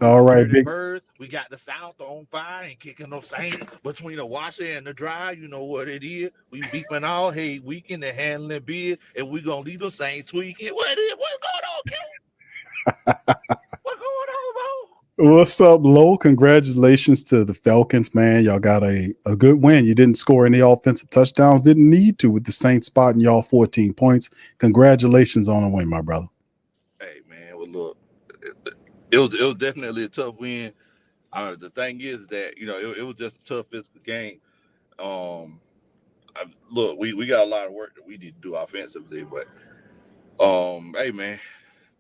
All right, Big Birds. We got the South on fire and kicking no Saints between the washer and the dry. You know what it is. We beeping all hey weekend and handling beer, and we gonna leave the Saints tweaking. What's going on, Ken? What's going on, bro? What's up, Low? Congratulations to the Falcons, man. Y'all got a good win. You didn't score any offensive touchdowns. Didn't need to, with the Saints spotting y'all 14 points. Congratulations on the win, my brother. Hey, man. Well, look, it was definitely a tough win. The thing is that, it was just a tough physical game. Look, we got a lot of work that we need to do offensively, but hey, man,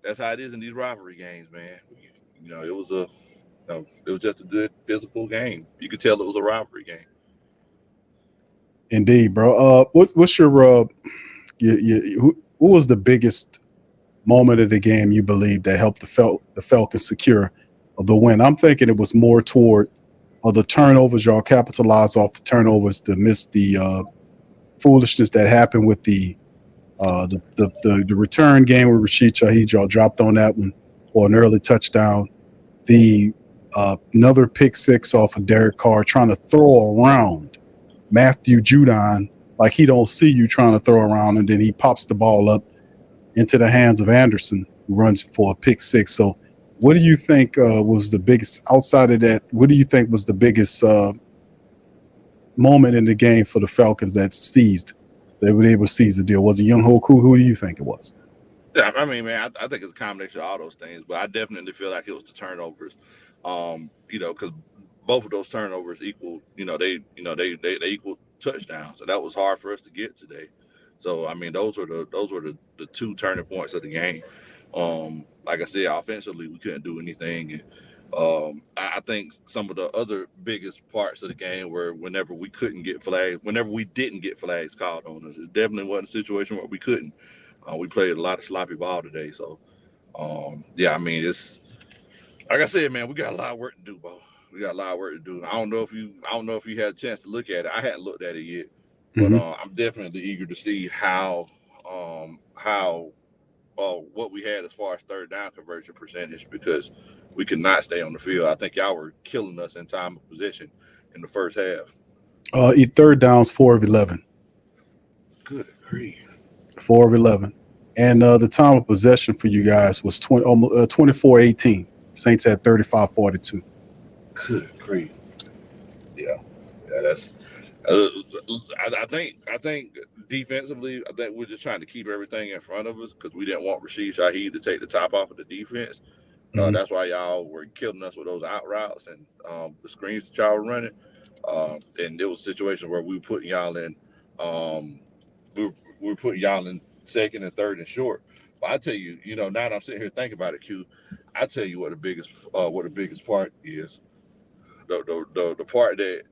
that's how it is in these rivalry games, man. It was just a good physical game. You could tell it was a rivalry game. Indeed, bro. What's your what was the biggest moment of the game you believe that helped the Falcons secure the win? I'm thinking it was more toward the turnovers. Y'all capitalized off the turnovers to miss the foolishness that happened with the return game with Rashid Shaheed. Y'all dropped on that one for an early touchdown. The another pick six off of Derek Carr trying to throw around Matthew Judon like he don't see you trying to throw around, and then he pops the ball up into the hands of Anderson, who runs for a pick six. So what do you think was the biggest, outside of that, what do you think was the biggest moment in the game for the Falcons that they were able to seize the deal? Was it Young Hoku? Who do you think it was? Yeah, I mean, man, I think it's a combination of all those things, but I definitely feel like it was the turnovers. Because both of those turnovers equal, they equal touchdowns. So that was hard for us to get today. So I mean, those were the two turning points of the game. Like I said, offensively we couldn't do anything, and I think some of the other biggest parts of the game were whenever we didn't get flags called on us. It definitely wasn't a situation where we couldn't. We played a lot of sloppy ball today, so Yeah, I mean, it's like I said, man, we got a lot of work to do, bro. We got a lot of work to do. I don't know if you had a chance to look at it. I hadn't looked at it yet, but I'm definitely eager to see how what we had as far as third down conversion percentage, because we could not stay on the field. I think y'all were killing us in time of possession in the first half. Third downs 4 of 11. Good grief. 4 of 11. And the time of possession for you guys was 24-18. Saints had 35-42. Good grief. Yeah, that's. I think defensively, I think we're just trying to keep everything in front of us because we didn't want Rashid Shaheed to take the top off of the defense. That's why y'all were killing us with those out routes and the screens that y'all were running. And there was situations where we were putting y'all in, we were putting y'all in second and third and short. But I tell you, now that I'm sitting here thinking about it, Q, I tell you what the biggest part is. The part that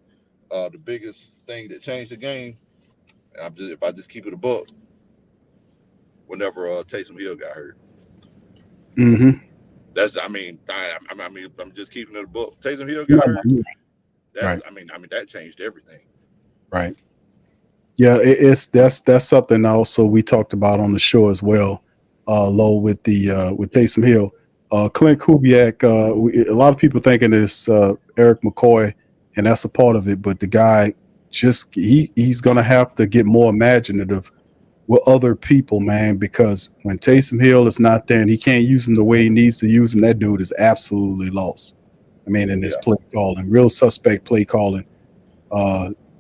the biggest thing that changed the game. If I just keep it a buck, whenever Taysom Hill got hurt. That's I'm just keeping it a buck. Taysom Hill got hurt. That's right. That changed everything. Right. Yeah, that's something also we talked about on the show as well. Low with Taysom Hill, Clint Kubiak. A lot of people thinking it's Eric McCoy, and that's a part of it. But the guy he's gonna have to get more imaginative with other people, man, because when Taysom Hill is not there and he can't use him the way he needs to use him, that dude is absolutely lost. I mean, in this play calling, real suspect play calling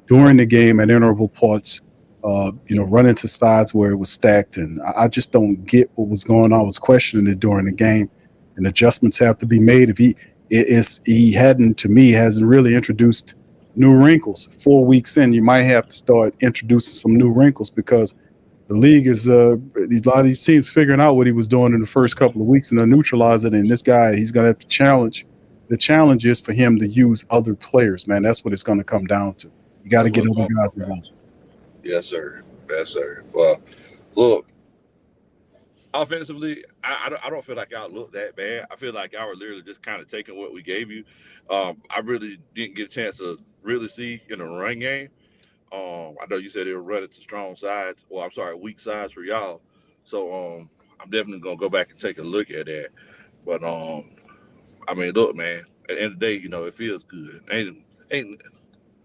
during the game at interval parts, running to sides where it was stacked. And I just don't get what was going on. I was questioning it during the game, and adjustments have to be made. If he hasn't really introduced new wrinkles. 4 weeks in, you might have to start introducing some new wrinkles because the league is a lot of these teams figuring out what he was doing in the first couple of weeks and they're neutralizing it. And this guy, he's going to have to challenge. The challenge is for him to use other players, man. That's what it's going to come down to. You got to get other guys involved. Yes, sir. Yes, sir. Well, look, offensively, I don't feel like y'all look that bad. I feel like y'all were literally just kind of taking what we gave you. I really didn't get a chance to really see in the run game. I know you said they were running to strong sides, weak sides for y'all. So I'm definitely gonna go back and take a look at that. But look, man. At the end of the day, it feels good. Ain't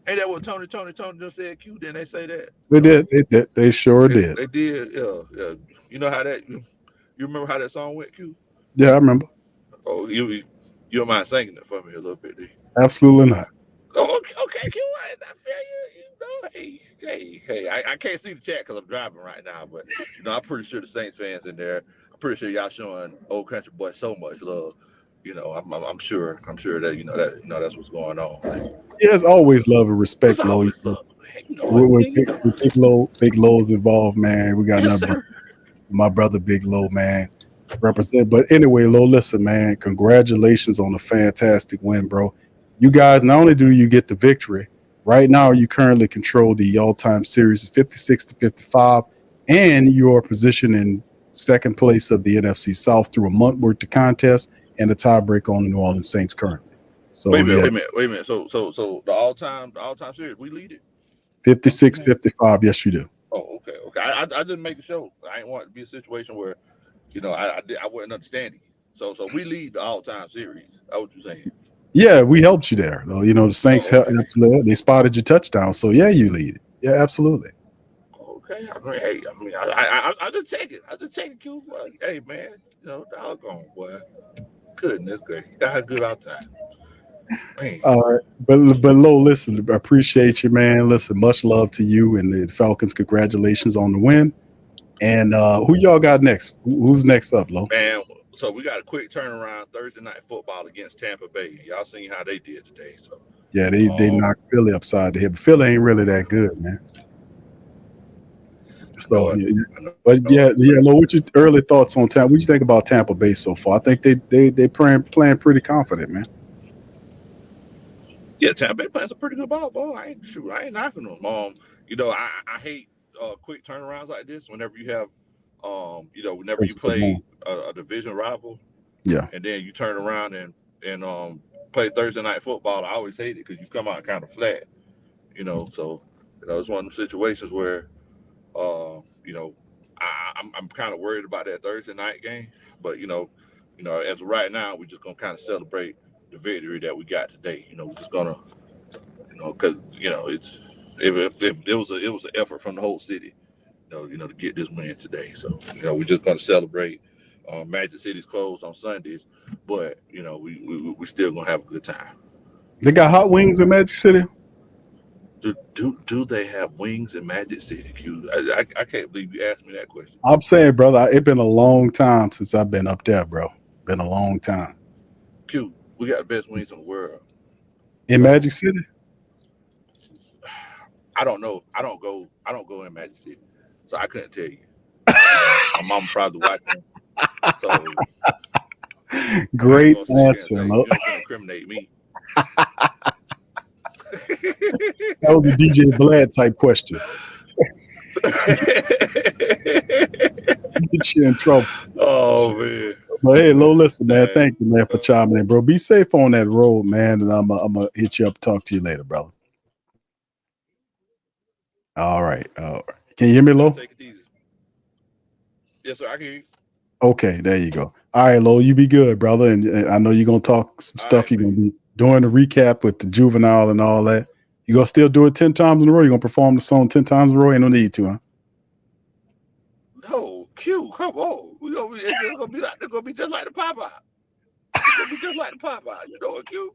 that what Tony just said? Q, didn't they say that? They did. They sure did. They did. Yeah. You know how that? You remember how that song went, Q? Yeah, I remember. Oh, you don't mind singing it for me a little bit, do you? Absolutely not. Oh, okay, Q. I feel you. Hey. I can't see the chat because I'm driving right now, but I'm pretty sure the Saints fans in there. I'm pretty sure y'all showing Old Country Boy so much love. I'm sure that that's what's going on. There's always love and respect, Low. With Big Low's involved, man. We got my brother Big Low, man. Represent. But anyway, Low, listen, man. Congratulations on a fantastic win, bro. You guys, not only do you get the victory, right now you currently control the all-time series 56-55, and you are positioned in second place of the NFC South through a month worth of contest and a tiebreaker on the New Orleans Saints currently. So wait a minute. So the all-time series, we lead it. 56-55. Yes, you do. Oh, okay. I didn't make a show. I didn't want it to be a situation where, I wasn't understanding. So we lead the all-time series. That's what you're saying. Yeah, we helped you there. The Saints absolutely. They spotted your touchdown. So yeah, you lead it. Yeah, absolutely. Okay. I just take it. Q. Hey, man. Doggone boy. Goodness gracious. Got a good outside. All right, but Lo, listen, I appreciate you, man. Listen, much love to you and the Falcons. Congratulations on the win. And who y'all got next? Who's next up, Lo? Man, so we got a quick turnaround Thursday night football against Tampa Bay. Y'all seen how they did today? So yeah, they knocked Philly upside the head, but Philly ain't really that good, man. So, Lo, what's your early thoughts on Tampa? What you think about Tampa Bay so far? I think they playing pretty confident, man. Yeah, Tampa Bay playing some pretty good ball, boy. I ain't knocking them. I hate quick turnarounds like this whenever you have Whenever you play a division rival, Yeah. and then you turn around and play Thursday night football, I always hate it because you come out kind of flat, So, it's one of those situations where, I'm kind of worried about that Thursday night game. But as of right now, we're just gonna kind of celebrate the victory that we got today. We're just gonna, because it was an effort from the whole city, to get this win today. So, we're just gonna celebrate. Magic City's closed on Sundays, but we still gonna have a good time. They got hot wings in Magic City. Do they have wings in Magic City, Q? I can't believe you asked me that question. I'm saying, brother, it's been a long time since I've been up there, bro. Been a long time. Q, we got the best wings in the world. In Magic City? I don't know. I don't go in Magic City, so I couldn't tell you. My mom probably watching. So great answer. Say, you don't incriminate me. That was a DJ Vlad type question. Get you in trouble. Oh man. But hey, Lo, listen, man. Thank you, man, for chiming in, bro. Be safe on that road, man. And I'm gonna hit you up, talk to you later, brother. All right. Can you hear me, Lo? Take it easy. Yes, sir. I can hear you. Okay, there you go. All right, Lo, you be good, brother. And I know you're gonna talk some stuff. You're gonna be doing the recap with the juvenile and all that. You gonna still do it 10 times in a row? You gonna perform the song 10 times in a row? Ain't no need to, huh? No, Q, come on. It's gonna be just like the Popeye. It's gonna be just like the Popeye. You know it, Q.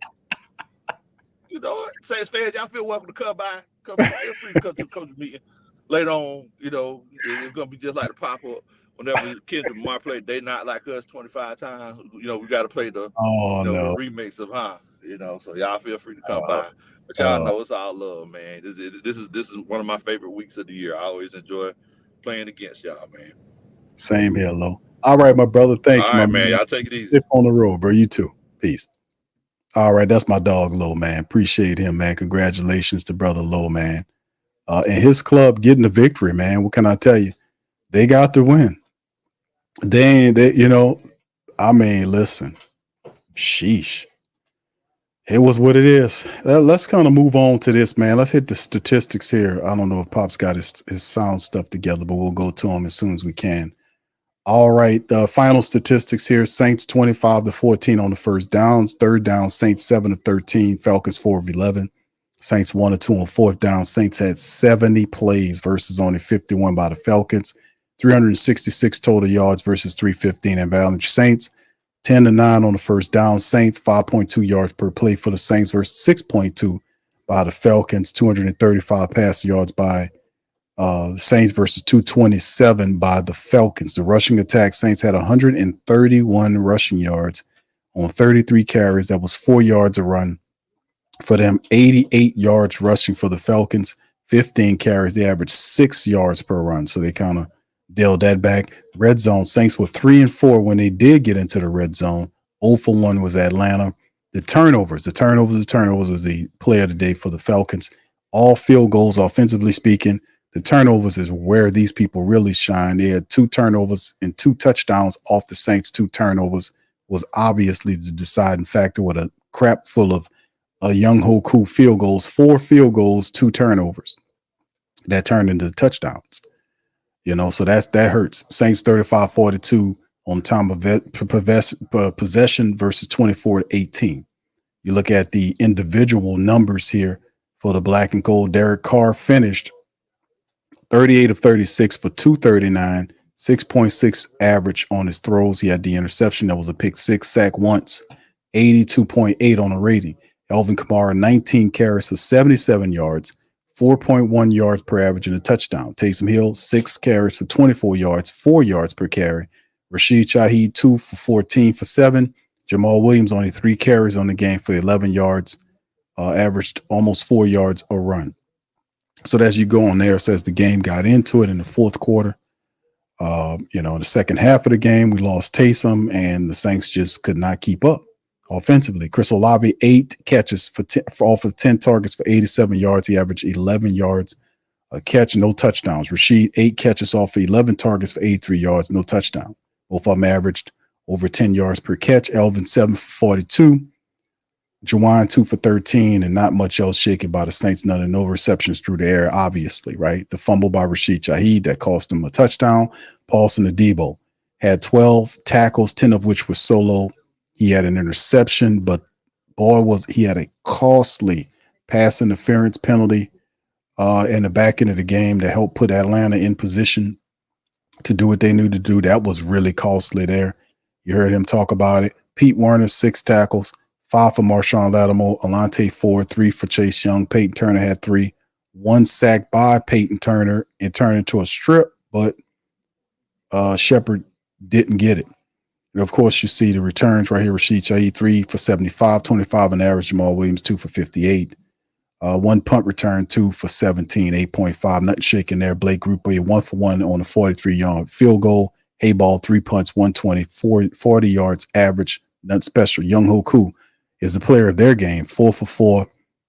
You know it. Saints fans, y'all feel welcome to come by. Feel free to come to the coach meeting later on. It's gonna be just like the Popeye. Whenever Kendrick Lamar played They Not Like Us 25 times, we got to play the the remix of so y'all feel free to come by. But y'all know it's all love, man. This is one of my favorite weeks of the year. I always enjoy playing against y'all, man. Same here, Lo. All right, my brother. Thank you, all right, man. Y'all take it easy. Safe on the road, bro. You too. Peace. All right, that's my dog, Lo, man. Appreciate him, man. Congratulations to brother Lo, man. And his club getting the victory, man. What can I tell you? They got the win. Listen, sheesh. It was what it is. Let's kind of move on to this, man. Let's hit the statistics here. I don't know if Pop's got his sound stuff together, but we'll go to him as soon as we can. All right, the final statistics here. Saints 25-14 on the first downs. Third down, Saints 7-13. Falcons 4 of 11. Saints 1 of 2 on fourth down. Saints had 70 plays versus only 51 by the Falcons. 366 total yards versus 315 in Valiant Saints. 10-9 on the first down. Saints 5.2 yards per play for the Saints versus 6.2 by the Falcons. 235 pass yards by Saints versus 227 by the Falcons. The rushing attack, Saints had 131 rushing yards on 33 carries. That was 4 yards a run for them. 88 yards rushing for the Falcons. 15 carries. They averaged 6 yards per run. So they kind of dealt that back. Red zone, Saints were 3-4 when they did get into the red zone. 0 for 1 was Atlanta. The turnovers was the play of the day for the Falcons. All field goals, offensively speaking. The turnovers is where these people really shine. They had 2 turnovers and 2 touchdowns off the Saints. 2 turnovers was obviously the deciding factor with a crap full of Young Hoku field goals. 4 field goals, 2 turnovers that turned into touchdowns. So that hurts. Saints 35-42 on time of possession versus 24-18. You look at the individual numbers here for the black and gold. Derek Carr finished 38 of 36 for 239, 6.6 average on his throws. He had the interception. That was a pick 6, sack once, 82.8 on a rating. Alvin Kamara, 19 carries for 77 yards. 4.1 yards per average and a touchdown. Taysom Hill, 6 carries for 24 yards, 4 yards per carry. Rashid Shaheed, 2 for 14 for 7. Jamal Williams, only 3 carries on the game for 11 yards, averaged almost 4 yards a run. So as you go on there, it says the game got into it in the fourth quarter. In the second half of the game, we lost Taysom, and the Saints just could not keep up offensively. Chris Olave, 8 catches for off of 10 targets for 87 yards. He averaged 11 yards. a catch, no touchdowns. Rashid, 8 catches off 11 targets for 83 yards, no touchdown. Both of them averaged over 10 yards per catch. Elvin, 7 for 42. Jawan, 2 for 13, and not much else shaken by the Saints. None of no receptions through the air, obviously, right? The fumble by Rashid Shaheed that cost him a touchdown. Paulson Adebo had 12 tackles, 10 of which were solo. He had an interception, but he had a costly pass interference penalty in the back end of the game that helped put Atlanta in position to do what they knew to do. That was really costly there. You heard him talk about it. Pete Werner, 6 tackles, 5 for Marshawn Lattimore, Alante 4, 3 for Chase Young. Peyton Turner had 3, 1 sack by Peyton Turner. It turned into a strip, but Shepard didn't get it. And of course, you see the returns right here. Rashid Shaheed, 3 for 75, 25 on average. Jamal Williams, 2 for 58. 1 punt return, 2 for 17, 8.5. Nothing shaking there. Blake Grupe, 1 for 1 on a 43-yard field goal. Hayball, 3 punts, 120, 40 yards average. Nothing special. Young Hoku is the player of their game, 4 for 4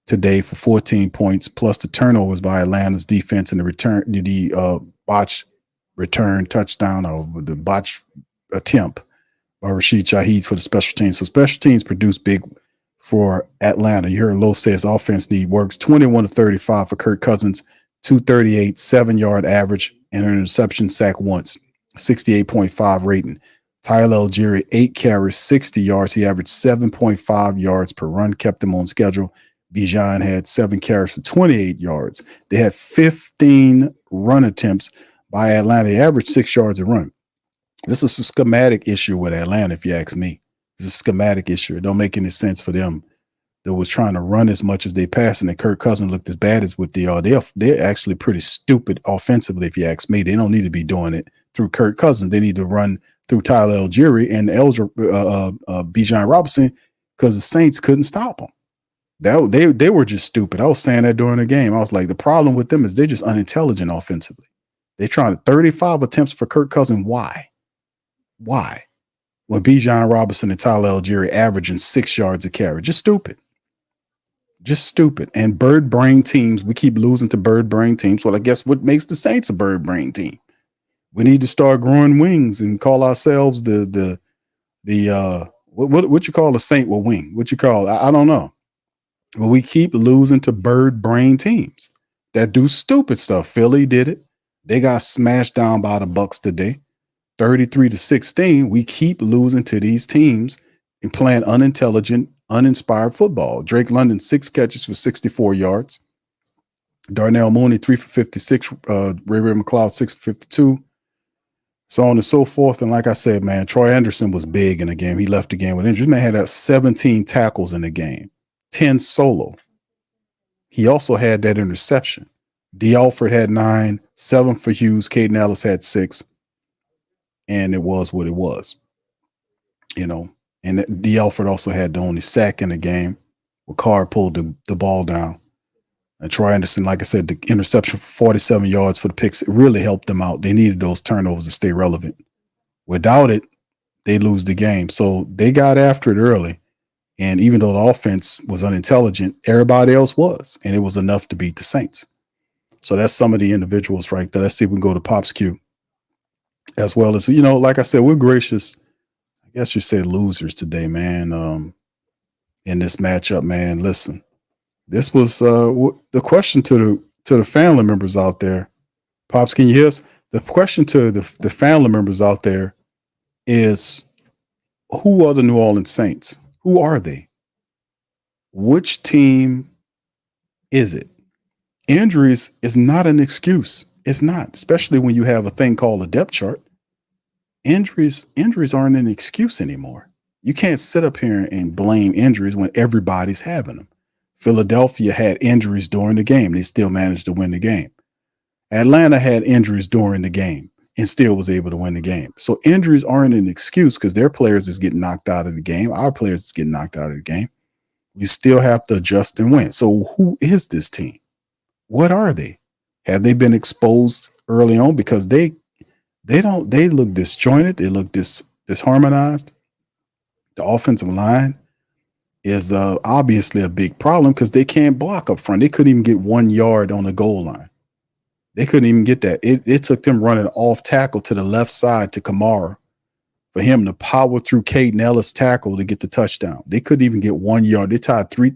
today for 14 points, plus the turnovers by Atlanta's defense and the botch return touchdown or the botch attempt by Rashid Shaheed for the special teams. So special teams produce big for Atlanta. You heard Lowe says offense need works. 21 of 35 for Kirk Cousins, 238, 7-yard average, and an interception, sack once, 68.5 rating. Tyler Algieri, 8 carries, 60 yards. He averaged 7.5 yards per run, kept them on schedule. Bijan had 7 carries for 28 yards. They had 15 run attempts by Atlanta. They averaged 6 yards a run. This is a schematic issue with Atlanta, if you ask me. It's a schematic issue. It don't make any sense for them. That was trying to run as much as they pass, and Kirk Cousins looked as bad as what they are. They're actually pretty stupid offensively, if you ask me. They don't need to be doing it through Kirk Cousins. They need to run through Tyler Algieri and Bijan Robinson because the Saints couldn't stop them. They were just stupid. I was saying that during the game. I was like, the problem with them is they're just unintelligent offensively. They're trying 35 attempts for Kirk Cousins. Why? When Bijan Robinson and Tyler Algieri averaging 6 yards a carry. Just stupid. And bird brain teams, we keep losing to bird brain teams. Well, I guess what makes the Saints a bird brain team? We need to start growing wings and call ourselves what you call a Saint with wing? What you call? I don't know. But we keep losing to bird brain teams that do stupid stuff. Philly did it. They got smashed down by the Bucks today. 33-16, we keep losing to these teams and playing unintelligent, uninspired football. Drake London, 6 catches for 64 yards. Darnell Mooney, 3 for 56. Ray McLeod, 6 for 52. So on and so forth. And like I said, man, Troy Anderson was big in the game. He left the game with injuries. Man had 17 tackles in the game, 10 solo. He also had that interception. D. Alford had 9, 7 for Hughes. Caden Ellis had 6. And it was what it was, And D. Alford also had the only sack in the game. Carr pulled the ball down. And Troy Anderson, like I said, the interception for 47 yards for the picks, it really helped them out. They needed those turnovers to stay relevant. Without it, they lose the game. So they got after it early. And even though the offense was unintelligent, everybody else was. And it was enough to beat the Saints. So that's some of the individuals right there. Let's see if we can go to Pop's Q. As well as, like I said, we're gracious. I guess you say losers today, man. In this matchup, man. Listen, this was the question to the family members out there. Pops, can you hear us? The question to the family members out there is, who are the New Orleans Saints? Who are they? Which team is it? Injuries is not an excuse. It's not, especially when you have a thing called a depth chart. Injuries aren't an excuse anymore. You can't sit up here and blame injuries when everybody's having them. Philadelphia had injuries during the game. They still managed to win the game. Atlanta had injuries during the game and still was able to win the game. So injuries aren't an excuse because their players is getting knocked out of the game. Our players is getting knocked out of the game. We still have to adjust and win. So who is this team? What are they? Have they been exposed early on? Because they look disjointed. They look disharmonized. The offensive line is obviously a big problem because they can't block up front. They couldn't even get 1 yard on the goal line. They couldn't even get that. It took them running off tackle to the left side to Kamara for him to power through Caden Ellis' tackle to get the touchdown. They couldn't even get 1 yard. They tried 3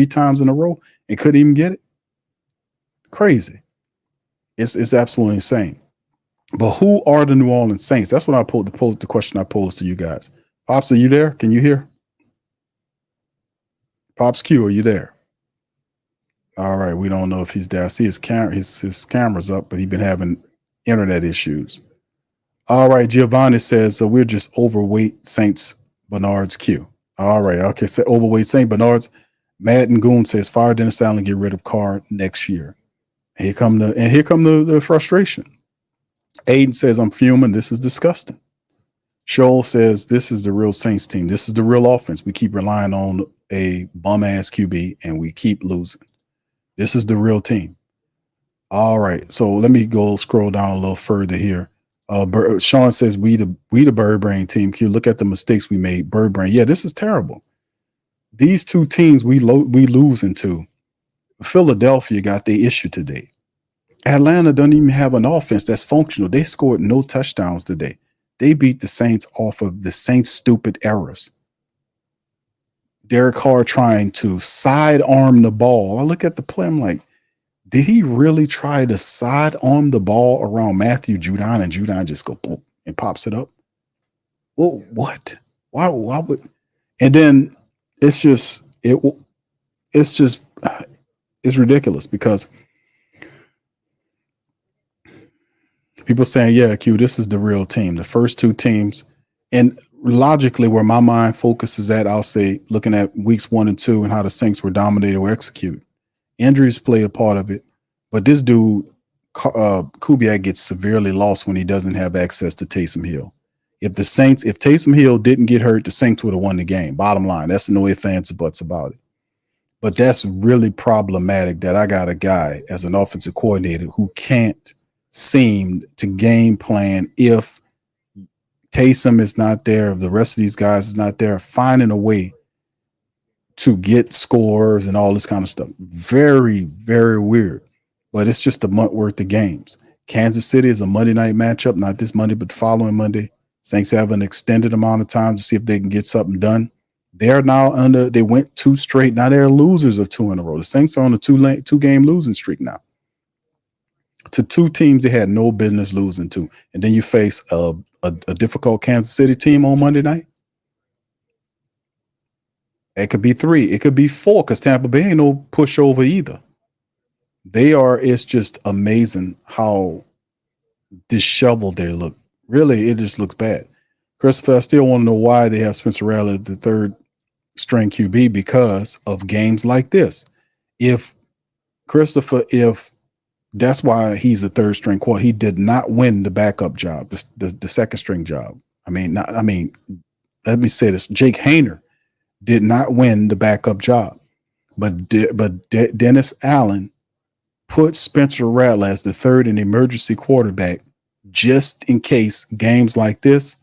times in a row and couldn't even get it. Crazy. It's absolutely insane. But who are the New Orleans Saints? That's what I posed the question I posed to you guys. Pops, are you there? Can you hear? Pops Q, are you there? All right, we don't know if he's there. I see his camera's up, but he's been having internet issues. All right, Giovanni says we're just overweight Saints Bernard's Q. All right, okay, so overweight Saint Bernard's. Madden Goon says fire Dennis Allen, get rid of Carr next year. Here come the frustration. Aiden says I'm fuming. This is disgusting. Shoal says this is the real Saints team. This is the real offense. We keep relying on a bum ass QB and we keep losing. This is the real team. All right. So let me go scroll down a little further here. Sean says we the Bird Brain team. Q, look at the mistakes we made. Bird Brain. Yeah, this is terrible. These two teams we losing to. Philadelphia got the issue today. Atlanta doesn't even have an offense that's functional. They scored no touchdowns today. They beat the Saints off of the Saints' stupid errors. Derek Carr trying to sidearm the ball. I look at the play. I'm like, did he really try to sidearm the ball around Matthew Judon and Judon just go boom and pops it up? Well, what? Why would? And then it's ridiculous because people saying, yeah, Q, this is the real team. The first two teams, and logically where my mind focuses at, I'll say looking at weeks 1 and 2 and how the Saints were dominated or executed. Injuries play a part of it, but this dude, Kubiak, gets severely lost when he doesn't have access to Taysom Hill. If Taysom Hill didn't get hurt, the Saints would have won the game. Bottom line, that's no ifs, ands, or buts about it. But that's really problematic that I got a guy as an offensive coordinator who can't seem to game plan if Taysom is not there, if the rest of these guys is not there, finding a way to get scores and all this kind of stuff. Very, very weird. But it's just a month worth of games. Kansas City is a Monday night matchup, not this Monday, but the following Monday. Saints have an extended amount of time to see if they can get something done. They're now they went 2 straight. Now they're losers of 2 in a row. The Saints are on a 2-game losing streak now. To 2 teams they had no business losing to. And then you face a difficult Kansas City team on Monday night. It could be 3. It could be 4 because Tampa Bay ain't no pushover either. It's just amazing how disheveled they look. Really, it just looks bad. Christopher, I still want to know why they have Spencer Rattler, the 3rd string QB, because of games like this. If that's why he's a 3rd string quarterback, he did not win the backup job, the 2nd string job. Let me say this. Jake Hayner did not win the backup job, but Dennis Allen put Spencer Rattler as the 3rd and emergency quarterback just in case games like this.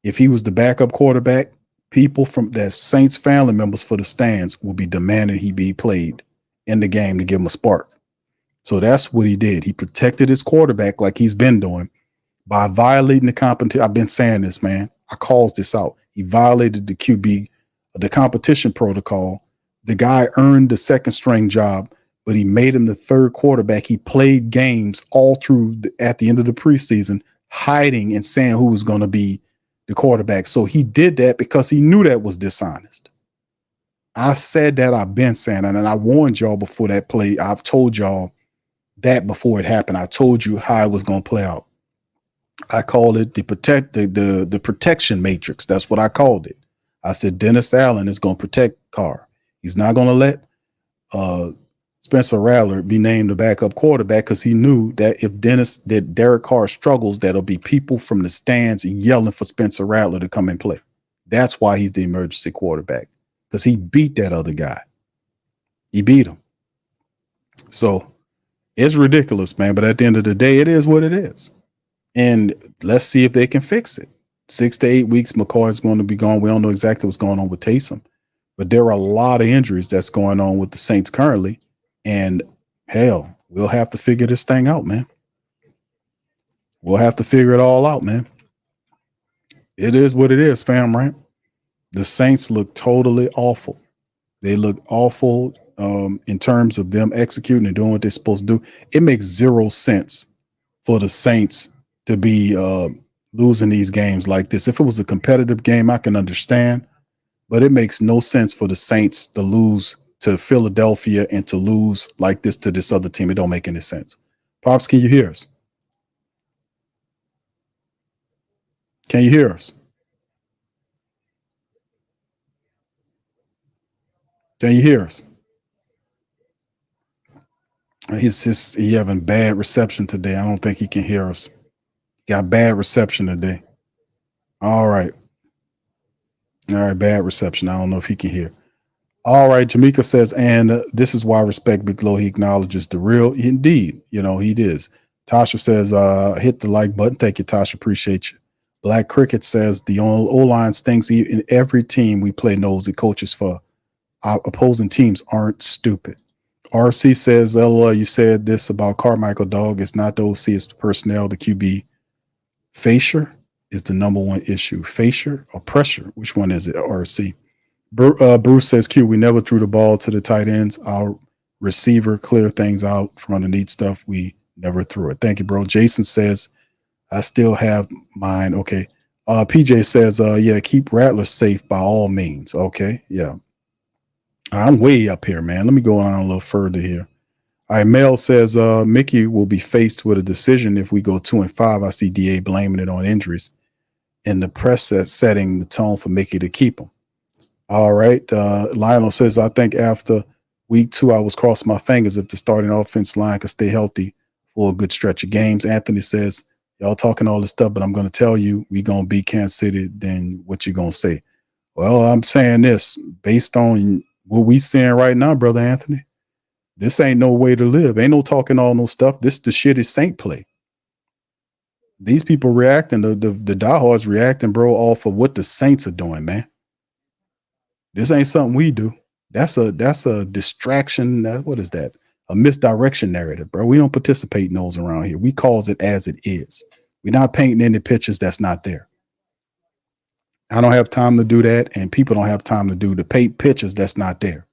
If he was the backup quarterback, people from that Saints family members for the stands will be demanding he be played in the game to give him a spark. So that's what he did. He protected his quarterback like he's been doing by violating the competition. I've been saying this, man. I called this out. He violated the QB, the competition protocol. The guy earned the 2nd string job, but he made him the 3rd quarterback. He played games all through at the end of the preseason, hiding and saying who was going to be the quarterback. So he did that because he knew that was dishonest. I said that. I've been saying that, and I warned y'all before that play. I've told y'all that before it happened. I told you how it was going to play out. I called it the protection matrix. That's what I called it. I said Dennis Allen is going to protect Carr. He's not going to let Spencer Rattler be named the backup quarterback because he knew that if Derek Carr struggles, that'll be people from the stands yelling for Spencer Rattler to come and play. That's why he's the emergency quarterback, because he beat that other guy. He beat him. So it's ridiculous, man. But at the end of the day, it is what it is. And let's see if they can fix it. 6 to 8 weeks, McCoy is going to be gone. We don't know exactly what's going on with Taysom, but there are a lot of injuries that's going on with the Saints currently. And hell, we'll have to figure this thing out, man. We'll have to figure it all out, man. It is what it is, fam, right? The Saints look totally awful. They look awful in terms of them executing and doing what they're supposed to do. It makes zero sense for the Saints to be losing these games like this. If it was a competitive game, I can understand, but it makes no sense for the Saints to lose to Philadelphia and to lose like this to this other team. It don't make any sense. Pops, can you hear us? Can you hear us? Can you hear us? He having bad reception today. I don't think he can hear us. Got bad reception today. All right. All right, bad reception. I don't know if he can hear. All right, Jamaica says, and this is why I respect Big Low. He acknowledges the real. Indeed, he is. Tasha says, hit the like button. Thank you, Tasha. Appreciate you. Black Cricket says, the O-line stinks. In every team we play knows the coaches for our opposing teams aren't stupid. RC says, LOL, you said this about Carmichael, dog. It's not the OC, it's the personnel, the QB. Facial is the number one issue. Facial or pressure? Which one is it? RC. Bruce says, Q, we never threw the ball to the tight ends. Our receiver clear things out from underneath stuff. We never threw it. Thank you, bro. Jason says, I still have mine. Okay. PJ says, yeah, keep Rattlers safe by all means. Okay. Yeah. I'm way up here, man. Let me go on a little further here. All right, Mel says Mickey will be faced with a decision if we go 2-5. I see DA blaming it on injuries and the press setting the tone for Mickey to keep him. All right. Lionel says, I think after week 2, I was crossing my fingers if the starting offense line could stay healthy for a good stretch of games. Anthony says, y'all talking all this stuff, but I'm going to tell you, we going to beat Kansas City. Then what you going to say? Well, I'm saying this based on what we seeing right now, brother Anthony. This ain't no way to live. Ain't no talking all no stuff. This the shitty Saint play. These people reacting, the diehards reacting, bro, off of what the Saints are doing, man. This ain't something we do. That's a distraction. What is that? A misdirection narrative, bro. We don't participate in those around here. We calls it as it is. We're not painting any pictures that's not there. I don't have time to do that, and people don't have time to paint pictures that's not there.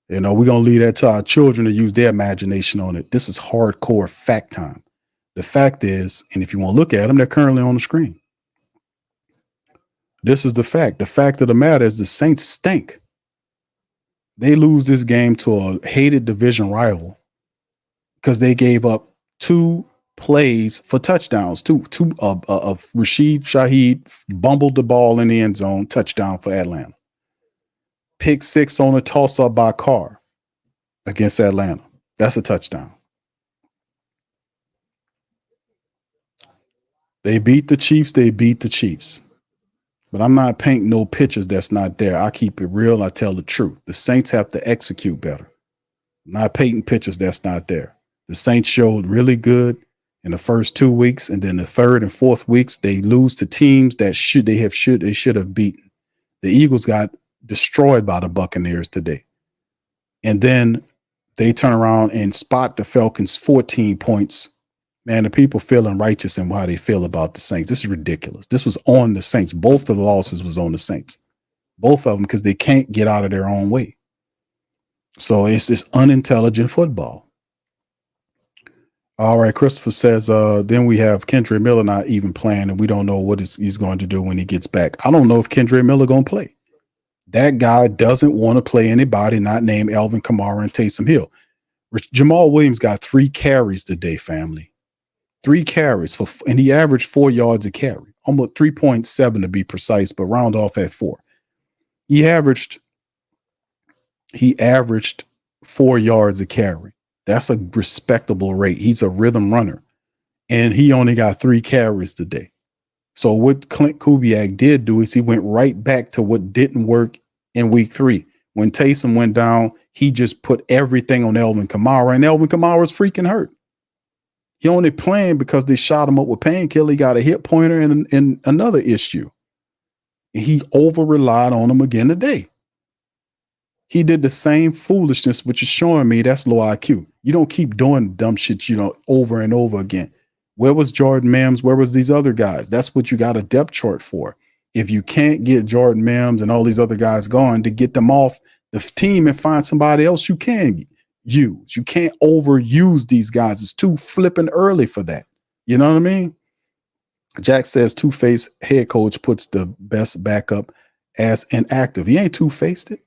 We're going to leave that to our children to use their imagination on it. This is hardcore fact time. The fact is, and if you want to look at them, they're currently on the screen. This is the fact. The fact of the matter is the Saints stink. They lose this game to a hated division rival because they gave up 2 plays for touchdowns. Two of Rashid Shaheed bumbled the ball in the end zone, touchdown for Atlanta. Pick 6 on a toss-up by Carr against Atlanta. That's a touchdown. They beat the Chiefs. But I'm not painting no pictures that's not there. I keep it real. I tell the truth. The Saints have to execute better. I'm not painting pictures that's not there. The Saints showed really good in the first 2 weeks, and then the third and fourth weeks, they lose to teams that they should have beaten. The Eagles got destroyed by the Buccaneers today. And then they turn around and spot the Falcons 14 points. Man, the people feeling righteous in how they feel about the Saints. This is ridiculous. This was on the Saints. Both of the losses was on the Saints. Both of them, because they can't get out of their own way. So it's this unintelligent football. All right, Christopher says, then we have Kendra Miller not even playing, and we don't know what he's going to do when he gets back. I don't know if Kendra Miller going to play. That guy doesn't want to play anybody not named Alvin Kamara and Taysom Hill. Jamal Williams got 3 carries today, family. 3 carries, and he averaged 4 yards a carry, almost 3.7 to be precise, but round off at 4. He averaged 4 yards a carry. That's a respectable rate. He's a rhythm runner, and he only got 3 carries today. So what Clint Kubiak did do is he went right back to what didn't work in week 3. When Taysom went down, he just put everything on Alvin Kamara, and Alvin Kamara's freaking hurt. He only playing because they shot him up with painkiller. He got a hip pointer and another issue. And he over-relied on him again today. He did the same foolishness, which is showing me that's low IQ. You don't keep doing dumb shit, over and over again. Where was Jordan Mims? Where was these other guys? That's what you got a depth chart for. If you can't get Jordan Mims and all these other guys going, to get them off the team and find somebody else you can use. You can't overuse these guys. It's too flipping early for that. You know what I mean? Jack says two-faced head coach puts the best backup as inactive. He ain't two-faced it.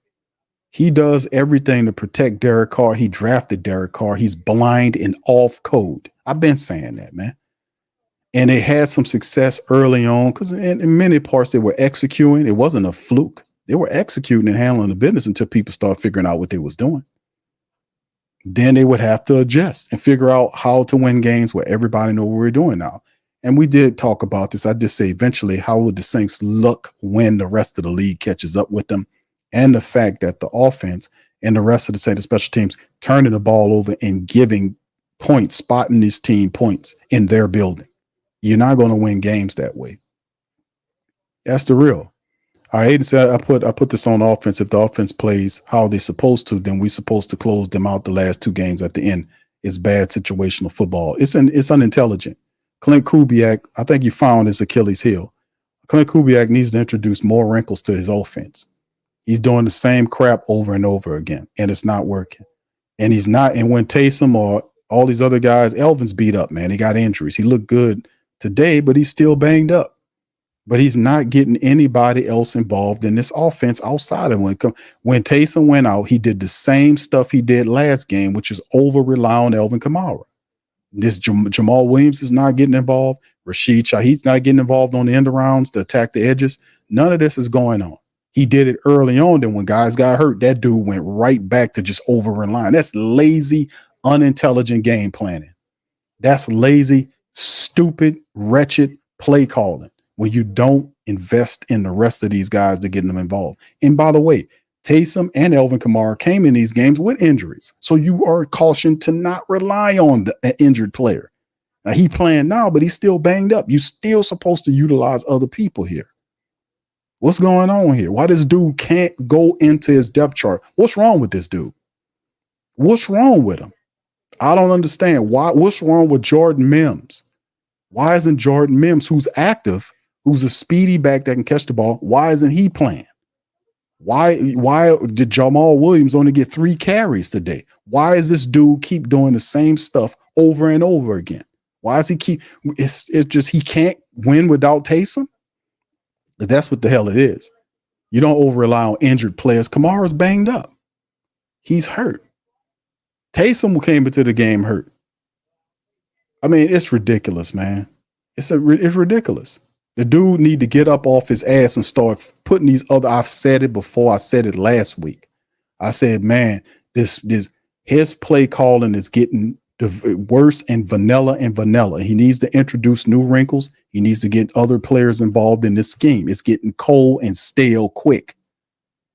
He does everything to protect Derek Carr. He drafted Derek Carr. He's blind and off code. I've been saying that, man. And they had some success early on because in many parts they were executing. It wasn't a fluke. They were executing and handling the business until people started figuring out what they was doing. Then they would have to adjust and figure out how to win games where everybody know what we're doing now. And we did talk about this. I just say eventually, how would the Saints look when the rest of the league catches up with them? And the fact that the offense and the rest of the Saints special teams turning the ball over and giving points, spotting this team points in their building. You're not going to win games that way. That's the real. Hayden said, I put this on offense. If the offense plays how they're supposed to, then we're supposed to close them out the last two games at the end. It's bad situational football. It's unintelligent. Clint Kubiak, I think you found his Achilles heel. Clint Kubiak needs to introduce more wrinkles to his offense. He's doing the same crap over and over again, and it's not working. And he's not. And when Taysom or all these other guys, Elvin's beat up, man. He got injuries. He looked good today, but he's still banged up. But he's not getting anybody else involved in this offense outside of when Taysom went out. He did the same stuff he did last game, which is over-rely on Alvin Kamara. This Jamal Williams is not getting involved. Rashid Shaheed's not getting involved on the end arounds to attack the edges. None of this is going on. He did it early on. Then when guys got hurt, that dude went right back to just over-relying. That's lazy, unintelligent game planning. That's lazy, stupid, wretched play calling when you don't invest in the rest of these guys to get them involved. And by the way, Taysom and Alvin Kamara came in these games with injuries. So you are cautioned to not rely on an injured player. Now he playing now, but he's still banged up. You're still supposed to utilize other people here. What's going on here? Why this dude can't go into his depth chart? What's wrong with this dude? What's wrong with him? I don't understand. What's wrong with Jordan Mims? Why isn't Jordan Mims, who's active, who's a speedy back that can catch the ball, why isn't he playing? Why did Jamal Williams only get 3 carries today? Why does this dude keep doing the same stuff over and over again? Why does he keep it's just he can't win without Taysom? Because that's what the hell it is. You don't over rely on injured players. Kamara's banged up. He's hurt. Taysom came into the game hurt. I mean, it's ridiculous, man. It's ridiculous. The dude need to get up off his ass and start putting these other. I've said it before. I said it last week. I said, man, his play calling is getting worse and vanilla. He needs to introduce new wrinkles. He needs to get other players involved in this scheme. It's getting cold and stale quick.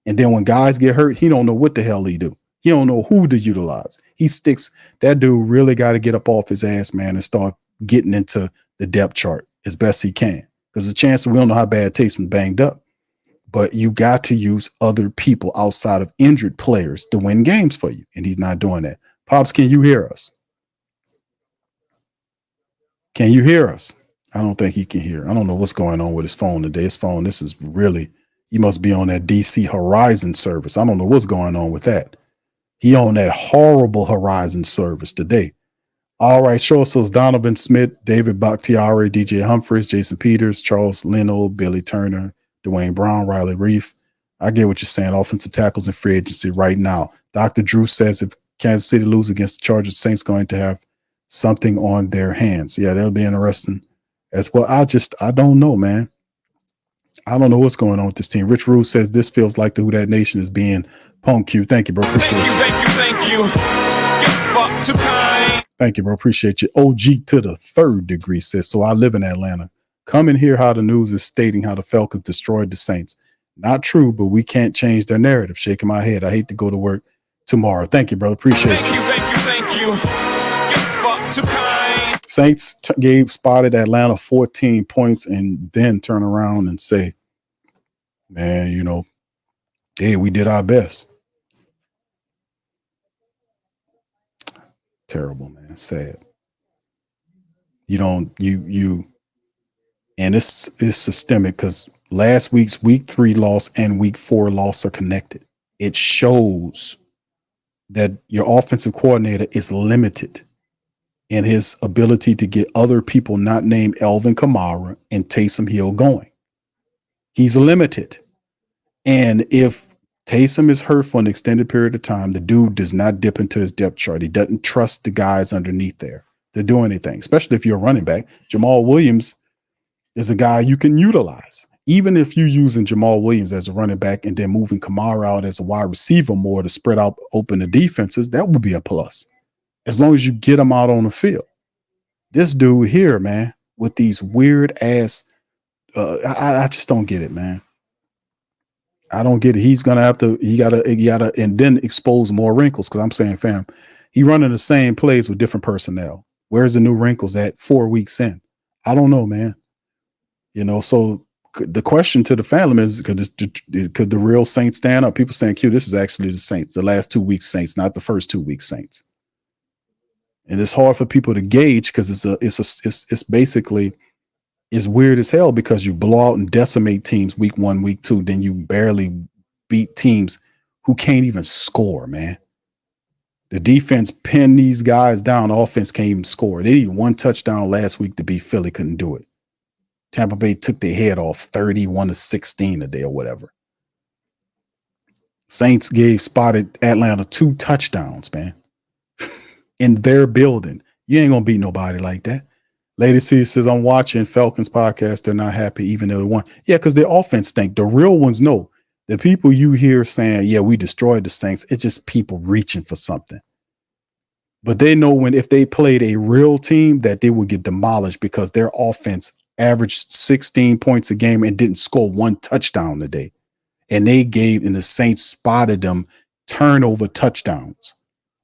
And then when guys get hurt, he don't know what the hell he do. He don't know who to utilize. That dude really got to get up off his ass, man, and start getting into the depth chart as best he can. Because the chances, we don't know how bad Taysom banged up, but you got to use other people outside of injured players to win games for you. And he's not doing that. Pops, can you hear us? Can you hear us? I don't think he can hear. I don't know what's going on with his phone today. He must be on that DC Horizon service. I don't know what's going on with that. He on that horrible Horizon service today. All right, show us those Donovan Smith, David Bakhtiari, DJ Humphries, Jason Peters, Charles Leno, Billy Turner, Dwayne Brown, Riley Reif. I get what you're saying. Offensive tackles in free agency right now. Dr. Drew says if Kansas City lose against the Chargers, Saints going to have something on their hands. Yeah, that'll be interesting as well. I don't know, man. I don't know what's going on with this team. Rich Rue says this feels like the Who Dat Nation is being punked. Thank you, bro. Appreciate you. Thank you. Fuck too kind. Thank you, bro. Appreciate you. OG to the 3rd degree says, so I live in Atlanta. Come and hear how the news is stating how the Falcons destroyed the Saints. Not true, but we can't change their narrative. Shaking my head. I hate to go to work tomorrow. Thank you, brother. Appreciate you. Thank you. Fuck too kind. Saints spotted Atlanta 14 points and then turn around and say, man, hey, we did our best. terrible, man. Sad. And it's systemic because last week's week 3 loss and week 4 loss are connected. It shows that your offensive coordinator is limited in his ability to get other people not named Alvin Kamara and Taysom Hill going. He's limited. And if Taysom is hurt for an extended period of time, the dude does not dip into his depth chart. He doesn't trust the guys underneath there to do anything, especially if you're a running back. Jamal Williams is a guy you can utilize. Even if you're using Jamal Williams as a running back and then moving Kamara out as a wide receiver more to spread out open the defenses, that would be a plus. As long as you get him out on the field. This dude here, man, with these weird ass, I just don't get it, man. I don't get it. He's gonna have to. He gotta, and then expose more wrinkles. Because I'm saying, fam, he running the same plays with different personnel. Where's the new wrinkles at 4 weeks in? I don't know, man. So the question to the family is: could the real Saints stand up? People saying, "Q, this is actually the Saints, the last 2 weeks Saints, not the first 2 weeks Saints." And it's hard for people to gauge because it's basically. Is weird as hell because you blow out and decimate teams week 1, week 2, then you barely beat teams who can't even score, man. The defense pinned these guys down. Offense can't even score. They needed 1 touchdown last week to beat Philly, couldn't do it. Tampa Bay took their head off 31-16 today or whatever. Saints spotted Atlanta 2 touchdowns, man. In their building. You ain't gonna beat nobody like that. Lady C says, I'm watching Falcons podcast. They're not happy, even though they won. Yeah, because their offense stink. The real ones know. The people you hear saying, yeah, we destroyed the Saints, it's just people reaching for something. But they know if they played a real team that they would get demolished because their offense averaged 16 points a game and didn't score 1 touchdown today. And the Saints spotted them turnover touchdowns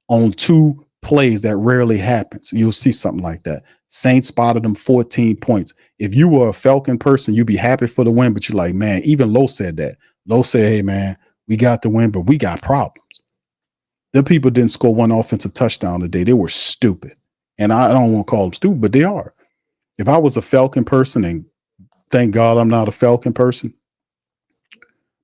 on 2 plays that rarely happens. You'll see something like that. Saints spotted them 14 points. If you were a Falcon person, you'd be happy for the win, but you're like, man, even Lowe said that. Lowe said, hey, man, we got the win, but we got problems. The people didn't score 1 offensive touchdown today. They were stupid. And I don't want to call them stupid, but they are. If I was a Falcon person, and thank God I'm not a Falcon person,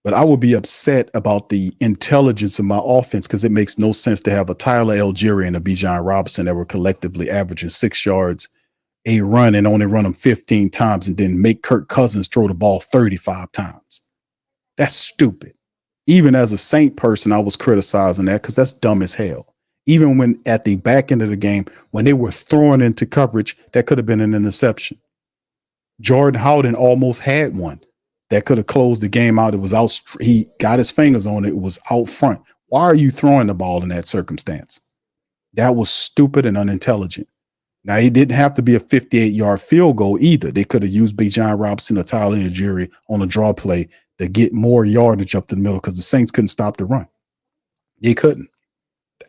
but I would be upset about the intelligence of my offense because it makes no sense to have a Tyler Algieri and a Bijan Robinson that were collectively averaging 6 yards a run and only run them 15 times and then make Kirk Cousins throw the ball 35 times. That's stupid. Even as a Saint person, I was criticizing that because that's dumb as hell. Even when at the back end of the game, when they were throwing into coverage, that could have been an interception. Jordan Howden almost had one that could have closed the game out. It was out. He got his fingers on it. It was out front. Why are you throwing the ball in that circumstance? That was stupid and unintelligent. Now, he didn't have to be a 58-yard field goal either. They could have used Bijan Robinson or Tyler Algieri on a draw play to get more yardage up the middle because the Saints couldn't stop the run. They couldn't.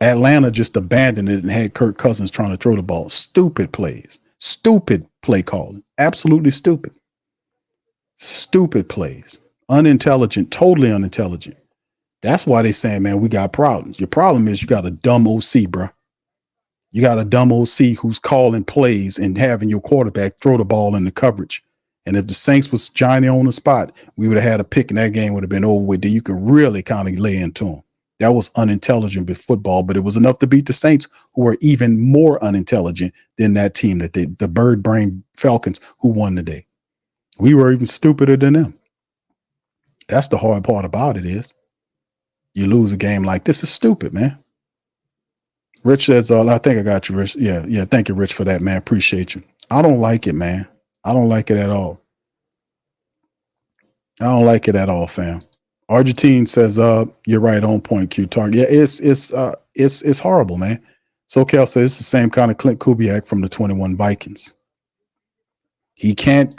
Atlanta just abandoned it and had Kirk Cousins trying to throw the ball. Stupid plays. Stupid play calling. Absolutely stupid. Stupid plays. Unintelligent. Totally unintelligent. That's why they saying, man, we got problems. Your problem is you got a dumb OC, bro. You got a dumb OC who's calling plays and having your quarterback throw the ball in the coverage. And if the Saints was Johnny on the spot, we would have had a pick and that game would have been over with. Then you can really kind of lay into them. That was unintelligent with football, but it was enough to beat the Saints, who were even more unintelligent than that team the bird brain Falcons who won today. We were even stupider than them. That's the hard part about it is you lose a game like this is stupid, man. Rich says, I think I got you, Rich. Yeah. Thank you, Rich, for that, man. Appreciate you. I don't like it, man. I don't like it at all. I don't like it at all, fam. Argentine says, you're right, on point, Q Target. Yeah, it's horrible, man. SoCal says it's the same kind of Clint Kubiak from the 21 Vikings. He can't,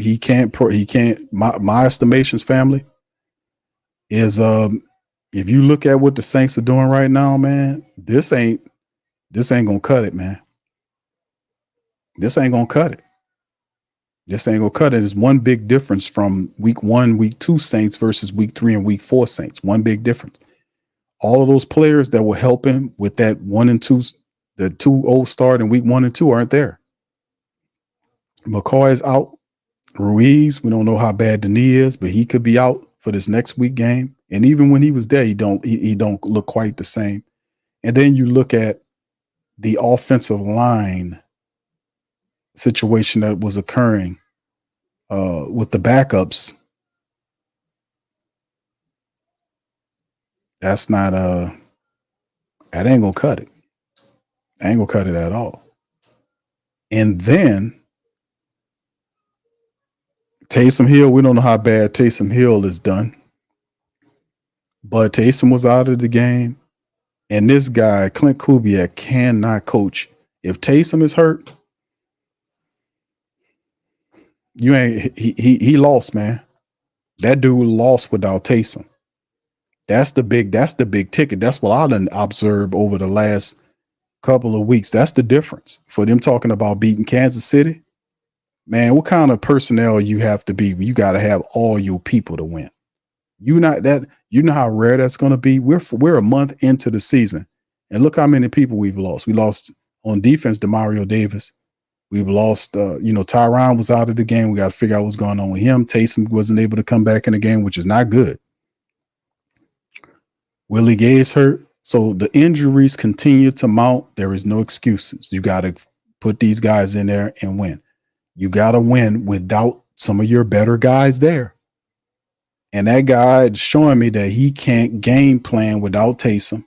my estimations, family, is if you look at what the Saints are doing right now, man, this ain't gonna cut it, man. This ain't gonna cut it. This ain't gonna cut it. There's one big difference from week 1, week 2 Saints versus week 3 and week 4 Saints. One big difference. All of those players that were helping with that 1 and 2, The 2 old start in week 1 and 2 aren't there. McCoy is out. Ruiz, we don't know how bad the knee is, but he could be out for this next week game. And even when he was there, he don't look quite the same. And then you look at the offensive line situation that was occurring with the backups. That's not that ain't gonna cut it. Ain't gonna cut it at all. And then Taysom Hill, we don't know how bad Taysom Hill is done, but Taysom was out of the game. And this guy, Clint Kubiak, cannot coach. If Taysom is hurt, he lost, man. That dude lost without Taysom. That's the big ticket. That's what I done observed over the last couple of weeks. That's the difference. For them talking about beating Kansas City, man, what kind of personnel you have to be? You got to have all your people to win. You know how rare that's going to be. We're a month into the season, and look how many people we've lost. We lost on defense to Mario Davis. We've lost, Tyron was out of the game. We got to figure out what's going on with him. Taysom wasn't able to come back in the game, which is not good. Willie Gay's hurt. So the injuries continue to mount. There is no excuses. You got to put these guys in there and win. You got to win without some of your better guys there. And that guy is showing me that he can't game plan without Taysom.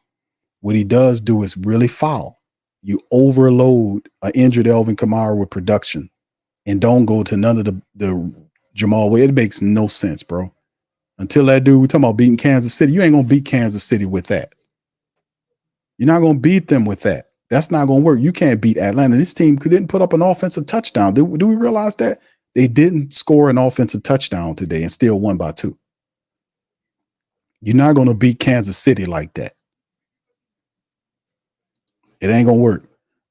What he does do is really foul. You overload an injured Alvin Kamara with production and don't go to none of the Jamal Way. It makes no sense, bro. Until that dude, we're talking about beating Kansas City. You ain't going to beat Kansas City with that. You're not going to beat them with that. That's not going to work. You can't beat Atlanta. This team didn't put up an offensive touchdown. Do we realize that? They didn't score an offensive touchdown today and still won by 2. You're not going to beat Kansas City like that. It ain't going to work.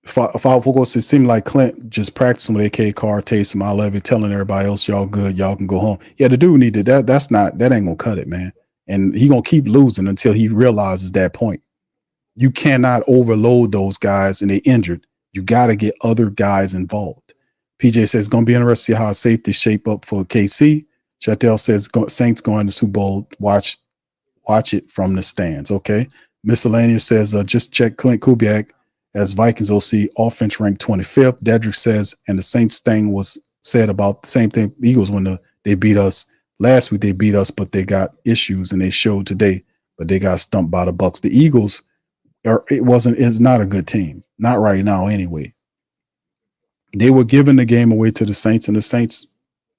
If I focus, it seemed like Clint just practicing with AK Carr, Taysom, I love it, telling everybody else, y'all good, y'all can go home. Yeah, the dude needed that. That ain't going to cut it, man. And he going to keep losing until he realizes that point. You cannot overload those guys and they injured. You got to get other guys involved. PJ says it's going to be interesting to see how safety shape up for KC. Chattel says Saints going to Super Bowl. Watch it from the stands. Okay. Miscellaneous says just check Clint Kubiak as Vikings OC, offense ranked 25th. Dedrick says, and the Saints thing was said about the same thing. Eagles when they beat us last week, they beat us, but they got issues and they showed today, but they got stumped by the Bucks. The Eagles it's not a good team. Not right now anyway. They were giving the game away to the Saints and the Saints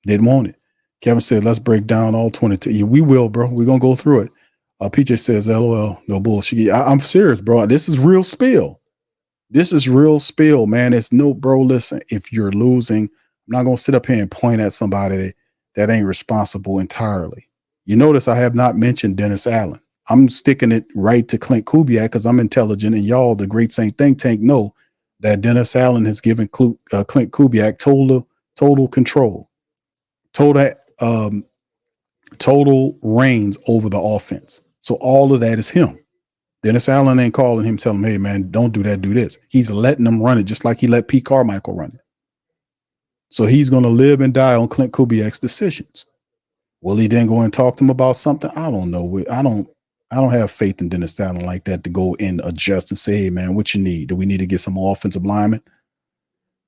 didn't want it. Kevin said, let's break down all 22. Yeah, we will, bro. We're going to go through it. PJ says, LOL, no bullshit. I'm serious, bro. This is real spill. This is real spill, man. It's no, bro, listen, if you're losing, I'm not going to sit up here and point at somebody that ain't responsible entirely. You notice I have not mentioned Dennis Allen. I'm sticking it right to Clint Kubiak because I'm intelligent, and y'all, the Great Saint Think Tank, know that Dennis Allen has given Clint Kubiak total control, total reins over the offense. So all of that is him. Dennis Allen ain't calling him, telling him, hey, man, don't do that, do this. He's letting them run it just like he let Pete Carmichael run it. So he's going to live and die on Clint Kubiak's decisions. Will he then go and talk to him about something? I don't know. I don't have faith in Dennis Allen like that to go and adjust and say, hey, man, what you need? Do we need to get some more offensive linemen?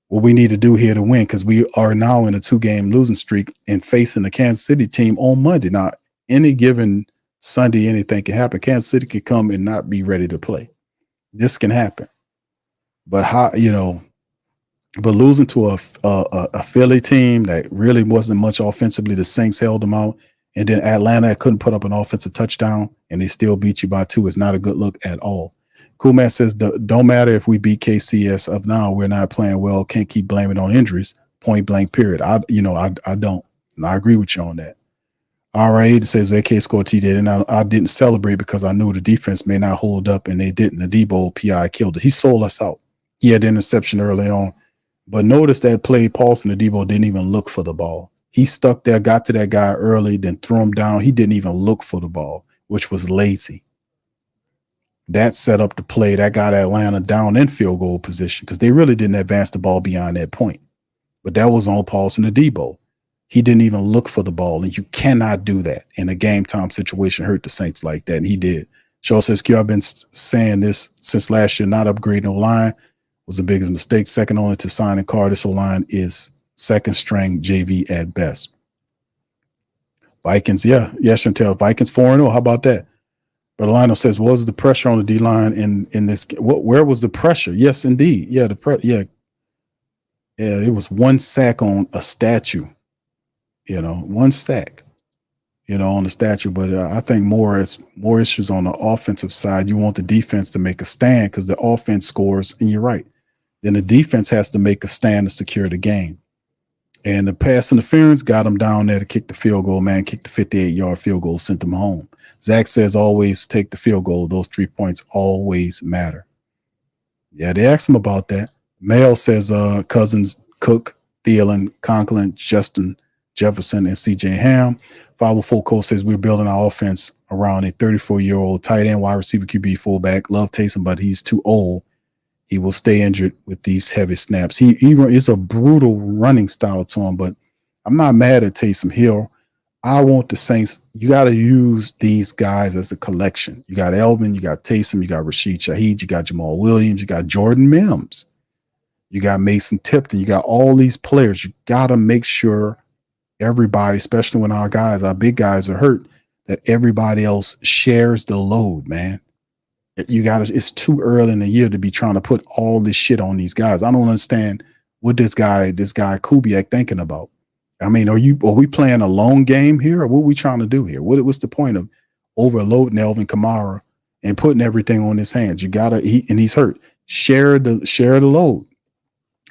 What we need to do here to win, because we are now in a 2-game losing streak and facing the Kansas City team on Monday. Now, any given Sunday, anything can happen. Kansas City can come and not be ready to play. This can happen. But but losing to a Philly team that really wasn't much offensively, the Saints held them out, and then Atlanta couldn't put up an offensive touchdown, and they still beat you by 2. It's not a good look at all. Cool Man says, don't matter if we beat KCS of now, we're not playing well. Can't keep blaming on injuries. Point blank, period. I don't. And I agree with you on that. All right, it says AK scored TD, and I didn't celebrate because I knew the defense may not hold up, and they didn't. The Debo PI killed us. He sold us out. He had the interception early on. But notice that play, Paulson and Debo didn't even look for the ball. He stuck there, got to that guy early, then threw him down. He didn't even look for the ball, which was lazy. That set up the play that got Atlanta down in field goal position because they really didn't advance the ball beyond that point. But that was on Paulson Adebo. He didn't even look for the ball, and you cannot do that in a game time situation. Hurt the Saints like that, and he did. Shaw says, Q, I've been saying this since last year. Not upgrading O-line was the biggest mistake. Second only to signing Carr. This O-line is second string JV at best. Vikings, yeah, Chantel. Vikings 4-0. How about that? But Lionel says, what was the pressure on the D-line in this? Where was the pressure? Yes, indeed. Yeah, yeah, it was one sack on a statue. One sack, on the statue. But I think more issues on the offensive side. You want the defense to make a stand because the offense scores, and you're right. Then the defense has to make a stand to secure the game. And the pass interference got them down there to kick the field goal, man. Kick the 58-yard field goal, sent them home. Zach says always take the field goal. Those 3 points always matter. Yeah, they asked him about that. Mel says Cousins, Cook, Thielen, Conklin, Justin Jefferson, and C.J. Ham. 504 Cole says we're building our offense around a 34-year-old tight end, wide receiver, QB, fullback. Love Taysom, but he's too old. He will stay injured with these heavy snaps. He is a brutal running style to him, but I'm not mad at Taysom Hill. I want the Saints. You got to use these guys as a collection. You got Elvin, you got Taysom, you got Rashid Shaheed, you got Jamal Williams, you got Jordan Mims, you got Mason Tipton, you got all these players. You got to make sure everybody, especially when our big guys are hurt, that everybody else shares the load, man. It's too early in the year to be trying to put all this shit on these guys. I don't understand what this guy Kubiak thinking about. I mean, are we playing a long game here, or what are we trying to do here? What's the point of overloading Alvin Kamara and putting everything on his hands? And he's hurt. Share the load.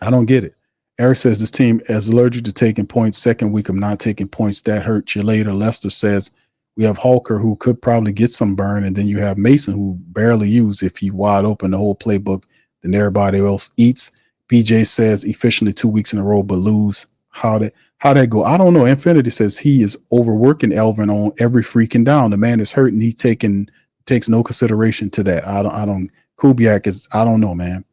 I don't get it. Eric says this team is allergic to taking points. Second week of not taking points, that hurts you later. Lester says we have Halker, who could probably get some burn, and then you have Mason, who barely used if he wide open the whole playbook, then everybody else eats. PJ says efficiently 2 weeks in a row, but lose. How that go? I don't know. Infinity says he is overworking Elvin on every freaking down. The man is hurt, and he takes no consideration to that. I don't. Kubiak is. I don't know, man.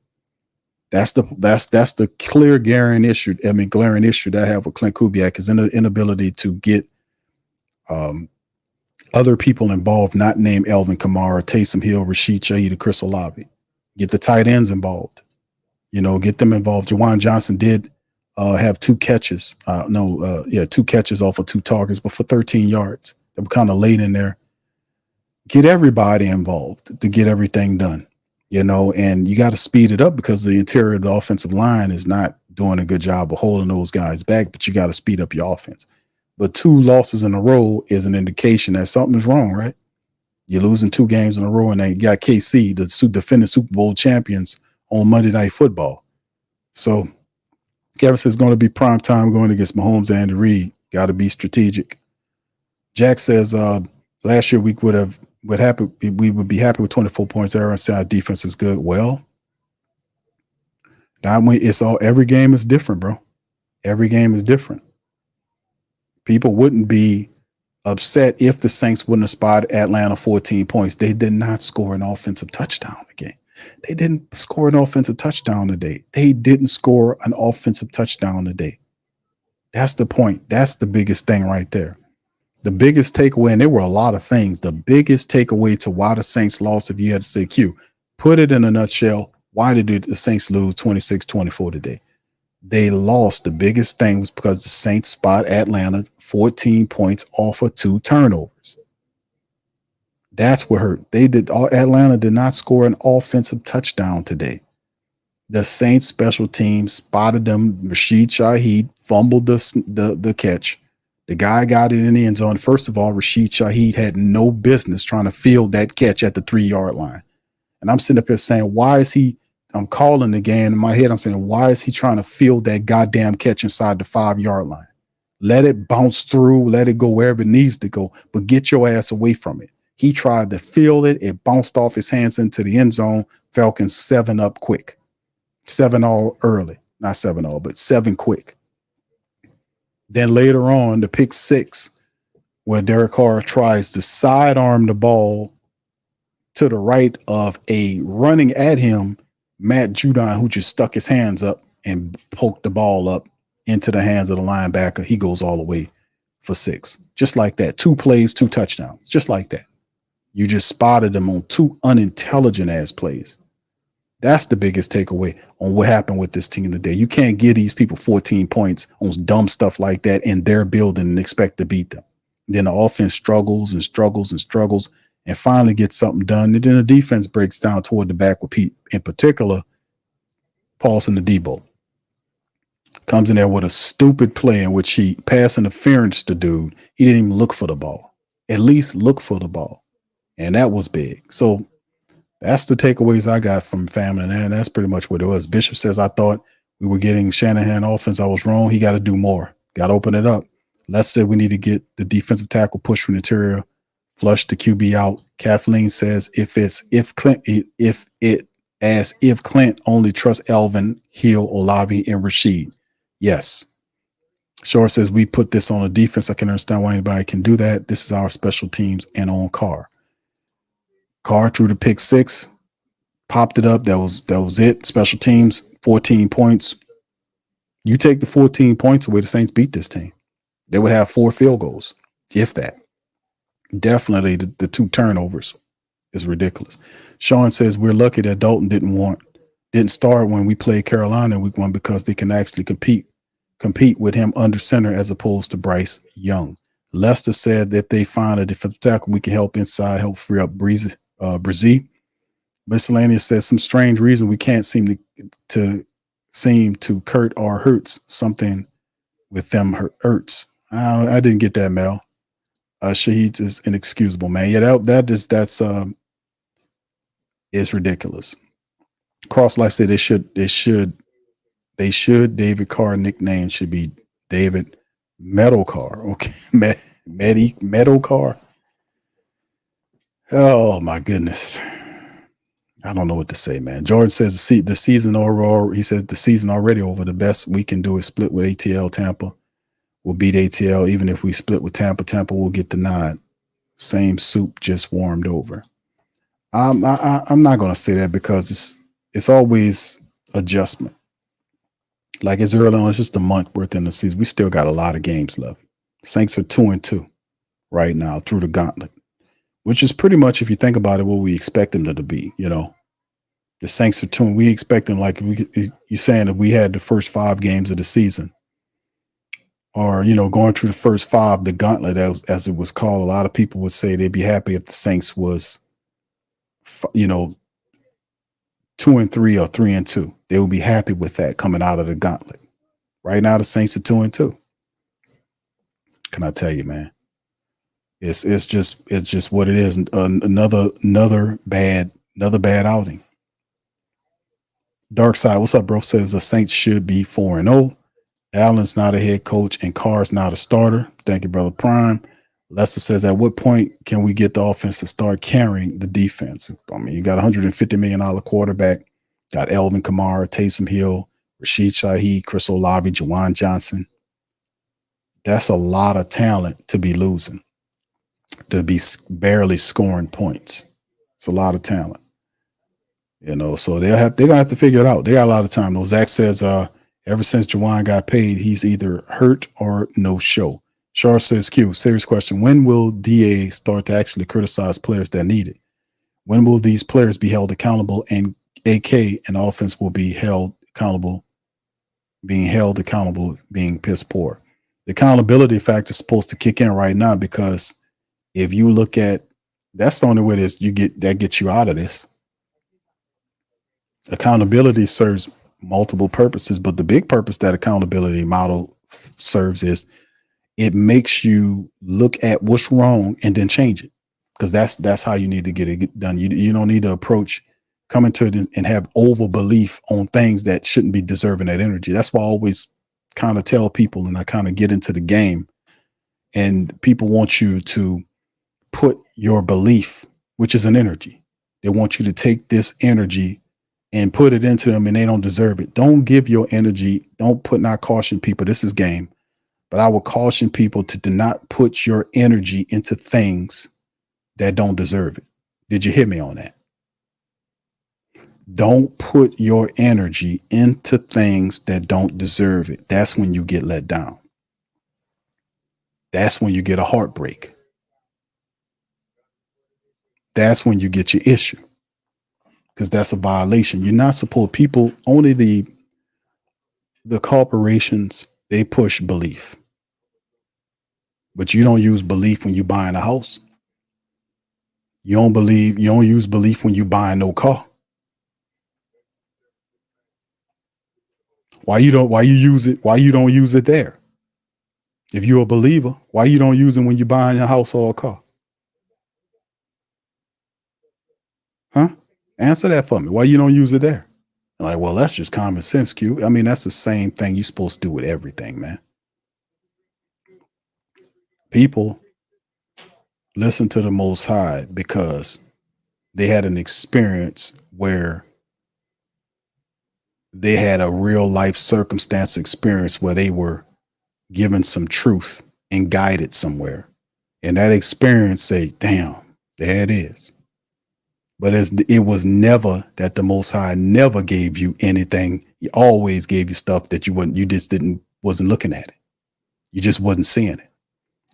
That's the clear glaring issue. Glaring issue that I have with Clint Kubiak is inability to get other people involved, not named Elvin Kamara, Taysom Hill, Rashid Shaheed, or Chris Olave. Get the tight ends involved. Get them involved. Jawan Johnson did have 2 catches. 2 catches off of 2 targets, but for 13 yards. They were kind of late in there. Get everybody involved to get everything done. And you got to speed it up because the interior of the offensive line is not doing a good job of holding those guys back, but you got to speed up your offense. But 2 losses in a row is an indication that something's wrong, right? You're losing 2 games in a row, and then you got KC, the defending Super Bowl champions, on Monday Night Football. So Kevin says it's going to be prime time going against Mahomes and Andy Reid. Got to be strategic. Jack says last year we would be happy with 24 points. Everyone said our defense is good. Well, every game is different, bro. Every game is different. People wouldn't be upset if the Saints wouldn't have spotted Atlanta 14 points. They did not score an offensive touchdown again. They didn't score an offensive touchdown today. They didn't score an offensive touchdown today. That's the point. That's the biggest thing right there. The biggest takeaway, and there were a lot of things, the biggest takeaway to why the Saints lost, if you had to say, Q, put it in a nutshell, why did the Saints lose 26-24 today? They lost. The biggest thing was because the Saints spot Atlanta 14 points off of 2 turnovers. That's what hurt. Atlanta did not score an offensive touchdown today. The Saints special team spotted them. Rashid Shaheed fumbled the catch. The guy got it in the end zone. First of all, Rashid Shaheed had no business trying to field that catch at the 3-yard line. And I'm sitting up here saying, why is he? I'm calling the game in my head. I'm saying, why is he trying to field that goddamn catch inside the 5-yard line? Let it bounce through. Let it go wherever it needs to go. But get your ass away from it. He tried to field it. It bounced off his hands into the end zone. Falcons 7 up quick. 7-all early. Not 7-all, but 7 quick. Then later on, the pick 6, where Derek Carr tries to sidearm the ball to the right of a running at him Matt Judon, who just stuck his hands up and poked the ball up into the hands of the linebacker. He goes all the way for 6. Just like that. 2 plays, 2 touchdowns. Just like that. You just spotted them on 2 unintelligent ass plays. That's the biggest takeaway on what happened with this team today. You can't give these people 14 points on dumb stuff like that in their building and expect to beat them. Then the offense struggles and struggles and struggles and finally gets something done. And then the defense breaks down toward the back with Pete, in particular, Paulson the Debo. Comes in there with a stupid play in which he pass interference to dude. He didn't even look for the ball. At least look for the ball. And that was big. So that's the takeaways I got from family. And that's pretty much what it was. Bishop says, I thought we were getting Shanahan offense. I was wrong. He got to do more. Got to open it up. Les said we need to get the defensive tackle push from the interior, flush the QB out. Kathleen says if Clint only trusts Elvin, Hill, Olavi, and Rashid. Yes. Shore says we put this on a defense. I can understand why anybody can do that. This is our special teams and on Carr. Carr threw the pick 6, popped it up. That was it. Special teams, 14 points. You take the 14 points away, the Saints beat this team. They would have 4 field goals, if that. Definitely the 2 turnovers is ridiculous. Sean says we're lucky that Dalton didn't start when we played Carolina in week 1 because they can actually compete with him under center as opposed to Bryce Young. Lester said that they find a defensive tackle we can help inside, help free up Brizzy. Miscellaneous says some strange reason we can't seem to Kurt or Hurts. Something with them hurts. I didn't get that, Mel. Shaheed is inexcusable, man. Yeah, that's ridiculous. Cross Life said they should David Carr nickname should be David Metal Carr. Okay. Metal Carr. Oh my goodness. I don't know what to say, man. George says the season overall, he says the season already over. The best we can do is split with ATL. Tampa will beat ATL. Even if we split with Tampa will get the nod. Same soup, just warmed over. I'm not going to say that because it's always adjustment. Like it's early on, it's just a month worth in the season. We still got a lot of games left. Saints are 2-2 right now through the gauntlet, which is pretty much, if you think about it, what we expect them to be. You know, the Saints are 2. We expect them you're saying that we had the first 5 games of the season, or going through the first 5, the gauntlet as it was called. A lot of people would say they'd be happy if the Saints was, 2-3 or 3-2. They would be happy with that coming out of the gauntlet. Right now, the Saints are 2-2. Can I tell you, man? It's just what it is. Another bad outing. Dark Side, what's up, bro? Says the Saints should be 4-0. Allen's not a head coach and Carr's not a starter. Thank you, brother Prime. Lester says, at what point can we get the offense to start carrying the defense? I mean, you got a $150 million quarterback, got Elvin Kamara, Taysom Hill, Rashid Shaheed, Chris Olave, Juwan Johnson. That's a lot of talent to be losing, to be barely scoring points. It's a lot of talent, so they're going to have to figure it out. They got a lot of time. Though Zach says, ever since Juwan got paid, he's either hurt or no show. Char says, Q, serious question. When will DA start to actually criticize players that need it? When will these players be held accountable and AK and offense will be held accountable, being piss poor? The accountability factor is supposed to kick in right now, because if you look at, that's the only way that gets you out of this. Accountability serves multiple purposes, but the big purpose that accountability model serves is it makes you look at what's wrong and then change it, because that's how you need to get it done. You don't need to approach coming to it and have over belief on things that shouldn't be deserving that energy. That's why I always kind of tell people, and I kind of get into the game, and people want you to put your belief, which is an energy. They want you to take this energy and put it into them, and they don't deserve it. Don't give your energy. Not caution people. This is game. But I would caution people to do not put your energy into things that don't deserve it. Did you hear me on that? Don't put your energy into things that don't deserve it. That's when you get let down. That's when you get a heartbreak. That's when you get your issue. Because that's a violation. You're not supposed, people, only the corporations, they push belief. But you don't use belief when you buying a house. You don't use belief when you buying no car. Why you don't use it there? If you're a believer, why you don't use it when you're buying a house or a car? Huh? Answer that for me. Why you don't use it there? Like, well, that's just common sense, Q. I mean, that's the same thing you're supposed to do with everything, man. People listen to the Most High because they had an experience where they had a real life circumstance experience where they were given some truth and guided somewhere. And that experience say, damn, there it is. But it was never that the Most High never gave you anything. He always gave you stuff that wasn't looking at it. You just wasn't seeing it.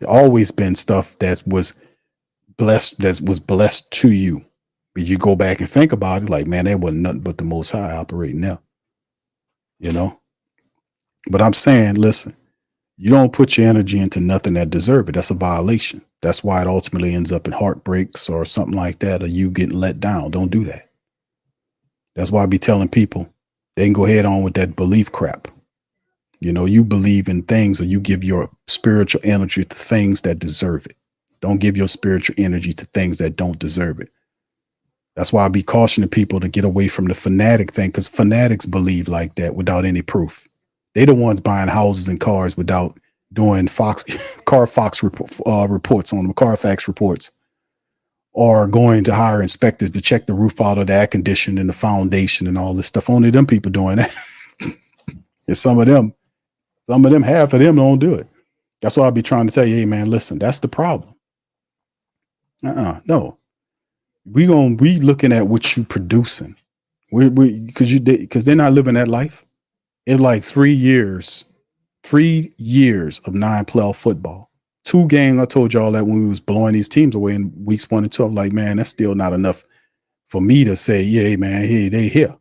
It always been stuff that was blessed to you. But you go back and think about it, like, man, that wasn't nothing but the Most High operating there. You know? But I'm saying, listen, you don't put your energy into nothing that deserves it. That's a violation. That's why it ultimately ends up in heartbreaks or something like that, or you getting let down. Don't do that. That's why I be telling people they can go head on with that belief crap. You know, you believe in things, or you give your spiritual energy to things that deserve it. Don't give your spiritual energy to things that don't deserve it. That's why I be cautioning people to get away from the fanatic thing, because fanatics believe like that without any proof. They the ones buying houses and cars without doing Carfax reports on them, Carfax reports, or going to hire inspectors to check the roof out of the air conditioning and the foundation and all this stuff. Only them people doing that. And some of them, half of them don't do it. That's why I be trying to tell you, hey man, listen, that's the problem. No. We gonna be looking at what you producing. Because they're not living that life. In like 3 years of 9-playoff football, 2 games. I told y'all that when we was blowing these teams away in weeks 1 and 2, I'm like, man, that's still not enough for me to say, yeah, man, hey, they here.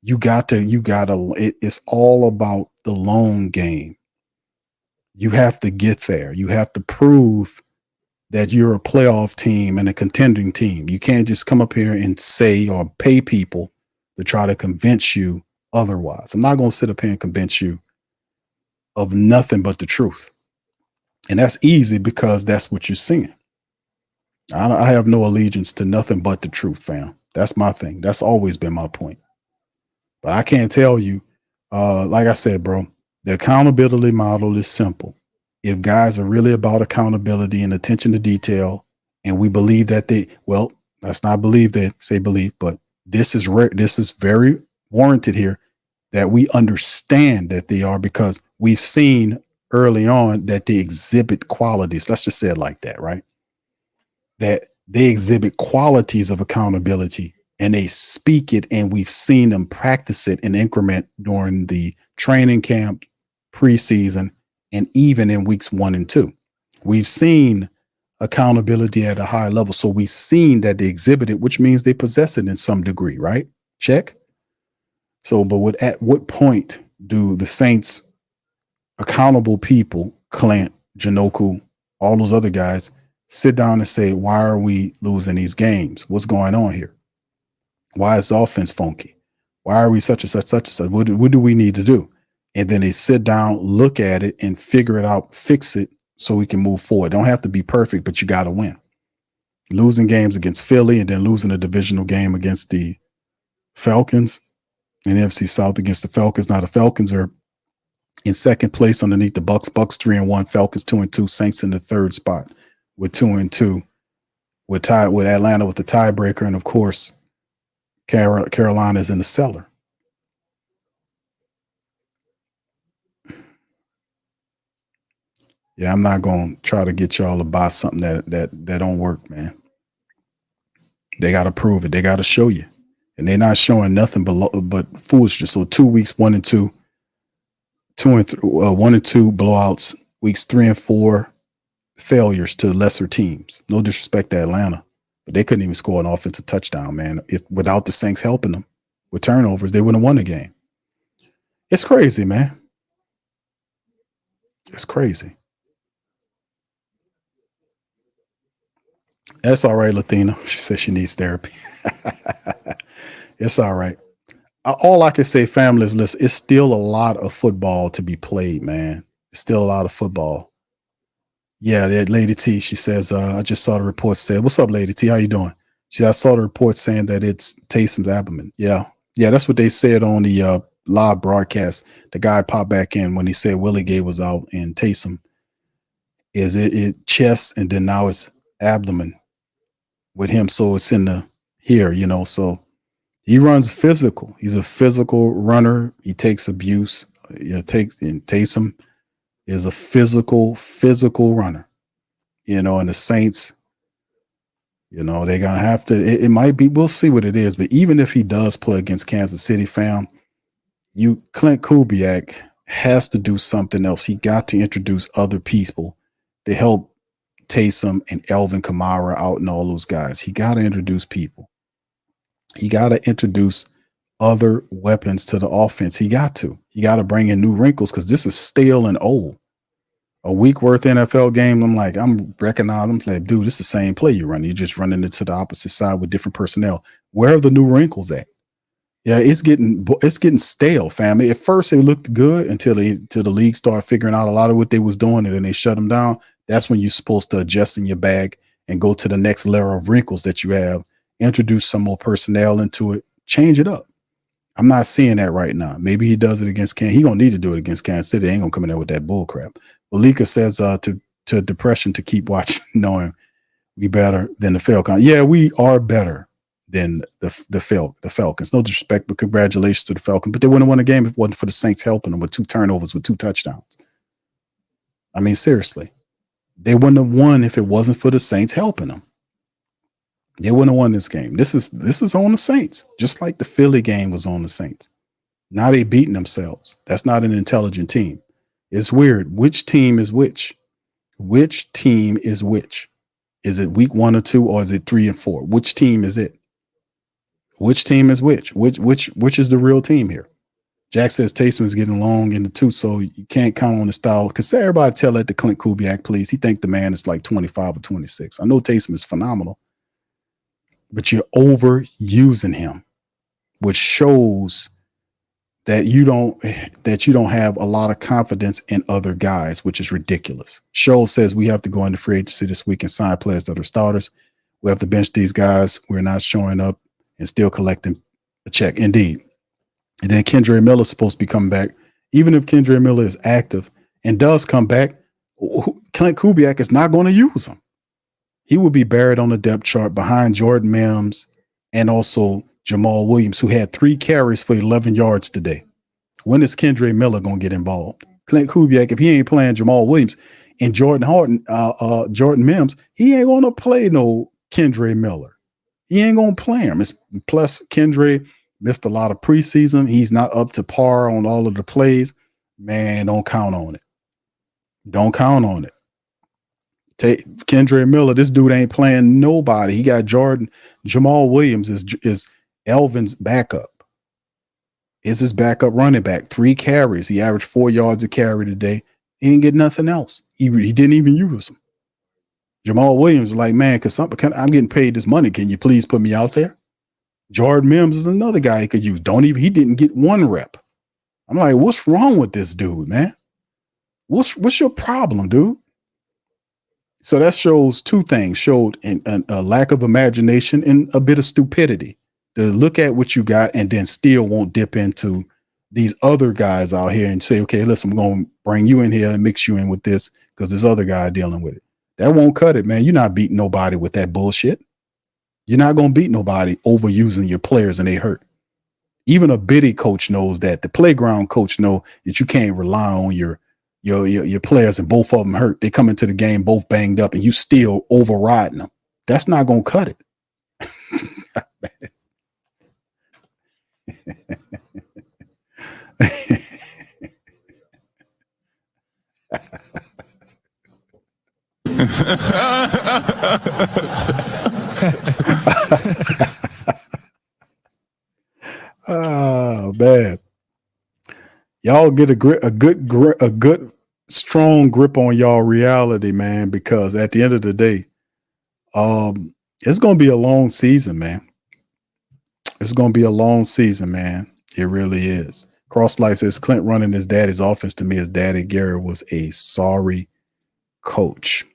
It's all about the long game. You have to get there. You have to prove that you're a playoff team and a contending team. You can't just come up here and say or pay people to try to convince you otherwise. I'm not going to sit up here and convince you of nothing but the truth. And that's easy because that's what you're seeing. I have no allegiance to nothing but the truth, fam. That's my thing. That's always been my point. But I can't tell you, like I said, bro, the accountability model is simple. If guys are really about accountability and attention to detail, and we believe that let's not believe that, say believe, but this is rare. This is very warranted here that we understand that they are, because we've seen early on that they exhibit qualities. Let's just say it like that, right? That they exhibit qualities of accountability and they speak it, and we've seen them practice it in increment during the training camp, preseason, and even in weeks 1 and 2. We've seen accountability at a high level. So we've seen that they exhibit it, which means they possess it in some degree, right? Check. So, but at what point do the Saints, accountable people, Clint, Janoku, all those other guys, sit down and say, why are we losing these games? What's going on here? Why is the offense funky? Why are we such and such? What do we need to do? And then they sit down, look at it, and figure it out, fix it, so we can move forward. Don't have to be perfect, but you got to win. Losing games against Philly and then losing a divisional game against the Falcons in NFC South against the Falcons. Now the Falcons are in second place underneath the Bucks. Bucks 3-1, Falcons 2-2, Saints in the third spot with 2-2. With Atlanta with the tiebreaker, and of course, Carolina's in the cellar. Yeah, I'm not going to try to get y'all to buy something that don't work, man. They got to prove it. They got to show you. And they're not showing nothing but foolishness. So 2 weeks, 1-2, 1-2 blowouts, weeks 3 and 4 failures to lesser teams. No disrespect to Atlanta, but they couldn't even score an offensive touchdown, man. If without the Saints helping them with turnovers, they wouldn't have won the game. It's crazy, man. It's crazy. That's all right, Latina. She says she needs therapy. It's all right. All I can say, family, is listen, it's still a lot of football to be played, man. It's still a lot of football. Yeah, that Lady T, she says, I just saw the report said, what's up, Lady T? How you doing? She said, I saw the report saying that it's Taysom's abdomen. Yeah, that's what they said on the live broadcast. The guy popped back in when he said Willie Gay was out and Taysom is it chest and then now it's abdomen with him. So it's in the here, so he runs physical. He's a physical runner. He takes abuse. And Taysom is a physical runner, and the Saints, they're going to have to, it might be, we'll see what it is. But even if he does play against Kansas City, Clint Kubiak has to do something else. He got to introduce other people to help Taysom and Elvin Kamara out and all those guys. He got to introduce people. He got to introduce other weapons to the offense. He got to bring in new wrinkles because this is stale and old. A week worth NFL game. I'm like, I'm like, dude, this is the same play you run. You're just running it to the opposite side with different personnel. Where are the new wrinkles at? Yeah, it's getting stale, family. At first, it looked good until the league started figuring out a lot of what they was doing, and then they shut them down. That's when you're supposed to adjust in your bag and go to the next layer of wrinkles that you have. Introduce some more personnel into it. Change it up. I'm not seeing that right now. Maybe he does it against Kansas. He gonna need to do it against Kansas City. They ain't gonna come in there with that bull crap. Malika says to depression to keep watching, knowing we better than the Falcons. Yeah, we are better than the Falcons. No disrespect, but congratulations to the Falcons. But they wouldn't have won a game if it wasn't for the Saints helping them with 2 turnovers with 2 touchdowns. I mean, seriously. They wouldn't have won if it wasn't for the Saints helping them. They wouldn't have won this game. This is on the Saints, just like the Philly game was on the Saints. Now they beating themselves. That's not an intelligent team. It's weird. Which team is which? Which team is which? Is it week 1 or 2, or is it 3 and 4? Which team is it? Which team is which? Which is the real team here? Jack says Taysom is getting long in the tooth, so you can't count on the style. Because everybody tell that to Clint Kubiak, please. He think the man is like 25 or 26. I know Taysom is phenomenal, but you're overusing him, which shows that you don't have a lot of confidence in other guys, which is ridiculous. Scholes says we have to go into free agency this week and sign players that are starters. We have to bench these guys. We're not showing up and still collecting a check. Indeed. And then Kendre Miller is supposed to be coming back. Even if Kendre Miller is active and does come back, Clint Kubiak is not going to use him. He will be buried on the depth chart behind Jordan Mims and also Jamal Williams, who had 3 carries for 11 yards today. When is Kendre Miller going to get involved? Clint Kubiak, if he ain't playing Jamal Williams and Jordan Mims, he ain't going to play no Kendre Miller. He ain't going to play him. Plus, Kendre missed a lot of preseason. He's not up to par on all of the plays. Man, don't count on it. Don't count on it. Kendre Miller, this dude ain't playing nobody. He got Jamal Williams is Elvin's backup. Is his backup running back. 3 carries. He averaged 4 yards a carry today. He didn't get nothing else. He didn't even use them. Jamal Williams is like, man, I'm getting paid this money. Can you please put me out there? Jordan Mims is another guy he could use. He didn't get 1 rep. I'm like, what's wrong with this dude, man? What's your problem, dude? So that shows 2 things. Showed a lack of imagination and a bit of stupidity to look at what you got and then still won't dip into these other guys out here and say, okay, listen, I'm going to bring you in here and mix you in with this because this other guy dealing with it. That won't cut it, man. You're not beating nobody with that bullshit. You're not going to beat nobody overusing your players and they hurt. Even a bitty coach knows that. The playground coach know that you can't rely on your players and both of them hurt. They come into the game both banged up and you still overriding them. That's not going to cut it. Oh man, y'all get a good strong grip on y'all reality, man, because at the end of the day, it's gonna be a long season, man. It's gonna be a long season, man. It really is. Cross Life says Clint running his daddy's offense to me. His daddy Gary was a sorry coach.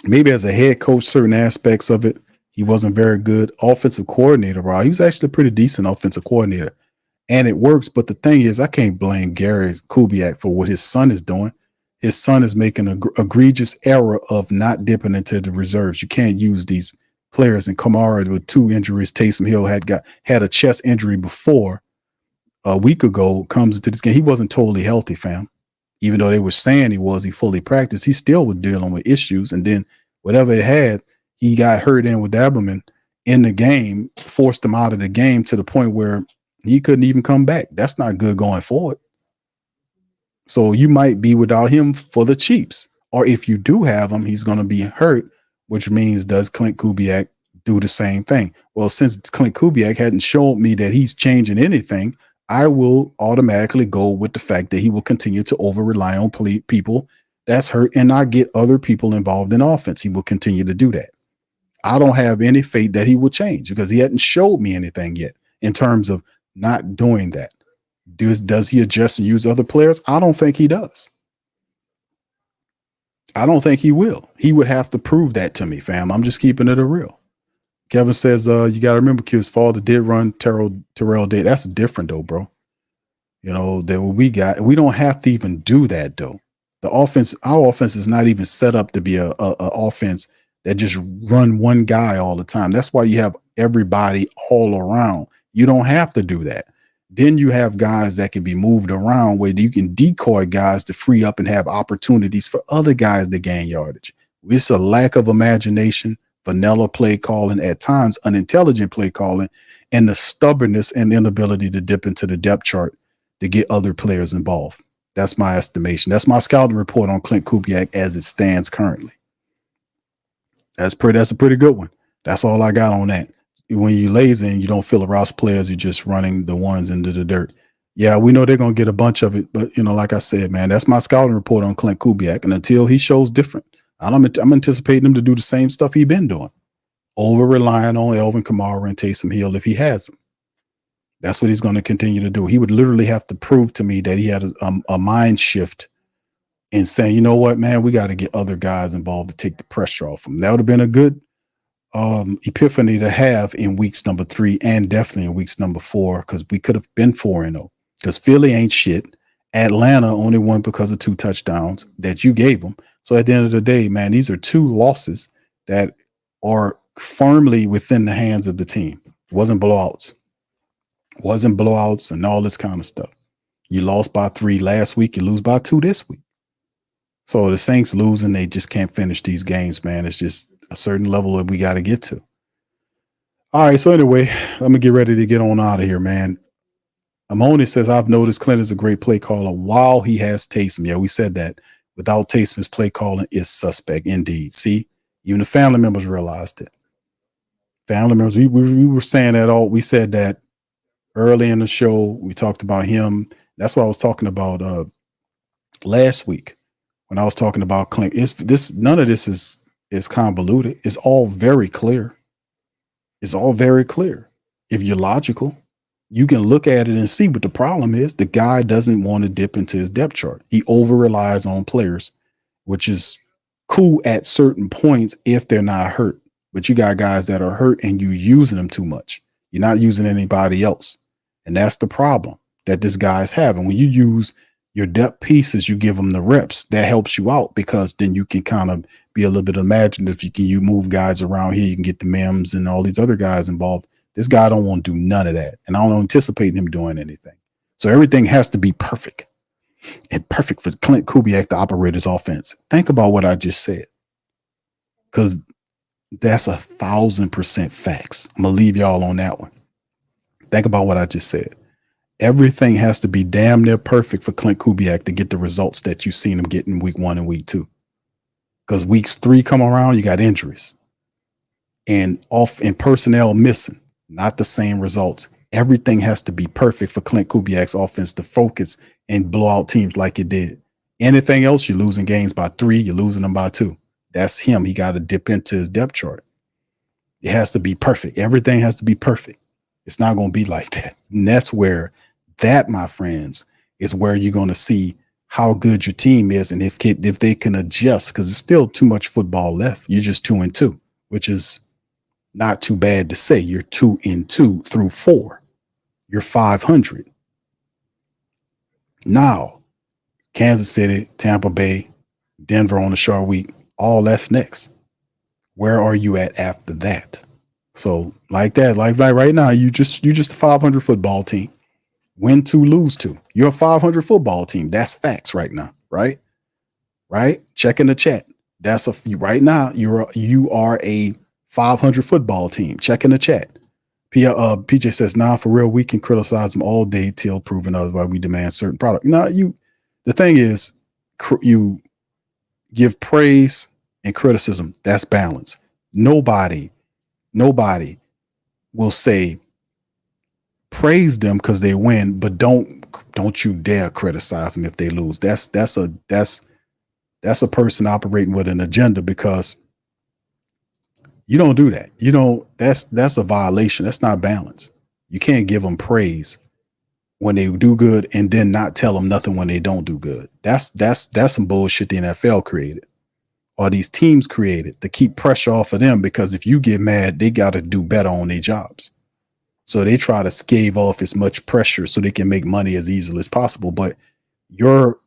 Maybe as a head coach, certain aspects of it, he wasn't very good. Offensive coordinator, Rob, he was actually a pretty decent offensive coordinator. And it works. But the thing is, I can't blame Gary Kubiak for what his son is doing. His son is making an egregious error of not dipping into the reserves. You can't use these players. And Kamara with 2 injuries. Taysom Hill had a chest injury before a week ago. Comes into this game, he wasn't totally healthy, fam. Even though they were saying he fully practiced, he still was dealing with issues. And then whatever it had, he got hurt in with Daberman in the game, forced him out of the game to the point where he couldn't even come back. That's not good going forward. So you might be without him for the Chiefs. Or if you do have him, he's going to be hurt, which means does Clint Kubiak do the same thing? Well, since Clint Kubiak hadn't shown me that he's changing anything, I will automatically go with the fact that he will continue to over-rely on people that's hurt and not get other people involved in offense. He will continue to do that. I don't have any faith that he will change because he hadn't showed me anything yet in terms of not doing that. Does he adjust and use other players? I don't think he does. I don't think he will. He would have to prove that to me, fam. I'm just keeping it a real. Kevin says, you got to remember, his father did run Terrell did. That's different, though, bro. You know, that what we got, we don't have to even do that, though. The offense, our offense is not even set up to be a offense that just run one guy all the time. That's why you have everybody all around. You don't have to do that. Then you have guys that can be moved around where you can decoy guys to free up and have opportunities for other guys to gain yardage. It's a lack of imagination, vanilla play calling, at times unintelligent play calling, and the stubbornness and inability to dip into the depth chart to get other players involved. That's my estimation. That's my scouting report on Clint Kubiak as it stands currently. That's a pretty good one. That's all I got on that. When you lazy and you don't fill arouse players, you're just running the ones into the dirt. Yeah, we know they're going to get a bunch of it. But, you know, like I said, man, that's my scouting report on Clint Kubiak. And until he shows different, I'm anticipating him to do the same stuff he's been doing. Over-relying on Elvin Kamara and Taysom Hill if he has them. That's what he's going to continue to do. He would literally have to prove to me that he had a mind shift in saying, you know what, man, we got to get other guys involved to take the pressure off him. That would have been a good epiphany to have in weeks number 3 and definitely in weeks number 4, because we could have been 4-0 because Philly ain't shit. Atlanta only won because of 2 touchdowns that you gave them. So at the end of the day, man, these are 2 losses that are firmly within the hands of the team. Wasn't blowouts and all this kind of stuff. You lost by 3 last week. You lose by 2 this week. So the Saints losing, they just can't finish these games, man. It's just a certain level that we got to get to. All right. So anyway, let me get ready to get on out of here, man. Amoni says, I've noticed Clint is a great play caller while he has Taysom. Yeah, we said that. Without Taysom, his play calling is suspect indeed. See, even the family members realized it. Family members, we were saying that all. We said that early in the show. We talked about him. That's what I was talking about last week when I was talking about Clint. None of this is convoluted. It's all very clear. It's all very clear. If you're logical, you can look at it and see what the problem is. The guy doesn't want to dip into his depth chart. He over relies on players, which is cool at certain points if they're not hurt. But you got guys that are hurt and you're using them too much. You're not using anybody else. And that's the problem that this guy's having. When you use your depth pieces, you give them the reps. That helps you out because then you can kind of be a little bit imaginative. You move guys around here. You can get the Mims and all these other guys involved. This guy don't want to do none of that. And I don't anticipate him doing anything. So everything has to be perfect. And perfect for Clint Kubiak to operate his offense. Think about what I just said. Because That's 1,000% facts. I'm gonna leave y'all on that one. Think about what I just said. Everything has to be damn near perfect for Clint Kubiak to get the results that you've seen him get in week 1 and week 2. Because weeks 3 come around, you got injuries and personnel missing, not the same results. Everything has to be perfect for Clint Kubiak's offense to focus and blow out teams like it did. Anything else, you're losing games by 3, you're losing them by 2. That's him. He got to dip into his depth chart. It has to be perfect. Everything has to be perfect. It's not going to be like that. And that's where that, my friends, is where you're going to see how good your team is and if they can adjust, because there's still too much football left. You're just 2-2, which is not too bad to say. You're 2-2 through 4. You're 500. Now, Kansas City, Tampa Bay, Denver on the short week, all that's next. Where are you at after that? So like that, like right now, you just a 500 football team. Win 2, lose 2. You're a 500 football team. That's facts right now, right? Right? Check in the chat. Right now, you are a 500 football team. Check in the chat. PJ says, nah, for real, we can criticize them all day till proven otherwise. We demand certain product. The thing is, you give praise and criticism. That's balance. Nobody will say praise them because they win, but don't you dare criticize them if they lose. That's a person operating with an agenda, because you don't do that. That's a violation. That's not balance. You can't give them praise when they do good and then not tell them nothing when they don't do good. That's some bullshit the NFL created, or these teams created, to keep pressure off of them, because if you get mad, they got to do better on their jobs. So they try to stave off as much pressure so they can make money as easily as possible. But your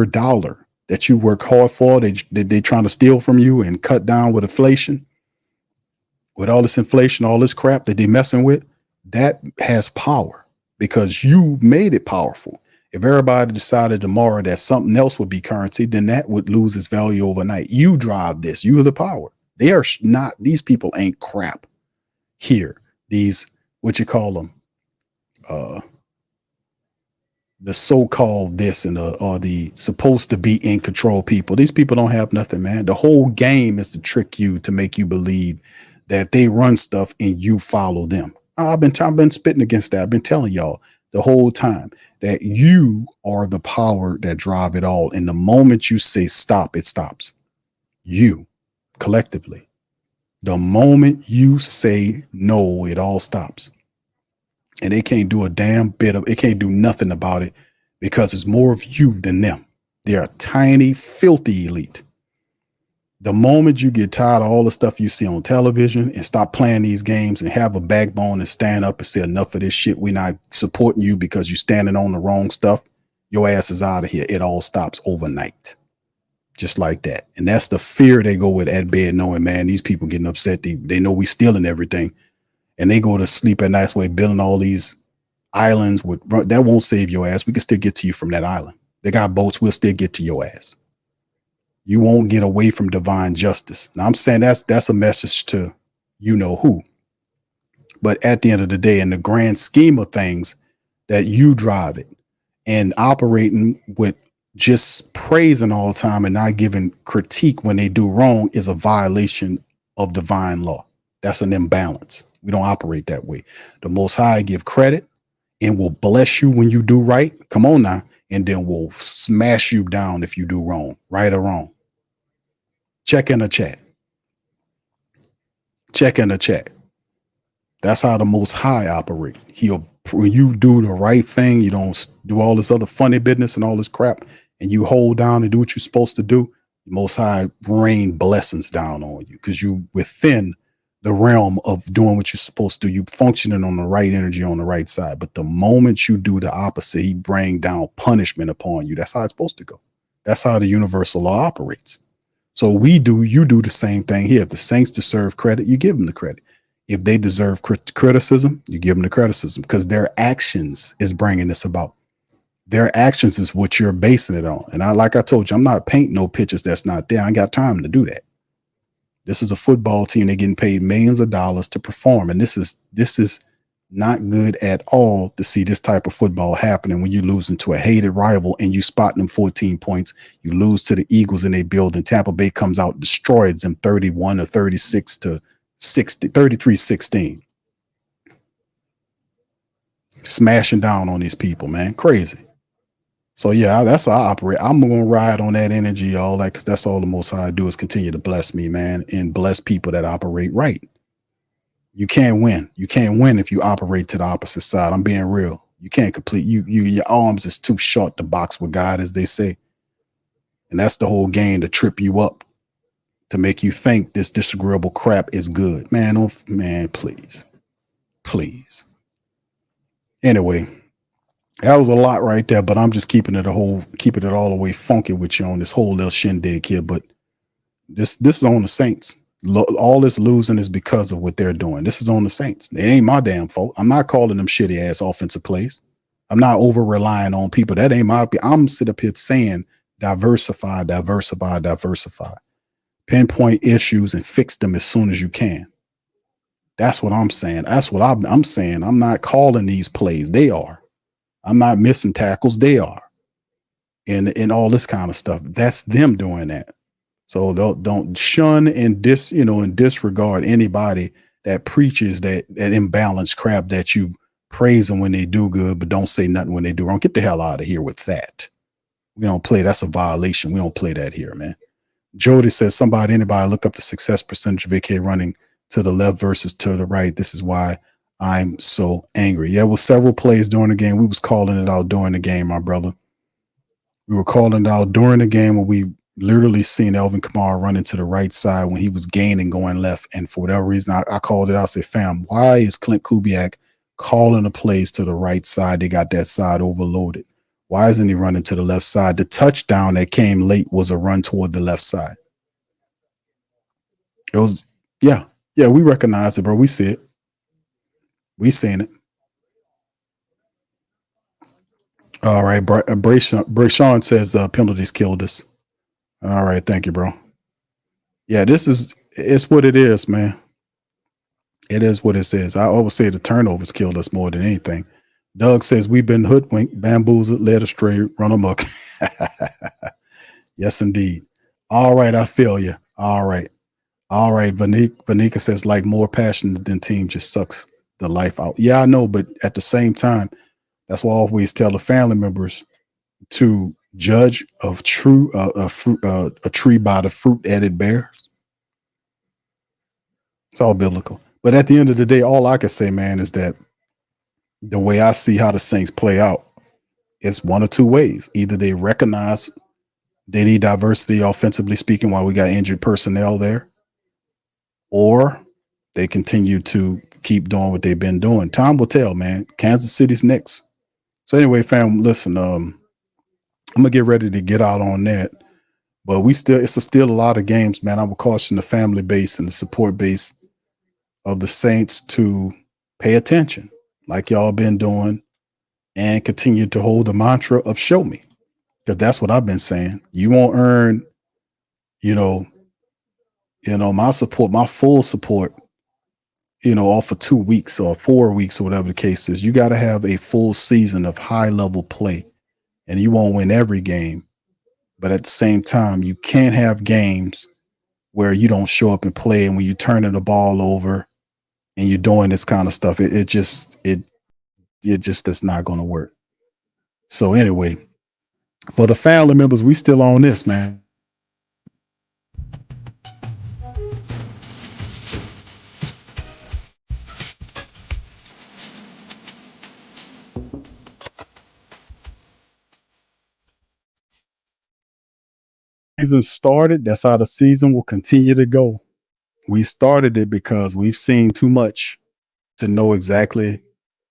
dollar that you work hard for, they trying to steal from you and cut down with inflation, with all this inflation, all this crap that they messing with, that has power because you made it powerful. If everybody decided tomorrow that something else would be currency, then that would lose its value overnight. You drive this. You are the power. They are not, these people ain't crap here. These, what you call them, the so-called this and or the supposed to be in control people. These people don't have nothing, man. The whole game is to trick you, to make you believe that they run stuff and you follow them. I've been spitting against that. I've been telling y'all the whole time that you are the power that drive it all. And the moment you say stop, it stops. You collectively. The moment you say no, it all stops. And they can't do a damn bit of it, can't do nothing about it, because it's more of you than them. They're a tiny, filthy elite. The moment you get tired of all the stuff you see on television and stop playing these games and have a backbone and stand up and say enough of this shit, we're not supporting you because you're standing on the wrong stuff, your ass is out of here. It all stops overnight. Just like that. And that's the fear they go with at bed, knowing, man, these people getting upset. They know we stealing everything. And they go to sleep at night way building all these islands with that won't save your ass. We can still get to you from that island. They got boats. We'll still get to your ass. You won't get away from divine justice. Now I'm saying that's a message to you know who. But at the end of the day, in the grand scheme of things, that you drive it and operating with just praising all the time and not giving critique when they do wrong is a violation of divine law. That's an imbalance. We don't operate that way. The Most High give credit and will bless you when you do right. Come on now. And then we'll smash you down if you do wrong, right or wrong. Check in the chat. Check in the chat. That's how the Most High operate. When you do the right thing, you don't do all this other funny business and all this crap, and you hold down and do what you're supposed to do, the Most High rain blessings down on you because you within the realm of doing what you're supposed to do. You functioning on the right energy on the right side. But the moment you do the opposite, he bring down punishment upon you. That's how it's supposed to go. That's how the universal law operates. So you do the same thing here. If the saints deserve credit, you give them the credit. If they deserve criticism, you give them the criticism because their actions is bringing this about. Their actions is what you're basing it on. And like I told you, I'm not painting no pictures that's not there. I ain't got time to do that. This is a football team. They're getting paid millions of dollars to perform. And this is not good at all to see this type of football happening when you losing to a hated rival and you spot them 14 points. You lose to the Eagles and they build, and Tampa Bay comes out and destroys them 31 or 36 to 33-16. Smashing down on these people, man. Crazy. So yeah, that's how I operate. I'm gonna ride on that energy, all that, because that's all the Most High do is continue to bless me, man, and bless people that operate right. You can't win. You can't win if you operate to the opposite side. I'm being real. You can't complete. Your arms is too short to box with God, as they say, and that's the whole game, to trip you up, to make you think this disagreeable crap is good, man. Oh, man, please. Anyway. That was a lot right there, but I'm just keeping it all the way funky with you on this whole little shindig here. But this is on the Saints. All this losing is because of what they're doing. This is on the Saints. It ain't my damn fault. I'm not calling them shitty ass offensive plays. I'm not over relying on people. That ain't my. I'm sitting up here saying diversify. Pinpoint issues and fix them as soon as you can. That's what I'm saying. That's what I'm saying. I'm not calling these plays. They are. I'm not missing tackles. They are. And all this kind of stuff. That's them doing that. So don't shun and disregard anybody that preaches that imbalanced crap, that you praise them when they do good, but don't say nothing when they do wrong. Get the hell out of here with that. We don't play. That's a violation. We don't play that here, man. Jody says, anybody look up the success percentage of AK running to the left versus to the right. This is why I'm so angry. Yeah, it was several plays during the game. We was calling it out during the game, my brother. We were calling it out during the game when we literally seen Alvin Kamara run into the right side when he was gaining going left. And for whatever reason, I called it out. I said, fam, why is Clint Kubiak calling the plays to the right side? They got that side overloaded. Why isn't he running to the left side? The touchdown that came late was a run toward the left side. It was, yeah, we recognize it, bro. We see it. We seen it. All right. Brayshawn says penalties killed us. All right. Thank you, bro. Yeah, it's what it is, man. It is what it is. I always say the turnovers killed us more than anything. Doug says we've been hoodwinked, bamboozled, led astray, run amok. Yes, indeed. All right. I feel you. All right. Vanika says, like, more passionate than team just sucks the life out. Yeah, I know, but at the same time, that's why I always tell the family members to judge a tree by the fruit that it bears. It's all biblical. But at the end of the day, all I can say, man, is that the way I see how the Saints play out is one of two ways. Either they recognize they need diversity offensively speaking while we got injured personnel there, or they continue to keep doing what they've been doing. Time will tell, man. Kansas City's next. So anyway, fam, listen, I'm gonna get ready to get out on that. But it's still a lot of games, man. I would caution the family base and the support base of the Saints to pay attention, like y'all been doing, and continue to hold the mantra of show me. Because that's what I've been saying. You won't earn, my support, my full support, off for 2 weeks or 4 weeks or whatever the case is. You got to have a full season of high level play, and you won't win every game. But at the same time, you can't have games where you don't show up and play, and when you're turning the ball over and you're doing this kind of stuff, it just that's not going to work. So anyway, for the family members, we still on this, man. Season started. That's how the season will continue to go. We started it because we've seen too much to know exactly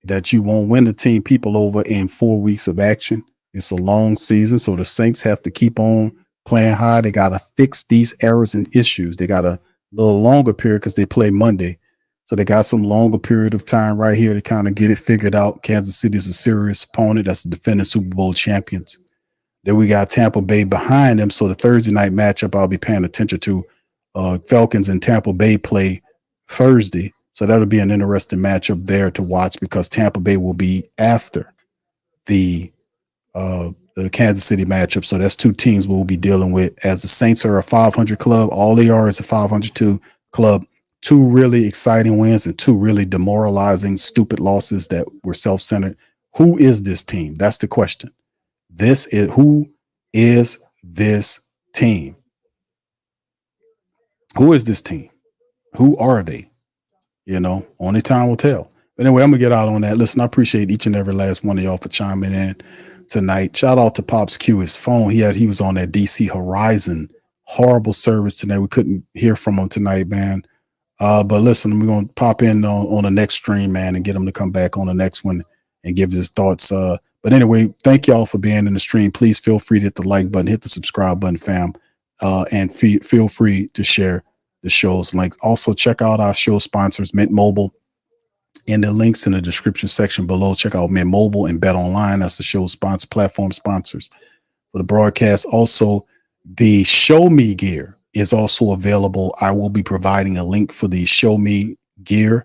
that you won't win the team people over in 4 weeks of action. It's a long season, so the Saints have to keep on playing high. They got to fix these errors and issues. They got a little longer period because they play Monday. So they got some longer period of time right here to kind of get it figured out. Kansas City is a serious opponent. That's the defending Super Bowl champions. Then we got Tampa Bay behind them. So the Thursday night matchup I'll be paying attention to Falcons and Tampa Bay play Thursday. So that'll be an interesting matchup there to watch because Tampa Bay will be after the Kansas City matchup. So that's two teams we'll be dealing with, as the Saints are a 500 club. All they are is a 502 club. Two really exciting wins and two really demoralizing, stupid losses that were self-centered. Who is this team? That's the question. Who is this team? Who is this team? Who are they? You know, only time will tell. But anyway, I'm going to get out on that. Listen, I appreciate each and every last one of y'all for chiming in tonight. Shout out to Pops Q. His phone, he was on that DC Horizon. Horrible service tonight. We couldn't hear from him tonight, man. But listen, we're going to pop in on the next stream, man, and get him to come back on the next one and give his thoughts. But anyway, thank y'all for being in the stream. Please feel free to hit the like button, hit the subscribe button, fam, and feel free to share the show's links. Also, check out our show sponsors, Mint Mobile, in the links in the description section below. Check out Mint Mobile and Betonline. That's the show platform sponsors for the broadcast. Also, the Show Me gear is also available. I will be providing a link for the Show Me gear,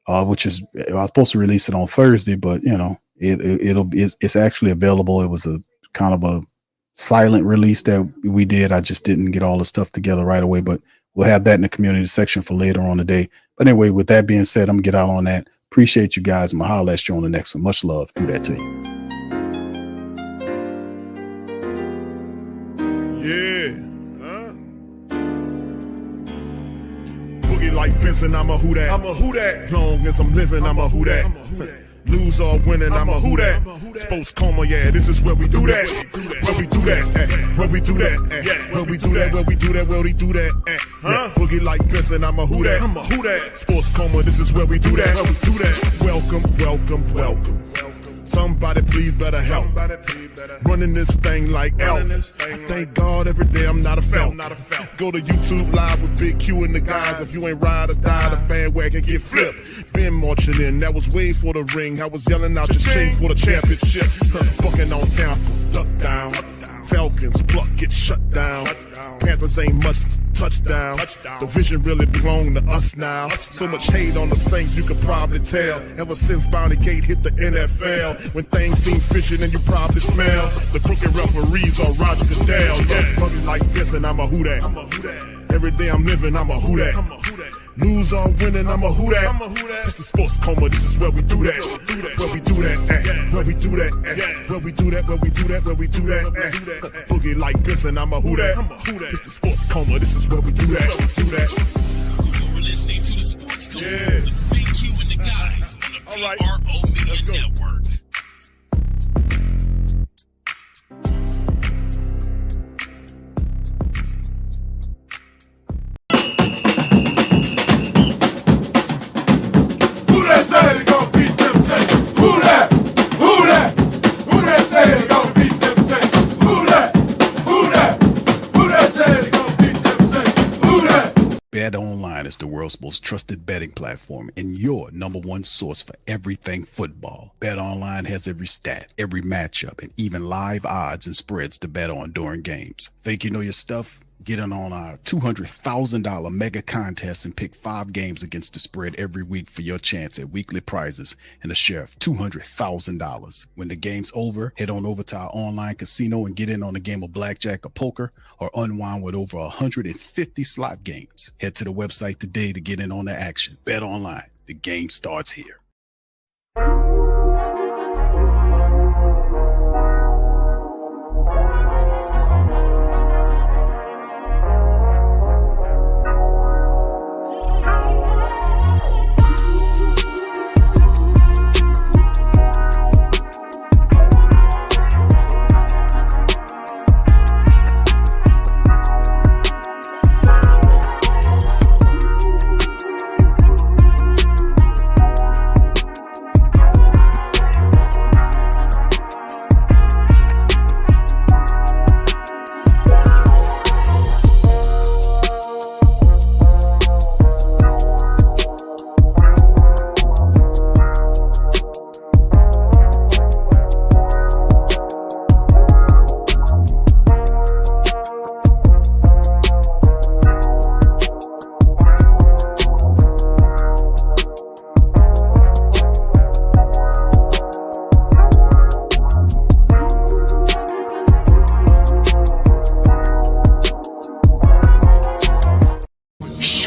which is, I was supposed to release it on Thursday, but you know, it's actually available. It was a kind of a silent release that we did. I just didn't get all the stuff together right away, but we'll have that in the community section for later on the day. But anyway, with that being said, I'm gonna get out on that. Appreciate you guys. I'm gonna holler at you on the next one. Much love. Do that to you. Yeah. Boogie like Benson, I'm a who that. I'm a who that. Long as I'm living, I'm a who that. Lose or winning, I'm a who that. Post Coma, yeah, this is where we do that. Where we do that, where we do that, where we do that, where we do that, where we do that, huh? Boogie like Benson, I'm a who that. I'm a who that. Sports Coma, this is where we do that. Where we do that. Welcome, welcome, welcome. Somebody please better help. Running this thing like Elf. I thank God every day I'm not a Falcon. Go to YouTube Live with Big Q and the guys. If you ain't ride or die, the bandwagon get flipped. Been marching in, that was way for the ring. I was yelling out your shame for the championship. Bucking on Tampa, duck down. Falcons, pluck, get shut down. Panthers ain't much touchdown. The vision really belong to us now. So much hate on the Saints, you could probably tell. Ever since Bounty Gate hit the NFL, when things seem fishy, then you probably smell the crooked referees or Roger Goodell. Yeah, probably like this, and I'm a who that. Every day I'm living, I'm a who that. Lose or winning, I'm a who that. It's the Sports Coma, this is where we do that. Where we do that, where we do that, where we do that, where we do that, where we do that. Boogie like this, and I'm a who that. It's the Sports Coma, this is where we do that. You're listening to the Sports Coma with Big Q and the guys on the PRO Media Network. BetOnline is the world's most trusted betting platform and your number one source for everything football. BetOnline has every stat, every matchup, and even live odds and spreads to bet on during games. Think you know your stuff? Get in on our $200,000 mega contest and pick 5 games against the spread every week for your chance at weekly prizes and a share of $200,000. When the game's over, head on over to our online casino and get in on a game of blackjack or poker, or unwind with over 150 slot games. Head to the website today to get in on the action. Bet online. The game starts here.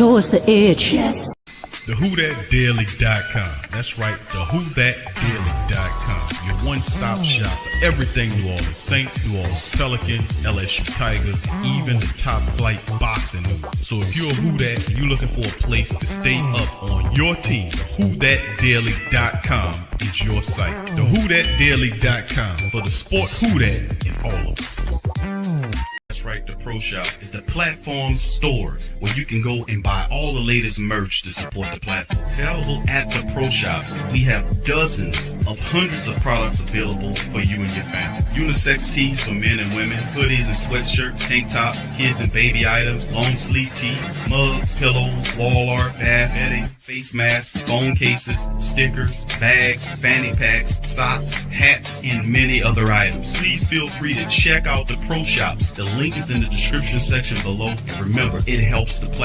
show us the edge. TheWhoThatDaily.com. That's right, TheWhoThatDaily.com. Your one-stop shop for everything New Orleans Saints, New Orleans Pelicans, LSU Tigers, even the top flight boxing news. So if you're a Who That and you're looking for a place to stay up on your team, TheWhoThatDaily.com is your site. TheWhoThatDaily.com for the sport Who That in all of us. That's right, the Pro Shop is the platform store where you can go and buy all the latest merch to support the platform. Available at the Pro Shops, we have dozens of hundreds of products available for you and your family. Unisex tees for men and women, hoodies and sweatshirts, tank tops, kids and baby items, long sleeve tees, mugs, pillows, wall art, bath bedding, face masks, phone cases, stickers, bags, fanny packs, socks, hats, and many other items. Please feel free to check out the Pro Shops. The link is in the description section below. Remember, it helps the platform.